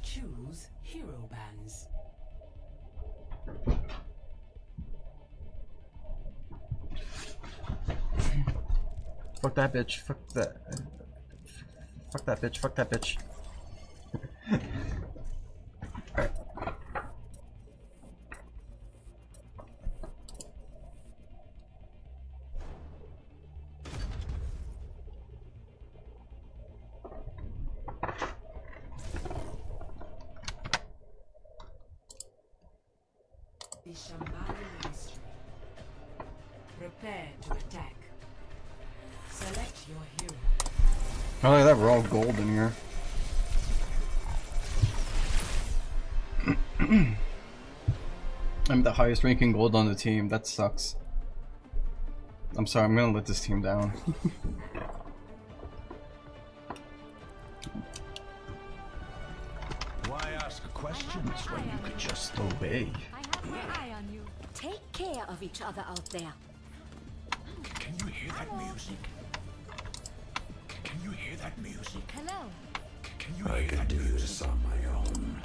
Choose hero bands. Fuck that bitch. Fuck that. Fuck that bitch. Fuck that bitch. Alright. The Shambhala Ministry. Prepare to attack. Select your hero. Oh, look at that, we're all gold in here. I'm the highest ranking gold on the team, that sucks. I'm sorry, I'm gonna let this team down. Why ask questions when you could just obey? I have my eye on you. Take care of each other out there. Can you hear that music? Can you hear that music? Hello. Can you hear that music? I can do this on my own.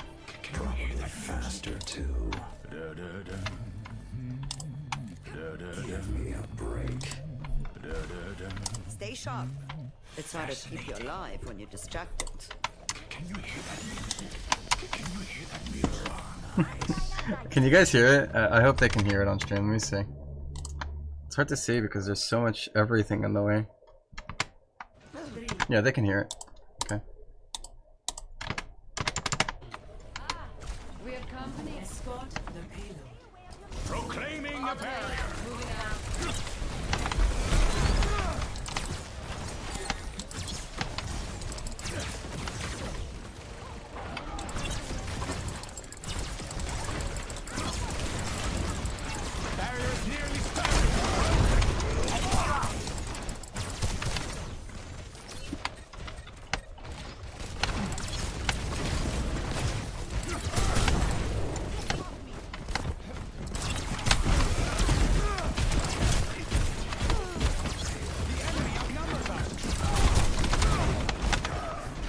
Probably faster too. Give me a break. Stay sharp. It's harder to keep you alive when you're distracted. Can you hear that music? Can you hear that music? Can you guys hear it? I hope they can hear it on stream. Let me see. It's hard to see because there's so much everything in the way. Yeah, they can hear it. Okay. We have company. Escort the payload. Proclaiming a barrier. Moving out. Barrier is nearly started.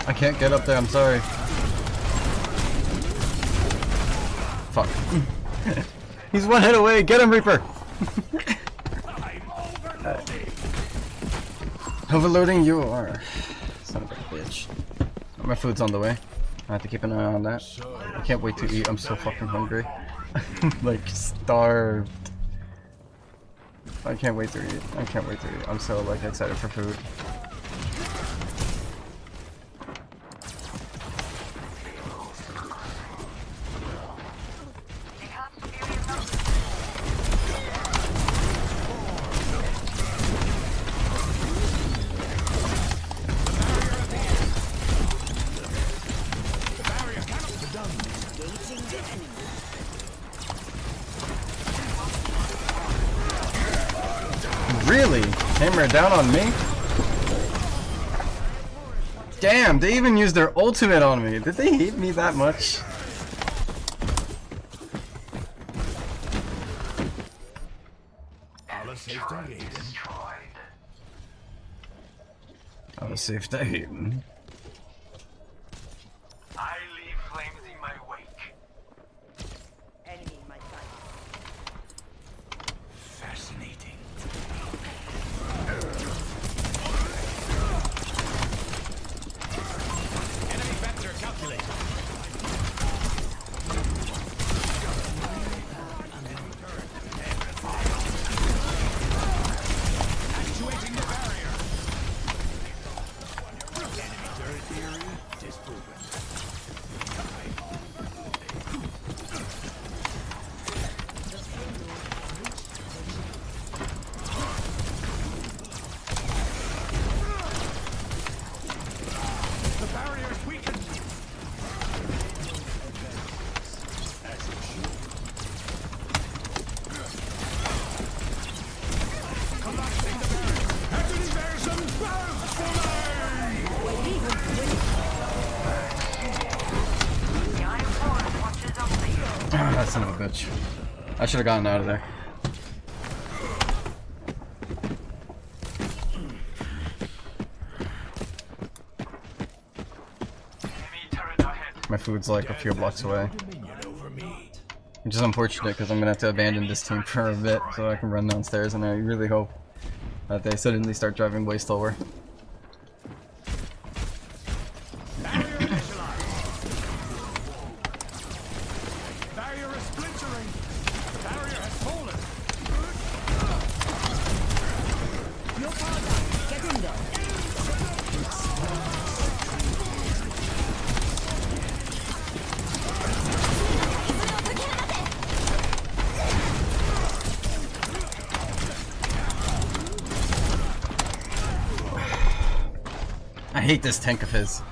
I can't get up there, I'm sorry. Fuck. He's one hit away, get him, Reaper! I'm overloading. Overloading you are. Son of a bitch. My food's on the way. I have to keep an eye on that. I can't wait to eat, I'm so fucking hungry. Like, starved. I can't wait to eat. I can't wait to eat. I'm so, like, excited for food. Really? Hammer down on me? Damn, they even used their ultimate on me. Did they hate me that much? I'll save the Aiden. I was safe to Hayden. I leave flames in my wake. Enemy in my sight. Fascinating. Enemy vector calculated. Actuating the barrier. Enemy turret theory disproven. The barrier is weakened. As it should. Collapsing the barrier. After diversion, Ah, that son of a bitch. I should have gotten out of there. My food's like a few blocks away. Which is unfortunate because I'm gonna have to abandon this team for a bit so I can run downstairs, and I really hope that they suddenly start driving way slower. Barrier initialized. Barrier is splintering. The barrier has fallen. No power. Get in there. I hate this tank of his.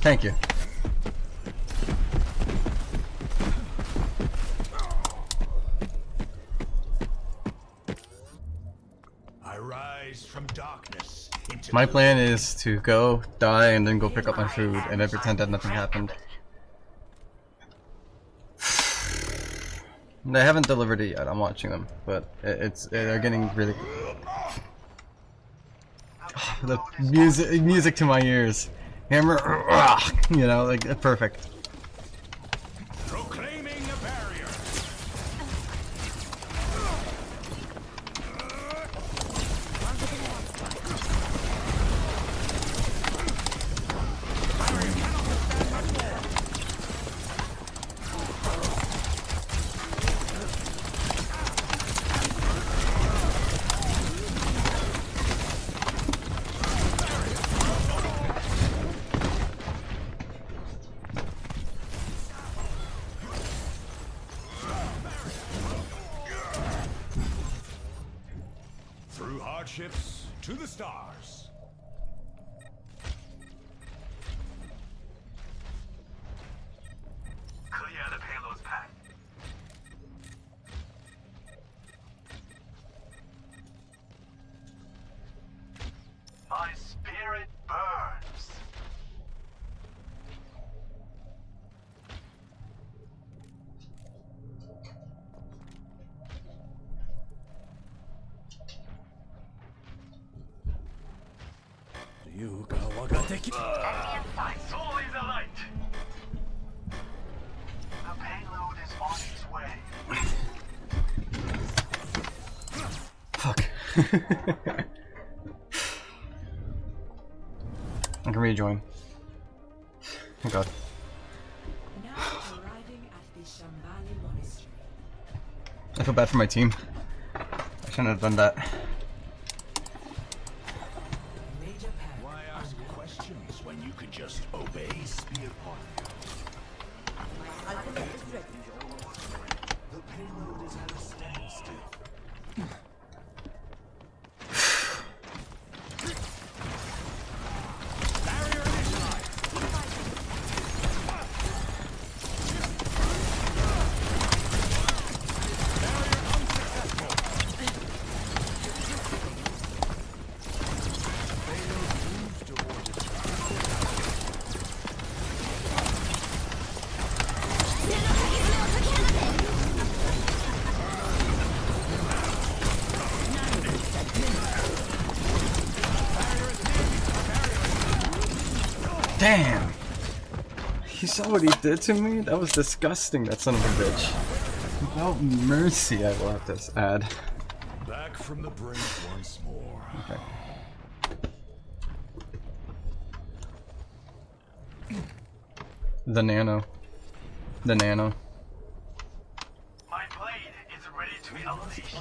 Thank you. I rise from darkness into My plan is to go, die, and then go pick up my food, and then pretend that nothing happened. They haven't delivered it yet, I'm watching them, but they're getting really... The music to my ears. Hammer, you know, like, perfect. proclaiming a barrier. hardships to the stars. Clear the payload's path. My spirit burns. Enemy inside. Soul is alight. The payload is on its way. Fuck. I can rejoin. Oh god. Now arriving at the Shambhali Monastery. I feel bad for my team. I shouldn't have done that. Major pack. Why ask questions when you could just obey? Spear point. The payload is at a standstill. Barrier initialized. Barrier unsuccessful. Payload moves towards its Damn! You saw what he did to me? That was disgusting, that son of a bitch. Without mercy, I will have to add. back from the brink once more. Okay. The nano. The nano. My blade is ready to be unleashed.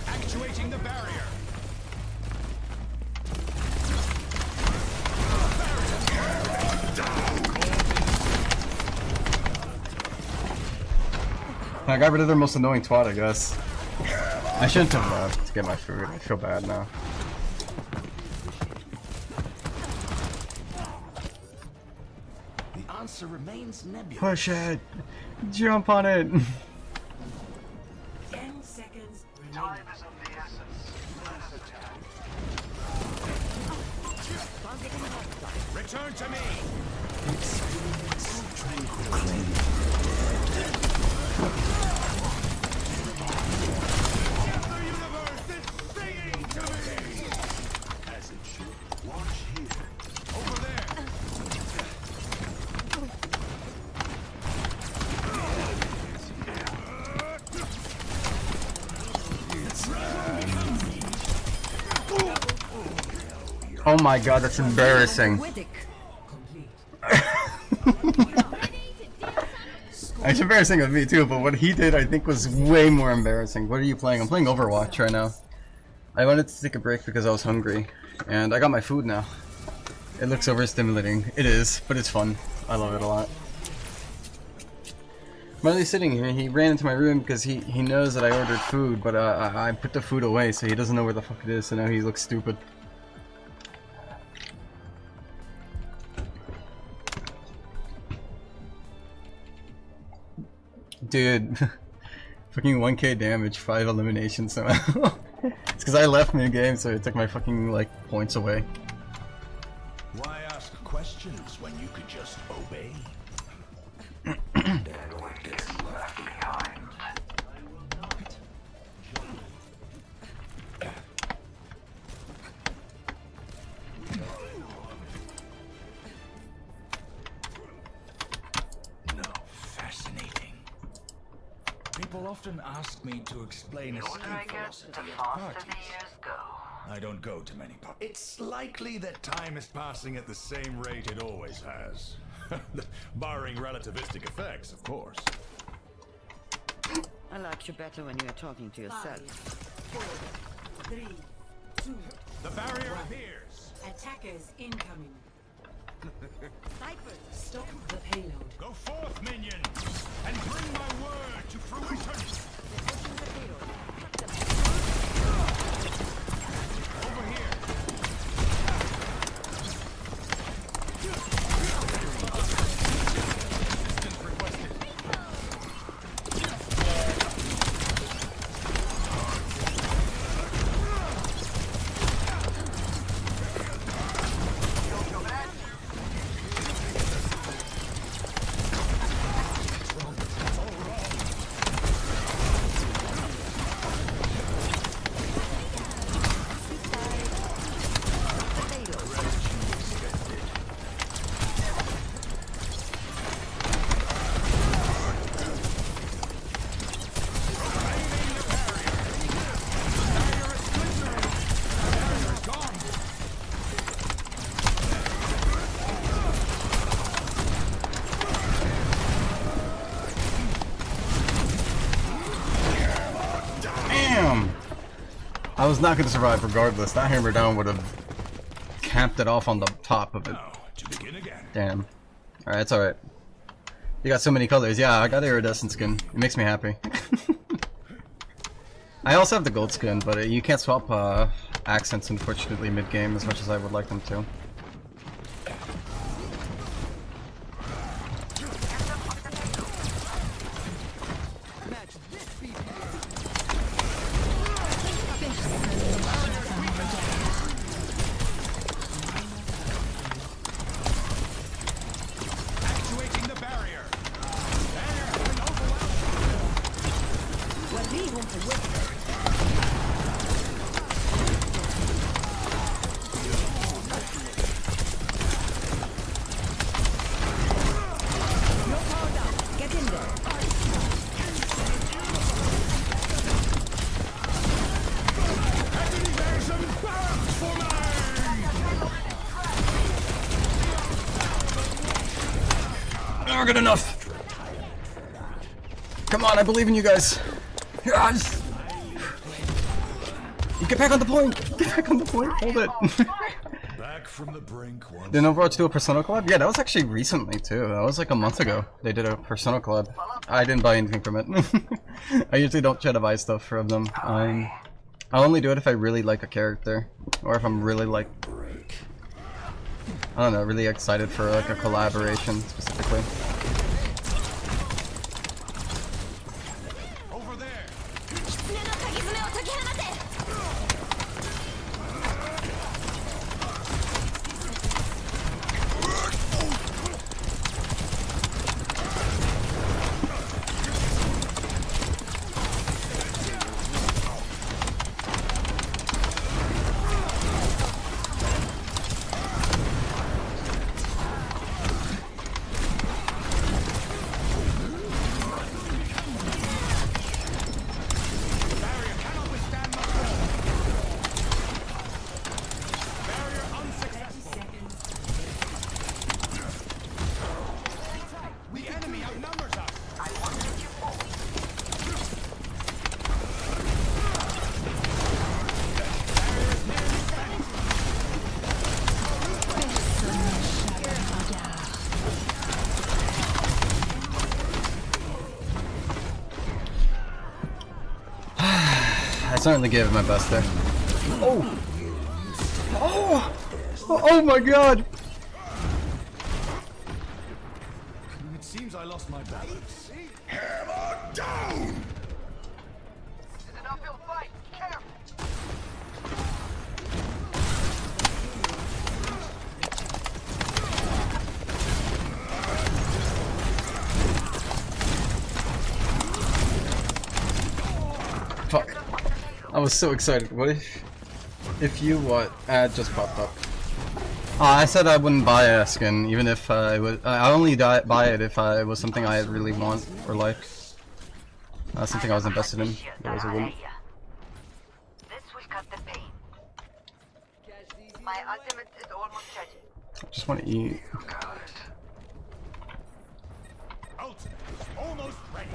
Actuating the barrier. I got rid of their most annoying twat, I guess. I shouldn't have left to get my food. I feel bad now. The answer remains nebulous. Push it! Jump on it! 10 seconds remaining. Time is of the essence. Return to me. The universe is singing to me. As it should. Watch here. Over there. Oh my god, that's embarrassing. Complete. It's embarrassing of me too, but what he did I think was way more embarrassing. What are you playing? I'm playing Overwatch right now. I wanted to take a break because I was hungry, and I got my food now. It looks overstimulating. It is, but it's fun. I love it a lot. Marley's sitting here. He ran into my room because he knows that I ordered food, but I put the food away, so he doesn't know where the fuck it is, so now he looks stupid. Dude, fucking 1k damage, 5 eliminations somehow. It's because I left mid-game, so it took my fucking, like, points away. Why ask questions when you could just obey? No, fascinating. People often ask me to explain escape velocity at parties. I don't go to many parties. It's likely that time is passing at the same rate it always has. Barring relativistic effects, of course. I like you better when you're talking to yourself. 4, 3, 2. The barrier appears. Attackers incoming. Snipers! Stop the payload. Go forth, minion, and bring my word to fruition. I was not gonna survive regardless. That hammer down would have camped it off on the top of it. Now, to begin again. Damn. Alright, it's alright. You got so many colors. Yeah, I got the iridescent skin. It makes me happy. I also have the gold skin, but you can't swap accents, unfortunately, mid-game as much as I would like them to. Not good enough. Come on, I believe in you guys. Yes. You get back on the point. Get back on the point. Hold it. Back from the brink once. Didn't Overwatch do a Persona collab? Yeah, that was actually recently too. That was like a month ago. They did a Persona collab. I didn't buy anything from it. I usually don't try to buy stuff from them. I'll only do it if I really like a character, or if I'm really like, I don't know, really excited for like a collaboration specifically. Over there. I certainly gave it my best there. Oh! Oh! Oh my god! It seems I lost my balance. Hammer down! This is an uphill fight. Careful. Fuck. I was so excited. What if you what? Ad just popped up. I said I wouldn't buy a skin, even if I would. I only buy it if it was something I really want or like. Something I was invested in. Otherwise I wouldn't. This will cut the pain. My ultimate is almost ready. I just want to eat. Ultimate is almost ready.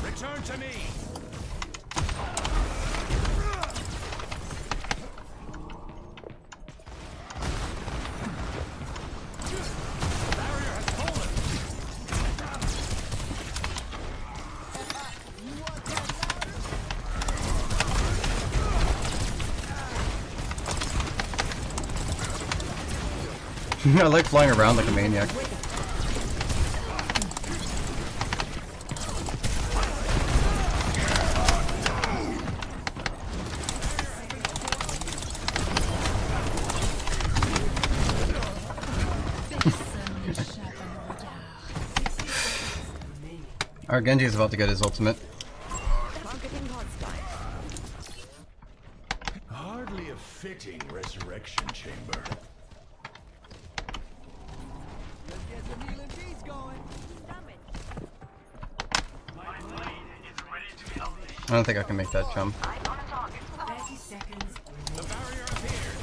Return to me. Barrier has fallen. I like flying around like a maniac. Our Genji is about to get his ultimate. Hardly a fitting resurrection chamber. My blade is ready to be unleashed. I don't think I can make that jump. 30 seconds. The barrier appears.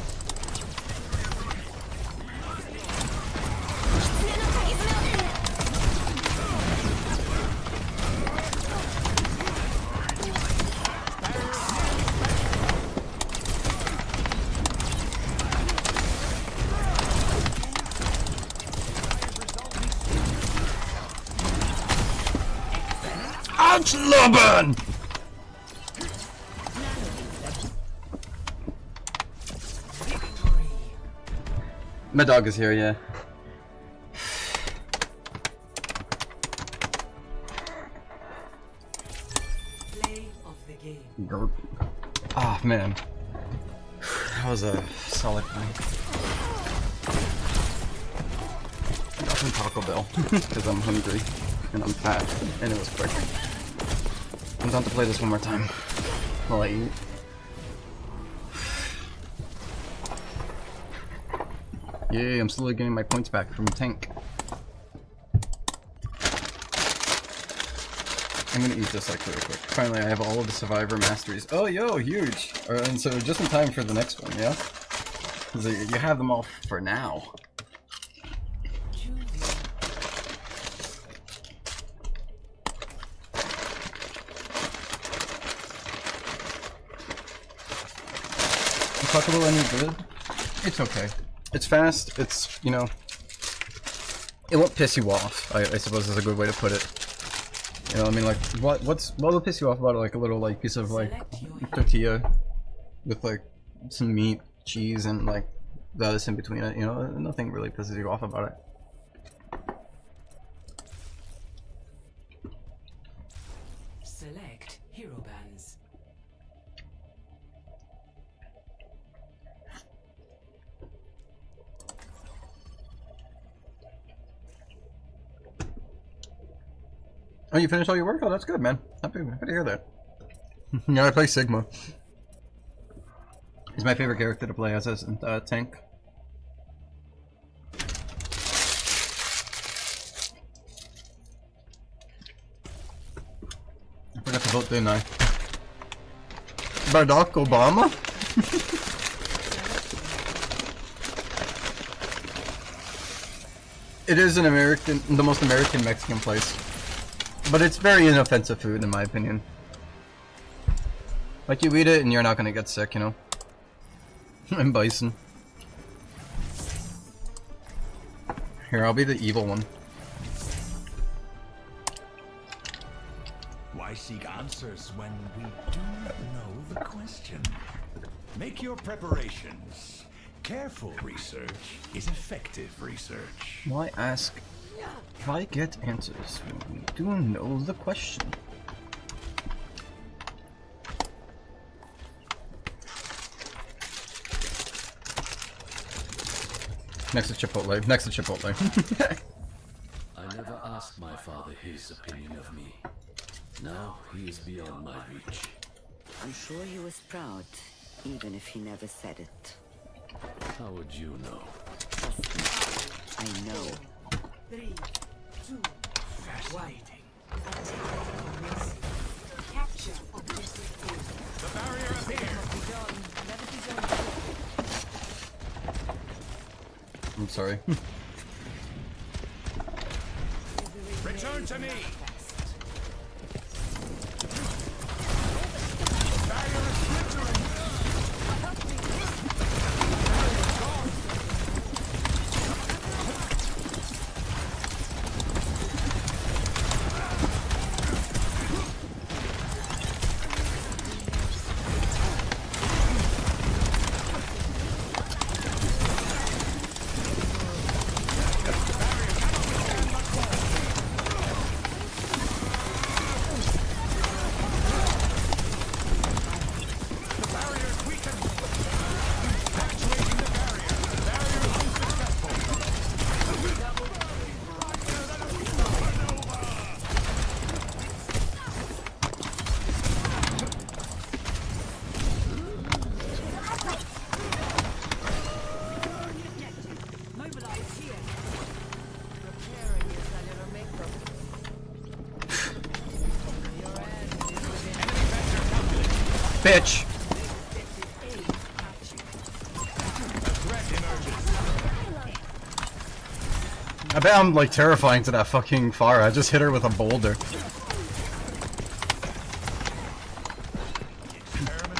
Ouch, Loban! My dog is here, yeah. Play of the game. Gerp. Ah, man. That was a solid night. Got some Taco Bell, because I'm hungry, and I'm fat, and it was quick. I'm down to play this one more time, while I eat. Yay, I'm slowly getting my points back from tank. I'm gonna eat this like really quick. Finally, I have all of the Survivor Masteries. Oh, yo, huge! And so just in time for the next one, yeah? Because you have them all for now. Is Taco Bell any good? It's okay. It's fast, it's, you know, it won't piss you off, I suppose is a good way to put it. You know, I mean, like, what will piss you off about it? Like a little, like, piece of, like, tortilla with, like, some meat, cheese, and, like, the others in between it, you know? Nothing really pisses you off about it. Select hero bands. Oh, you finished all your work? Oh, that's good, man. Happy to hear that. Yeah, I play Sigma. He's my favorite character to play as a tank. I forgot to vote, didn't I? Barack Obama? It is an American, the most American Mexican place. But it's very inoffensive food, in my opinion. Like, you eat it and you're not gonna get sick, you know? And bison. Here, I'll be the evil one. Why seek answers when we do know the question? Make your preparations. Careful research is effective research. Why ask? Why get answers when we do know the question? Next to Chipotle. Next to Chipotle. I never asked my father his opinion of me. Now he is beyond my reach. I'm sure he was proud, even if he never said it. How would you know? Trust me, I know. 3, 2, Fascinating. capture objective A. The barrier appears. I'm sorry. Return to me. bitch! I bet I'm like terrifying to that fucking Pharah. I just hit her with a boulder. Experiment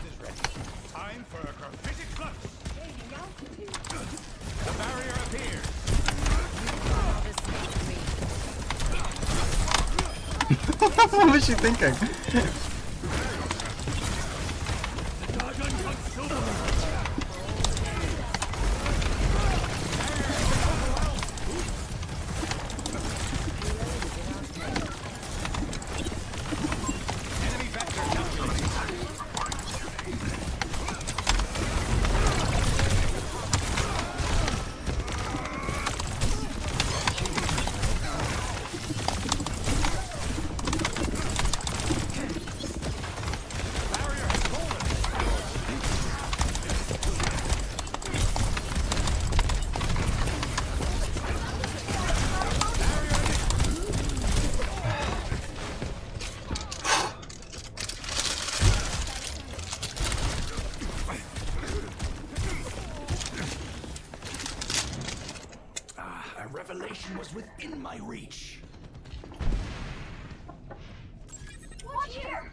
is ready. Time for a gravitic flux. The barrier appears. What was she thinking? A revelation was within my reach. Watch here!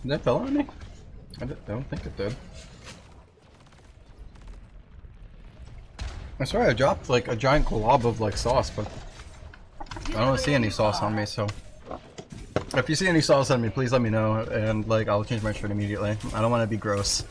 Did that fell on me? I don't think it did. I swear I dropped like a giant glob of like sauce, but I don't see any sauce on me, so if you see any sauce on me, please let me know, and like I'll change my shirt immediately. I don't want to be gross.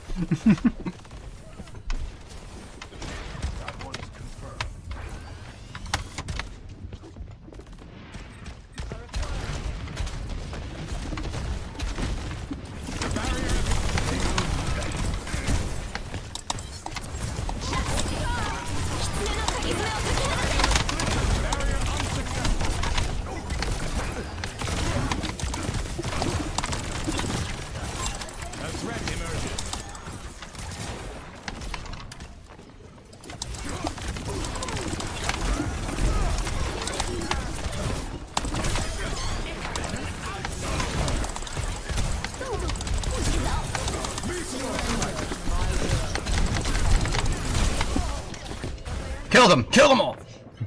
Kill them! Kill them all!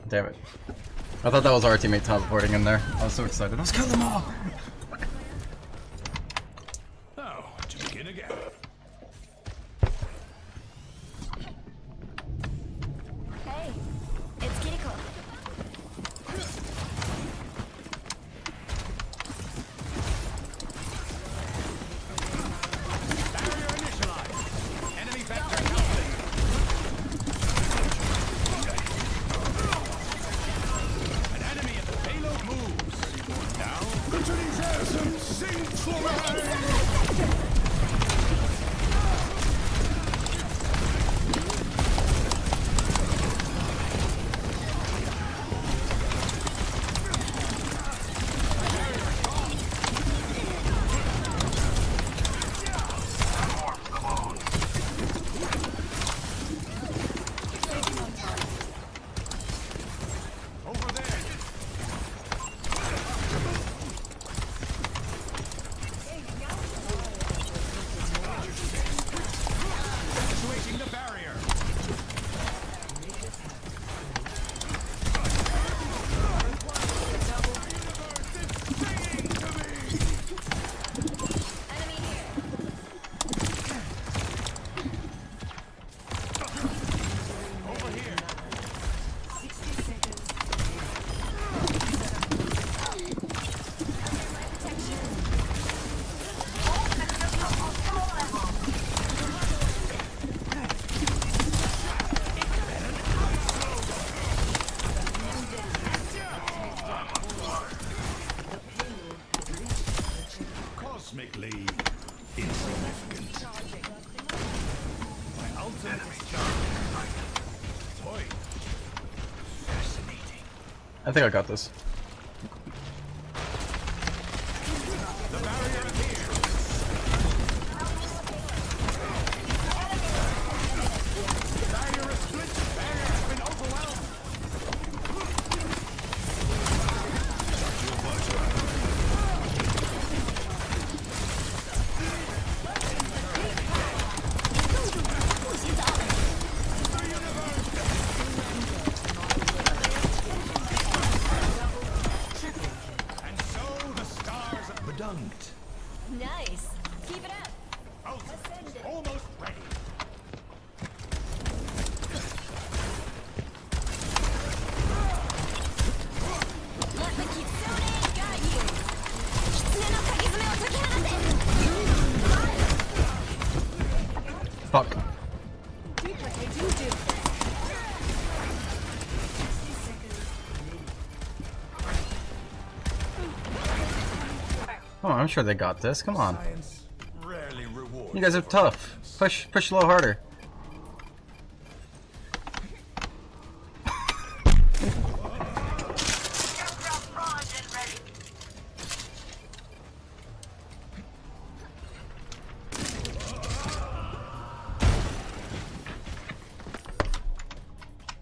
Damn it. I thought that was our teammate teleporting in there. I was so excited. Let's kill them all! Now, to begin again. Hey, it's Kiriko. Barrier initialized. Enemy vector counting. An enemy at the payload moves. Now, over there. Situating the barrier. Over here. 60 seconds. Cosmically insignificant. My ultimate is charged. Toy. Fascinating. I think I got this. The barrier appears. Barrier is split. Barrier has been overwhelmed. Come on, I'm sure they got this. Come on. Science rarely rewards You guys are for tough. evidence. Push a little harder.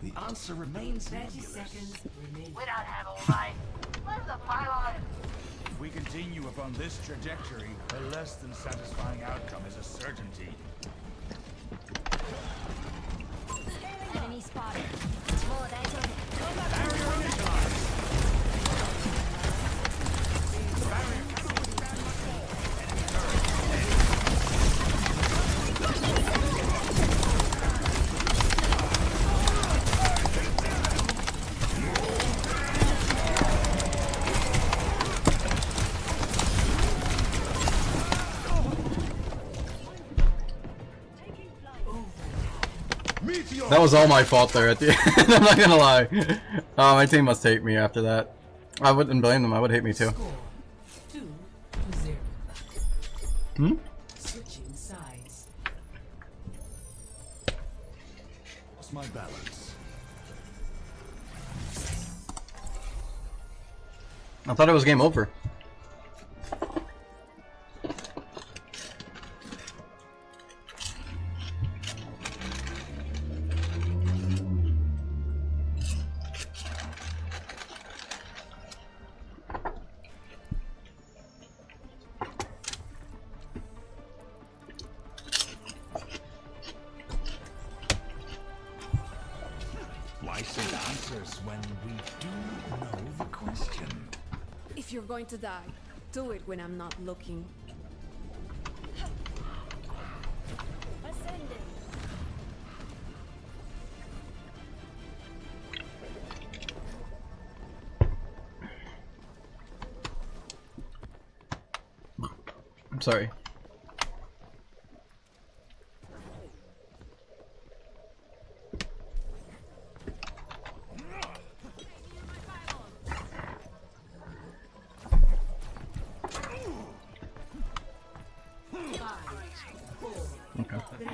The answer remains 30 nebulous. seconds remaining. We don't have all night. Where's the pilot? If we continue upon this trajectory, a less than satisfying outcome is a certainty. Enemy spotted. More than Barrier initialized. That was all my fault there at the end. I'm not gonna lie. My team must hate me after that. I wouldn't blame them. I would hate me too. Score 2-0. Hmm? Switching sides. Lost my balance. I thought it was game over. Why seek answers when we do know the question? If you're going to die, do it when I'm not looking. ascending. I'm sorry. Okay. 3,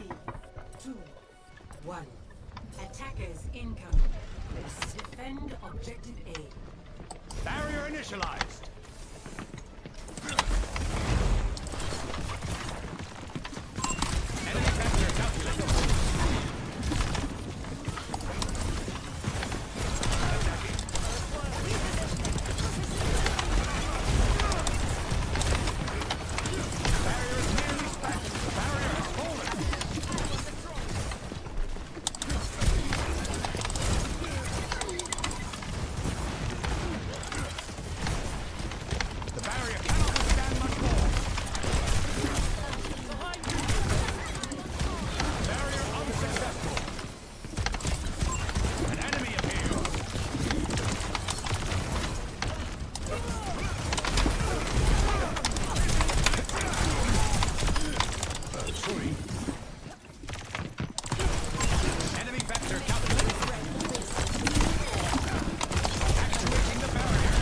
2, 1. Attackers incoming. Defend objective A. Barrier initialized. Enemy vector calculated. Barrier is nearly spent. Barrier has fallen. The barrier cannot withstand much more. Barrier unsuccessful. An enemy appears. Sorry. Enemy vector calculated. Activating the barrier.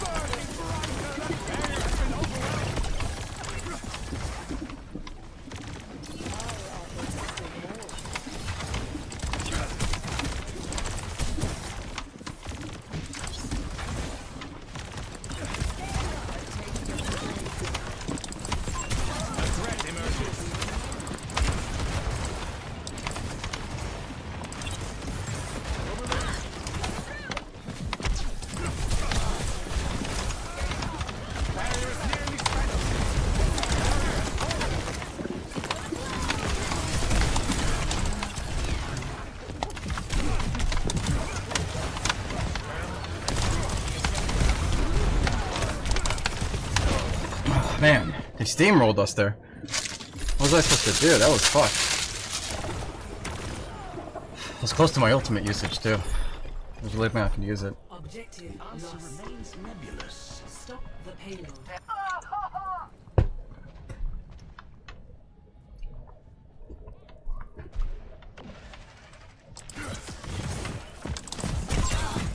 Burning Veronica, that barrier has been overwhelmed. A threat emerges. Barrier is nearly spent. Man, they steamrolled us there. What was I supposed to do? That was fucked. It was close to my ultimate usage too. I was really hoping I could use it. Objective Answer lost. remains nebulous. Stop the payload.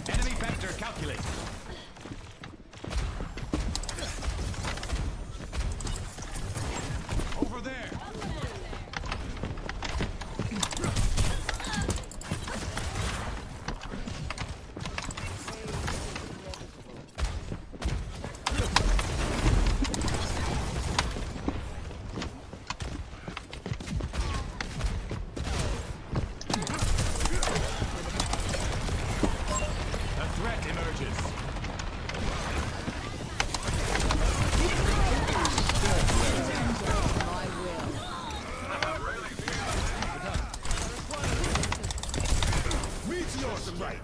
Enemy vector calculated. emerges. Meteor strike.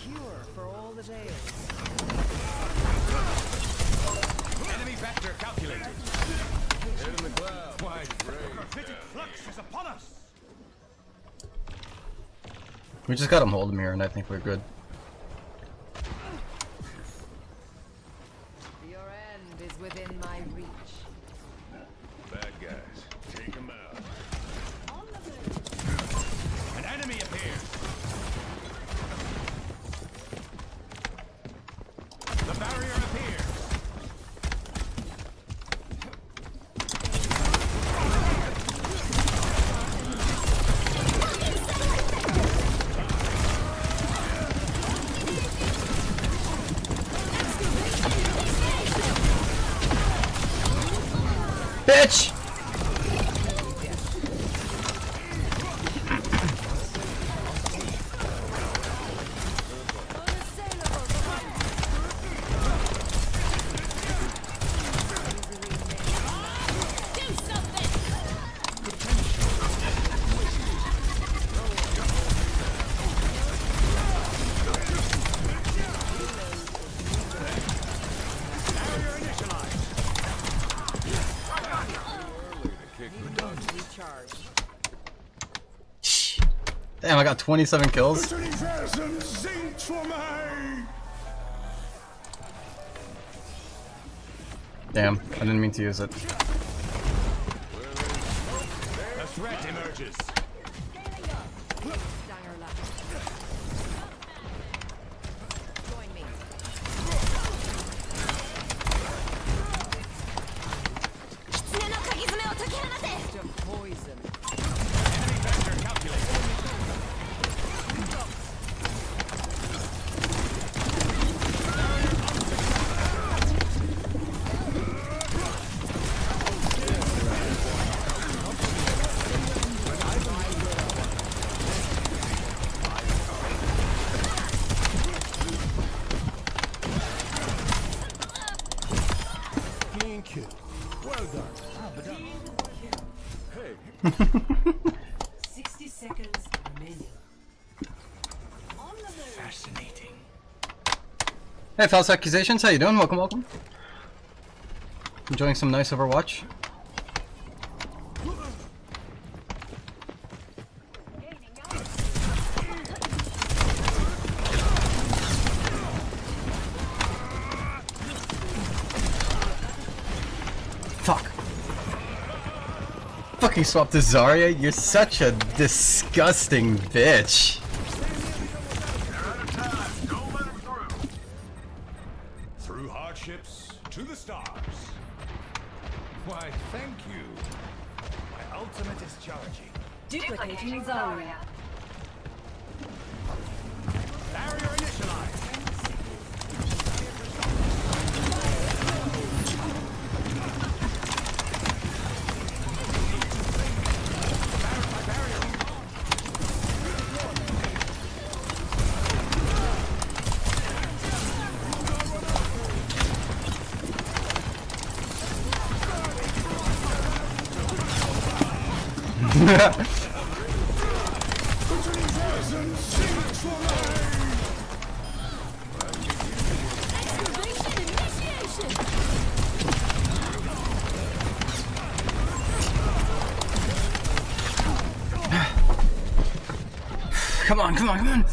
Cure for all the veils. Enemy vector calculated. Hit in the cloud. Wide range. Prophetic flux is upon us. We just got him hold him here, and I think we're good. Your end is within my reach. Bad guys, take them out. An enemy appears. The barrier appears. Bitch! Damn, I got 27 kills. Damn, I didn't mean to use it. A threat emerges. Join me. To poison. Enemy vector calculated. Clean kill. Well done. Hey. 60 seconds remaining. Fascinating. Hey, False Accusations, how you doing? Welcome, welcome. Enjoying some nice Overwatch. Fuck. Fucking swapped to Zarya, you're such a disgusting bitch. Through hardships to the stars. Why, thank you. My ultimate is charging. Duplicating Zarya. Barrier initialized. Come on, come on, come on!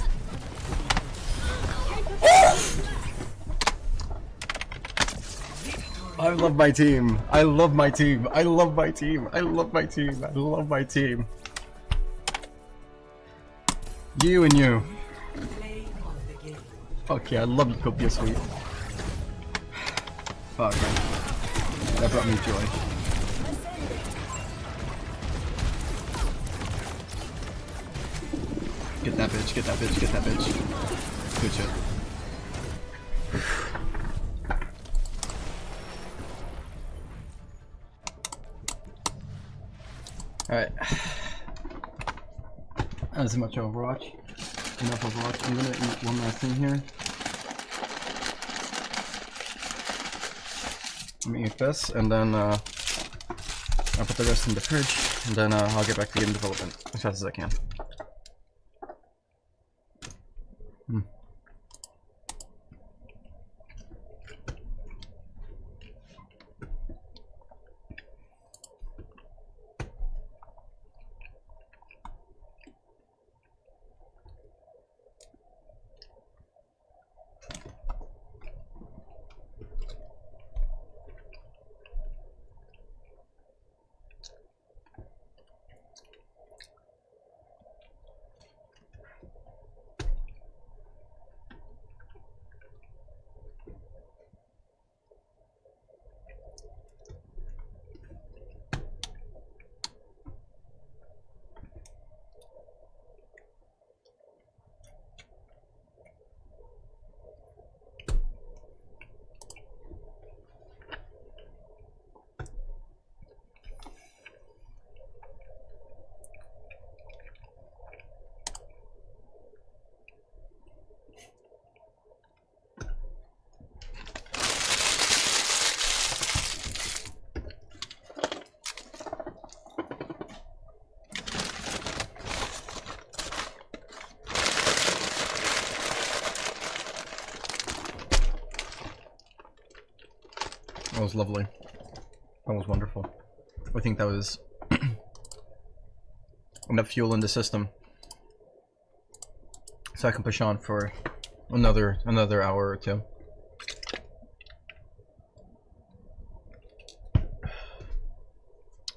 I love my team. I love my team. I love my team. I love my team. I love my team. You and you. Fuck yeah, I love you, Copia Sweet. Fuck man. That brought me joy. Get that bitch, get that bitch, get that bitch. Good shit. Alright. That was much Overwatch. enough of luck. I'm gonna eat one last thing here. Let me eat this, and then I'll put the rest in the fridge, and then I'll get back to game development as fast as I can. That was lovely. That was wonderful. I think that was enough fuel in the system, so I can push on for another hour or two.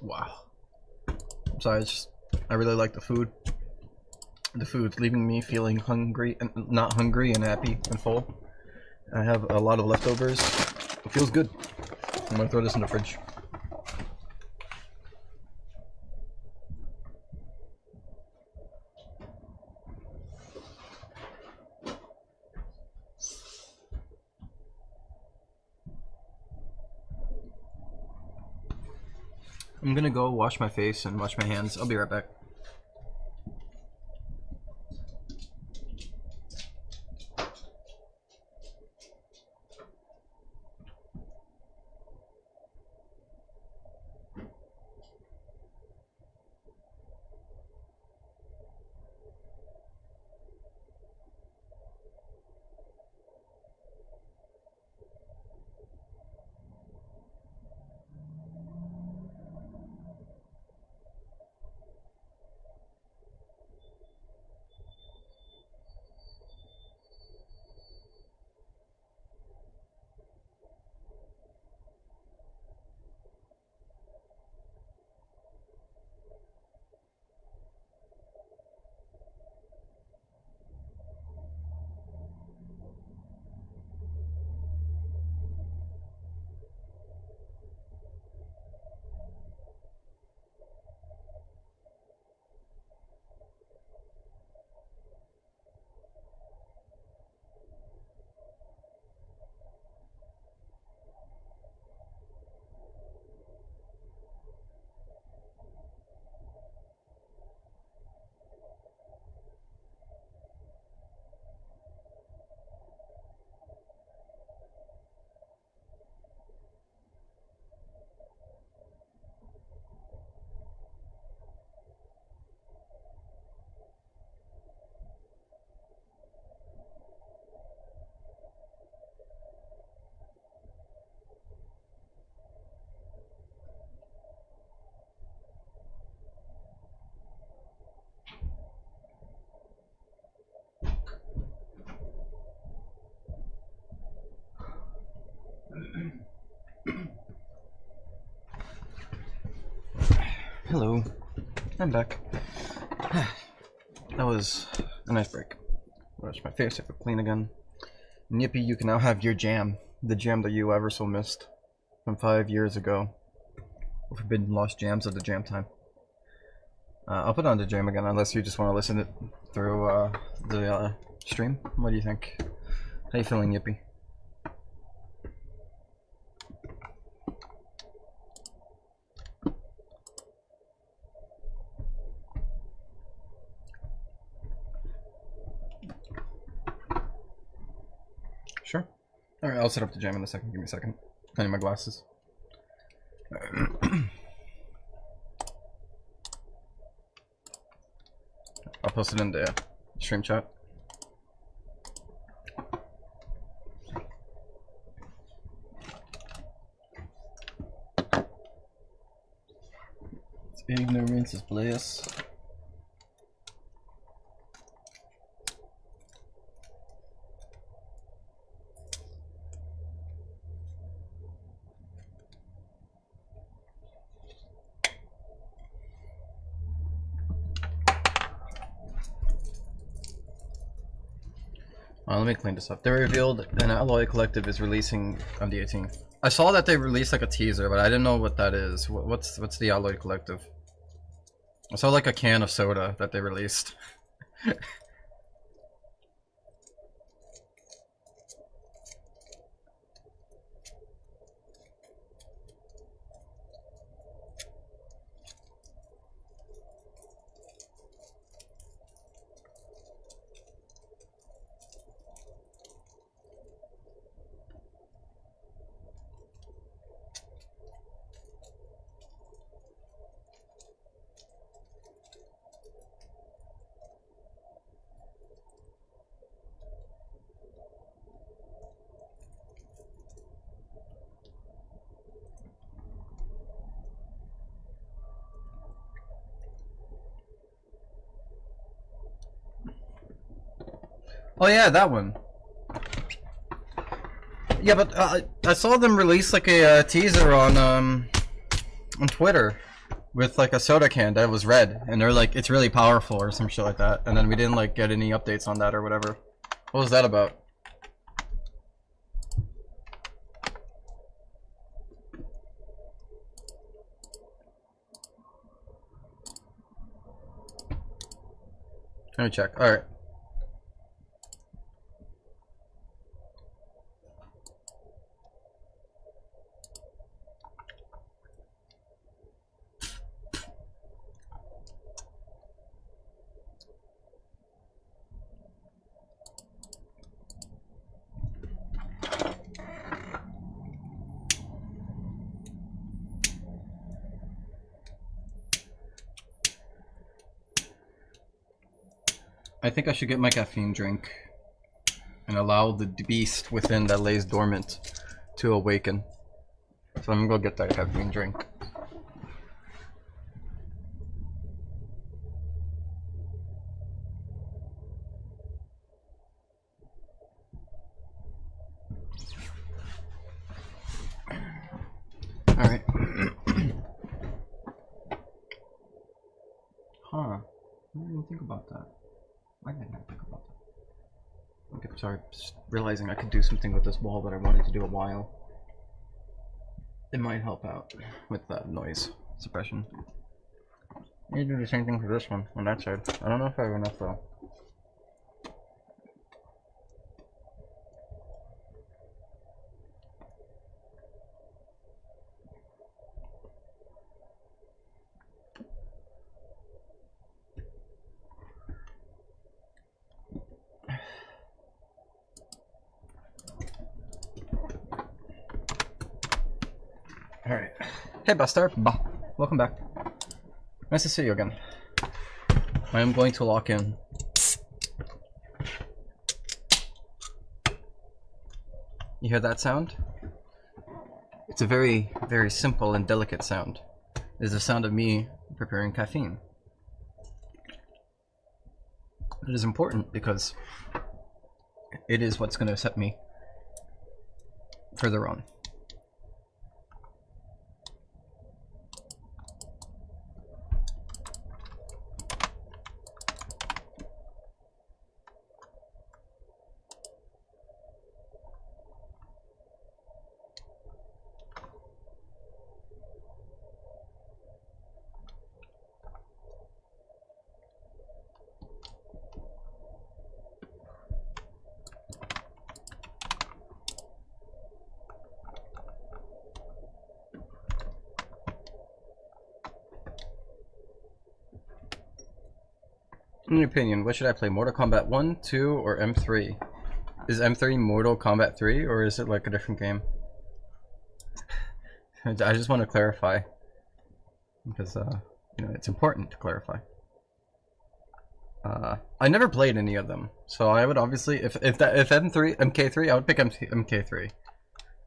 Wow. I'm sorry. I really like the food. The food's leaving me feeling hungry and not hungry and happy and full. I have a lot of leftovers. It feels good. I'm gonna throw this in the fridge. I'm gonna go wash my face and wash my hands. I'll be right back. Hello, I'm back. That was a nice break. Wash my face, I feel clean again. Nippy, you can now have your jam. The jam that you ever so missed from 5 years ago. Forbidden Lost Jams of the Jam Time. I'll put on the jam again unless you just want to listen it through the stream. What do you think? How you feeling, Yippee? Alright, I'll set up the jam in a second. Give me a second. I need my glasses. I'll post it in the stream chat. Ignorance is bliss. Let me clean this up. They revealed an Alloy Collective is releasing on the 18th. I saw that they released like a teaser, but I didn't know what that is. What's the Alloy Collective? I saw like a can of soda that they released. Oh yeah, that one. Yeah, but I saw them release like a teaser on Twitter with like a soda can that was red, and they're like, it's really powerful or some shit like that. And then we didn't like get any updates on that or whatever. What was that about? Let me check. All right. I think I should get my caffeine drink and allow the beast within that lays dormant to awaken. So I'm gonna go get that caffeine drink. Alright. Huh. I didn't even think about that. Why didn't I think about that? Okay, sorry, just realizing I could do something with this wall that I wanted to do a while. It might help out with that noise suppression. I need to do the same thing for this one, on that side. I don't know if I have enough though. Alright. Hey Buster, welcome back. Nice to see you again. I am going to lock in. You hear that sound? It's a very, very simple and delicate sound. It is the sound of me preparing caffeine. It is important because it is what's going to set me further on. In your opinion, what should I play? Mortal Kombat 1, 2, or M3? Is M3 Mortal Kombat 3 or is it like a different game? I just want to clarify because you know, it's important to clarify. I never played any of them, so I would obviously if MK3, I would pick MK3.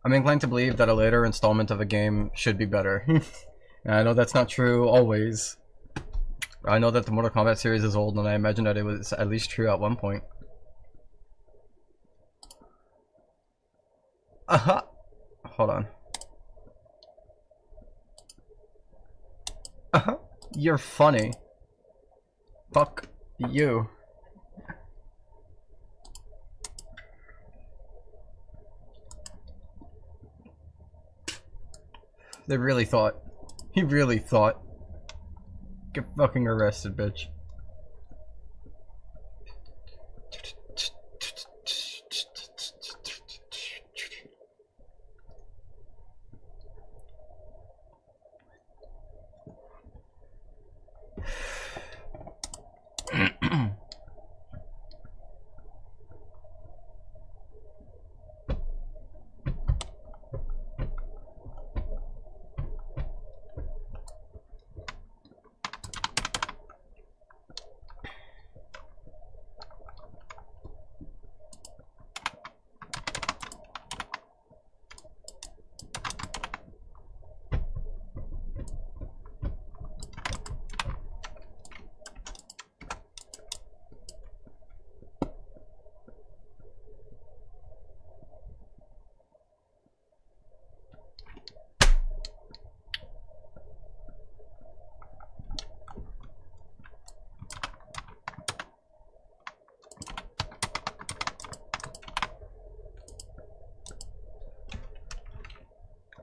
I'm inclined to believe that a later installment of a game should be better. And I know that's not true always. I know that the Mortal Kombat series is old, and I imagine that it was at least true at one point. Hold on. You're funny. Fuck you. They really thought. He really thought. Get fucking arrested, bitch.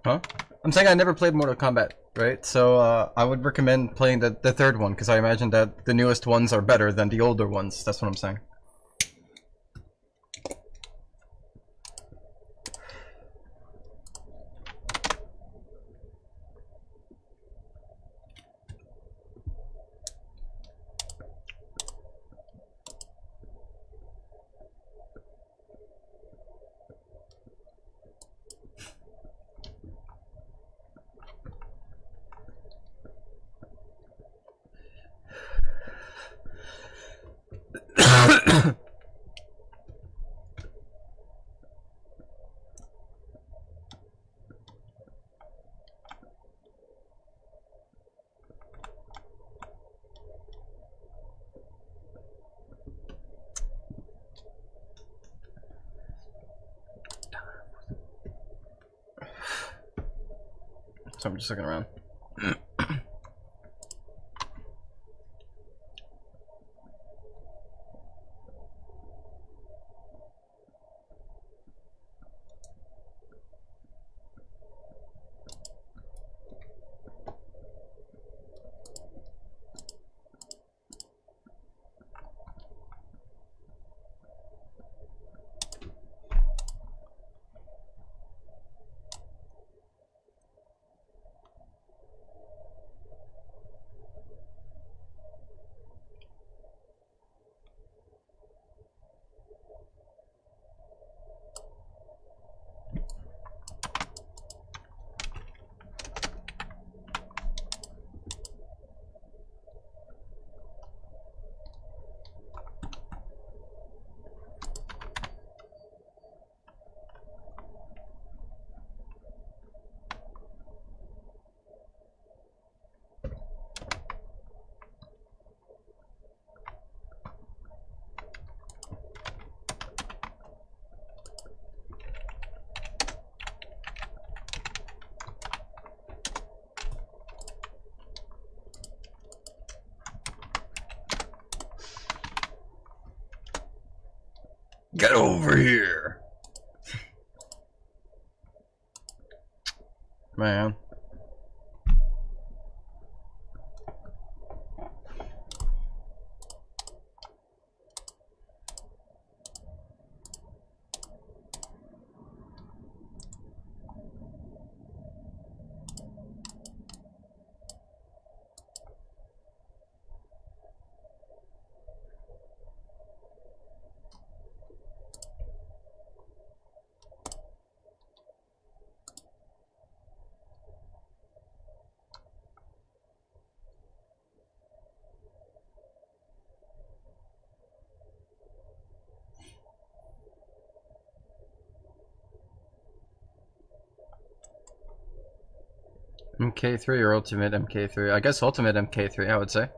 Huh? I'm saying I never played Mortal Kombat, right? So I would recommend playing the third one because I imagine that the newest ones are better than the older ones. That's what I'm saying. So I'm just looking around. Get over here, man. MK3 or Ultimate MK3? I guess Ultimate MK3, I would say.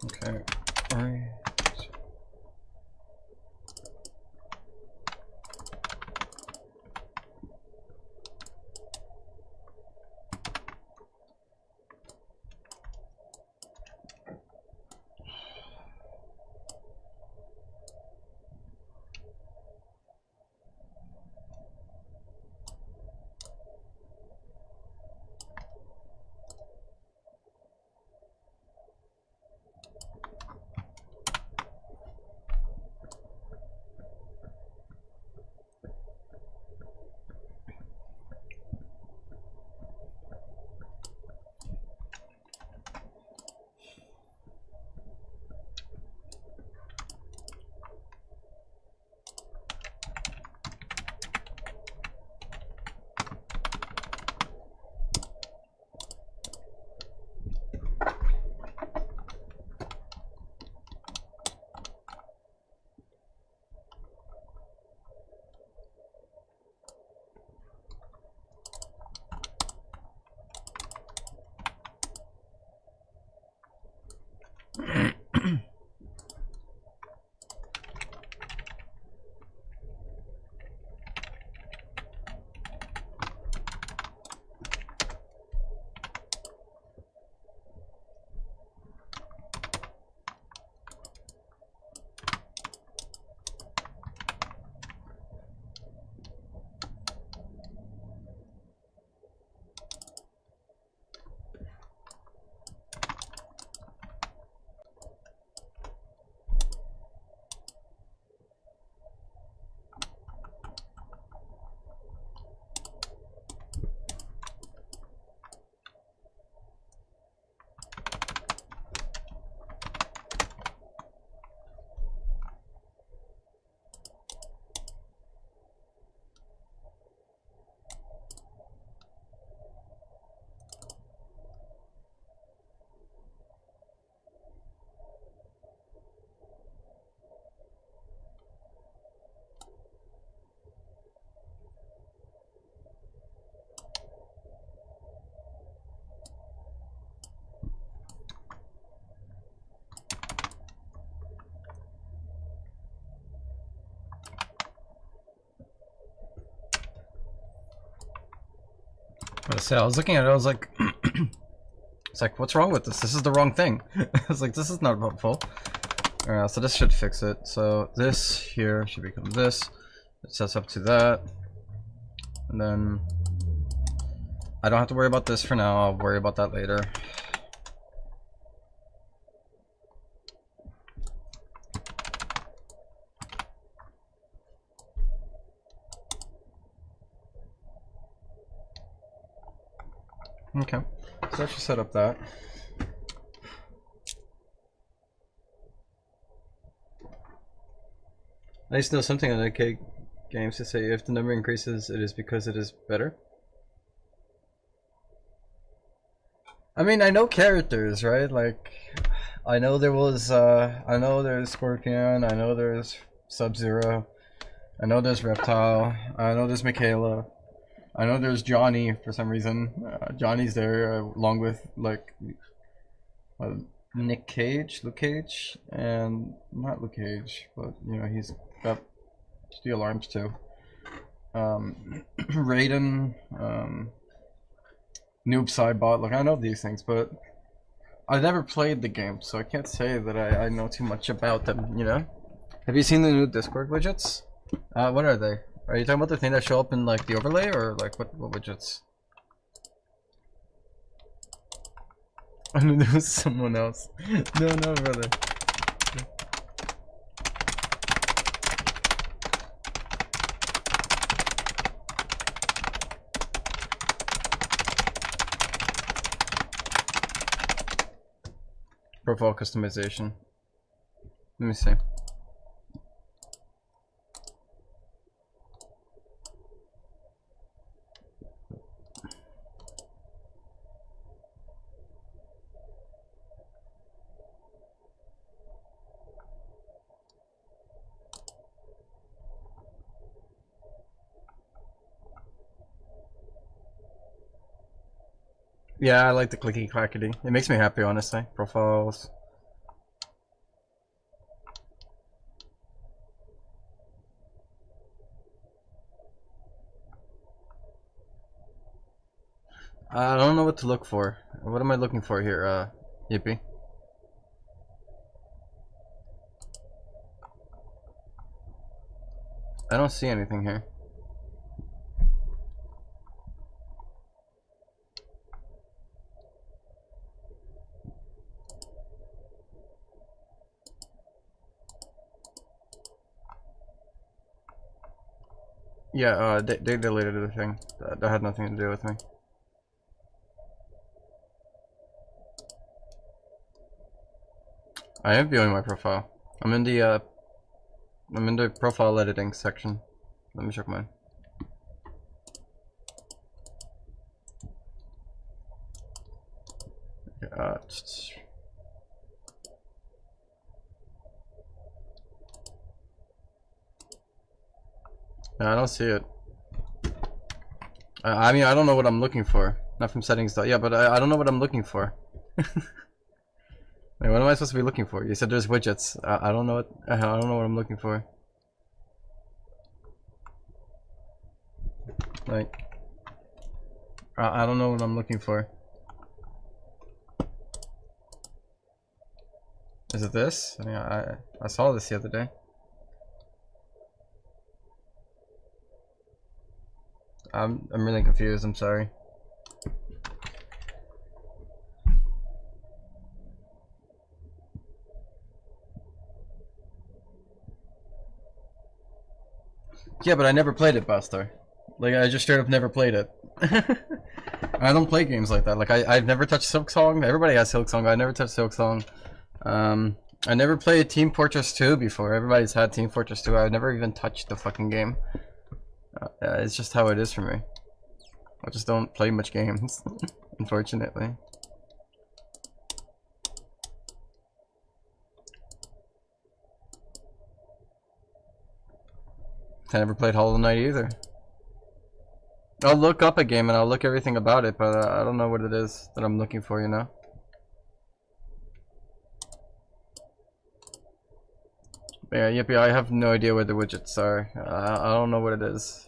Okay. Alright. I was looking at it, I was like, it's like, what's wrong with this? This is the wrong thing. I was like, this is not helpful. Alright, so this should fix it. So this here should become this. It sets up to that. And then I don't have to worry about this for now. I'll worry about that later. Okay, so I should set up that. I used to know something on AK games to say if the number increases, it is because it is better. I mean, I know characters, right? Like, I know there was, I know there's Scorpion, I know there's Sub-Zero, I know there's Reptile, I know there's Michaela. I know there's Johnny for some reason. Johnny's there along with like Luke Cage, and not Luke Cage, but you know he's got steel arms too. Raiden, Noob Sidebot. Look, I know these things, but I never played the game, so I can't say that I know too much about them, you know? Have you seen the new Discord widgets? What are they? Are you talking about the thing that show up in like the overlay, or like what widgets? I knew there was someone else. No, brother. Profile customization. Let me see. Yeah, I like the clicky clackety. It makes me happy, honestly. Profiles. I don't know what to look for. What am I looking for here, Yippee? I don't see anything here. Yeah, they deleted the thing. That had nothing to do with me. I am viewing my profile. I'm in the profile editing section. Let me check mine. No, I don't see it. I mean, I don't know what I'm looking for. Not from settings though. Yeah, but I don't know what I'm looking for. Wait, what am I supposed to be looking for? You said there's widgets. I don't know what I'm looking for. Like, I don't know what I'm looking for. Is it this? I mean, I saw this the other day. I'm really confused. I'm sorry. Yeah, but I never played it, Buster. Like, I just straight up never played it. I don't play games like that. Like, I've never touched Silksong. Everybody has Silksong. I never touched Silksong. I never played Team Fortress 2 before. Everybody's had Team Fortress 2. I've never even touched the fucking game. It's just how it is for me. I just don't play much games, unfortunately. I never played Hollow Knight either. I'll look up a game and I'll look everything about it, but I don't know what it is that I'm looking for, you know? Yeah, Yippee, I have no idea where the widgets are. I don't know what it is.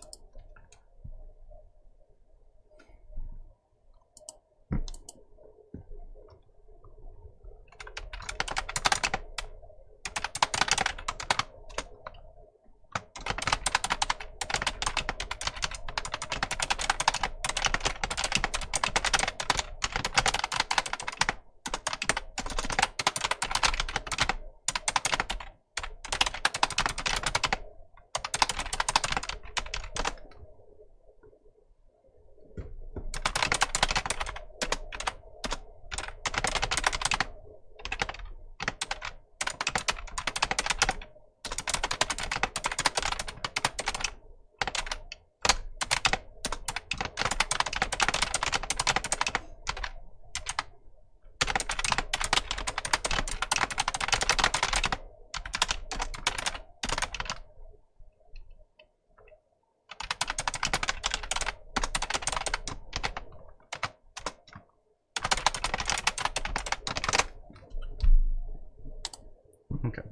Okay.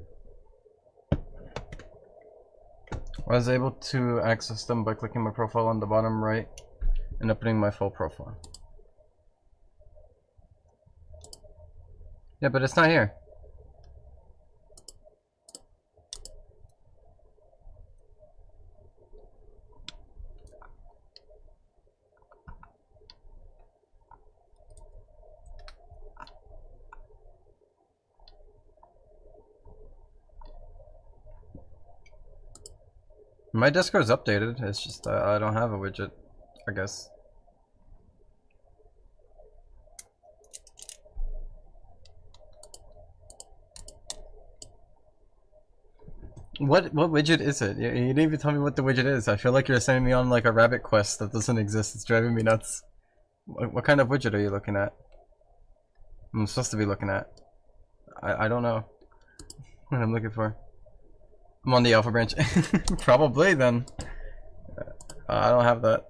I was able to access them by clicking my profile on the bottom right and opening my full profile. Yeah, but it's not here. My Discord's updated. It's just I don't have a widget, I guess. What widget is it? You didn't even tell me what the widget is. I feel like you're sending me on like a rabbit quest that doesn't exist. It's driving me nuts. What kind of widget are you looking at? I'm supposed to be looking at. I don't know what I'm looking for. I'm on the alpha branch. Probably then. I don't have that.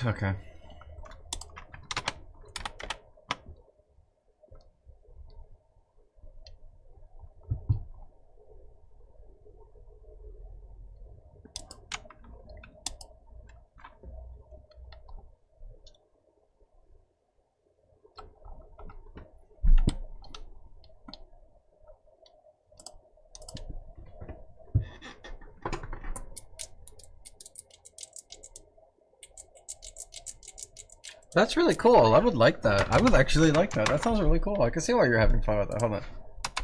Okay. That's really cool. I would like that. I would actually like that. That sounds really cool. I can see why you're having fun with that. Hold on.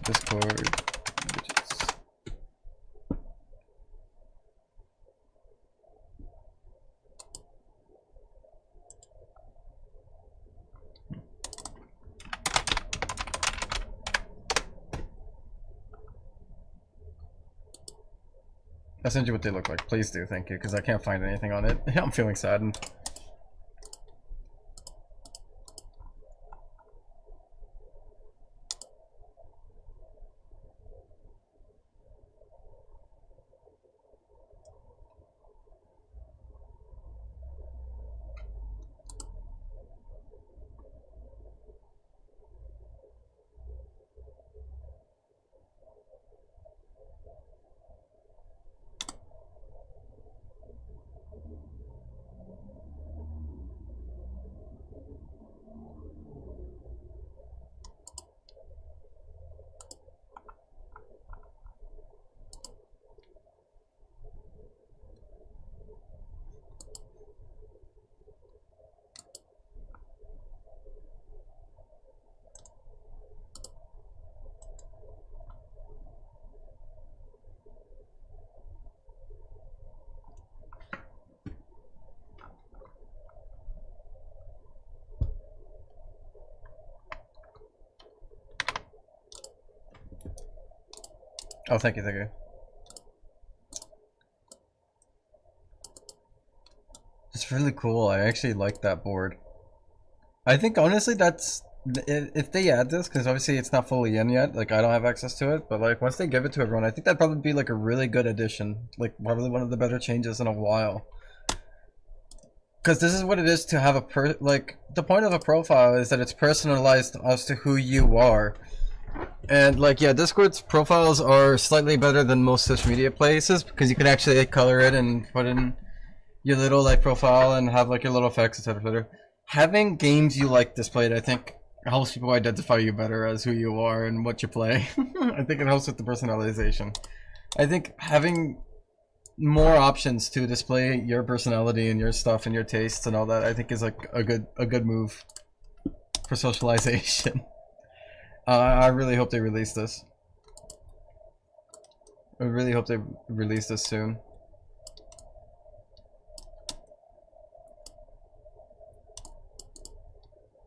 Discord widgets. I'll send you what they look like. Please do, thank you, because I can't find anything on it. I'm feeling saddened. Oh, thank you, thank you. It's really cool. I actually like that board. I think honestly that's if they add this, because obviously it's not fully in yet, like I don't have access to it, but like once they give it to everyone, I think that'd probably be like a really good addition, like probably one of the better changes in a while. Because this is what it is to have a like the point of a profile is that it's personalized as to who you are. And like yeah, Discord's profiles are slightly better than most social media places because you can actually like, color it and put in your little like profile and have like your little effects, etc. Having games you like displayed, I think, helps people identify you better as who you are and what you play. I think it helps with the personalization. I think having more options to display your personality and your stuff and your tastes and all that, I think is like a good move for socialization. I really hope they release this. I really hope they release this soon.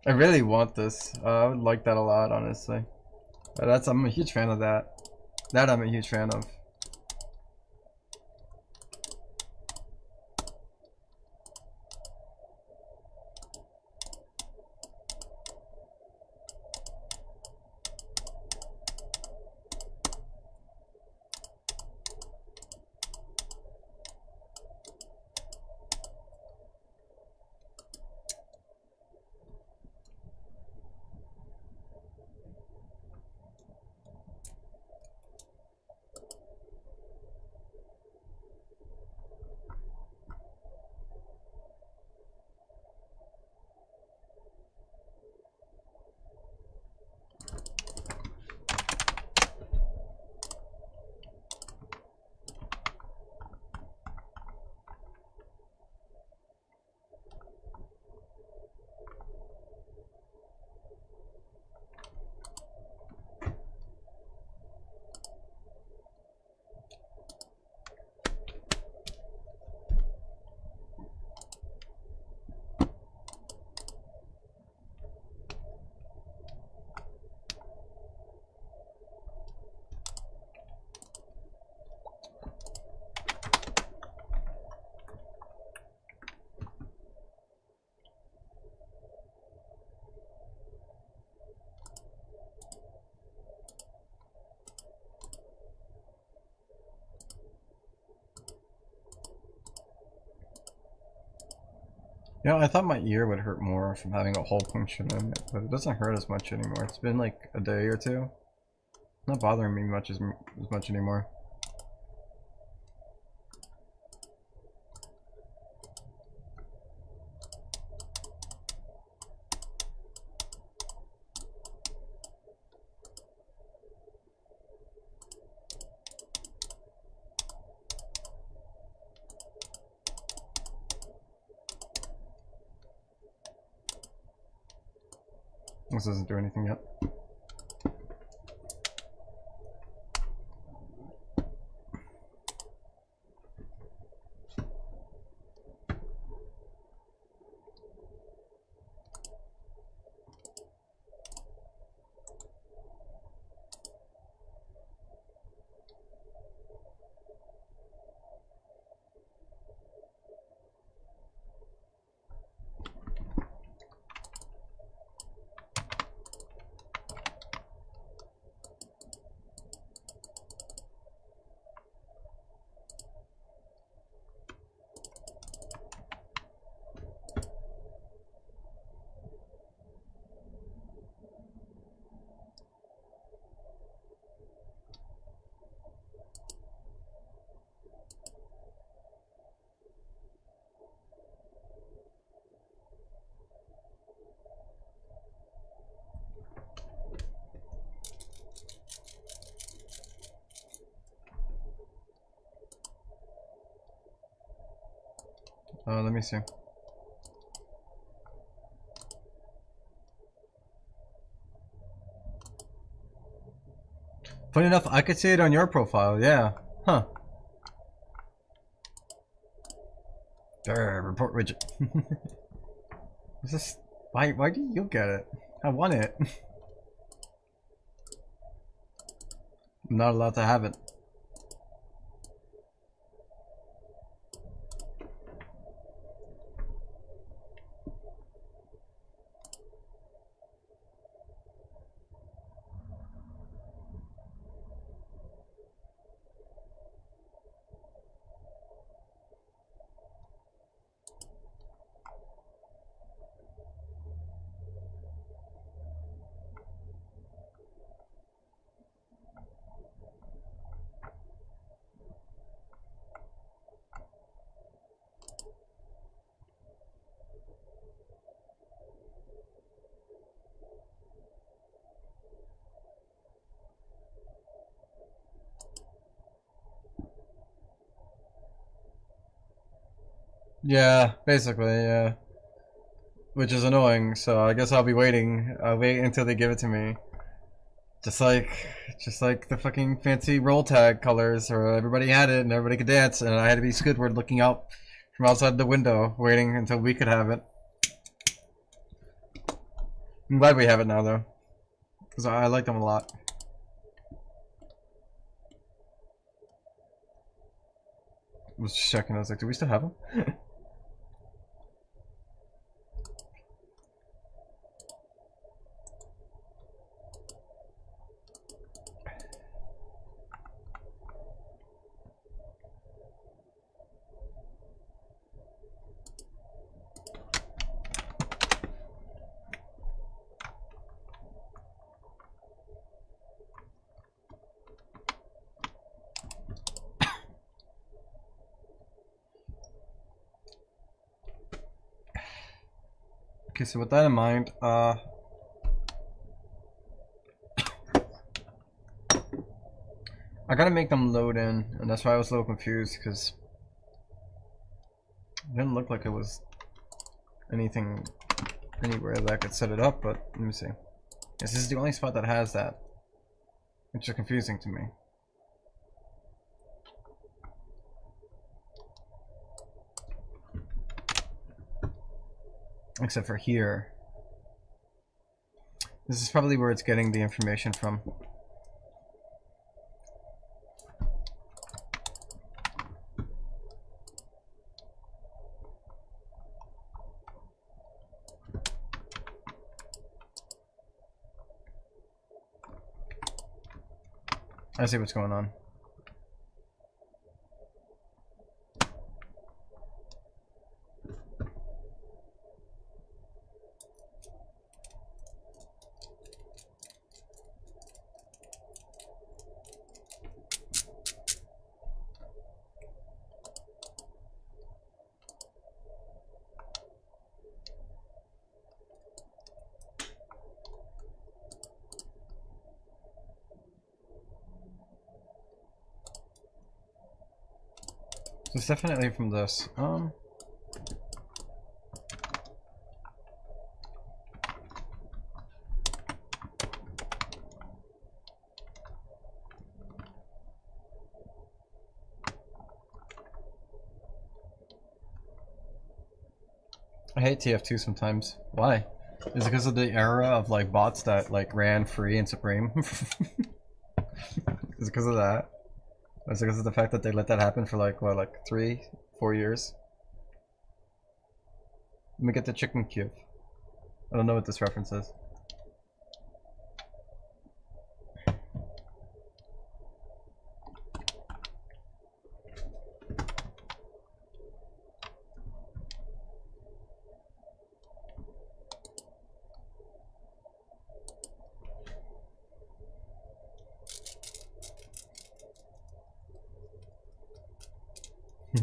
I really want this. I would like that a lot, honestly. I'm a huge fan of that. That I'm a huge fan of. You know, I thought my ear would hurt more from having a hole punctured in it, but it doesn't hurt as much anymore. It's been like a day or two. Not bothering me much as much anymore. This doesn't do anything yet. Let me see. Funny enough, I could see it on your profile, yeah. Huh. Report widget. Is this why do you get it? I want it. I'm not allowed to have it. Yeah, basically, yeah. Which is annoying, so I guess I'll be waiting. I'll wait until they give it to me. Just like the fucking fancy roll tag colors, or everybody had it and everybody could dance, and I had to be Squidward looking out from outside the window, waiting until we could have it. I'm glad we have it now, though, because I like them a lot. I was just checking, I was like, do we still have them? Okay, so with that in mind, I gotta make them load in, and that's why I was a little confused, because it didn't look like it was anything anywhere that I could set it up, but let me see. Yes, this is the only spot that has that, which is confusing to me. Except for here. This is probably where it's getting the information from. I see what's going on. It's definitely from this. I hate TF2 sometimes. Why? Is it because of the era of like bots that like ran free and supreme? Is it because of that? Or is it because of the fact that they let that happen for like what, like 3-4 years? Let me get the chicken cube. I don't know what this reference is.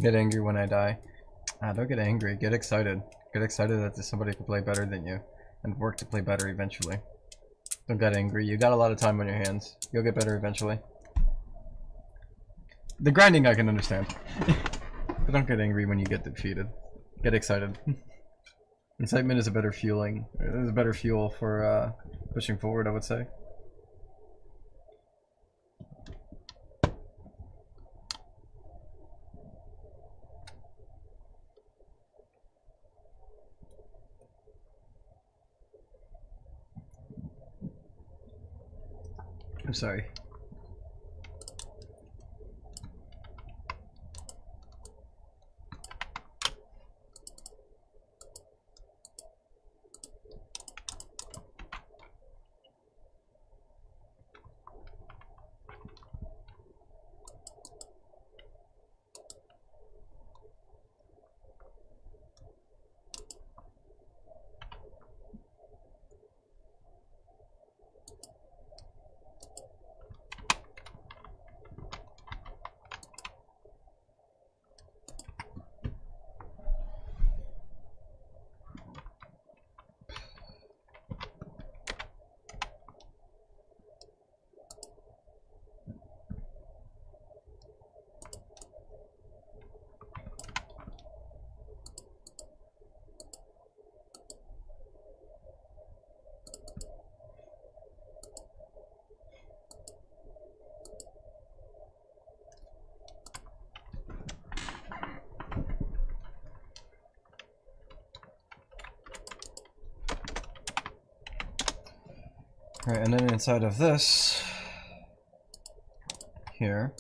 Get angry when I die. Ah, don't get angry. Get excited. Get excited that there's somebody who can play better than you, and work to play better eventually. Don't get angry. You got a lot of time on your hands. You'll get better eventually. The grinding I can understand. But don't get angry when you get defeated. Get excited. Excitement is a better fueling. It is a better fuel for pushing forward, I would say. I'm sorry. Alright, and then inside of this, here,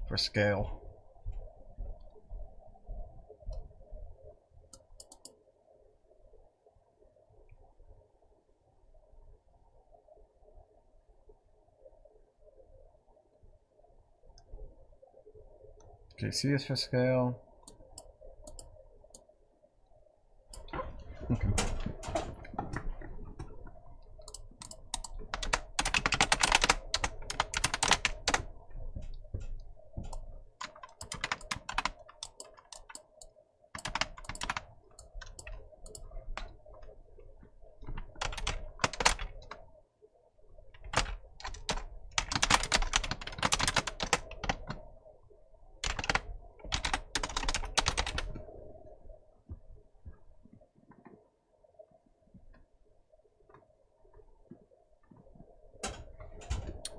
for scale. Okay, C is for scale. Okay.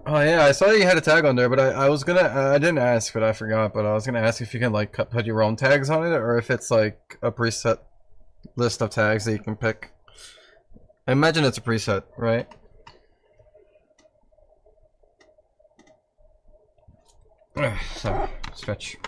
Oh yeah, I saw you had a tag on there, but I was gonna I didn't ask, but I forgot. But I was gonna ask if you can like put your own tags on it, or if it's like a preset list of tags that you can pick. I imagine it's a preset, right? So stretch.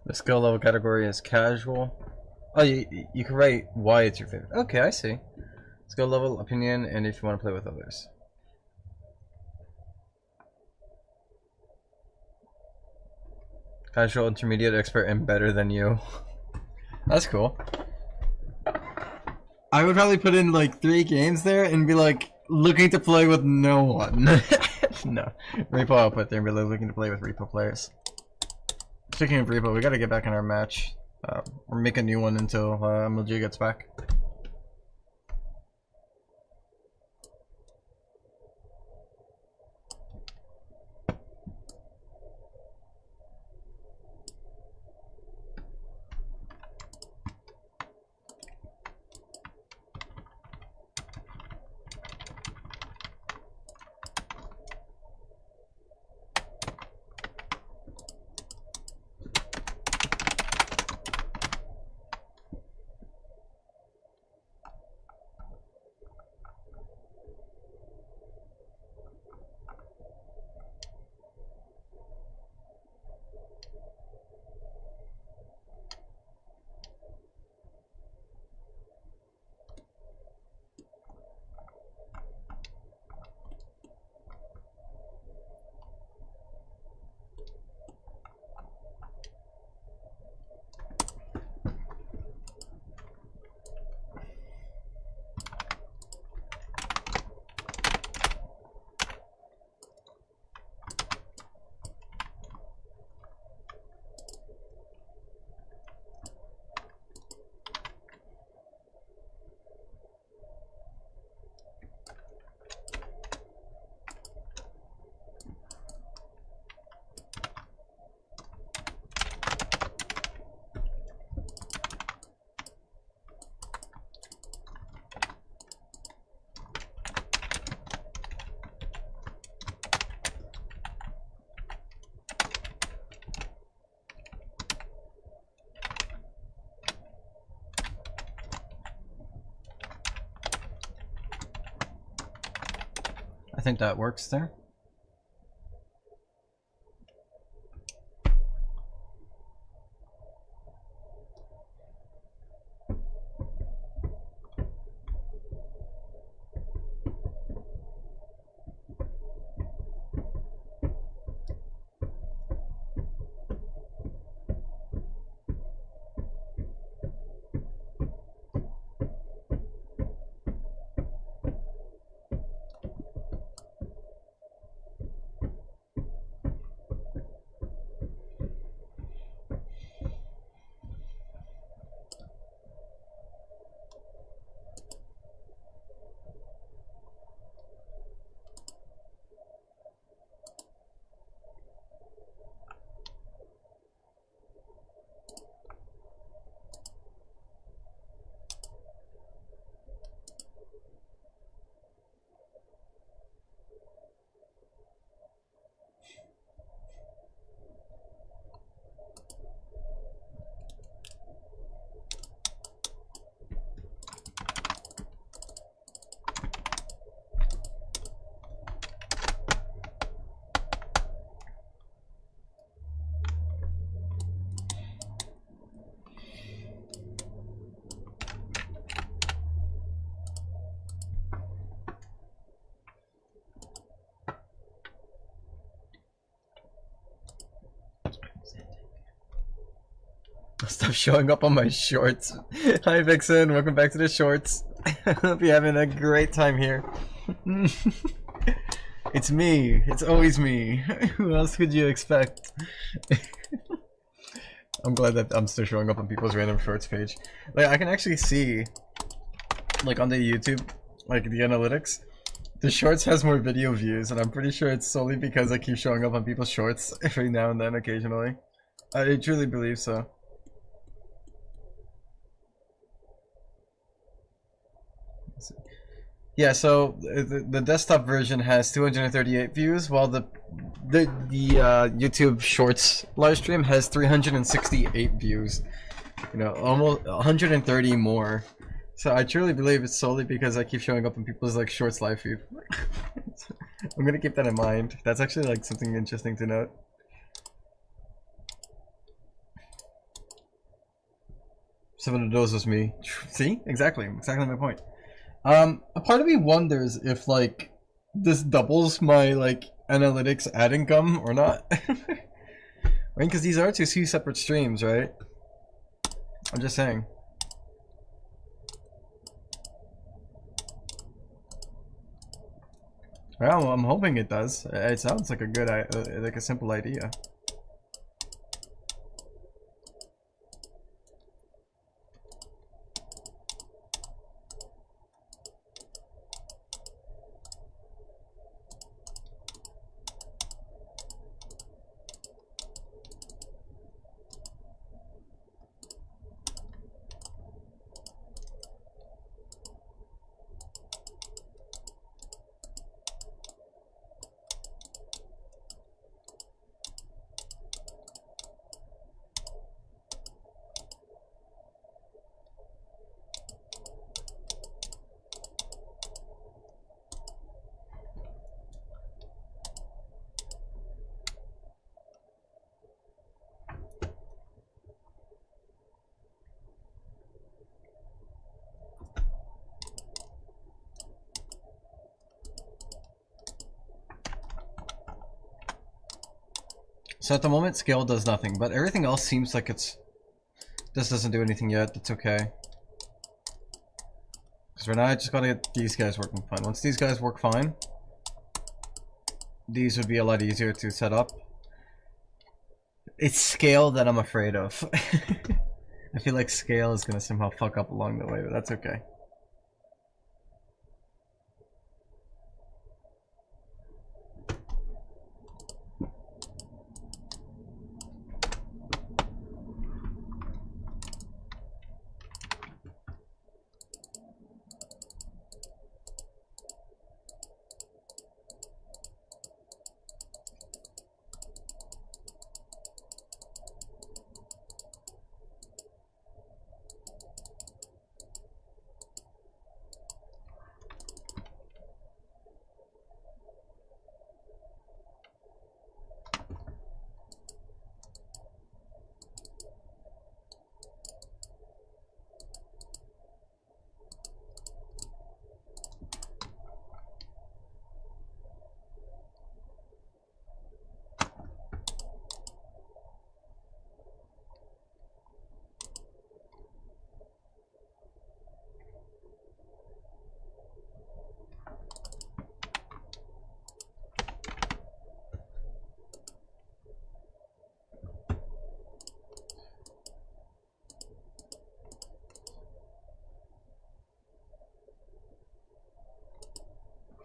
The skill level category is casual. Oh, you can write why it's your favorite. Okay, I see. Skill level, opinion, and if you want to play with others. Casual, intermediate, expert, and better than you. That's cool. I would probably put in like 3 games there and be like looking to play with no one. No, Repo I'll put there and be like, looking to play with Repo players. Speaking of Repo, we gotta get back in our match. Or make a new one until MLG gets back. I think that works there. Stop showing up on my shorts. Hi Vixen, welcome back to the shorts. I hope you're having a great time here. It's me. It's always me. Who else could you expect? I'm glad that I'm still showing up on people's random shorts page. Like I can actually see, like on the YouTube, like the analytics, the shorts has more video views, and I'm pretty sure it's solely because I keep showing up on people's shorts every now and then, occasionally. I truly believe so. Yeah, so the desktop version has 238 views, while the YouTube Shorts live stream has 368 views. You know, almost 130 more. So I truly believe it's solely because I keep showing up in people's like Shorts live feed. I'm gonna keep that in mind. That's actually like something interesting to note. 7 of those was me. See? Exactly my point. A part of me wonders if like this doubles my like analytics ad income or not. Right? Because these are two separate streams, right? I'm just saying. Well, I'm hoping it does. It sounds like a good, like a simple idea. So at the moment, scale does nothing, but everything else seems like it's... This doesn't do anything yet, that's okay. Because right now I just gotta get these guys working fine. Once these guys work fine, these would be a lot easier to set up. It's scale that I'm afraid of. I feel like scale is gonna somehow fuck up along the way, but that's okay.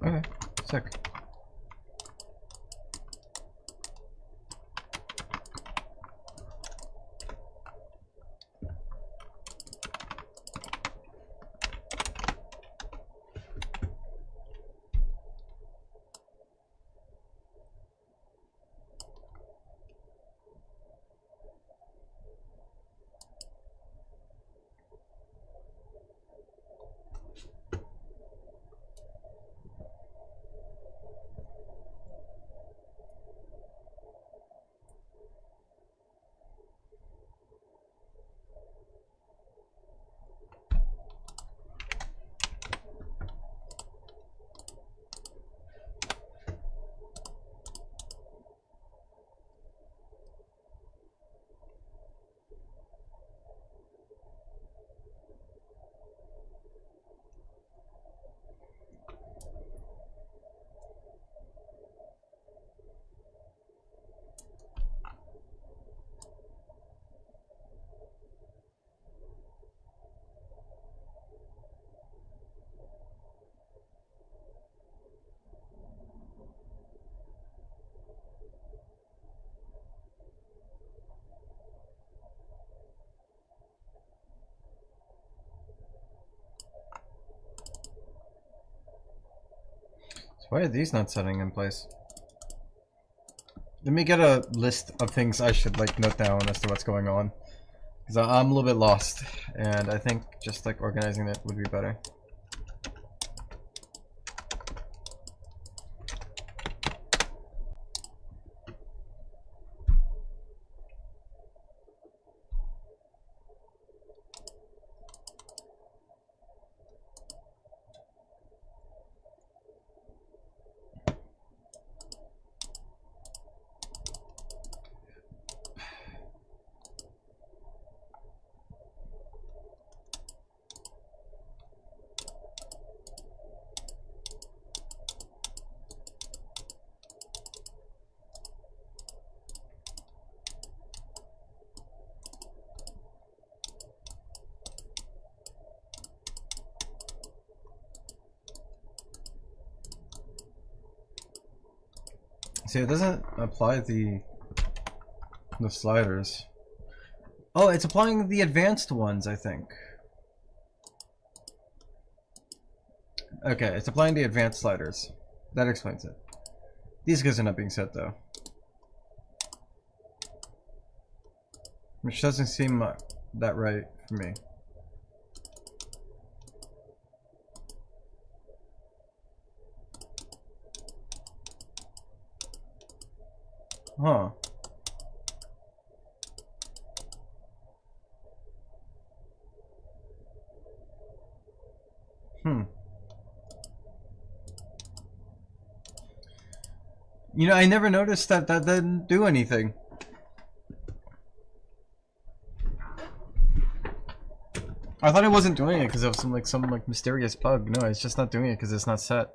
Okay, sick. So why are these not setting in place? Let me get a list of things I should like note down as to what's going on. Because I'm a little bit lost, and I think just like organizing it would be better. See, it doesn't apply the sliders. Oh, it's applying the advanced ones, I think. Okay, it's applying the advanced sliders. That explains it. These guys are not being set though. Which doesn't seem that right for me. Huh. You know, I never noticed that didn't do anything. I thought it wasn't doing it because of some mysterious bug. No, it's just not doing it because it's not set.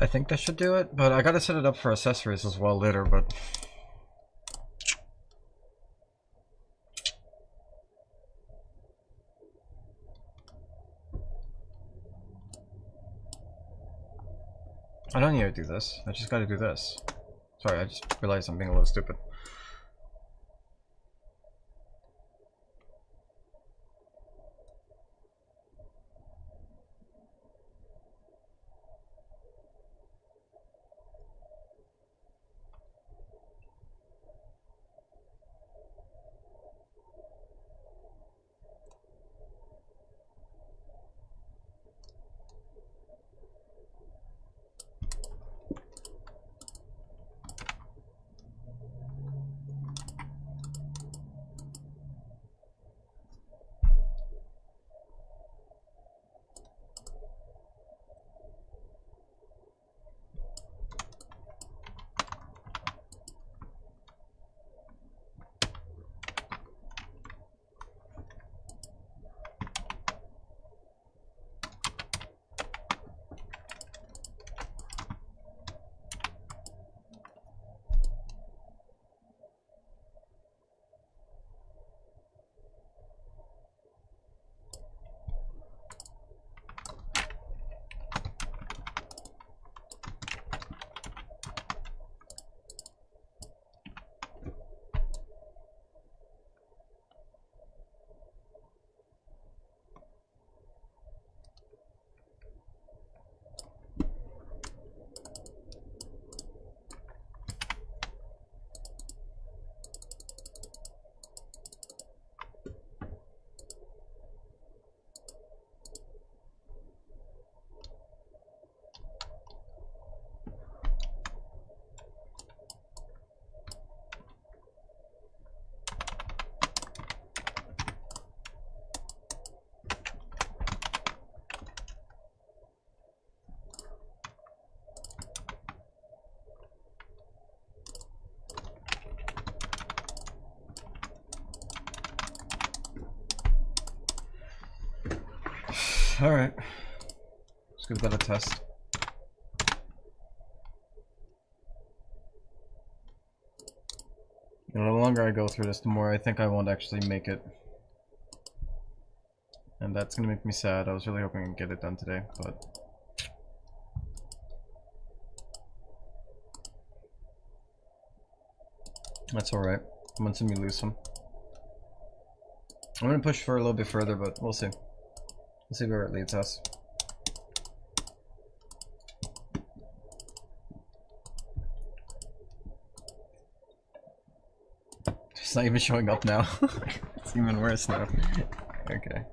I think that should do it, but I gotta set it up for accessories as well later, but... I don't need to do this, I just gotta do this. Sorry, I just realized I'm being a little stupid. Alright. Let's give that a test. You know, the longer I go through this, the more I think I won't actually make it. And that's gonna make me sad. I was really hoping I'd get it done today, but... that's alright. Win some, you lose some. I'm gonna push for a little bit further, but we'll see. We'll see where it leads us. It's not even showing up now. It's even worse now. Okay.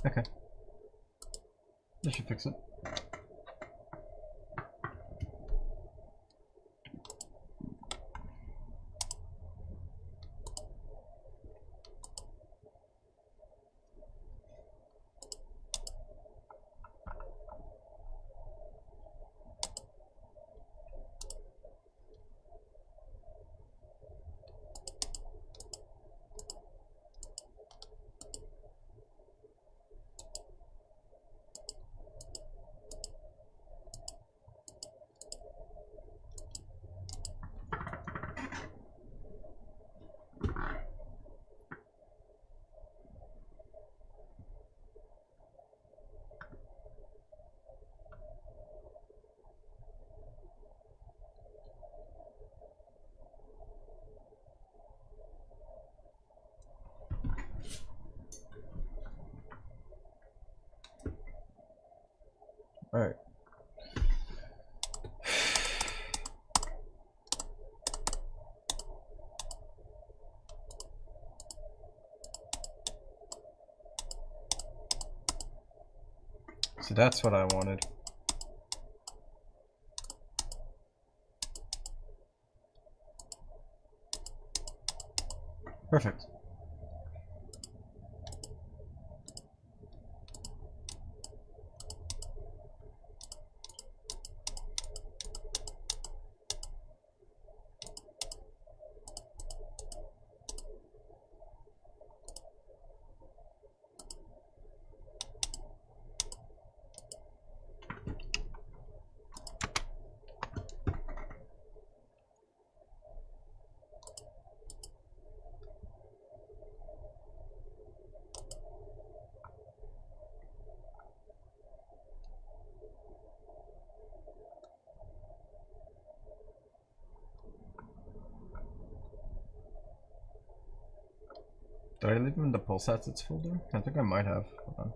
Okay. That should fix it. Alright. So that's what I wanted. Perfect. Did I leave him in the pulse assets folder? I think I might have. Hold on.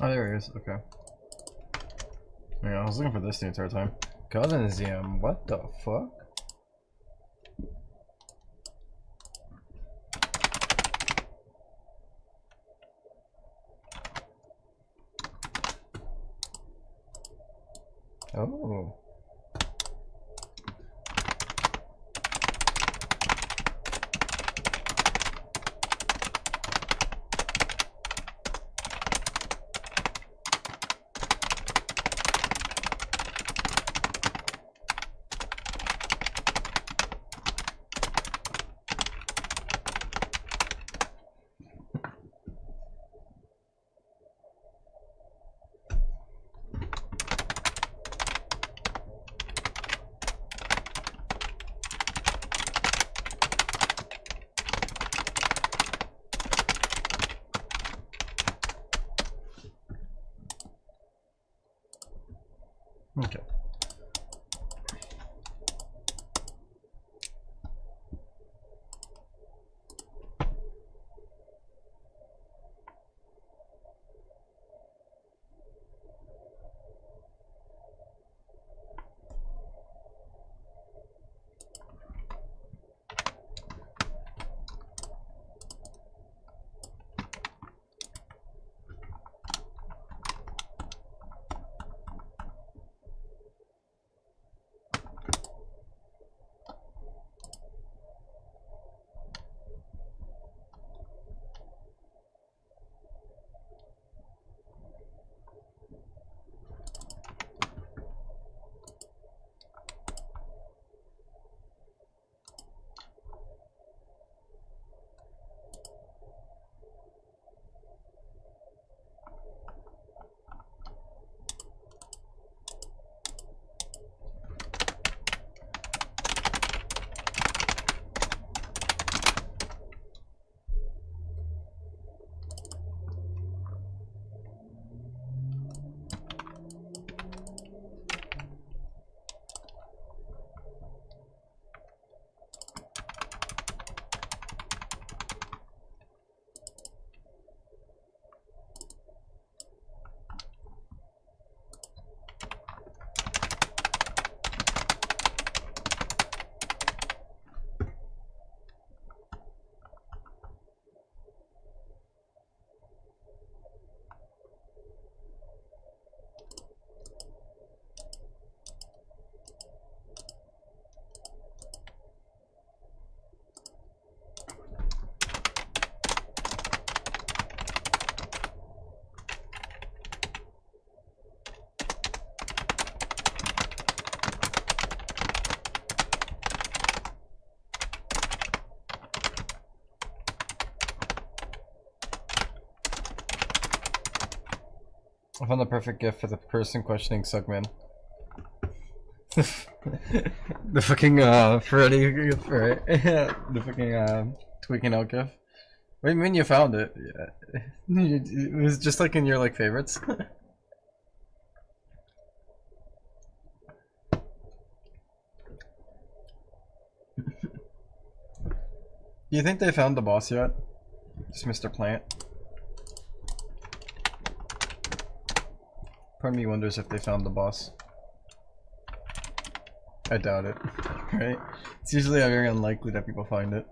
Oh, there he is. Okay. Yeah, I was looking for this the entire time. Cousins, what the fuck? Oh. Okay. I found the perfect gift for the person questioning Sugman. The fucking Freddy gif, right? The fucking tweaking out gif. What do you mean you found it? Yeah. It was just like in your like favorites. Do you think they found the boss yet? Just Mr. Plant. Part of me wonders if they found the boss. I doubt it, right? It's usually very unlikely that people find it.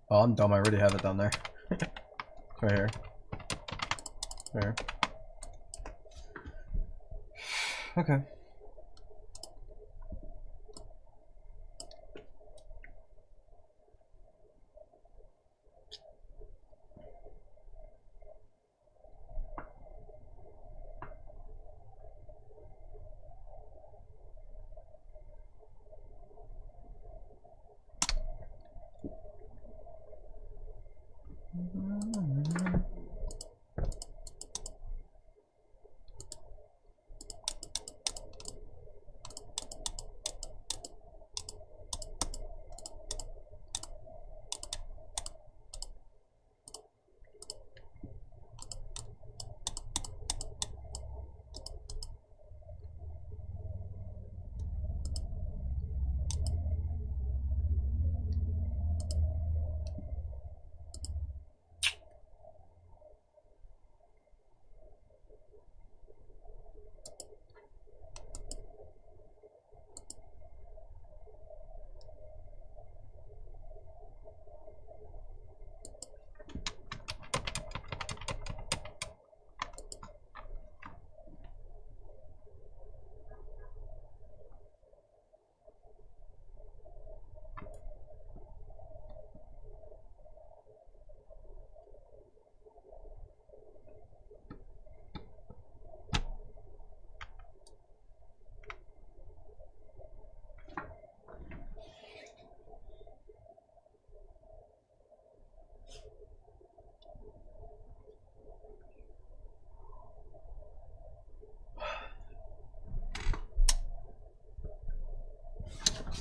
Oh, I'm dumb. I already have it down there. Right here. There. Okay.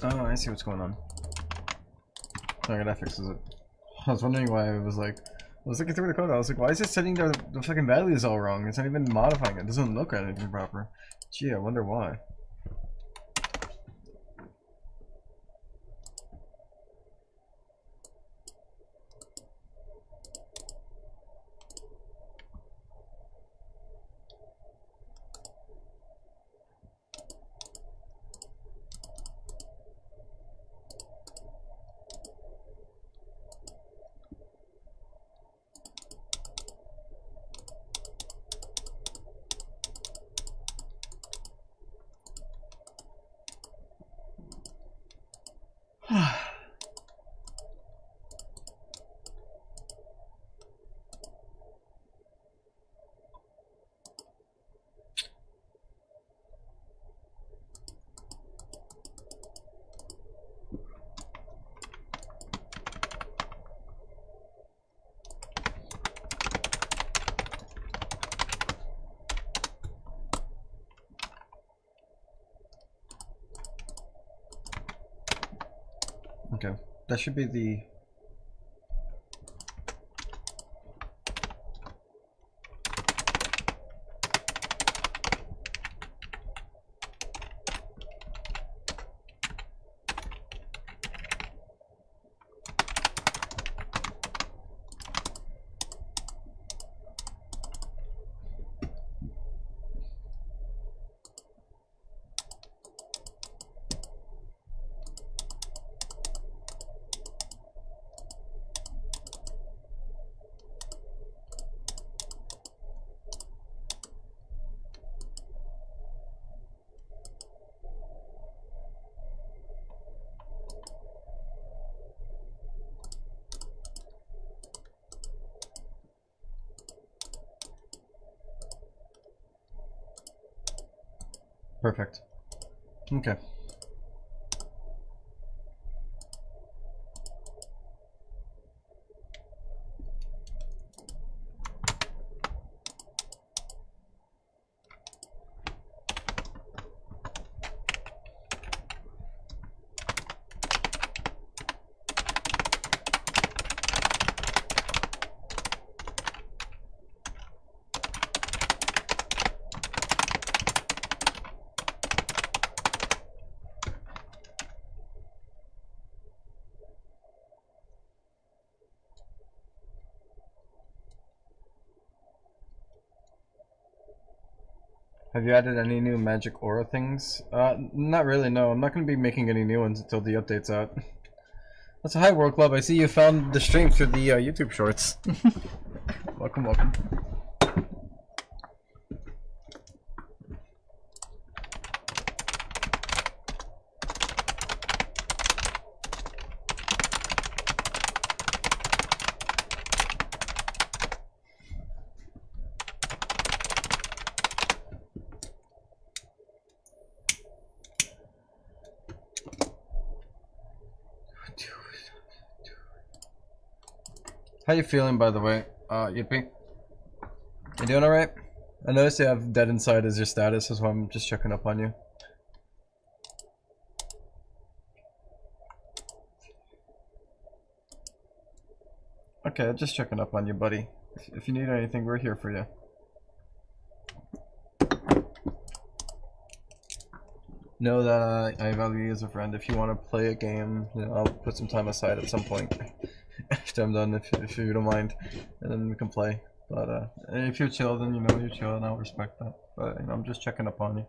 Oh, I see what's going on. Okay, that fixes it. I was wondering why it was like... I was looking through the code, I was like, why is it setting the fucking values all wrong? It's not even modifying it. It doesn't look at anything proper. Gee, I wonder why. Okay, that should be the. Perfect. Okay. Have you added any new magic aura things? Not really, no. I'm not going to be making any new ones until the update's out. That's a hi, World Club. I see you found the stream through the YouTube shorts. Welcome, welcome. How you feeling, by the way, Yippee? You doing alright? I noticed you have dead inside as your status, that's why I'm just checking up on you. Okay, just checking up on you, buddy. If you need anything, we're here for you. Know that I value you as a friend. If you want to play a game, you know, I'll put some time aside at some point. After I'm done, if you don't mind, and then we can play. But if you're chill, then you know you're chill, and I'll respect that. But you know, I'm just checking up on you.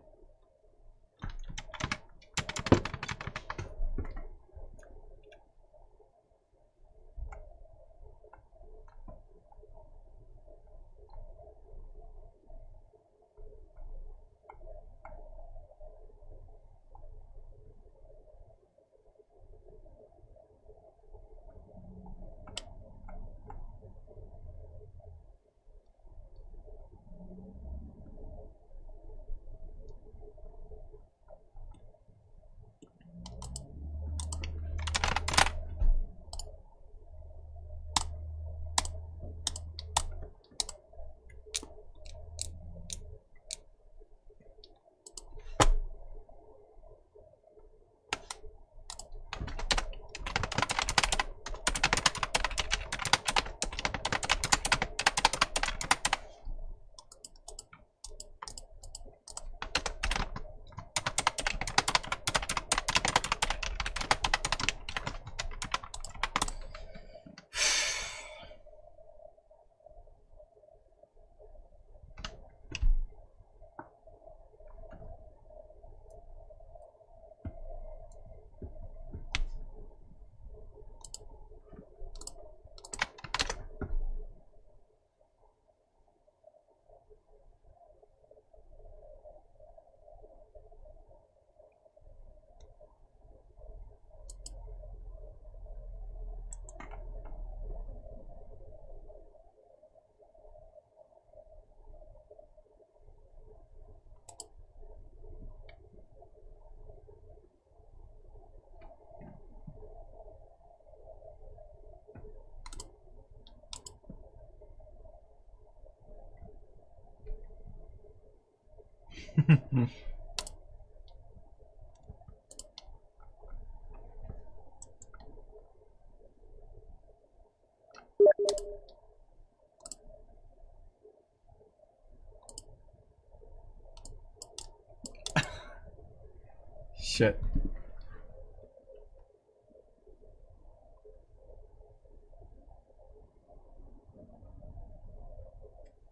Shit.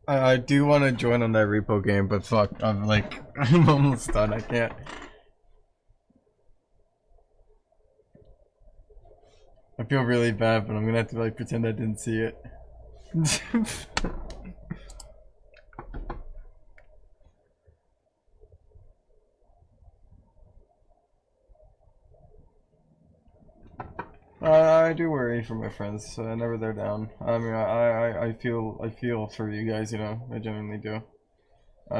I do want to join on that repo game, but fuck, I'm like, I'm almost done. I can't. I feel really bad, but I'm gonna have to like pretend I didn't see it. I do worry for my friends. Whenever they're down. I mean, I feel for you guys. You know, I genuinely do.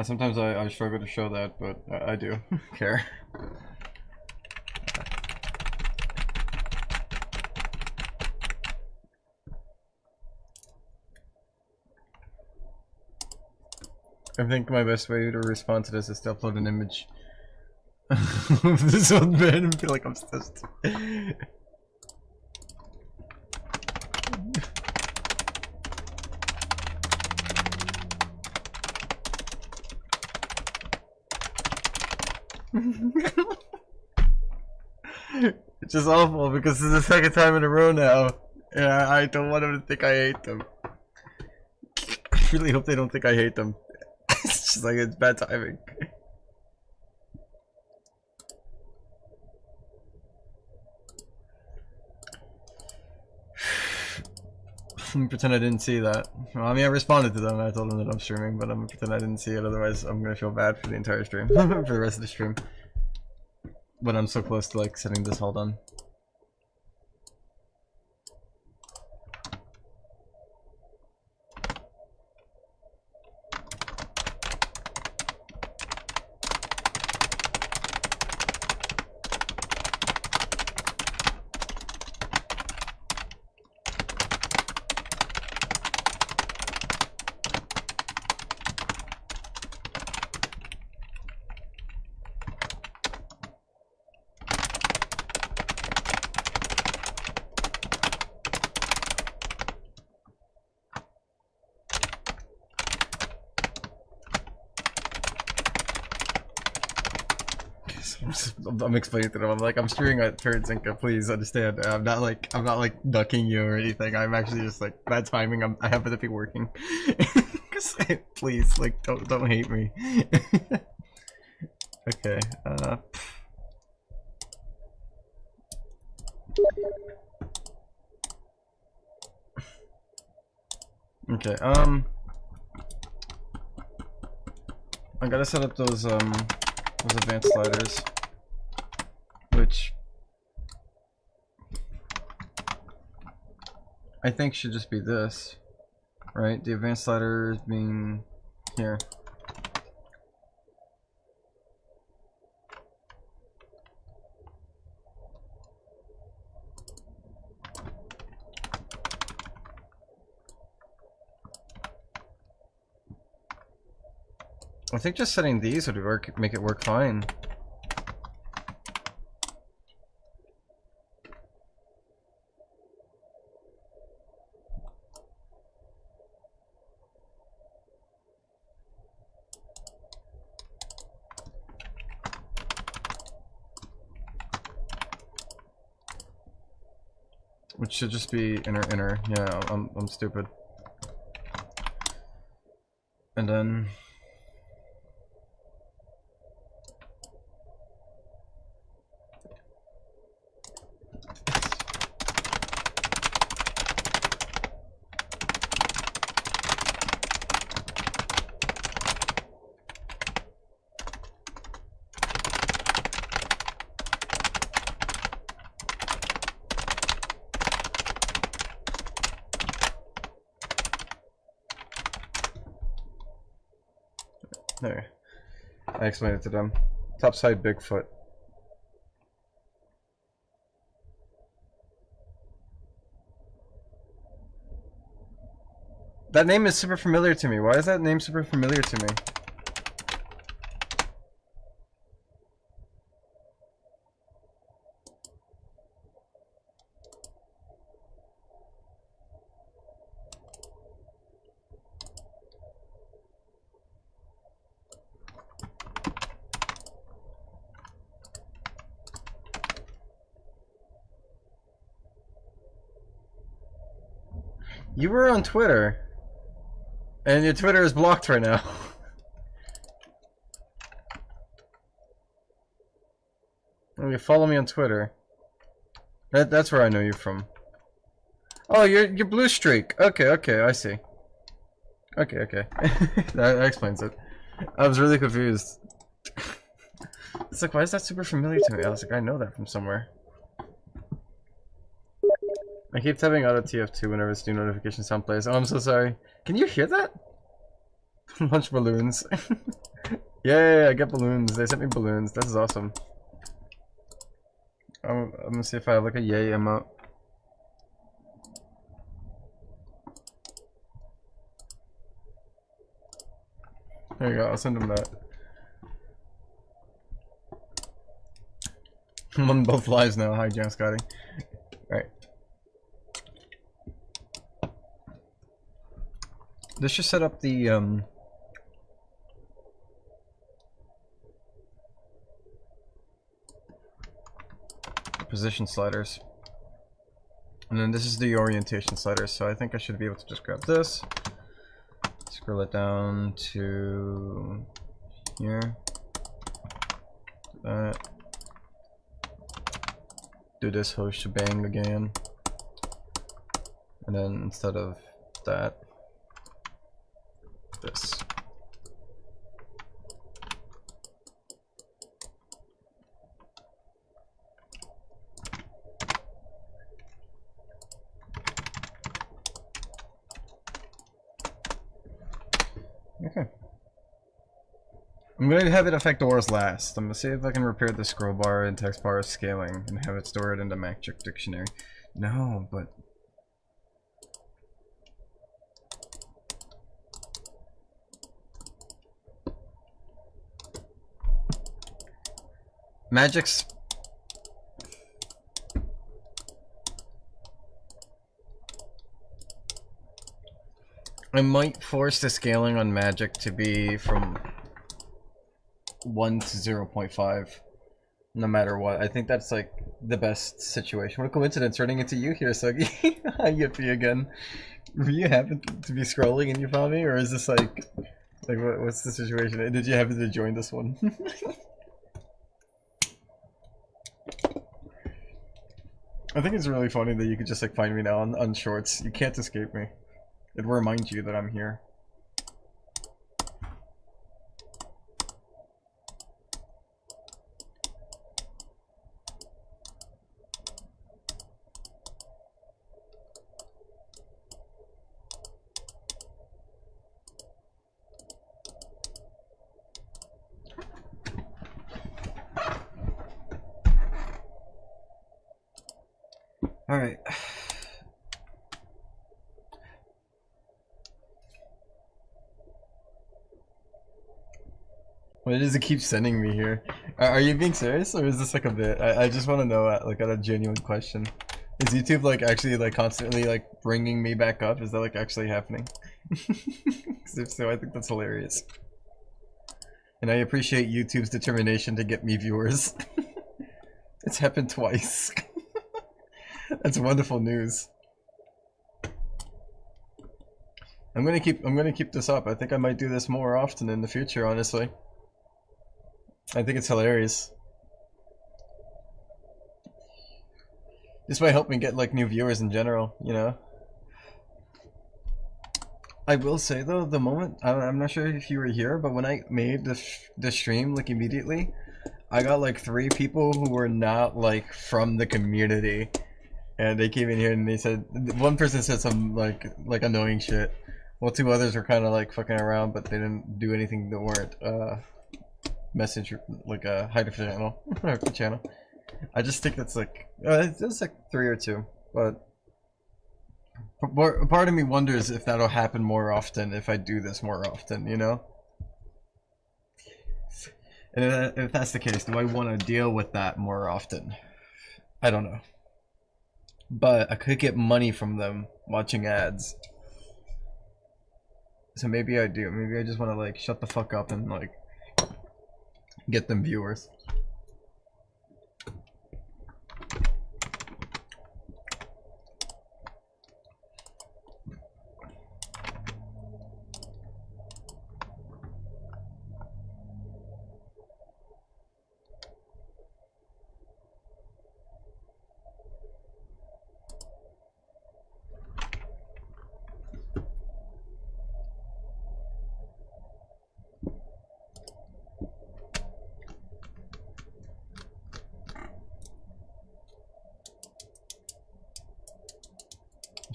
Sometimes I struggle to show that, but I do care. I think my best way to respond to this is to upload an image of this old man and feel like I'm stressed. It's just awful because this is the second time in a row now. And I don't want them to think I hate them. I really hope they don't think I hate them. It's just like, it's bad timing. I'm gonna pretend I didn't see that. Well, I mean, I responded to them. I told them that I'm streaming, but I'm gonna pretend I didn't see it. Otherwise, I'm gonna feel bad for the entire stream, for the rest of the stream. But I'm so close to like setting this all done. I'm explaining to them. I'm like, I'm streaming at Turret Zinka. Please understand. I'm not like ducking you or anything. I'm actually just like bad timing. I happen to be working. Please, like, don't hate me. Okay. Okay. I gotta set up those advanced sliders, which I think should just be this, right? The advanced sliders being here. I think just setting these would work, make it work fine. Which should just be inner. Yeah, I'm stupid. And then there. I explained it to them. Topside Bigfoot. That name is super familiar to me. Why is that name super familiar to me? You were on Twitter. And your Twitter is blocked right now. Okay, follow me on Twitter. That's where I know you from. Oh, you're Blue Streak. Okay, okay, I see. Okay, okay. that explains it. I was really confused. It's like, why is that super familiar to me? I was like, I know that from somewhere. I keep tapping out of TF2 whenever this new notification sound plays. Oh, I'm so sorry. Can you hear that? Launch balloons. Yay, I get balloons. They sent me balloons. This is awesome. I'm gonna see if I have like a yay emote. There you go, I'll send him that. I'm on both lives now. Hi, Jam Scotty. Alright. This should set up the position sliders. And then this is the orientation sliders, so I think I should be able to just grab this, scroll it down to here, that, do this whole shebang again, and then instead of that, this. Okay. I'm gonna have it affect doors last. I'm gonna see if I can repair the scroll bar and text bar scaling and have it store it in the Magic Dictionary. No, but Magic's I might force the scaling on Magic to be from 1 to 0.5 no matter what. I think that's like the best situation. What a coincidence running into you here, Suggy. Hi, Yippee again. Were you happen to be scrolling and you found me, or is this like what's the situation? Did you happen to join this one? I think it's really funny that you could just like find me now on shorts. You can't escape me. It will remind you that I'm here. All right. Why does it keep sending me here? Are you being serious, or is this like a bit? I just want to know, like, a genuine question. Is YouTube like actually like constantly like bringing me back up? Is that like actually happening? Because if so, I think that's hilarious. And I appreciate YouTube's determination to get me viewers. It's happened twice. That's wonderful news. I'm gonna keep this up. I think I might do this more often in the future, honestly. I think it's hilarious. This might help me get like new viewers in general, you know? I will say though, the moment, I'm not sure if you were here, but when I made the stream like immediately, I got like 3 people who were not like from the community. And they came in here and they said, one person said some like annoying shit, while 2 others were kind of like fucking around, but they didn't do anything that weren't message like hide the channel. I just think that's like it's like 3 or 2, but part of me wonders if that'll happen more often if I do this more often, you know. And if that's the case, do I want to deal with that more often? I don't know. But I could get money from them watching ads. So maybe I do. Maybe I just want to like shut the fuck up and like get them viewers.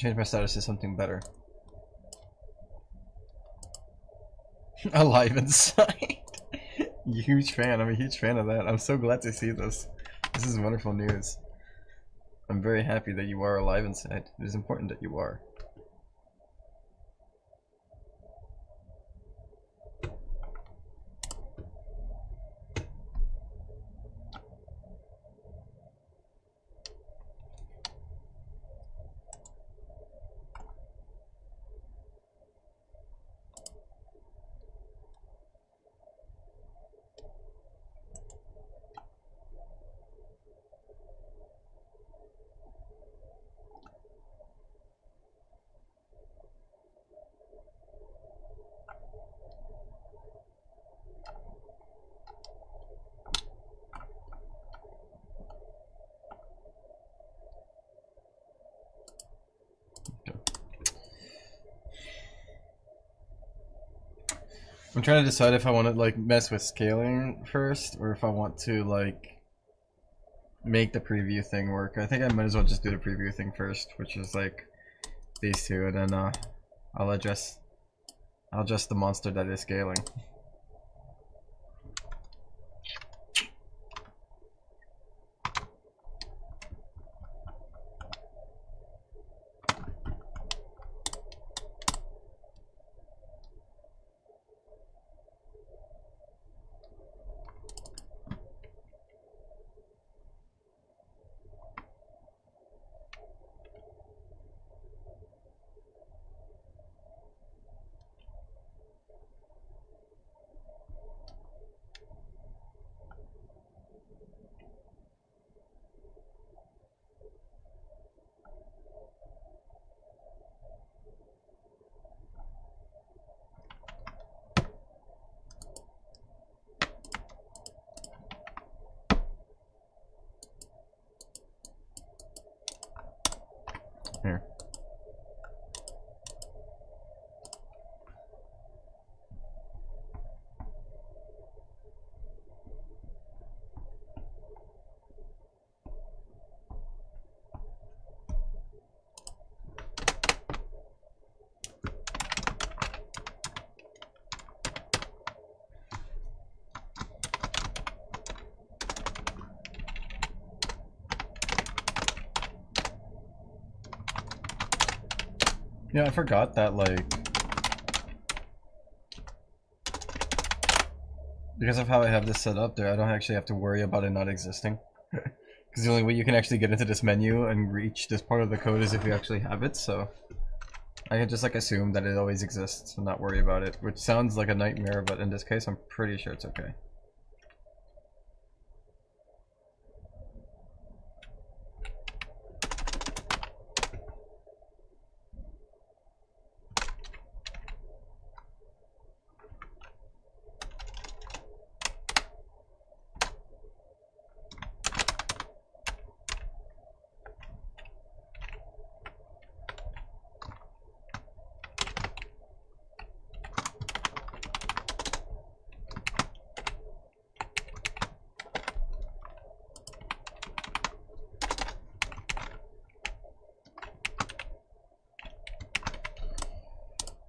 Change my status to something better. Alive inside. Huge fan. I'm a huge fan of that. I'm so glad to see this. This is wonderful news. I'm very happy that you are alive inside. It is important that you are. I'm trying to decide if I want to like mess with scaling first or if I want to like make the preview thing work. I think I might as well just do the preview thing first, which is like these two, and then I'll adjust the monster that is scaling. Here. Yeah, I forgot that, like, because of how I have this set up there, I don't actually have to worry about it not existing. Because the only way you can actually get into this menu and reach this part of the code is if you actually have it, so I can just like assume that it always exists and not worry about it, which sounds like a nightmare, but in this case I'm pretty sure it's okay.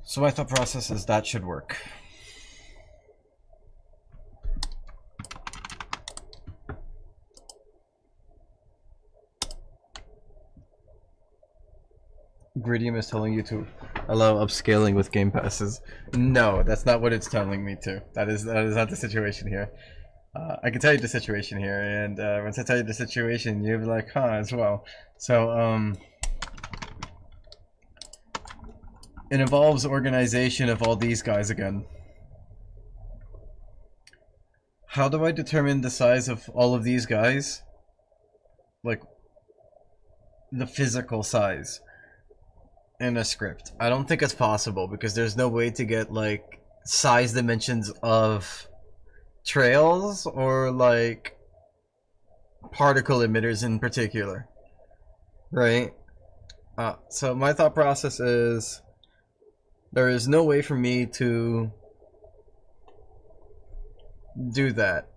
So my thought process is that should work. Gridium is telling you to allow upscaling with game passes. No, that's not what it's telling me to. That is not the situation here. I can tell you the situation here, and once I tell you the situation, you'll be like, huh, as well. So, it involves organization of all these guys again. How do I determine the size of all of these guys? Like, the physical size in a script. I don't think it's possible because there's no way to get, like, size dimensions of trails or, like, particle emitters in particular. Right? So my thought process is there is no way for me to do that.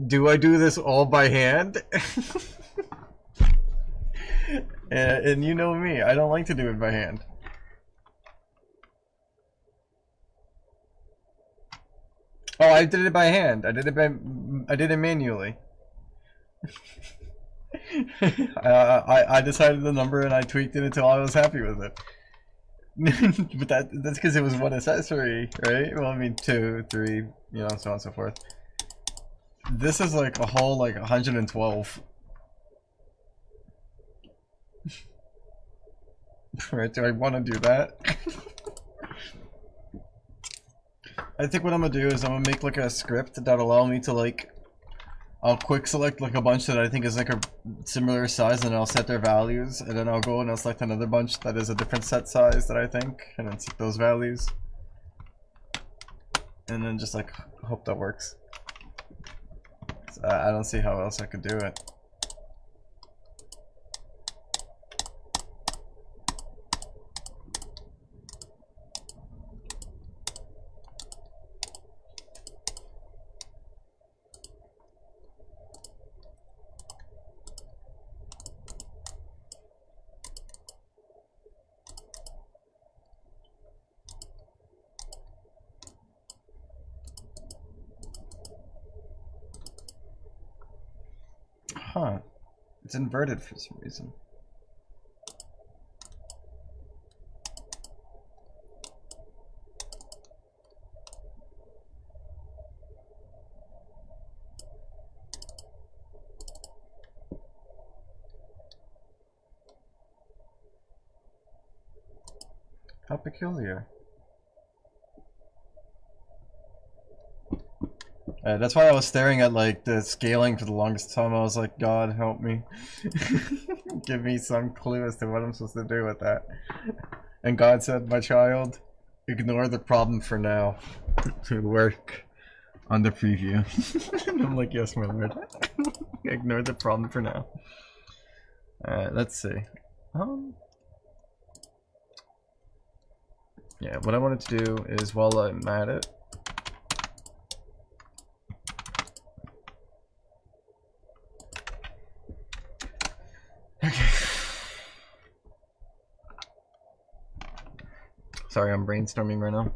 Do I do this all by hand? And you know me, I don't like to do it by hand. Oh, I did it by hand. I did it manually. I decided the number and I tweaked it until I was happy with it. But that's because it was one accessory, right? Well, I mean 2, 3, you know, so on and so forth. This is like a whole like 112. Right? Do I want to do that? I think what I'm gonna do is I'm gonna make like a script that allow me to like, I'll quick select like a bunch that I think is like a similar size and I'll set their values, and then I'll go and I'll select another bunch that is a different set size that I think, and then set those values. And then just like hope that works. So I don't see how else I could do it. Huh. It's inverted for some reason. How peculiar. That's why I was staring at like the scaling for the longest time. I was like, God help me. Give me some clue as to what I'm supposed to do with that. And God said, my child, ignore the problem for now. To work on the preview. And I'm like, yes, my lord. Ignore the problem for now. Alright, let's see. Yeah, what I wanted to do is while I'm at it, sorry, I'm brainstorming right now.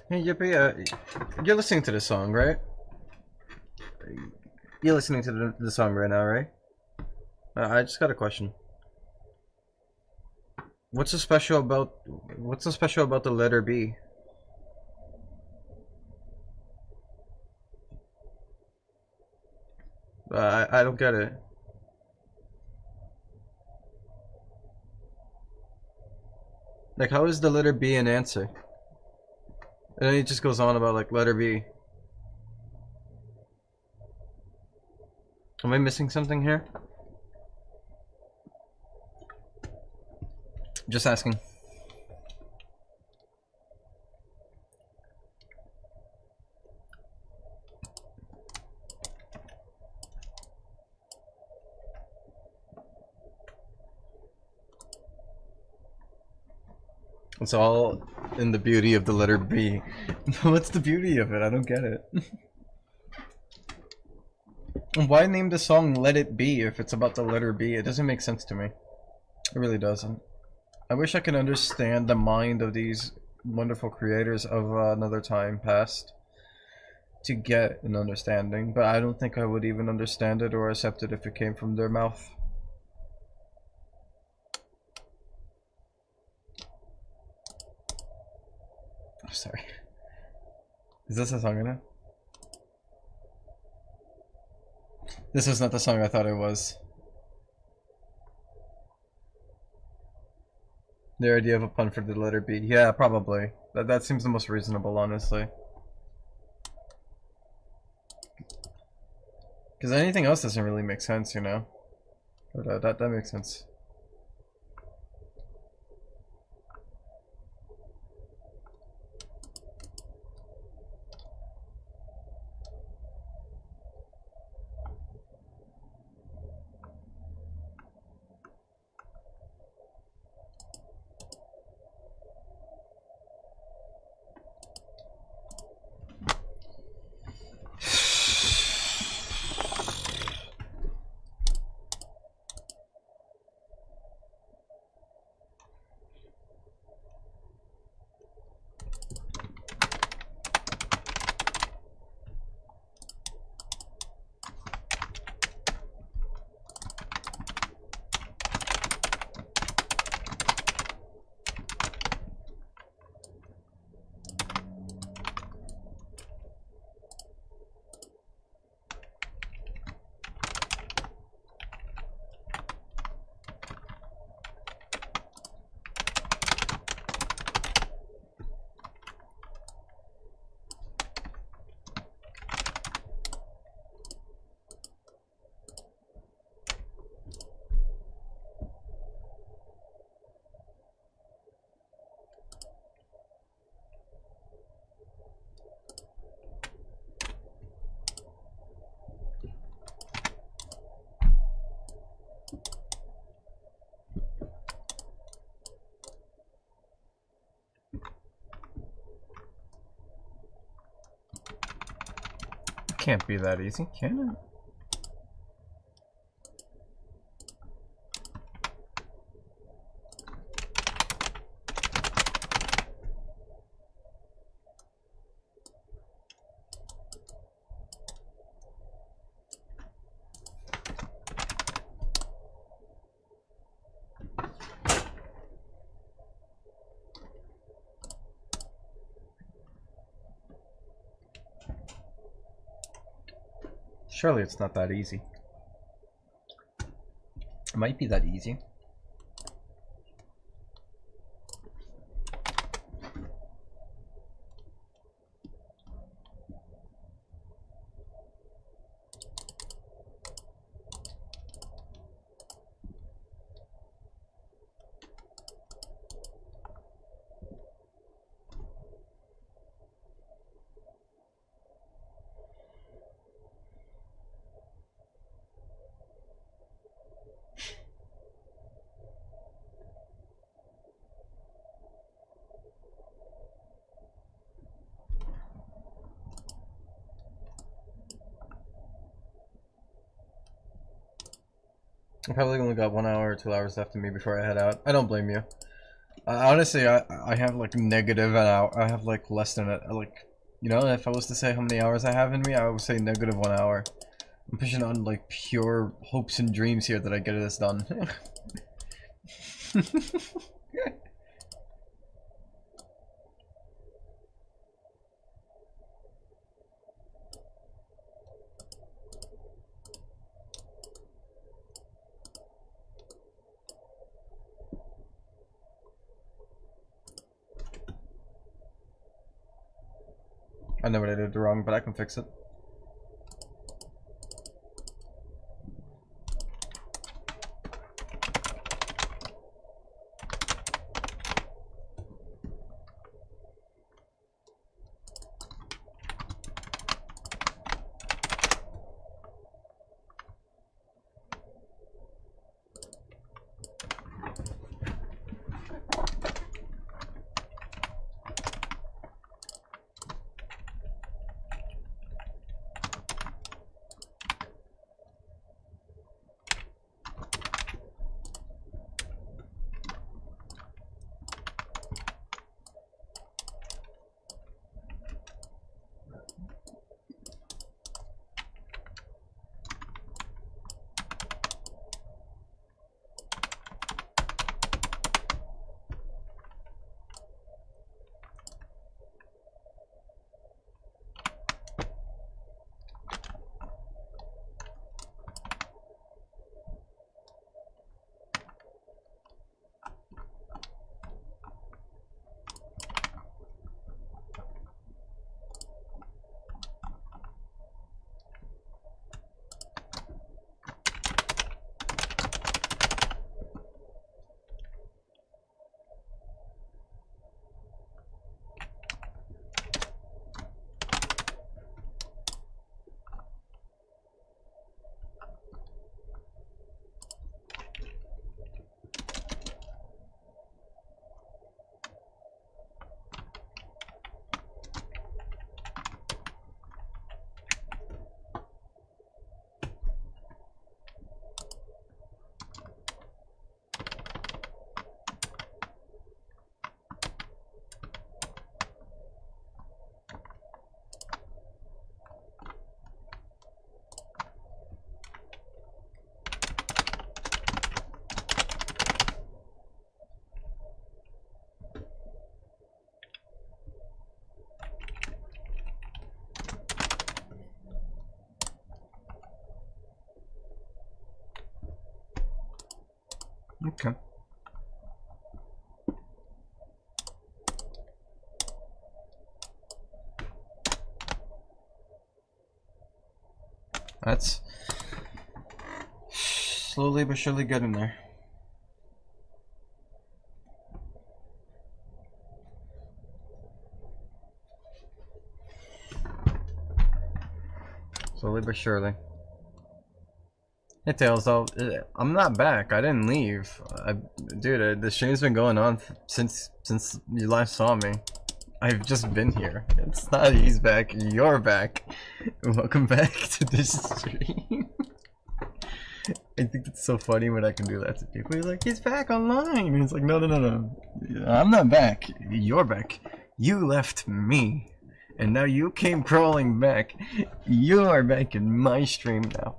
Hey, Yippee, you're listening to this song, right? You're listening to the song right now, right? I just got a question. What's so special about the letter B? I don't get it. Like, how is the letter B an answer? And then he just goes on about like letter B. Am I missing something here? Just asking. It's all in the beauty of the letter B. What's the beauty of it? I don't get it. Why name the song Let It Be if it's about the letter B? It doesn't make sense to me. It really doesn't. I wish I could understand the mind of these wonderful creators of Another Time Past to get an understanding, but I don't think I would even understand it or accept it if it came from their mouth. I'm sorry. Is this a song in it? This is not the song I thought it was. Their idea of a pun for the letter B. Yeah, probably. That seems the most reasonable, honestly. Because anything else doesn't really make sense, you know? But that makes sense. Can't be that easy, can it? Surely it's not that easy. It might be that easy. I probably only got 1 hour or 2 hours left of me before I head out. I don't blame you. Honestly, I have like negative an hour. I have like less than it. Like, you know, if I was to say how many hours I have in me, I would say negative 1 hour. I'm pushing on like pure hopes and dreams here that I get this done. I know what I did wrong, but I can fix it. Okay. That's slowly but surely getting there. Slowly but surely. Hey Tails, I'm not back. I didn't leave. Dude, the stream's been going on since you last saw me. I've just been here. It's not he's back, you're back. Welcome back to this stream. I think it's so funny when I can do that to people. He's like, he's back online. And it's like, no. I'm not back. You're back. You left me. And now you came crawling back. You are back in my stream now.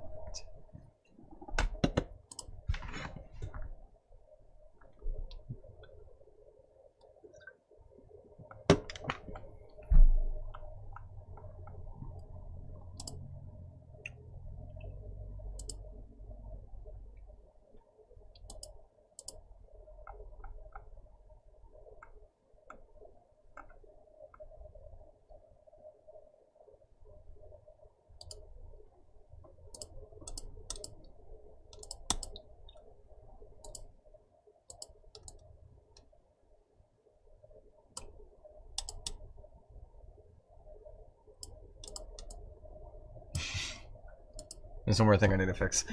There's one more thing I need to fix.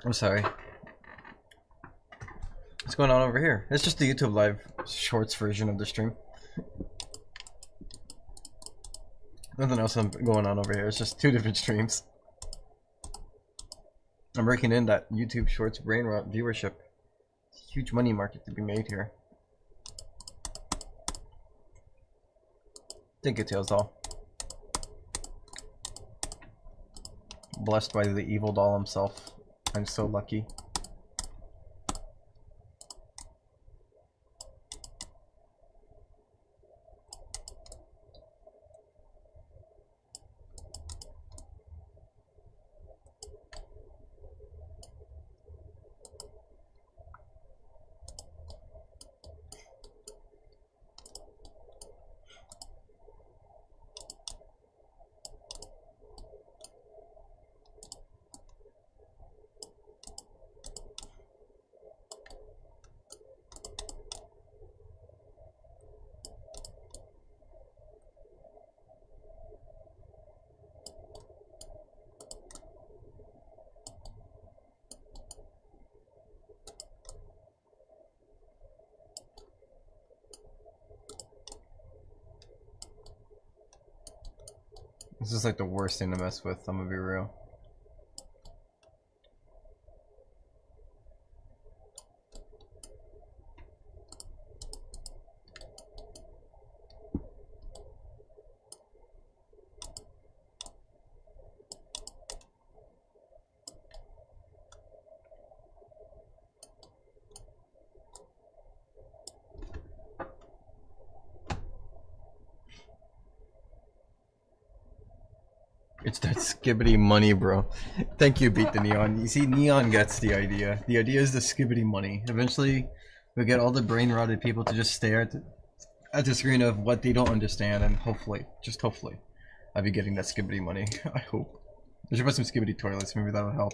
I'm sorry. What's going on over here? It's just the YouTube live shorts version of the stream. Nothing else going on over here. It's just two different streams. I'm breaking in that YouTube shorts brain rot viewership. Huge money market to be made here. Thank you, Tails Doll. Blessed by the evil doll himself. I'm so lucky. This is like the worst thing to mess with, I'm gonna be real. It's that skibbity money, bro. Thank you, Beat the Neon. You see, Neon gets the idea. The idea is the skibbity money. Eventually, We get all the brain rotted people to just stare at the screen of what they don't understand, and hopefully, just hopefully, I'll be getting that skibbity money. I hope. I should put some skibbity toilets. Maybe that'll help.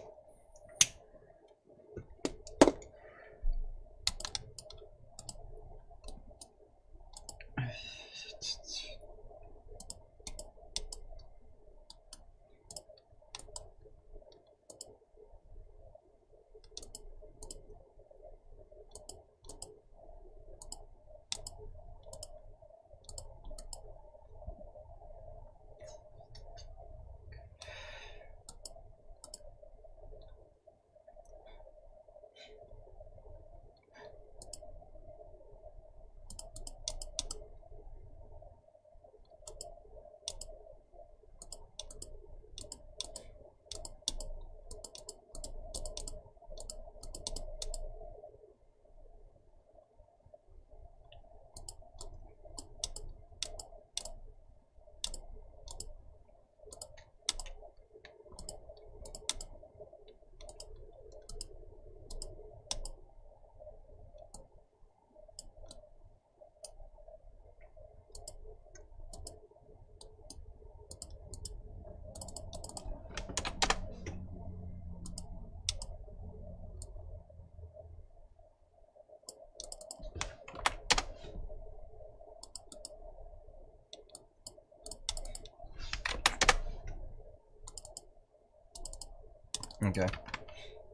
Okay.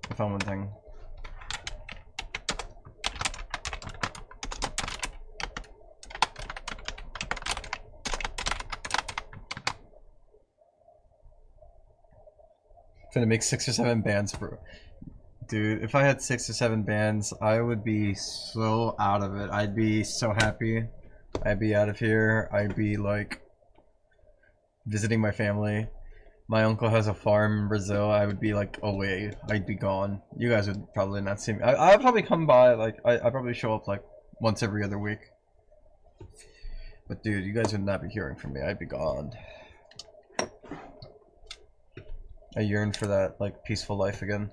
I found one thing. Finna make 6 or 7 bands, bro. Dude, if I had 6 or 7 bands, I would be so out of it. I'd be so happy. I'd be out of here. I'd be like visiting my family. My uncle has a farm in Brazil. I would be like away. I'd be gone. You guys would probably not see me. I'd probably come by, like, I'd probably show up like once every other week. But dude, you guys would not be hearing from me. I'd be gone. I yearn for that, like, peaceful life again.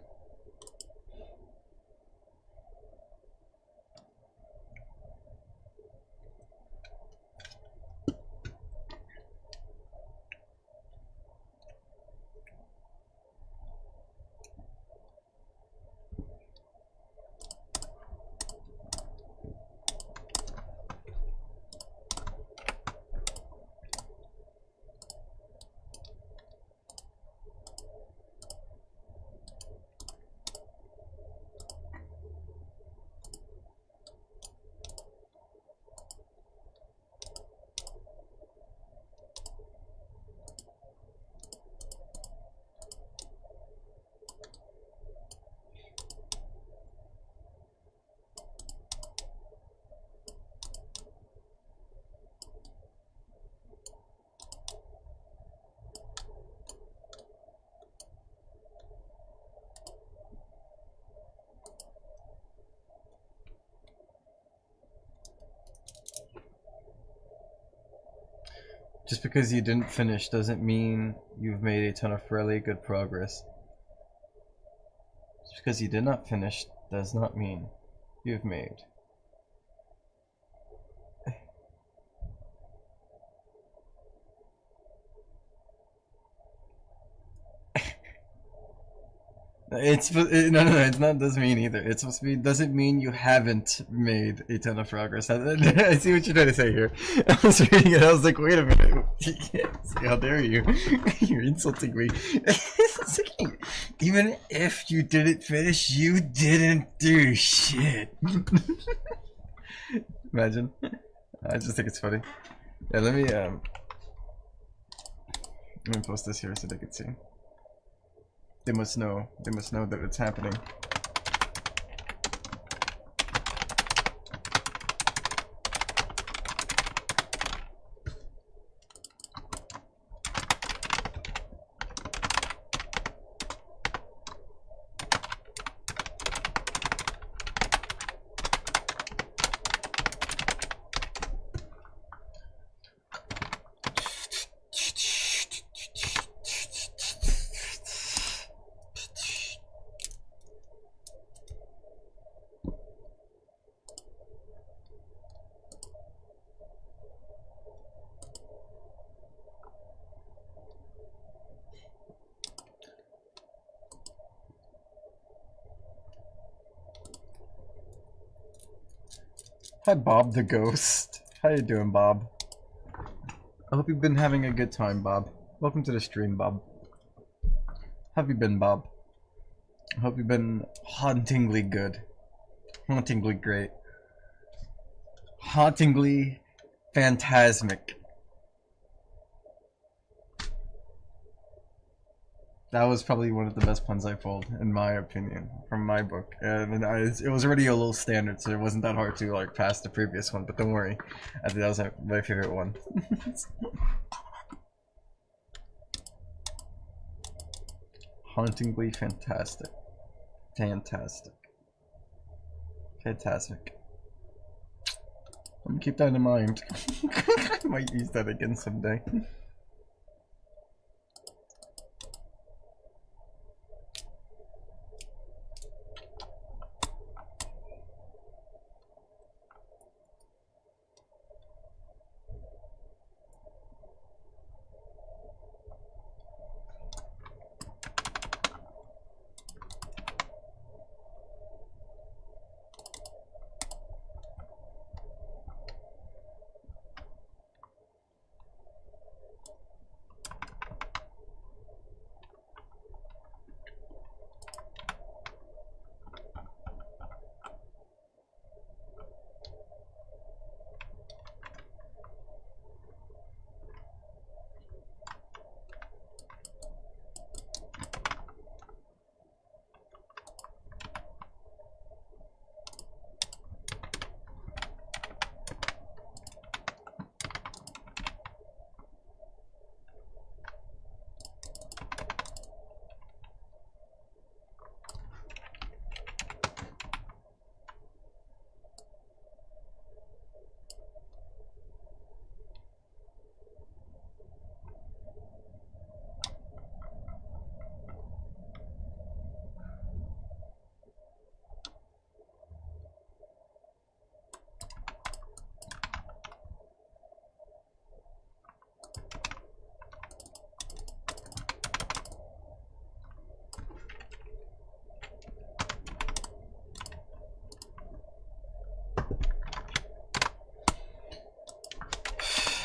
Just because you didn't finish doesn't mean you've made a ton of really good progress. Just because you did not finish does not mean you've made. No, it's not doesn't mean either. It's supposed to be doesn't mean you haven't made a ton of progress. I see what you're trying to say here. I was reading it, I was like, wait a minute. How dare you? You're insulting me. Even if you didn't finish, you didn't do shit. Imagine. I just think it's funny. Yeah, let me post this here so they can see. They must know that it's happening. Hi, Bob the Ghost. How you doing, Bob? I hope you've been having a good time, Bob. Welcome to the stream, Bob. How have you been, Bob? I hope you've been hauntingly good. Hauntingly great. Hauntingly phantasmic. That was probably one of the best puns I pulled, in my opinion, from my book. And it was already a little standard, so it wasn't that hard to like pass the previous one. But don't worry, I think that was my favorite one. Hauntingly fantastic, fantastic, fantastic. I'm gonna keep that in mind. I might use that again someday.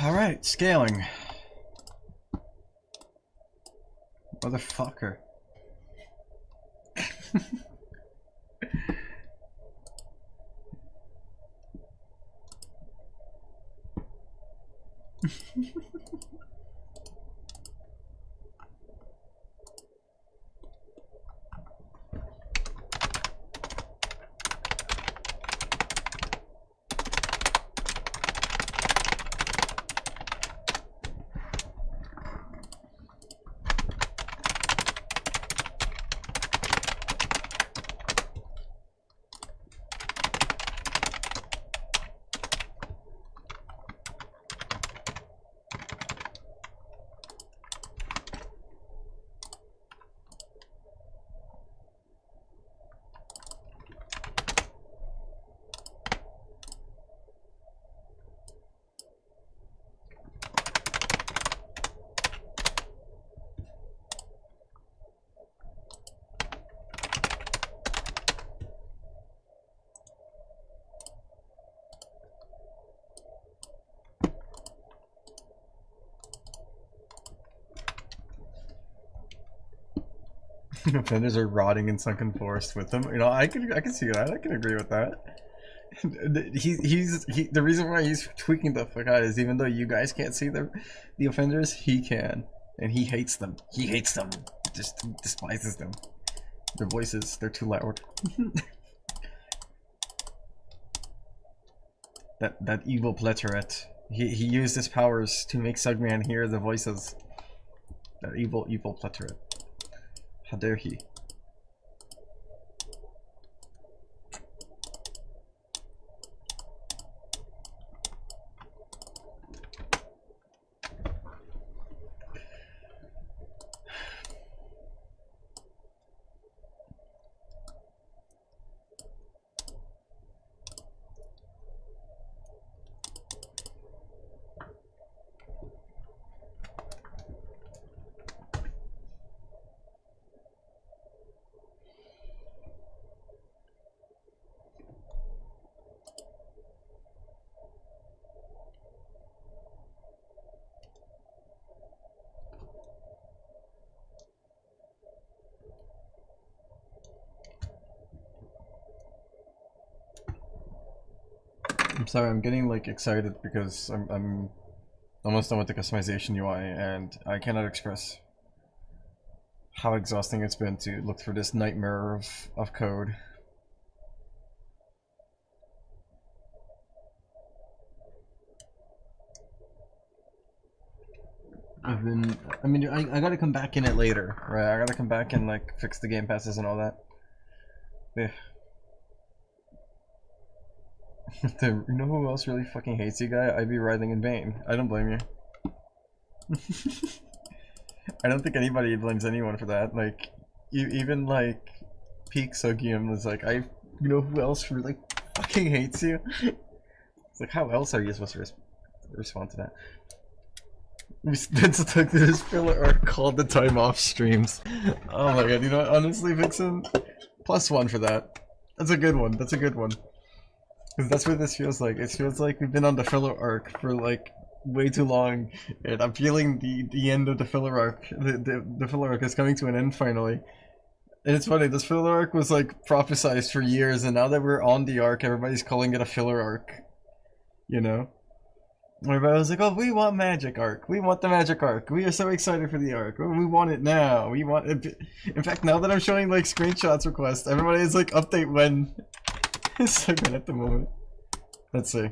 Alright, scaling. Motherfucker. Offenders are rotting in sunken forest with them. You know, I can see that. I can agree with that. The reason why he's tweaking the fuck out is even though you guys can't see the offenders, he can, and he hates them. He hates them. Just despises them. Their voices, they're too loud. that evil plethorette. He used his powers to make Sugman hear the voices. That evil plethorette. How dare he? Sorry, I'm getting like excited because I'm almost done with the customization UI and I cannot express how exhausting it's been to look through this nightmare of code. I mean, I gotta come back in it later, right? I gotta come back and like fix the game passes and all that. Yeah. You know who else really fucking hates you, guy? I'd be writhing in vain. I don't blame you. I don't think anybody blames anyone for that. Like, even like Peak Sugium was like, you know who else really fucking hates you? It's like, how else are you supposed to respond to that? We spent took this filler arc called the Time Off streams. Oh my god, you know what? Honestly, Vixen, +1 for that. That's a good one. That's a good one. Because that's what this feels like. It feels like we've been on the filler arc for like way too long, and I'm feeling the end of the filler arc. The filler arc is coming to an end finally. And it's funny, this filler arc was like prophesized for years, and now that we're on the arc, everybody's calling it a filler arc. You know? Everybody was like, oh, we want magic arc. We want the magic arc. We are so excited for the arc. We want it now. We want it. In fact, now that I'm showing like screenshots requests, everybody is like, update when. It's so good at the moment. Let's see.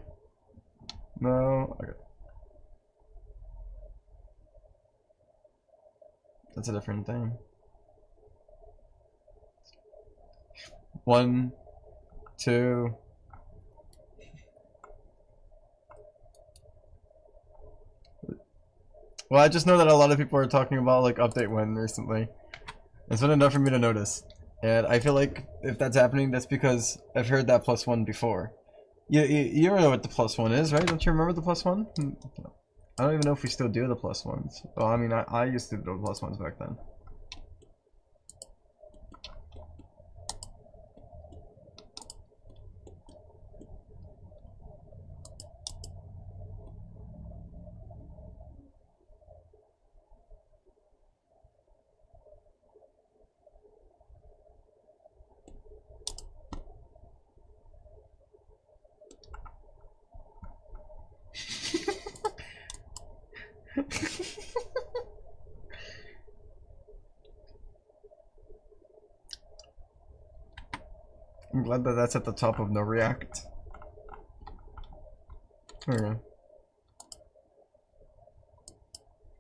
No. Okay. That's a different thing. 1, 2. Well, I just know that a lot of people are talking about like update when recently. It's been enough for me to notice. And I feel like if that's happening, that's because I've heard that +1 before. You know what the +1 is, right? Don't you remember the +1? I don't even know if we still do the +1s. Well, I mean, I used to do the +1s back then. I'm glad that that's at the top of no react. Okay.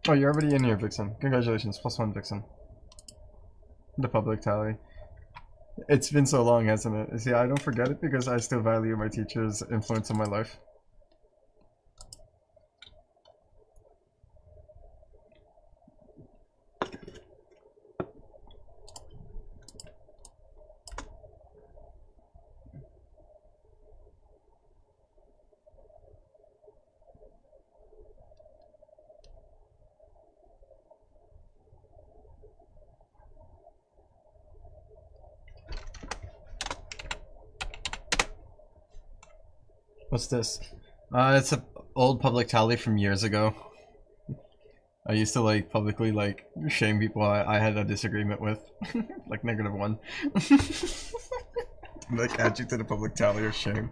Oh, you're already in here, Vixen. Congratulations, +1, Vixen. The public tally. It's been so long, hasn't it? See, I don't forget it because I still value my teacher's influence on my life. What's this? It's an old public tally from years ago. I used to like publicly like shame people I had a disagreement with, like -1. Like add you to the public tally of shame.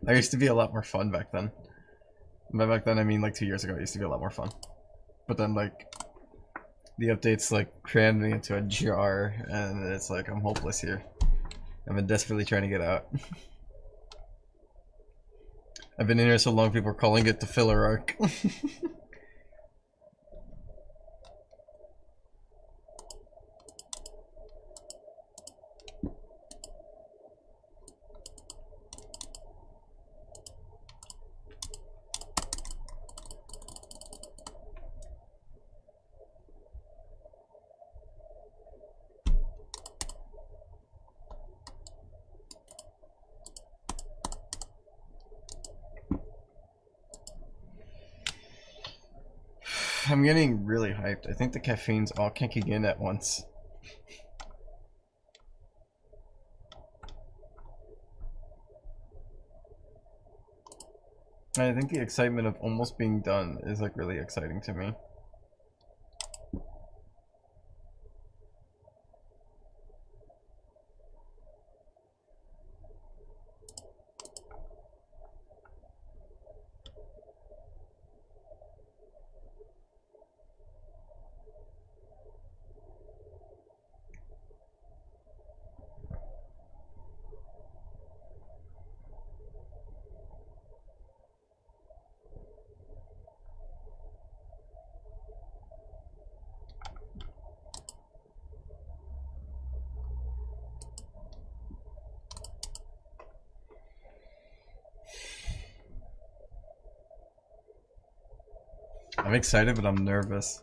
I used to be a lot more fun back then. By back then I mean like 2 years ago. It used to be a lot more fun. But then like the updates like crammed me into a jar, and it's like I'm hopeless here. I've been desperately trying to get out. I've been in here so long, people are calling it the filler arc. I'm getting really hyped. I think the caffeine's all kicking in at once. I think the excitement of almost being done is like really exciting to me. I'm excited, but I'm nervous.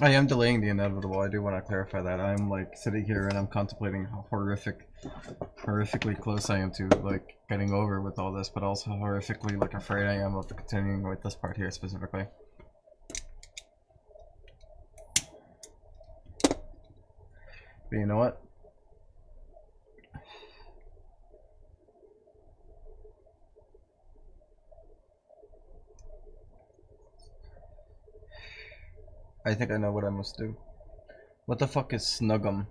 I am delaying the inevitable. I do want to clarify that. I'm like sitting here and I'm contemplating how horrifically close I am to like getting over with all this, but also horrifically like afraid I am of continuing with this part here specifically. But you know what? I think I know what I must do. What the fuck is Snuggum?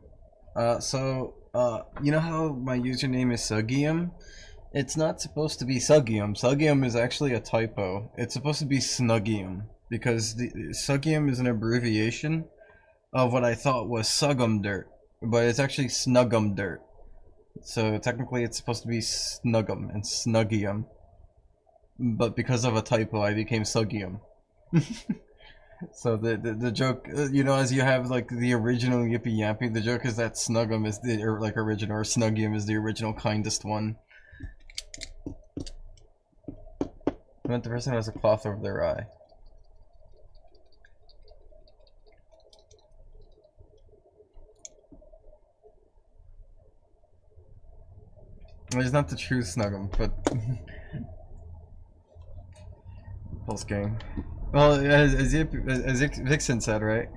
You know how my username is Suggium? It's not supposed to be Suggium. Suggium is actually a typo. It's supposed to be Snuggium. Because the Suggium is an abbreviation of what I thought was Suggum Dirt. But it's actually Snuggum Dirt. So technically it's supposed to be Snuggum and Snuggium. But because of a typo I became Suggium. So the joke, you know, as you have like the original Yippee Yappy, the joke is that Snuggum is the original, or Snuggium is the original kindest one. I meant the person has a cloth over their eye. It's not the true Snuggum, but Pulse Gang. Well, as Vixen said, right?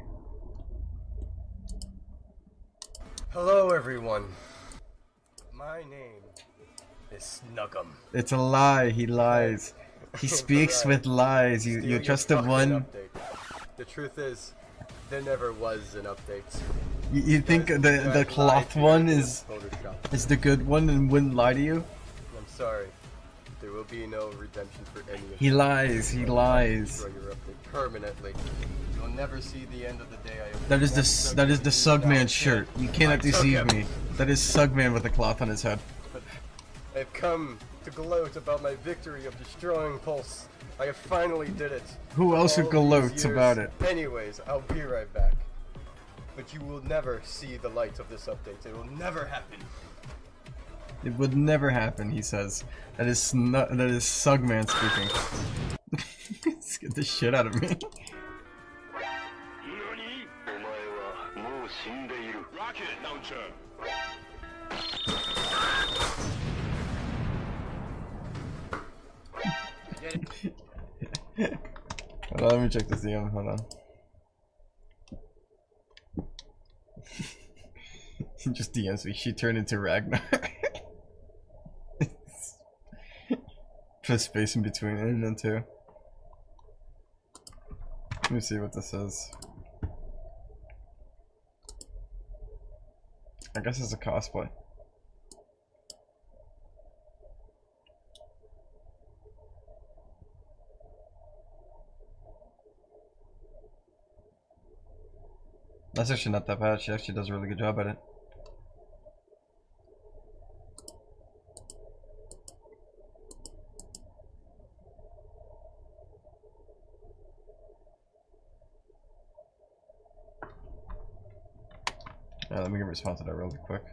Hello, everyone. My name is Snuggum. It's a lie. He lies. He speaks with lies. You trust the one. The truth is, there never was an update. You think the cloth one is the good one and wouldn't lie to you? I'm sorry. There will be no redemption for any of you. He lies. He lies. Destroy your update permanently. You'll never see the end of the day. That is the Sugman shirt. You cannot deceive me. That is Sugman with a cloth on his head. But I've come to gloat about my victory of destroying Pulse. I have finally did it. Who else would gloat about it? Anyways, I'll be right back. But you will never see the light of this update. It will never happen. It would never happen, he says. That is Sugman speaking. Get the shit out of me. Rocket launcher. Hold on, let me check this DM. Hold on. He just DMs me. She turned into Ragnar. Put a space in between it and then two. Let me see what this is. I guess it's a cosplay. That's actually not that bad. She actually does a really good job at it. Yeah, let me respond to that really quick.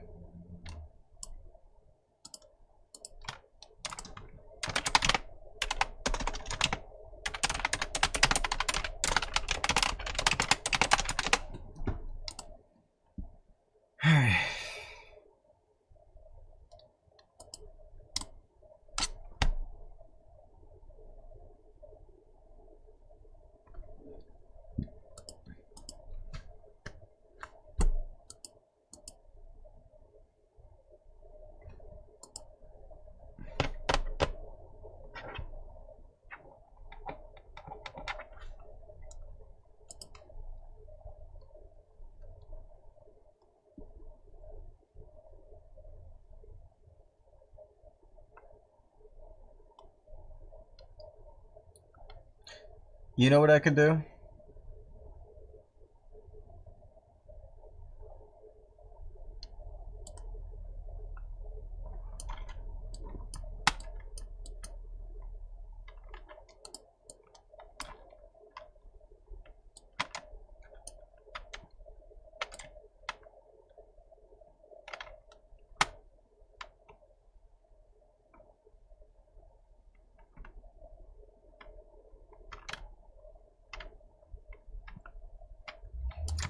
You know what I could do?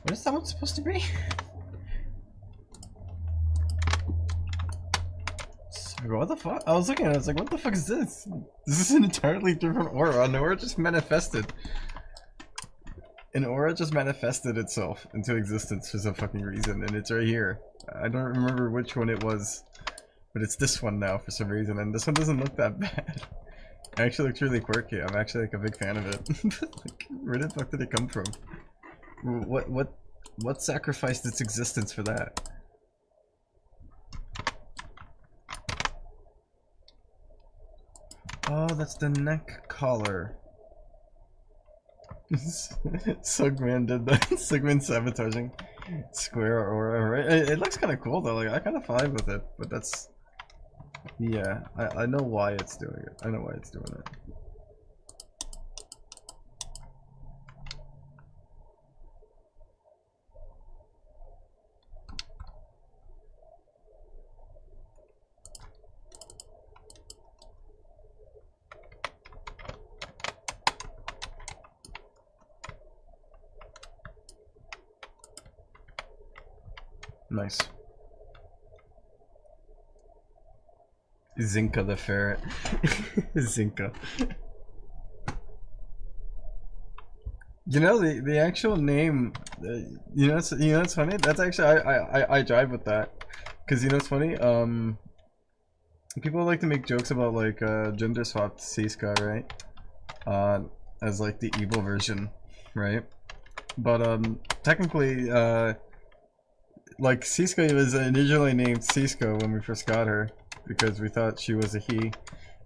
What is that one supposed to be? So, what the fuck? I was looking at it, I was like, what the fuck is this? This is an entirely different aura. An aura just manifested. An aura just manifested itself into existence for some fucking reason, and it's right here. I don't remember which one it was, but it's this one now for some reason, and this one doesn't look that bad. It actually looks really quirky. I'm actually like a big fan of it. Like, where the fuck did it come from? What sacrificed its existence for that? Oh, that's the neck collar. Sugman did that. Sugman sabotaging square aura, right? It looks kind of cool though. Like I kind of vibe with it, but that's yeah. I know why it's doing it. I know why it's doing it. Nice. Zinka the ferret. Zinka. You know the actual name. You know it's funny. That's actually I jive with that, cause you know it's funny. People like to make jokes about like gender swapped Siska, right? As like the evil version, right? But technically like Siska was originally named Sisko when we first got her because we thought she was a he.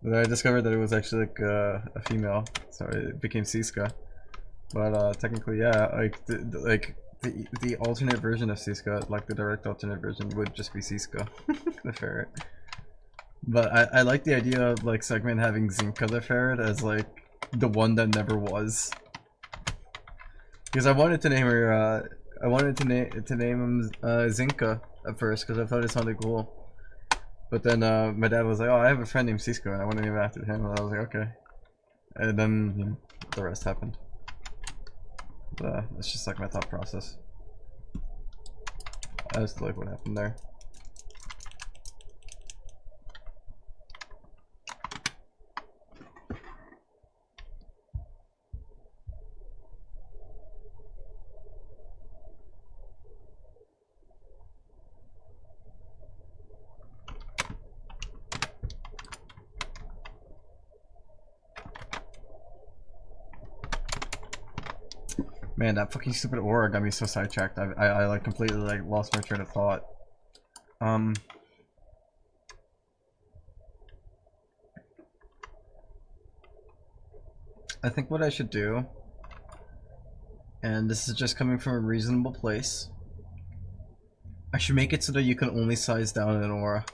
But then I discovered that it was actually like a female, so it became Siska. But technically, yeah, like the alternate version of Siska, like the direct alternate version, would just be Siska, the ferret. But I like the idea of like Segment having Zinka the ferret as like the one that never was, because I wanted to name her. I wanted to name him Zinka at first because I thought it sounded cool. But then my dad was like, "Oh, I have a friend named Cisco, and I want to name it after him." And I was like, "Okay." And then you know, the rest happened. But, it's just like my thought process. I just like what happened there. Man, that fucking stupid aura got me so sidetracked. I like completely like lost my train of thought. I think what I should do, and this is just coming from a reasonable place, I should make it so that you can only size down an aura.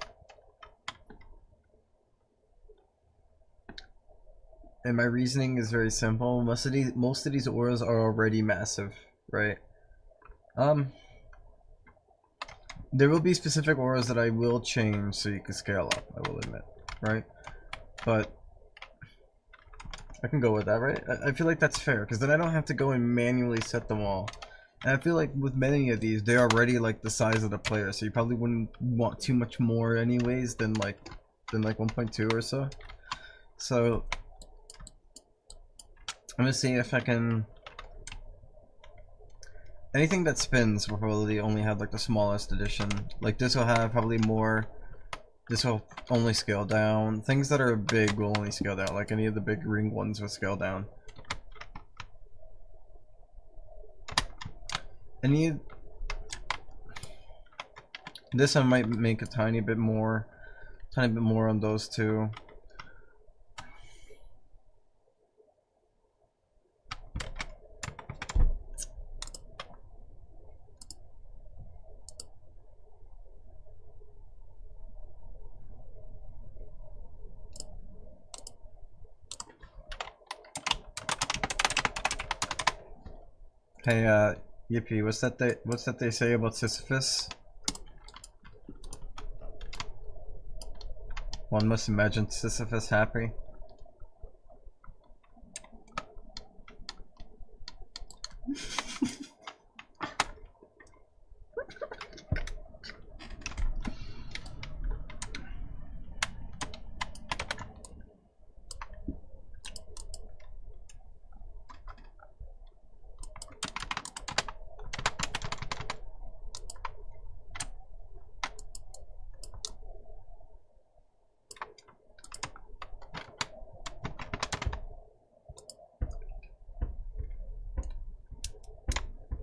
And my reasoning is very simple. Most of these auras are already massive, right? There will be specific auras that I will change so you can scale up, I will admit, right? But I can go with that, right? I feel like that's fair, because then I don't have to go and manually set them all. And I feel like with many of these, they're already like the size of the player, so you probably wouldn't want too much more anyways than like 1.2 or so. So I'm gonna see if I can. Anything that spins will probably only have like the smallest edition. Like this will have probably more. This will only scale down. Things that are big will only scale down. Like any of the big ring ones will scale down. This I might make a tiny bit more on those two. Hey, Yippee, what's that they say about Sisyphus? One must imagine Sisyphus happy.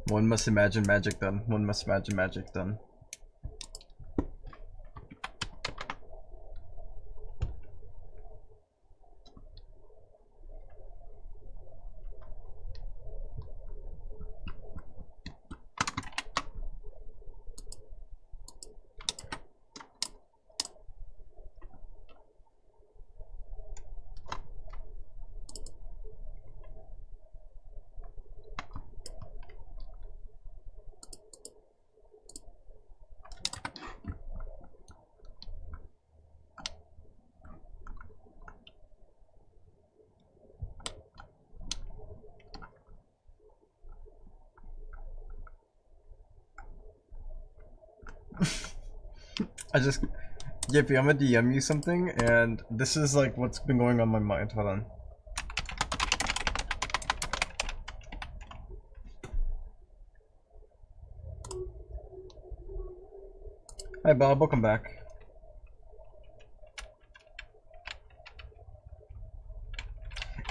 One must imagine magic done. One must imagine magic done. Yippee, I'm gonna DM you something, and this is like what's been going on my mind. Hold on. Hi Bob, welcome back.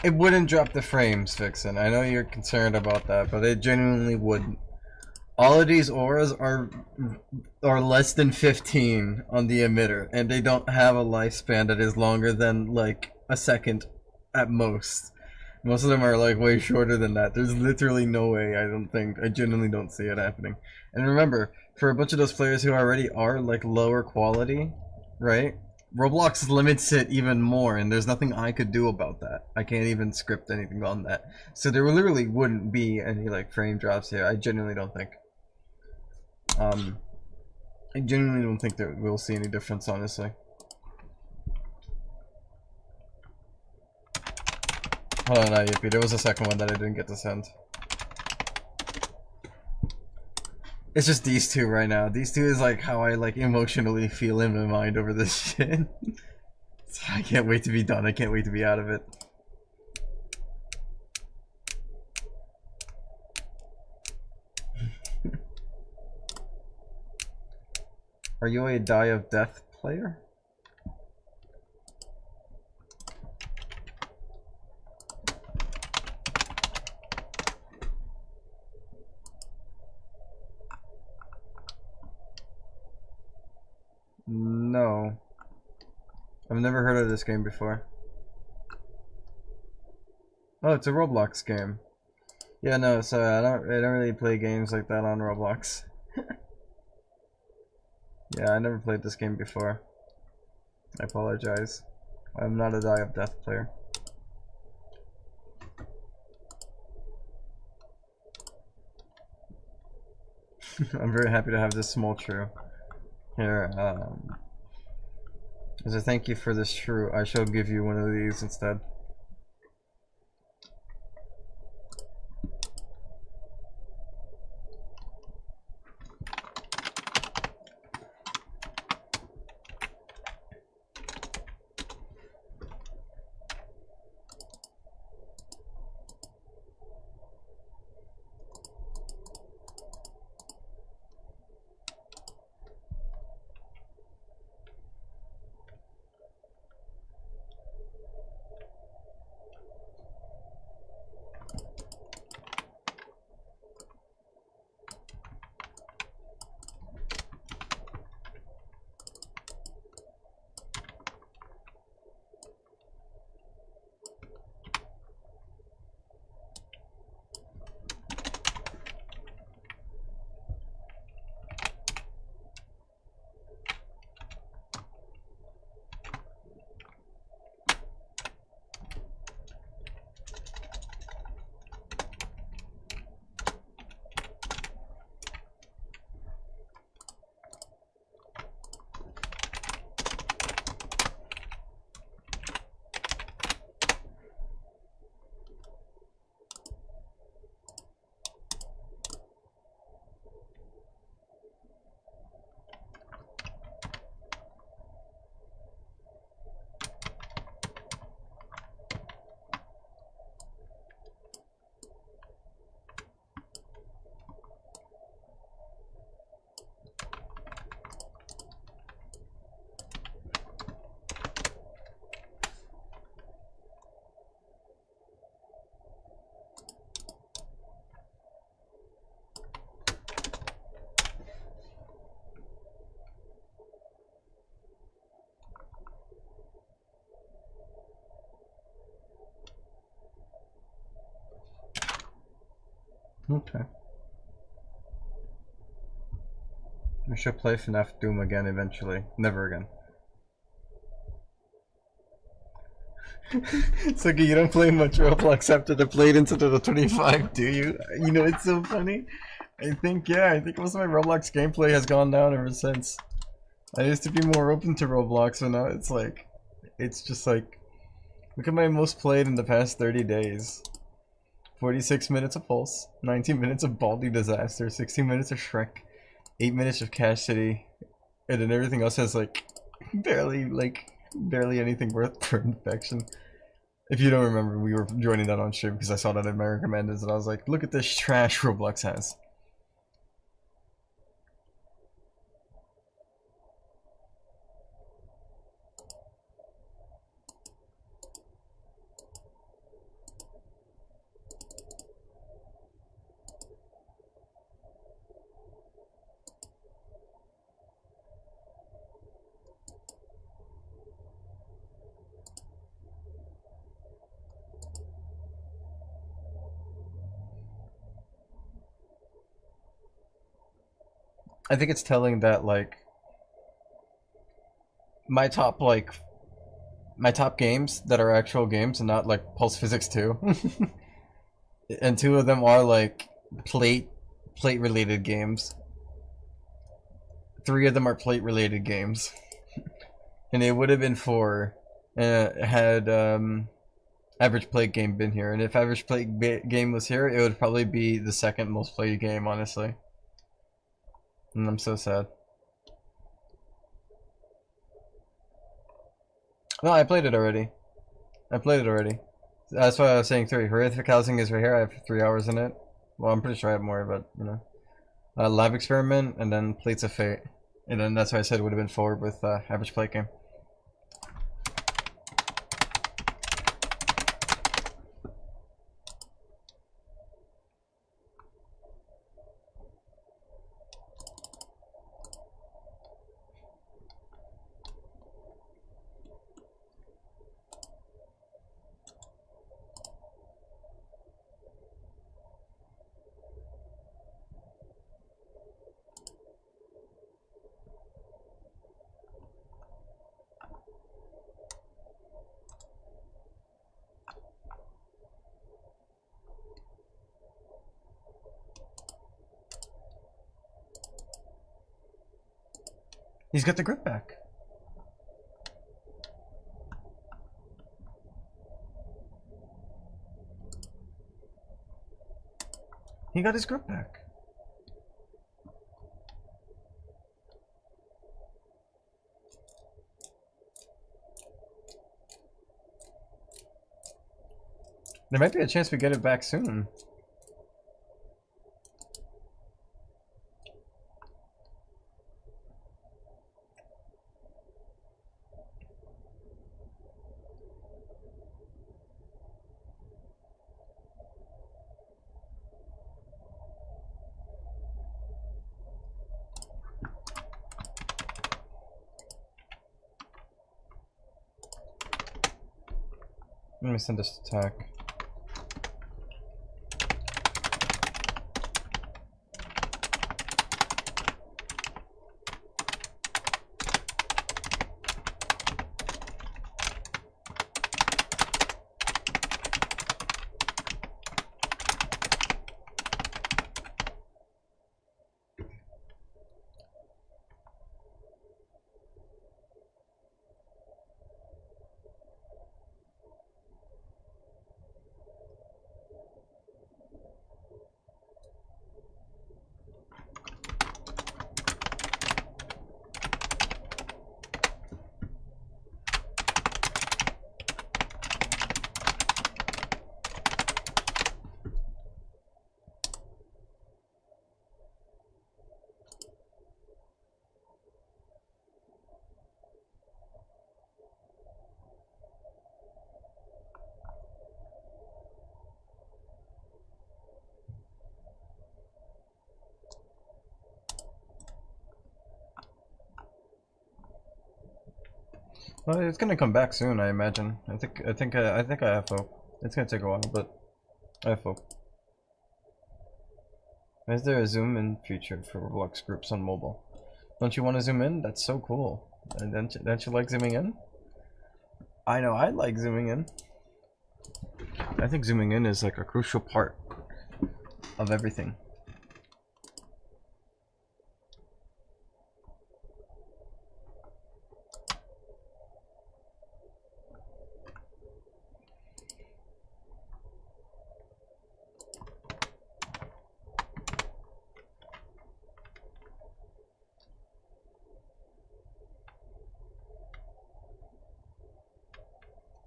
It wouldn't drop the frames, Vixen. I know you're concerned about that, but it genuinely wouldn't. All of these auras are less than 15 on the emitter, and they don't have a lifespan that is longer than like a second at most. Most of them are like way shorter than that. There's literally no way, I genuinely don't see it happening. And remember, for a bunch of those players who already are like lower quality, right? Roblox limits it even more, and there's nothing I could do about that. I can't even script anything on that. So there literally wouldn't be any like frame drops here. I genuinely don't think. I genuinely don't think that we'll see any difference, honestly. Hold on, Yippee. There was a second one that I didn't get to send. It's just these two right now. These two is like how I like emotionally feel in my mind over this shit. So I can't wait to be done. I can't wait to be out of it. Are you a Die of Death player? No. I've never heard of this game before. Oh, it's a Roblox game. Yeah, no, so I don't really play games like that on Roblox. Yeah, I never played this game before. I apologize. I'm not a Die of Death player. I'm very happy to have this small shrew. Here, as a thank you for this shrew, I shall give you one of these instead. Okay. We should play FNAF Doom again eventually. Never again. Sugi, you don't play much Roblox after the played into the 25, do you? You know, it's so funny. I think most of my Roblox gameplay has gone down ever since. I used to be more open to Roblox, and now it's like, it's just like, look at my most played in the past 30 days. 46 minutes of Pulse, 19 minutes of Baldy Disaster, 16 minutes of Shrek, 8 minutes of Cash City, and then everything else has like, barely anything worth for infection. If you don't remember, we were joining that on stream because I saw that in my recommendeds, and I was like, look at this trash Roblox has. I think it's telling that like my top games that are actual games and not like Pulse Physics 2. And 2 of them are like plate related games. 3 of them are plate related games. And it would have been 4 had Average Plate Game been here. And if Average Plate Game was here, it would probably be the second most played game, honestly. And I'm so sad. No, I played it already. That's why I was saying 3. Horrific Housing is right here. I have 3 hours in it. Well, I'm pretty sure I have more, but you know. Lab Experiment, and then Plates of Fate. And then that's why I said it would have been 4 with Average Plate Game. He's got the grip back. He got his grip back. There might be a chance we get it back soon. Let me send this attack. Well, it's gonna come back soon, I imagine. I think I have hope. It's gonna take a while, but I have hope. Why is there a zoom in feature for Roblox groups on mobile? Don't you want to zoom in? That's so cool. And don't you like zooming in? I know I like zooming in. I think zooming in is like a crucial part of everything.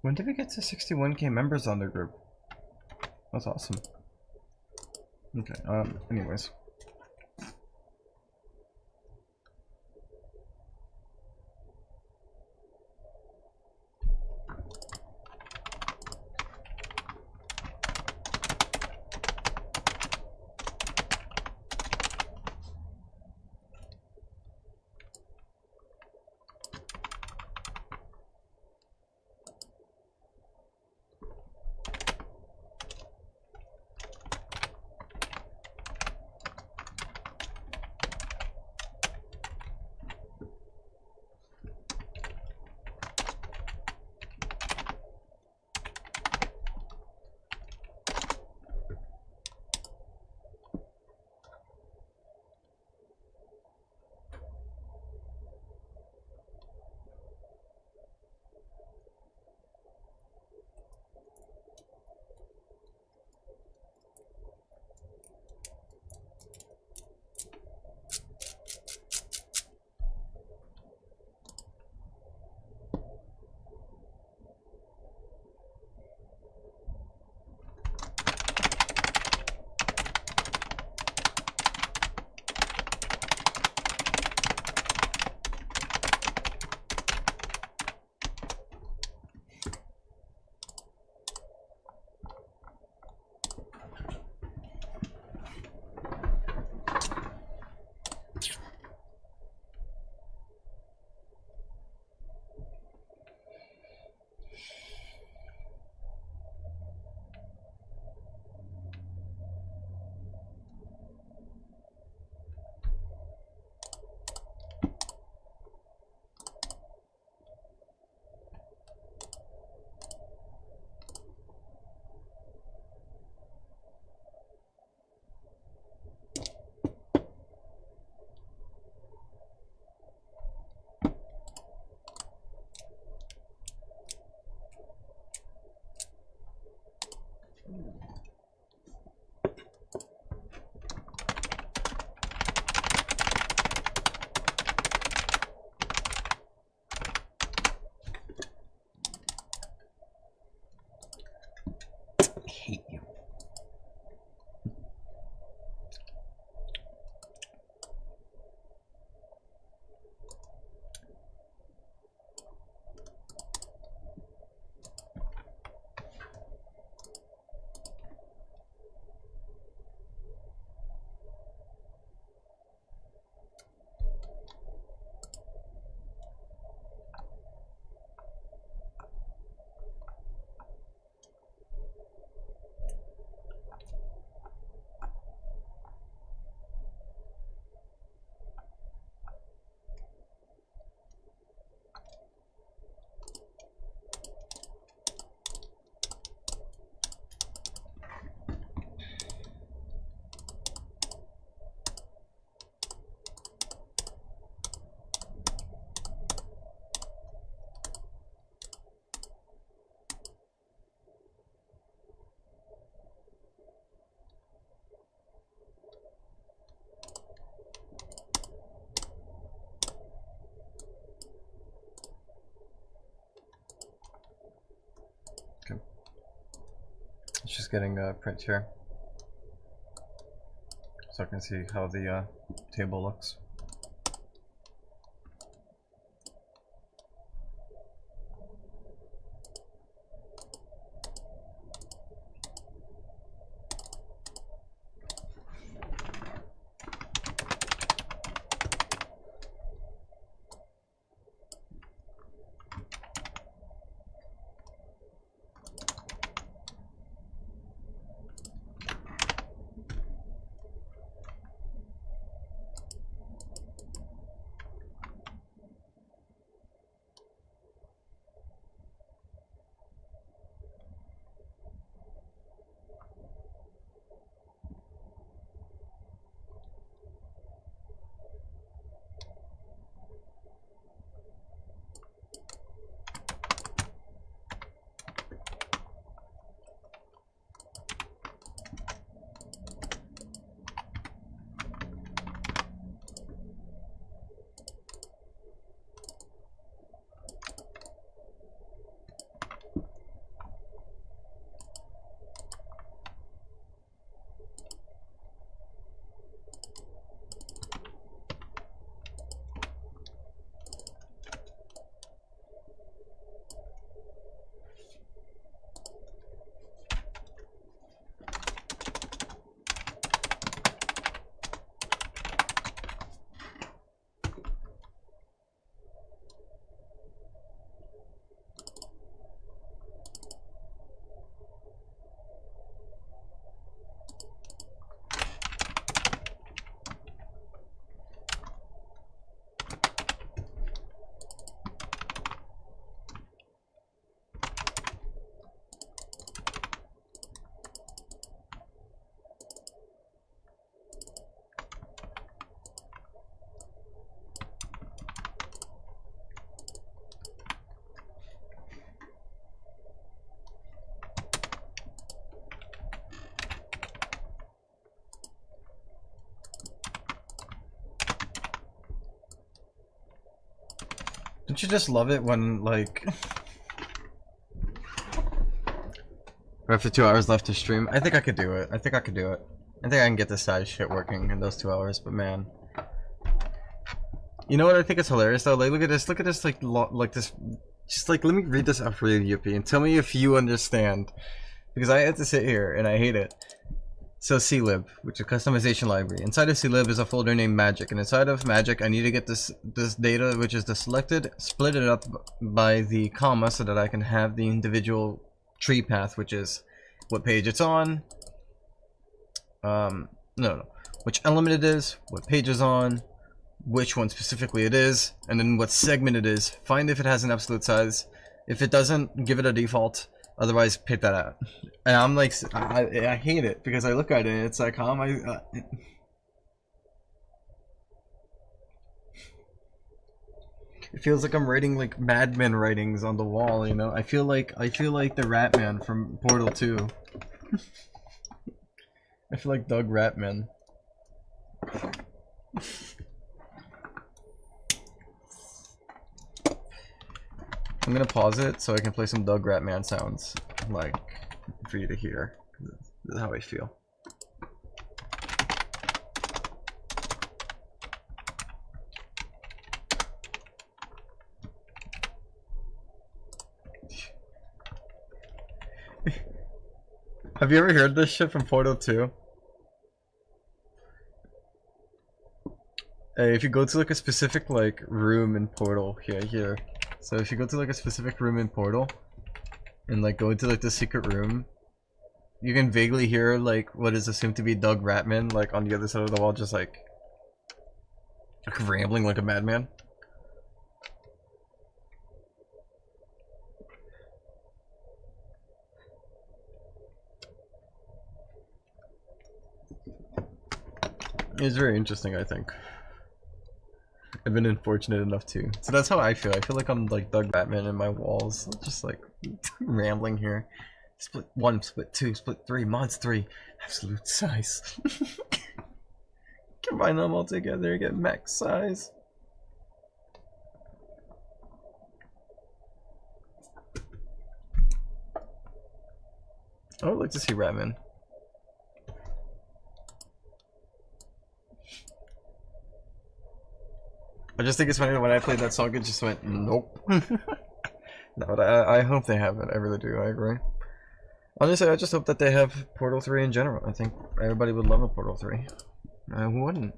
When did we get to 61k members on the group? That's awesome. Okay, anyways. Hate you. Just getting a print here so I can see how the table looks. Don't you just love it when, like... After 2 hours left to stream? I think I could do it. I think I could do it. I think I can get this side shit working in those 2 hours, but man. You know what I think is hilarious though? Like, look at this, like this... Just like, let me read this out for you, Yuppie, and tell me if you understand. Because I had to sit here, and I hate it. So CLib, which is a customization library. Inside of CLib is a folder named Magic, and inside of Magic, I need to get this data, which is the selected, split it up by the comma so that I can have the individual tree path, which is what page it's on. No, which element it is, what page it's on, which one specifically it is, and then what segment it is. Find if it has an absolute size. If it doesn't, give it a default. Otherwise, pick that out. And I'm like, I hate it because I look at it and it's like, how am I? It feels like I'm writing like Mad Men writings on the wall, you know. I feel like the Ratman from Portal 2. I feel like Doug Ratman. I'm gonna pause it so I can play some Doug Ratman sounds, like, for you to hear. This is how I feel. Have you ever heard this shit from Portal 2? Hey, if you go to like a specific like room in Portal, here. So if you go to like a specific room in Portal, and like go into like the secret room, you can vaguely hear like what is assumed to be Doug Ratman like on the other side of the wall, just like rambling like a madman. It's very interesting, I think. I've been unfortunate enough too. So that's how I feel. I feel like I'm like Doug Batman in my walls. Just like rambling here. Split 1, split 2, split 3, mods 3. Absolute size. Combine them all together, get max size. I would like to see Ratman. I just think it's funny that when I played that song, it just went, nope. No, but I hope they have it. I really do. I agree. Honestly, I just hope that they have Portal 3 in general. I think everybody would love a Portal 3. Who wouldn't?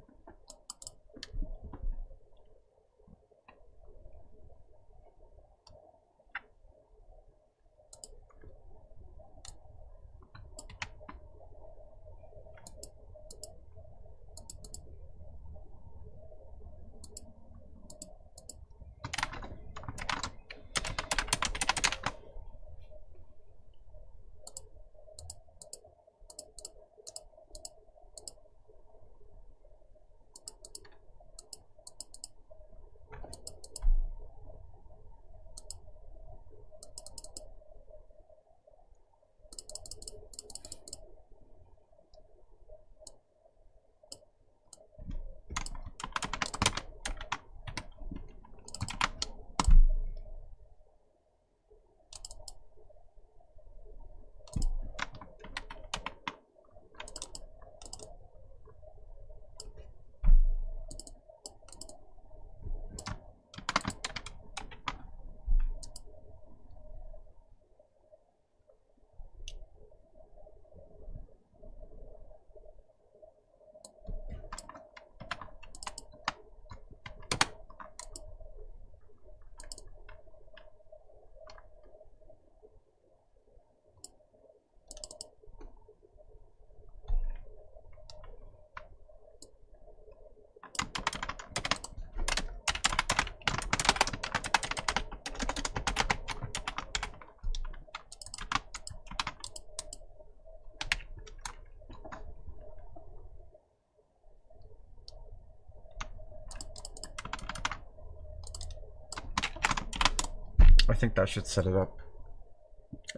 I think that should set it up.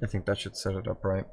I think that should set it up right.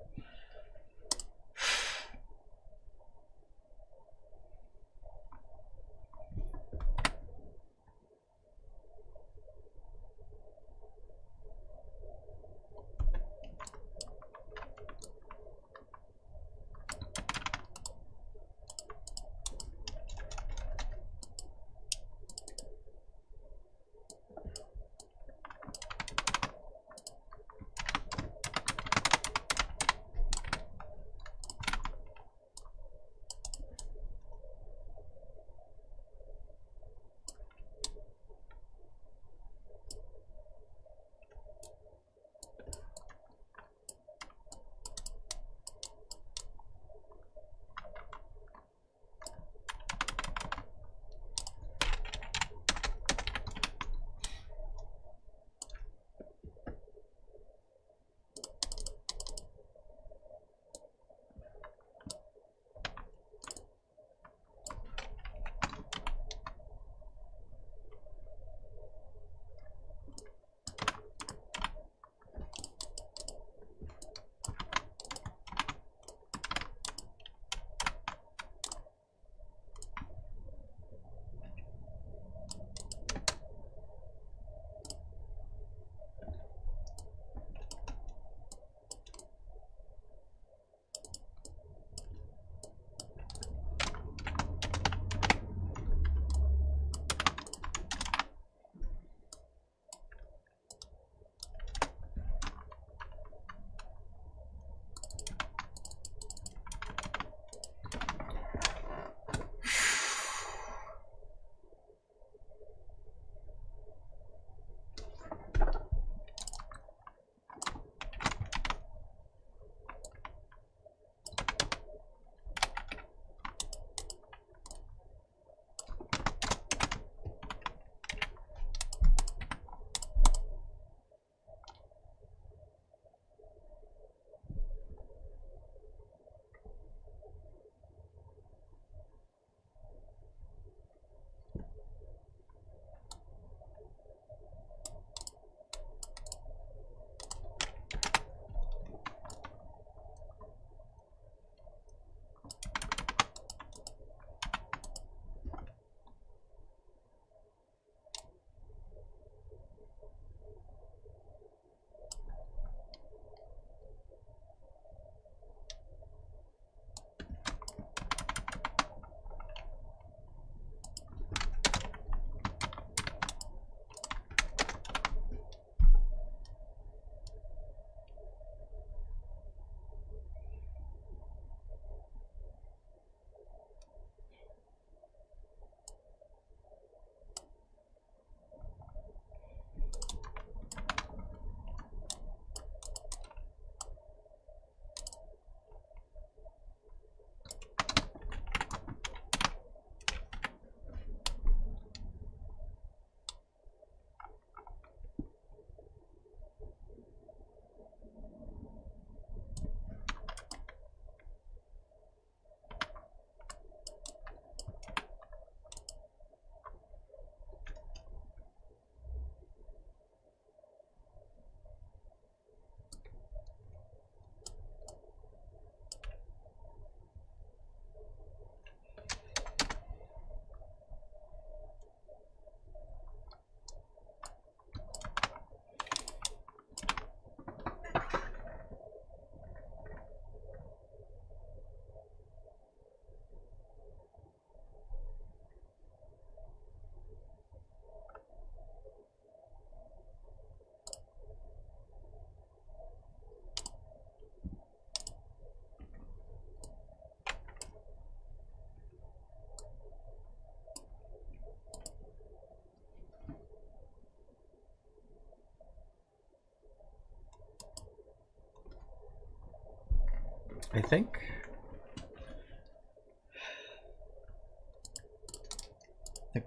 I think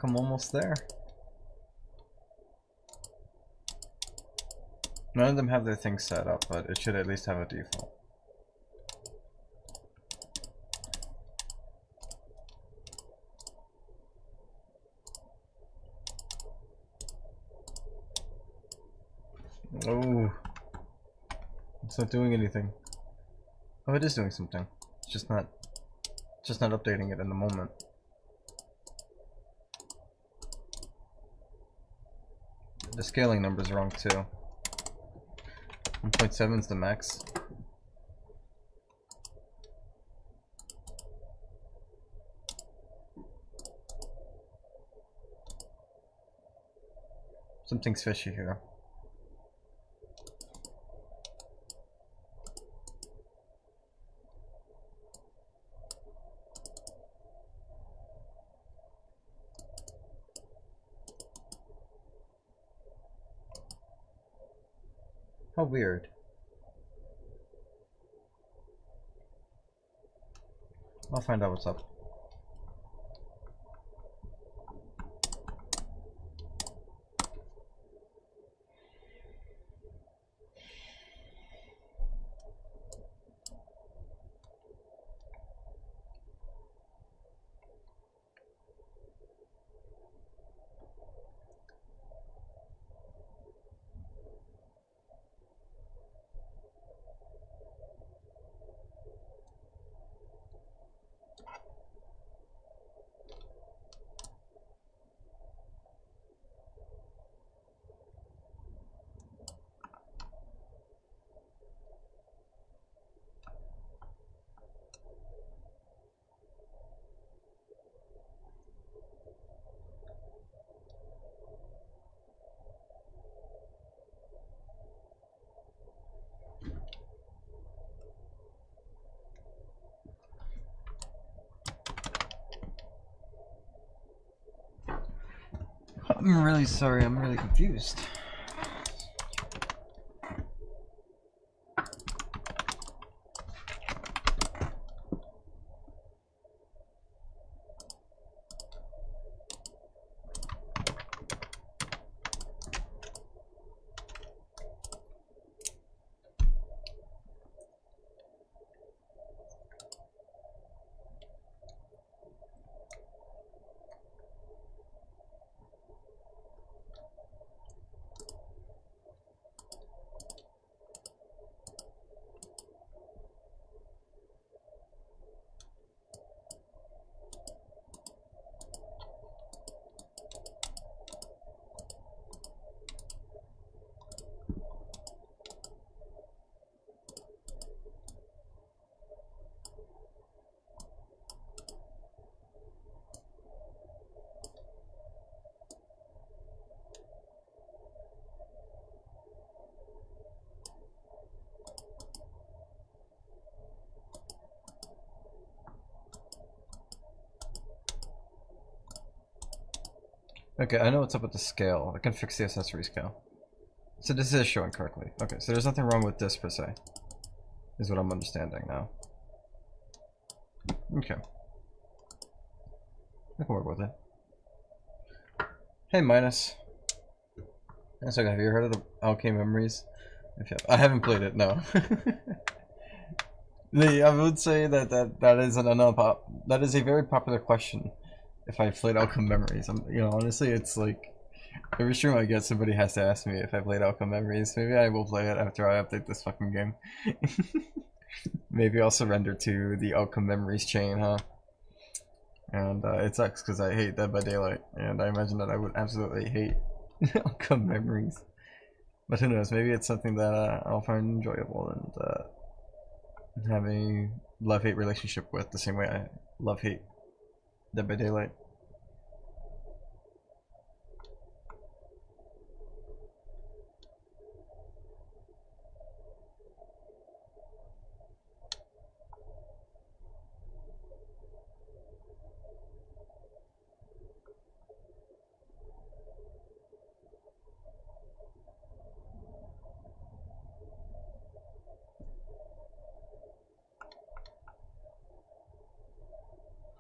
I'm almost there. None of them have their things set up, but it should at least have a default. Oh, it's not doing anything. Oh, it is doing something. It's just not updating it in the moment. The scaling number is wrong too. 1.7 is the max. Something's fishy here. How weird. I'll find out what's up. I'm really sorry, I'm really confused. Okay, I know what's up with the scale. I can fix the accessory scale. So this is showing correctly. Okay, so there's nothing wrong with this per se. Is what I'm understanding now. Okay. I can work with it. Hey, Minus. So have you heard of the Alchemy Memories? If you have, I haven't played it, no. I would say that is that is a very popular question. If I played Outcome Memories, honestly, it's like every stream I get, somebody has to ask me if I played Outcome Memories. Maybe I will play it after I update this fucking game. Maybe I'll surrender to the Outcome Memories chain, huh? And it sucks because I hate Dead by Daylight, and I imagine that I would absolutely hate Outcome Memories. But who knows? Maybe it's something that I'll find enjoyable and have a love-hate relationship with, the same way I love-hate Dead by Daylight.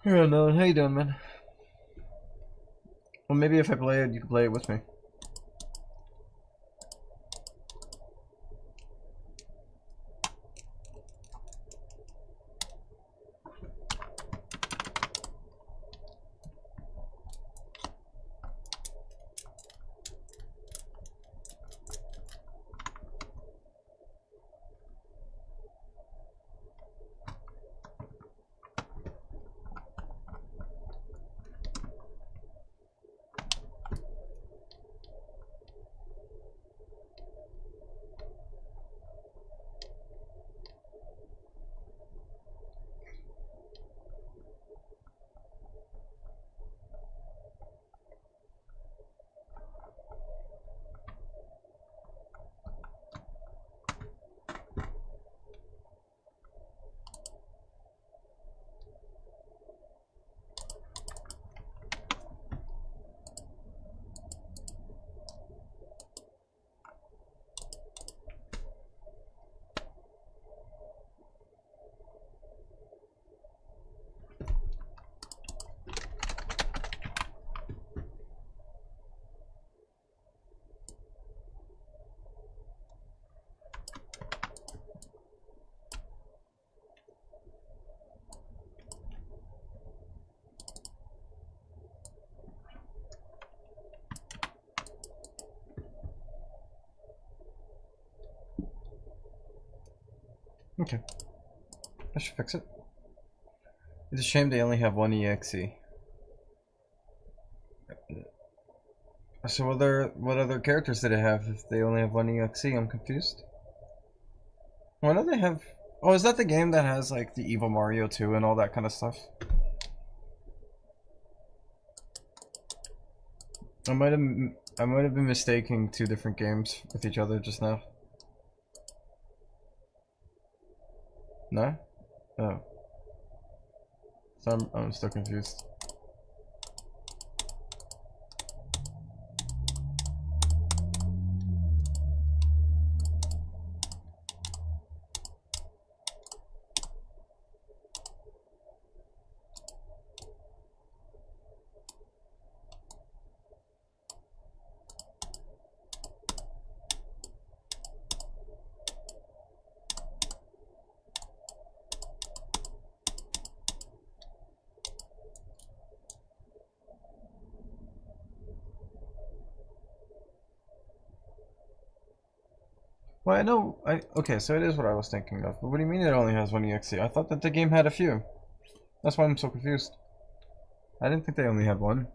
Yeah, no, how you doing, man? Well, maybe if I play it, you can play it with me. Okay. That should fix it. It's a shame they only have one EXE. So what other characters did it have if they only have one EXE? I'm confused. Why don't they have... Oh, is that the game that has like the Evil Mario 2 and all that kind of stuff? I might have been mistaking two different games with each other just now. No? Oh. So I'm still confused. Well, I know, okay, so it is what I was thinking of, but what do you mean it only has one EXE? I thought that the game had a few. That's why I'm so confused. I didn't think they only had one.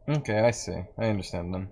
Okay, I see. I understand then.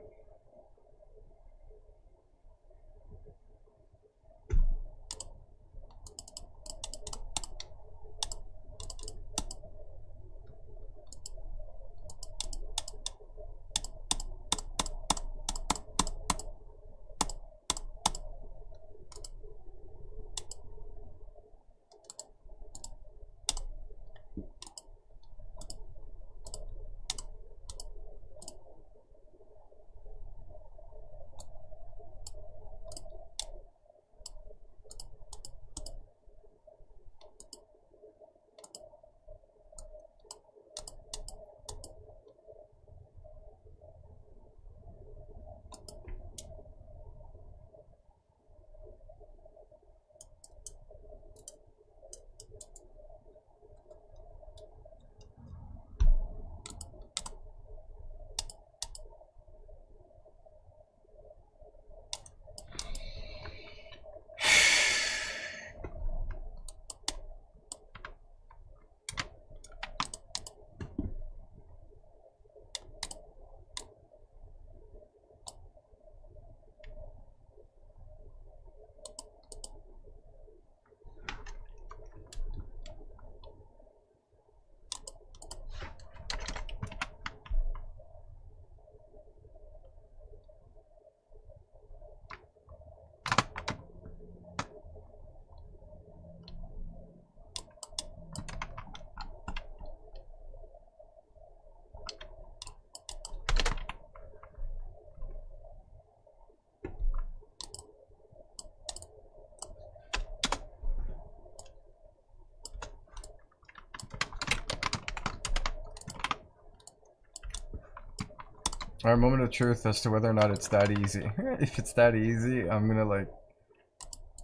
Our moment of truth as to whether or not it's that easy. If it's that easy, I'm gonna like,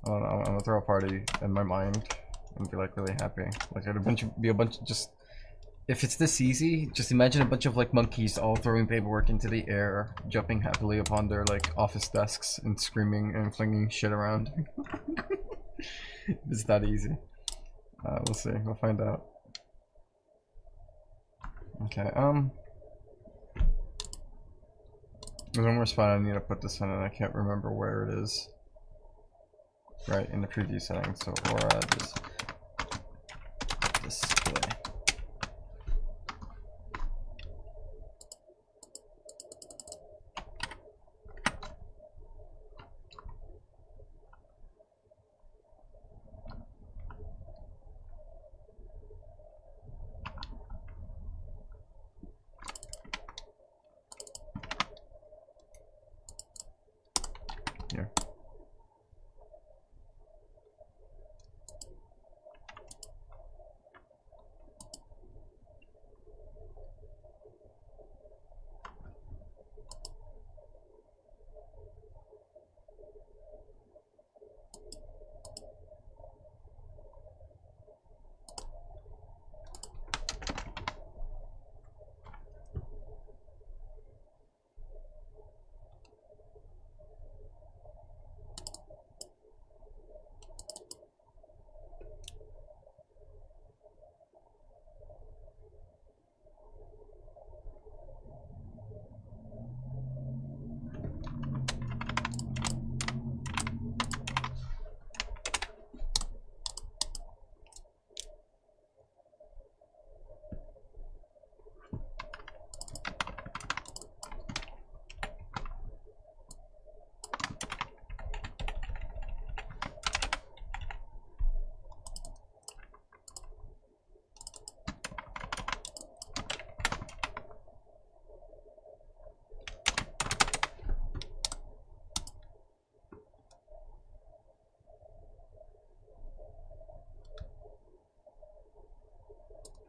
I don't know, I'm gonna throw a party in my mind and be like really happy. Like it'll be a bunch of just, if it's this easy, just imagine a bunch of like monkeys all throwing paperwork into the air, jumping happily upon their like office desks and screaming and flinging shit around. It's that easy. We'll see. We'll find out. Okay. There's one more spot I need to put this in, and I can't remember where it is. Right in the preview settings. So Aura display. Here.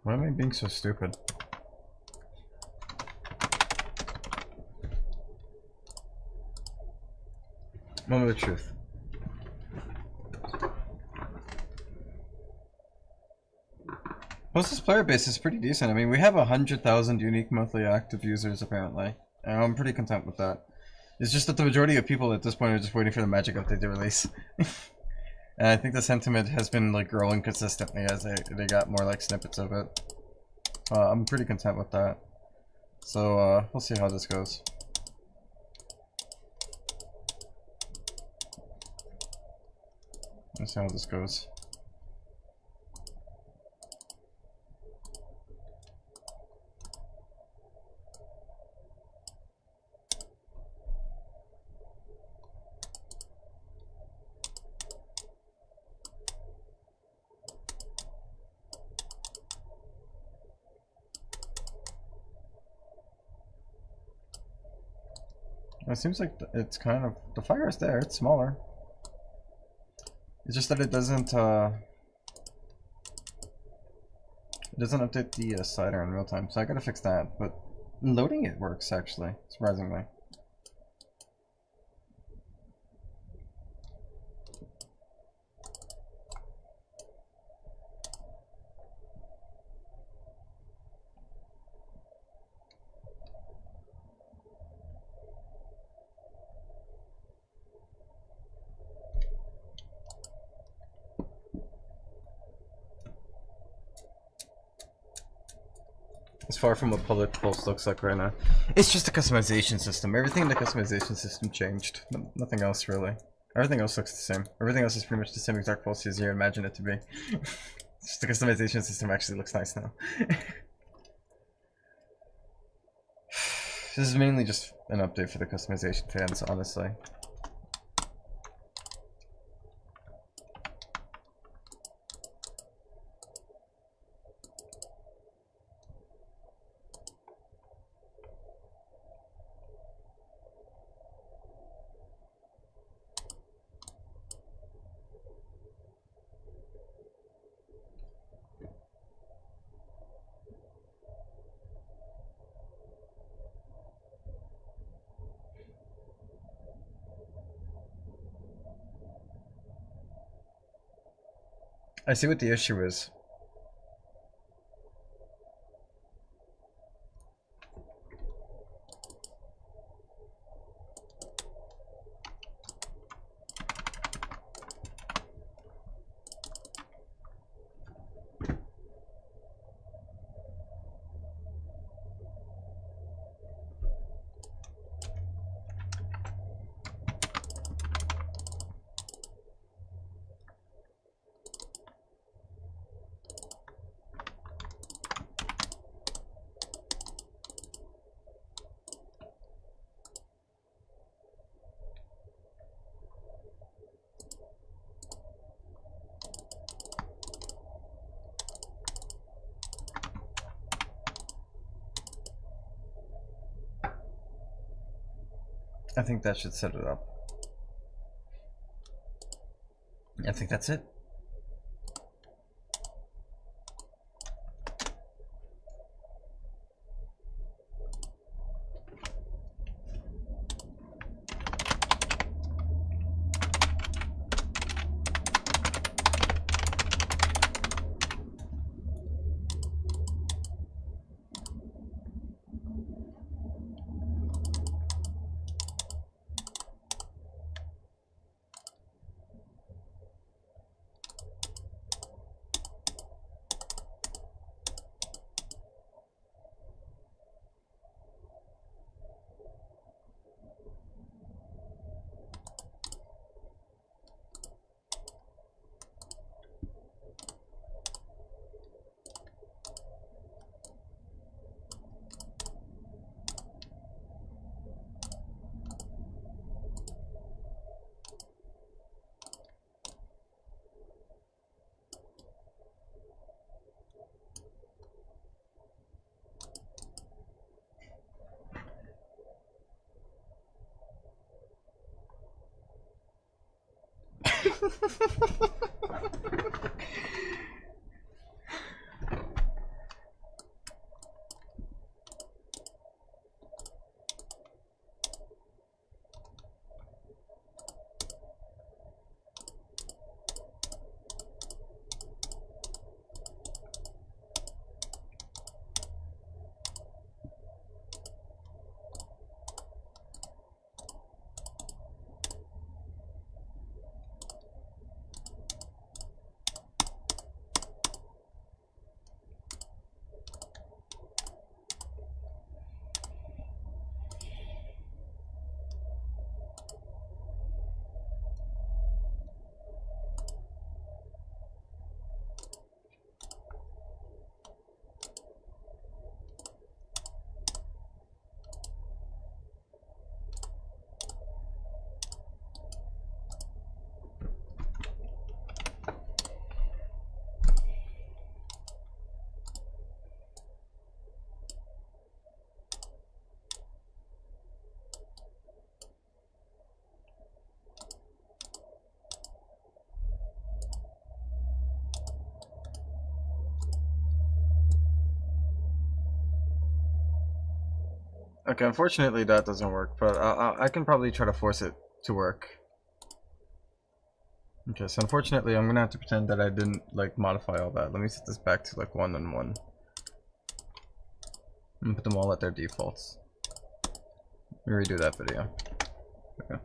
Why am I being so stupid? Moment of truth. Plus, this player base is pretty decent. I mean, we have 100,000 unique monthly active users apparently, and I'm pretty content with that. It's just that the majority of people at this point are just waiting for the Magic update to release. And I think the sentiment has been like growing consistently as they got more like snippets of it. I'm pretty content with that. So we'll see how this goes. Let's see how this goes. It seems like it's kind of, the fire is there, it's smaller. It's just that it doesn't update the slider in real time, so I gotta fix that. But loading it works actually, surprisingly. As far from what public pulse looks like right now. It's just a customization system. Everything in the customization system changed. Nothing else really. Everything else looks the same. Everything else is pretty much the same exact pulse as you imagine it to be. Just the customization system actually looks nice now. This is mainly just an update for the customization fans, honestly. I see what the issue is. I think that should set it up. I think that's it. Okay, unfortunately that doesn't work, but I can probably try to force it to work. Okay, so unfortunately I'm gonna have to pretend that I didn't like modify all that. Let me set this back to like 1 and 1. And put them all at their defaults. Let me redo that video. Okay.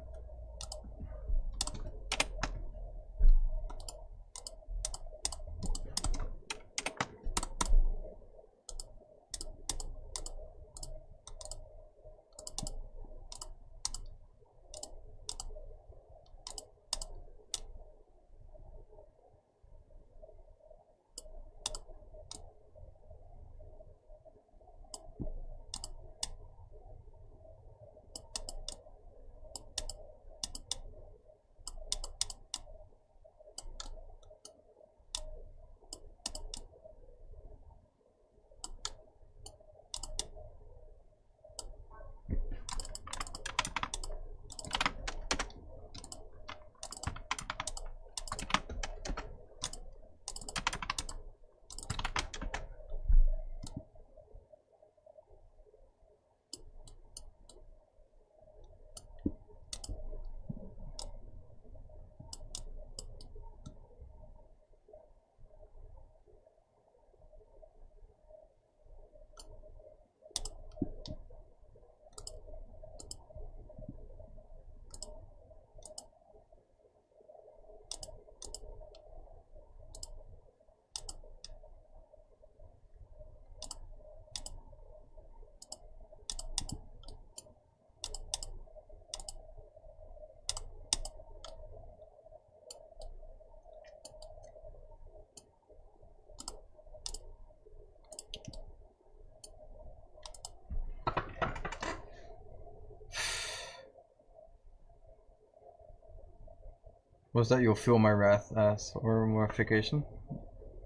Was that you'll feel my wrath ass or mortification?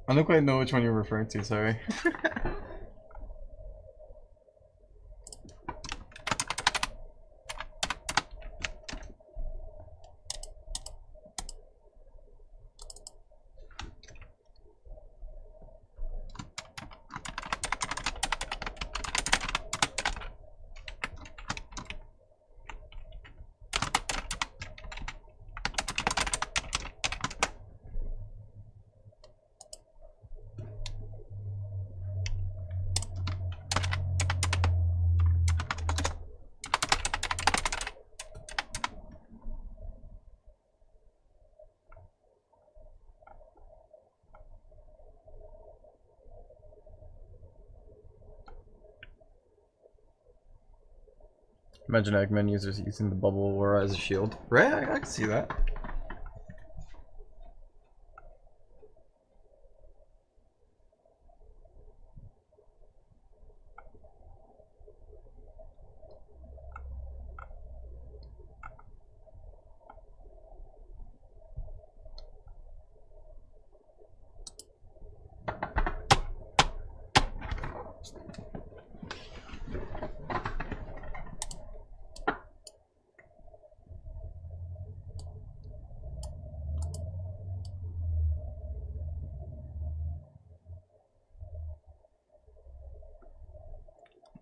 I don't quite know which one you're referring to, sorry. Imagine Eggman users using the bubble aura as a shield. Right, I can see that.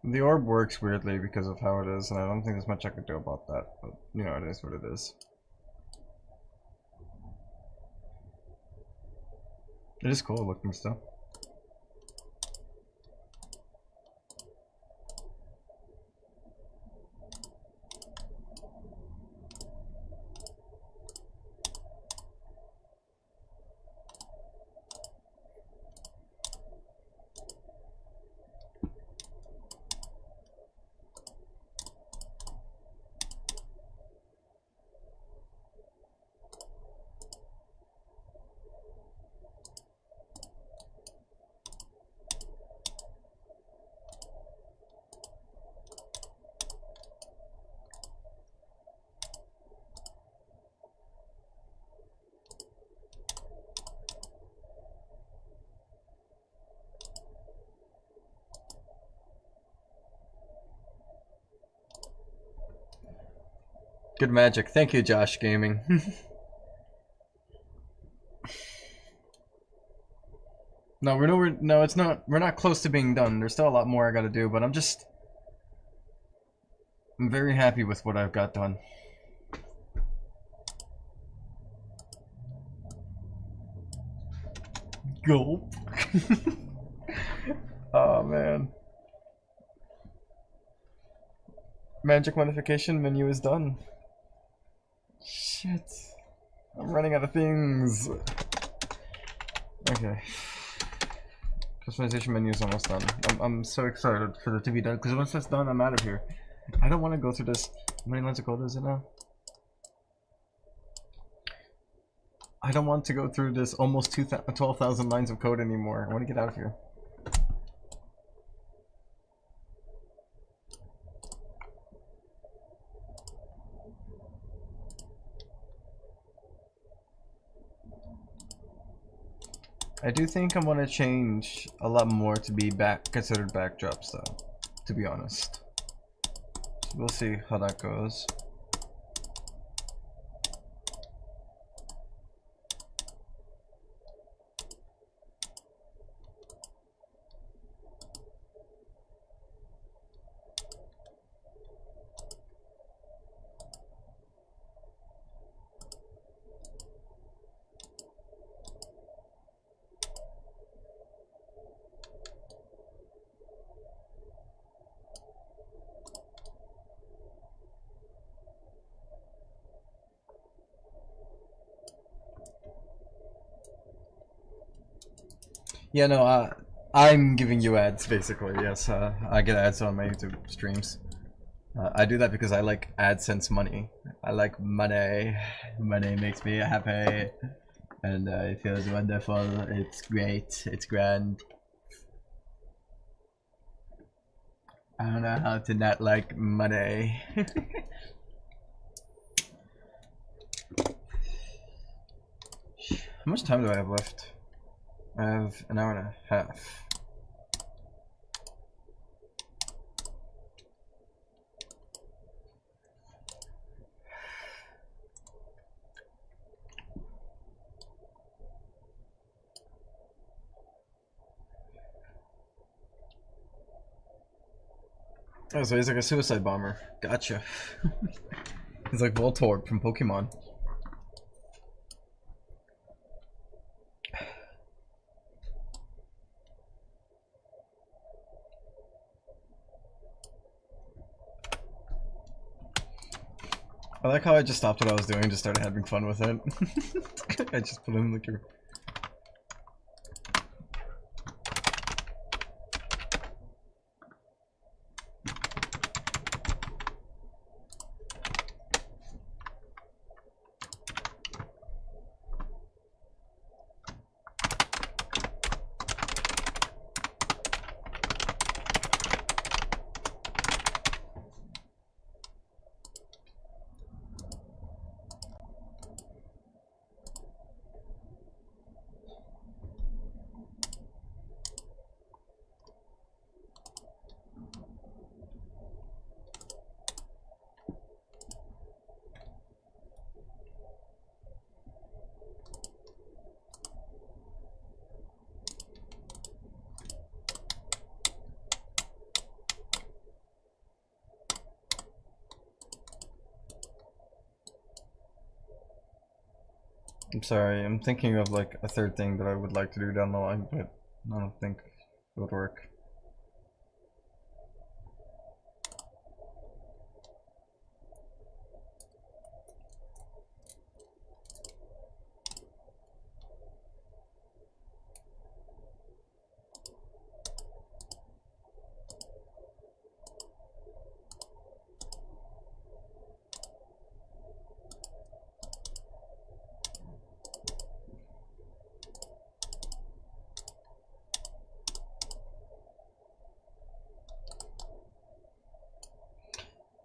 The orb works weirdly because of how it is, and I don't think there's much I could do about that, but you know, it is what it is. It is cool looking still. Good magic. Thank you, Josh Gaming. No, we're nowhere. No, it's not. We're not close to being done. There's still a lot more I gotta do, but I'm very happy with what I've got done. Gulp. Oh man. Magic modification menu is done. Shit. I'm running out of things. Okay. Customization menu is almost done. I'm so excited for it to be done, because once that's done, I'm out of here. I don't want to go through this. How many lines of code is it now? I don't want to go through this almost 12,000 lines of code anymore. I want to get out of here. I do think I want to change a lot more to be considered backdrops though, to be honest. So we'll see how that goes. Yeah, no, I'm giving you ads, basically, yes. I get ads on my YouTube streams. I do that because I like AdSense money. I like money. Money makes me happy. And it feels wonderful. It's great. It's grand. I don't know how to not like money. How much time do I have left? I have an hour and a half. Oh, so he's like a suicide bomber. Gotcha. He's like Voltorb from Pokemon. I like how I just stopped what I was doing and just started having fun with it. I just put in like your... I'm sorry, I'm thinking of like a third thing that I would like to do down the line, but I don't think it would work.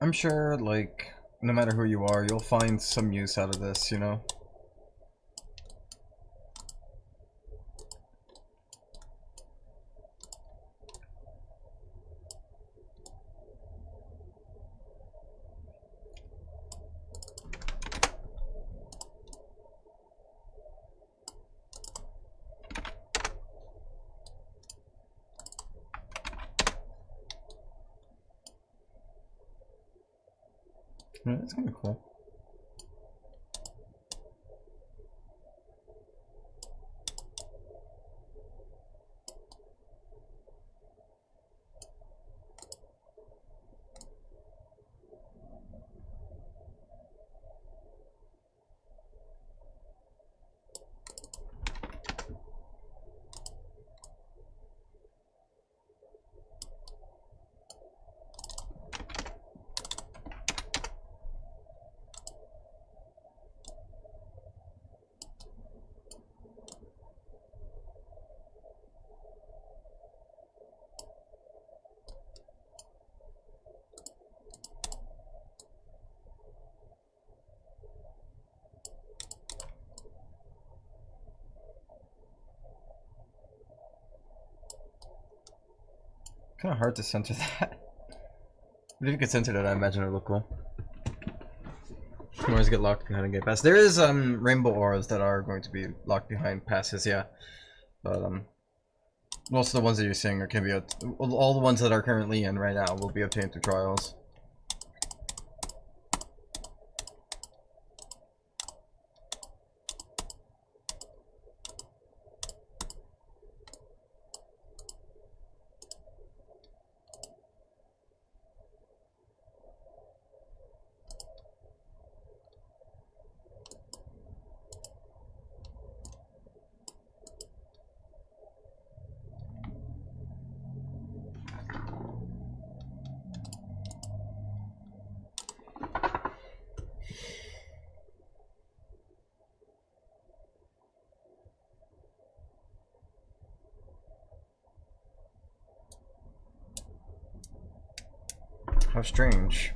I'm sure, like, no matter who you are, you'll find some use out of this, you know? Yeah, that's kind of cool. Kind of hard to center that. But if you could center that, I imagine it would look cool. You always get locked behind a gate pass. There is rainbow auras that are going to be locked behind passes, yeah. But most of the ones that you're seeing are can be all the ones that are currently in right now will be obtained through trials. How strange.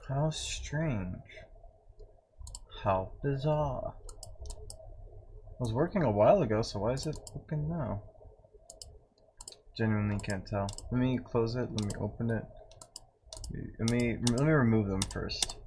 How strange. How bizarre. It was working a while ago, so why is it open now? Genuinely can't tell. Let me close it, let me open it. Let me remove them first.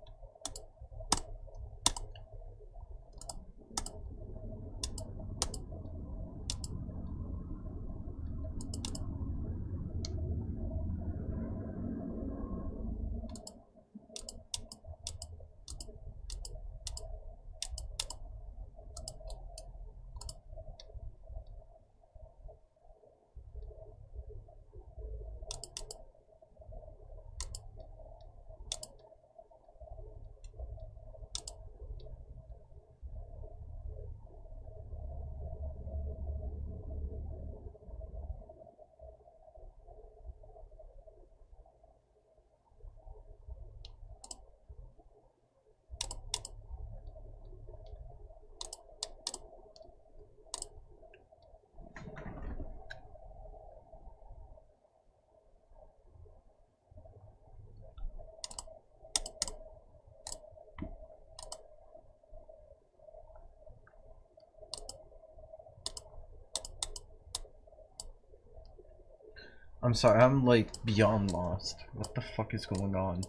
I'm sorry, I'm like beyond lost. What the fuck is going on?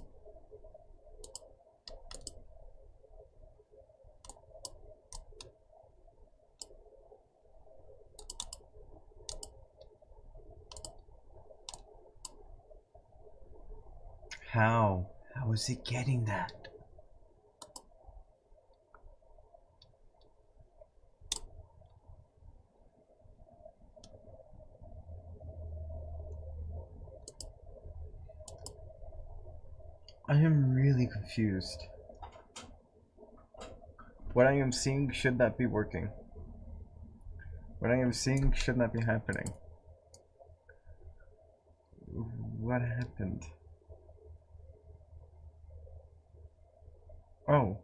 How? How is he getting that? I am really confused. What I am seeing should not be working. What I am seeing should not be happening. What happened? Oh.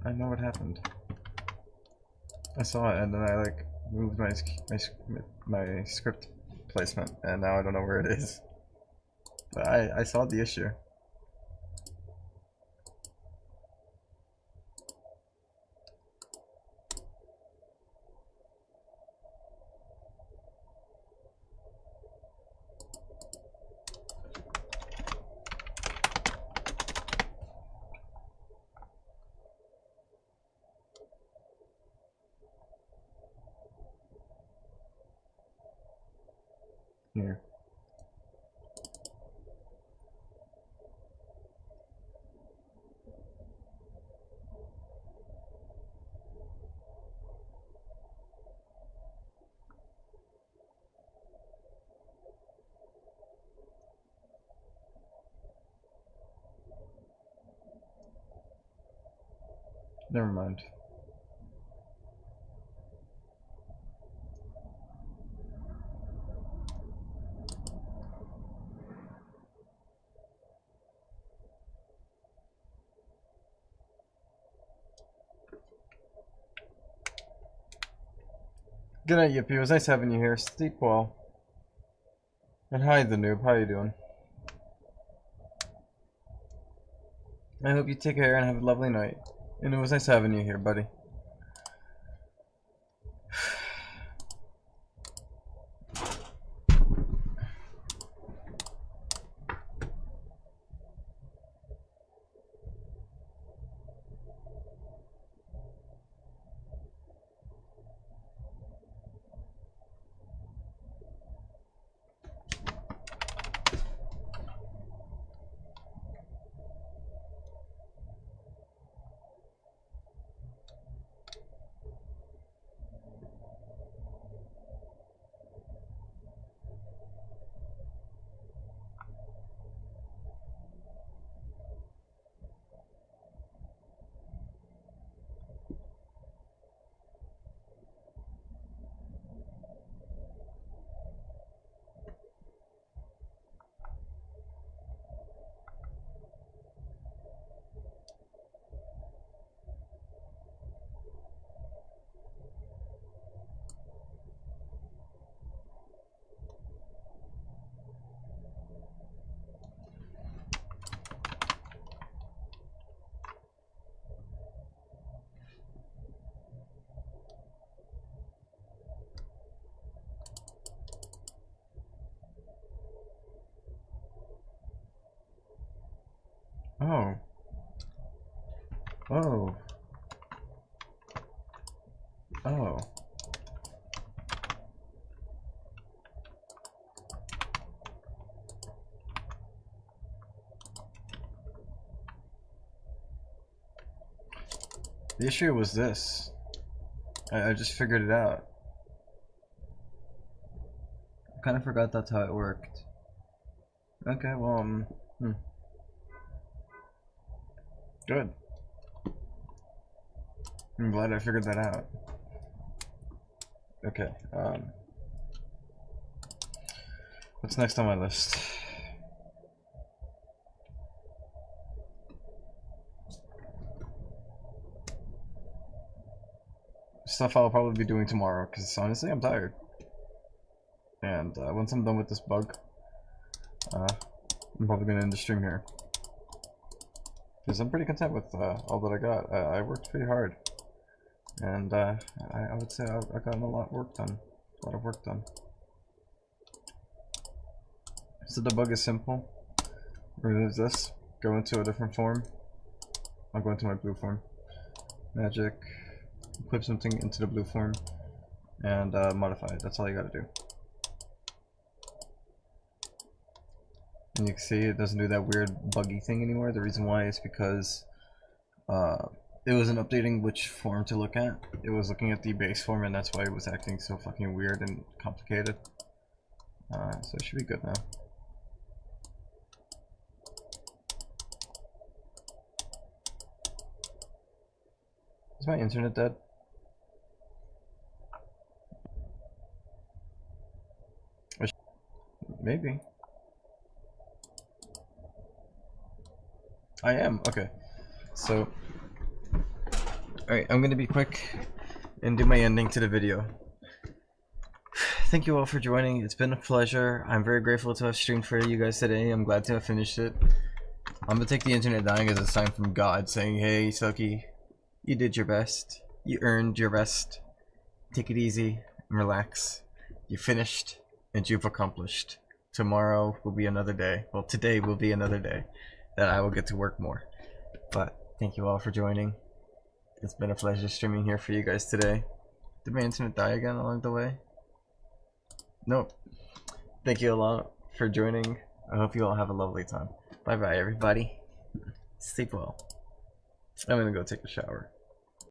I know what happened. I saw it and then I like moved my script placement and now I don't know where it is. But I saw the issue. Here. Never mind. Good night, Yippee. It was nice having you here. Sleep well. And hi, the noob. How you doing? I hope you take care and have a lovely night. And it was nice having you here, buddy. Oh. Oh. The issue was this. I just figured it out. I kind of forgot that's how it worked. Okay, well, good. I'm glad I figured that out. Okay, what's next on my list? Stuff I'll probably be doing tomorrow, because honestly I'm tired. And once I'm done with this bug, I'm probably gonna end the stream here. Because I'm pretty content with all that I got. I worked pretty hard. And I would say I've gotten a lot of work done. So the bug is simple. Remove this, go into a different form. I'll go into my blue form. Magic, equip something into the blue form, and modify it. That's all you gotta do. And you can see it doesn't do that weird buggy thing anymore. The reason why is because it wasn't updating which form to look at. It was looking at the base form, and that's why it was acting so fucking weird and complicated. So it should be good now. Is my internet dead? Maybe. I am, okay. So, alright, I'm gonna be quick and do my ending to the video. Thank you all for joining. It's been a pleasure. I'm very grateful to have streamed for you guys today. I'm glad to have finished it. I'm gonna take the internet dying as a sign from God saying, hey, Sucky, you did your best. You earned your rest. Take it easy and relax. You finished and you've accomplished. Tomorrow will be another day. Well, today will be another day that I will get to work more. But thank you all for joining. It's been a pleasure streaming here for you guys today. Did my internet die again along the way? Nope. Thank you a lot for joining. I hope you all have a lovely time. Bye bye everybody. Sleep well. I'm gonna go take a shower.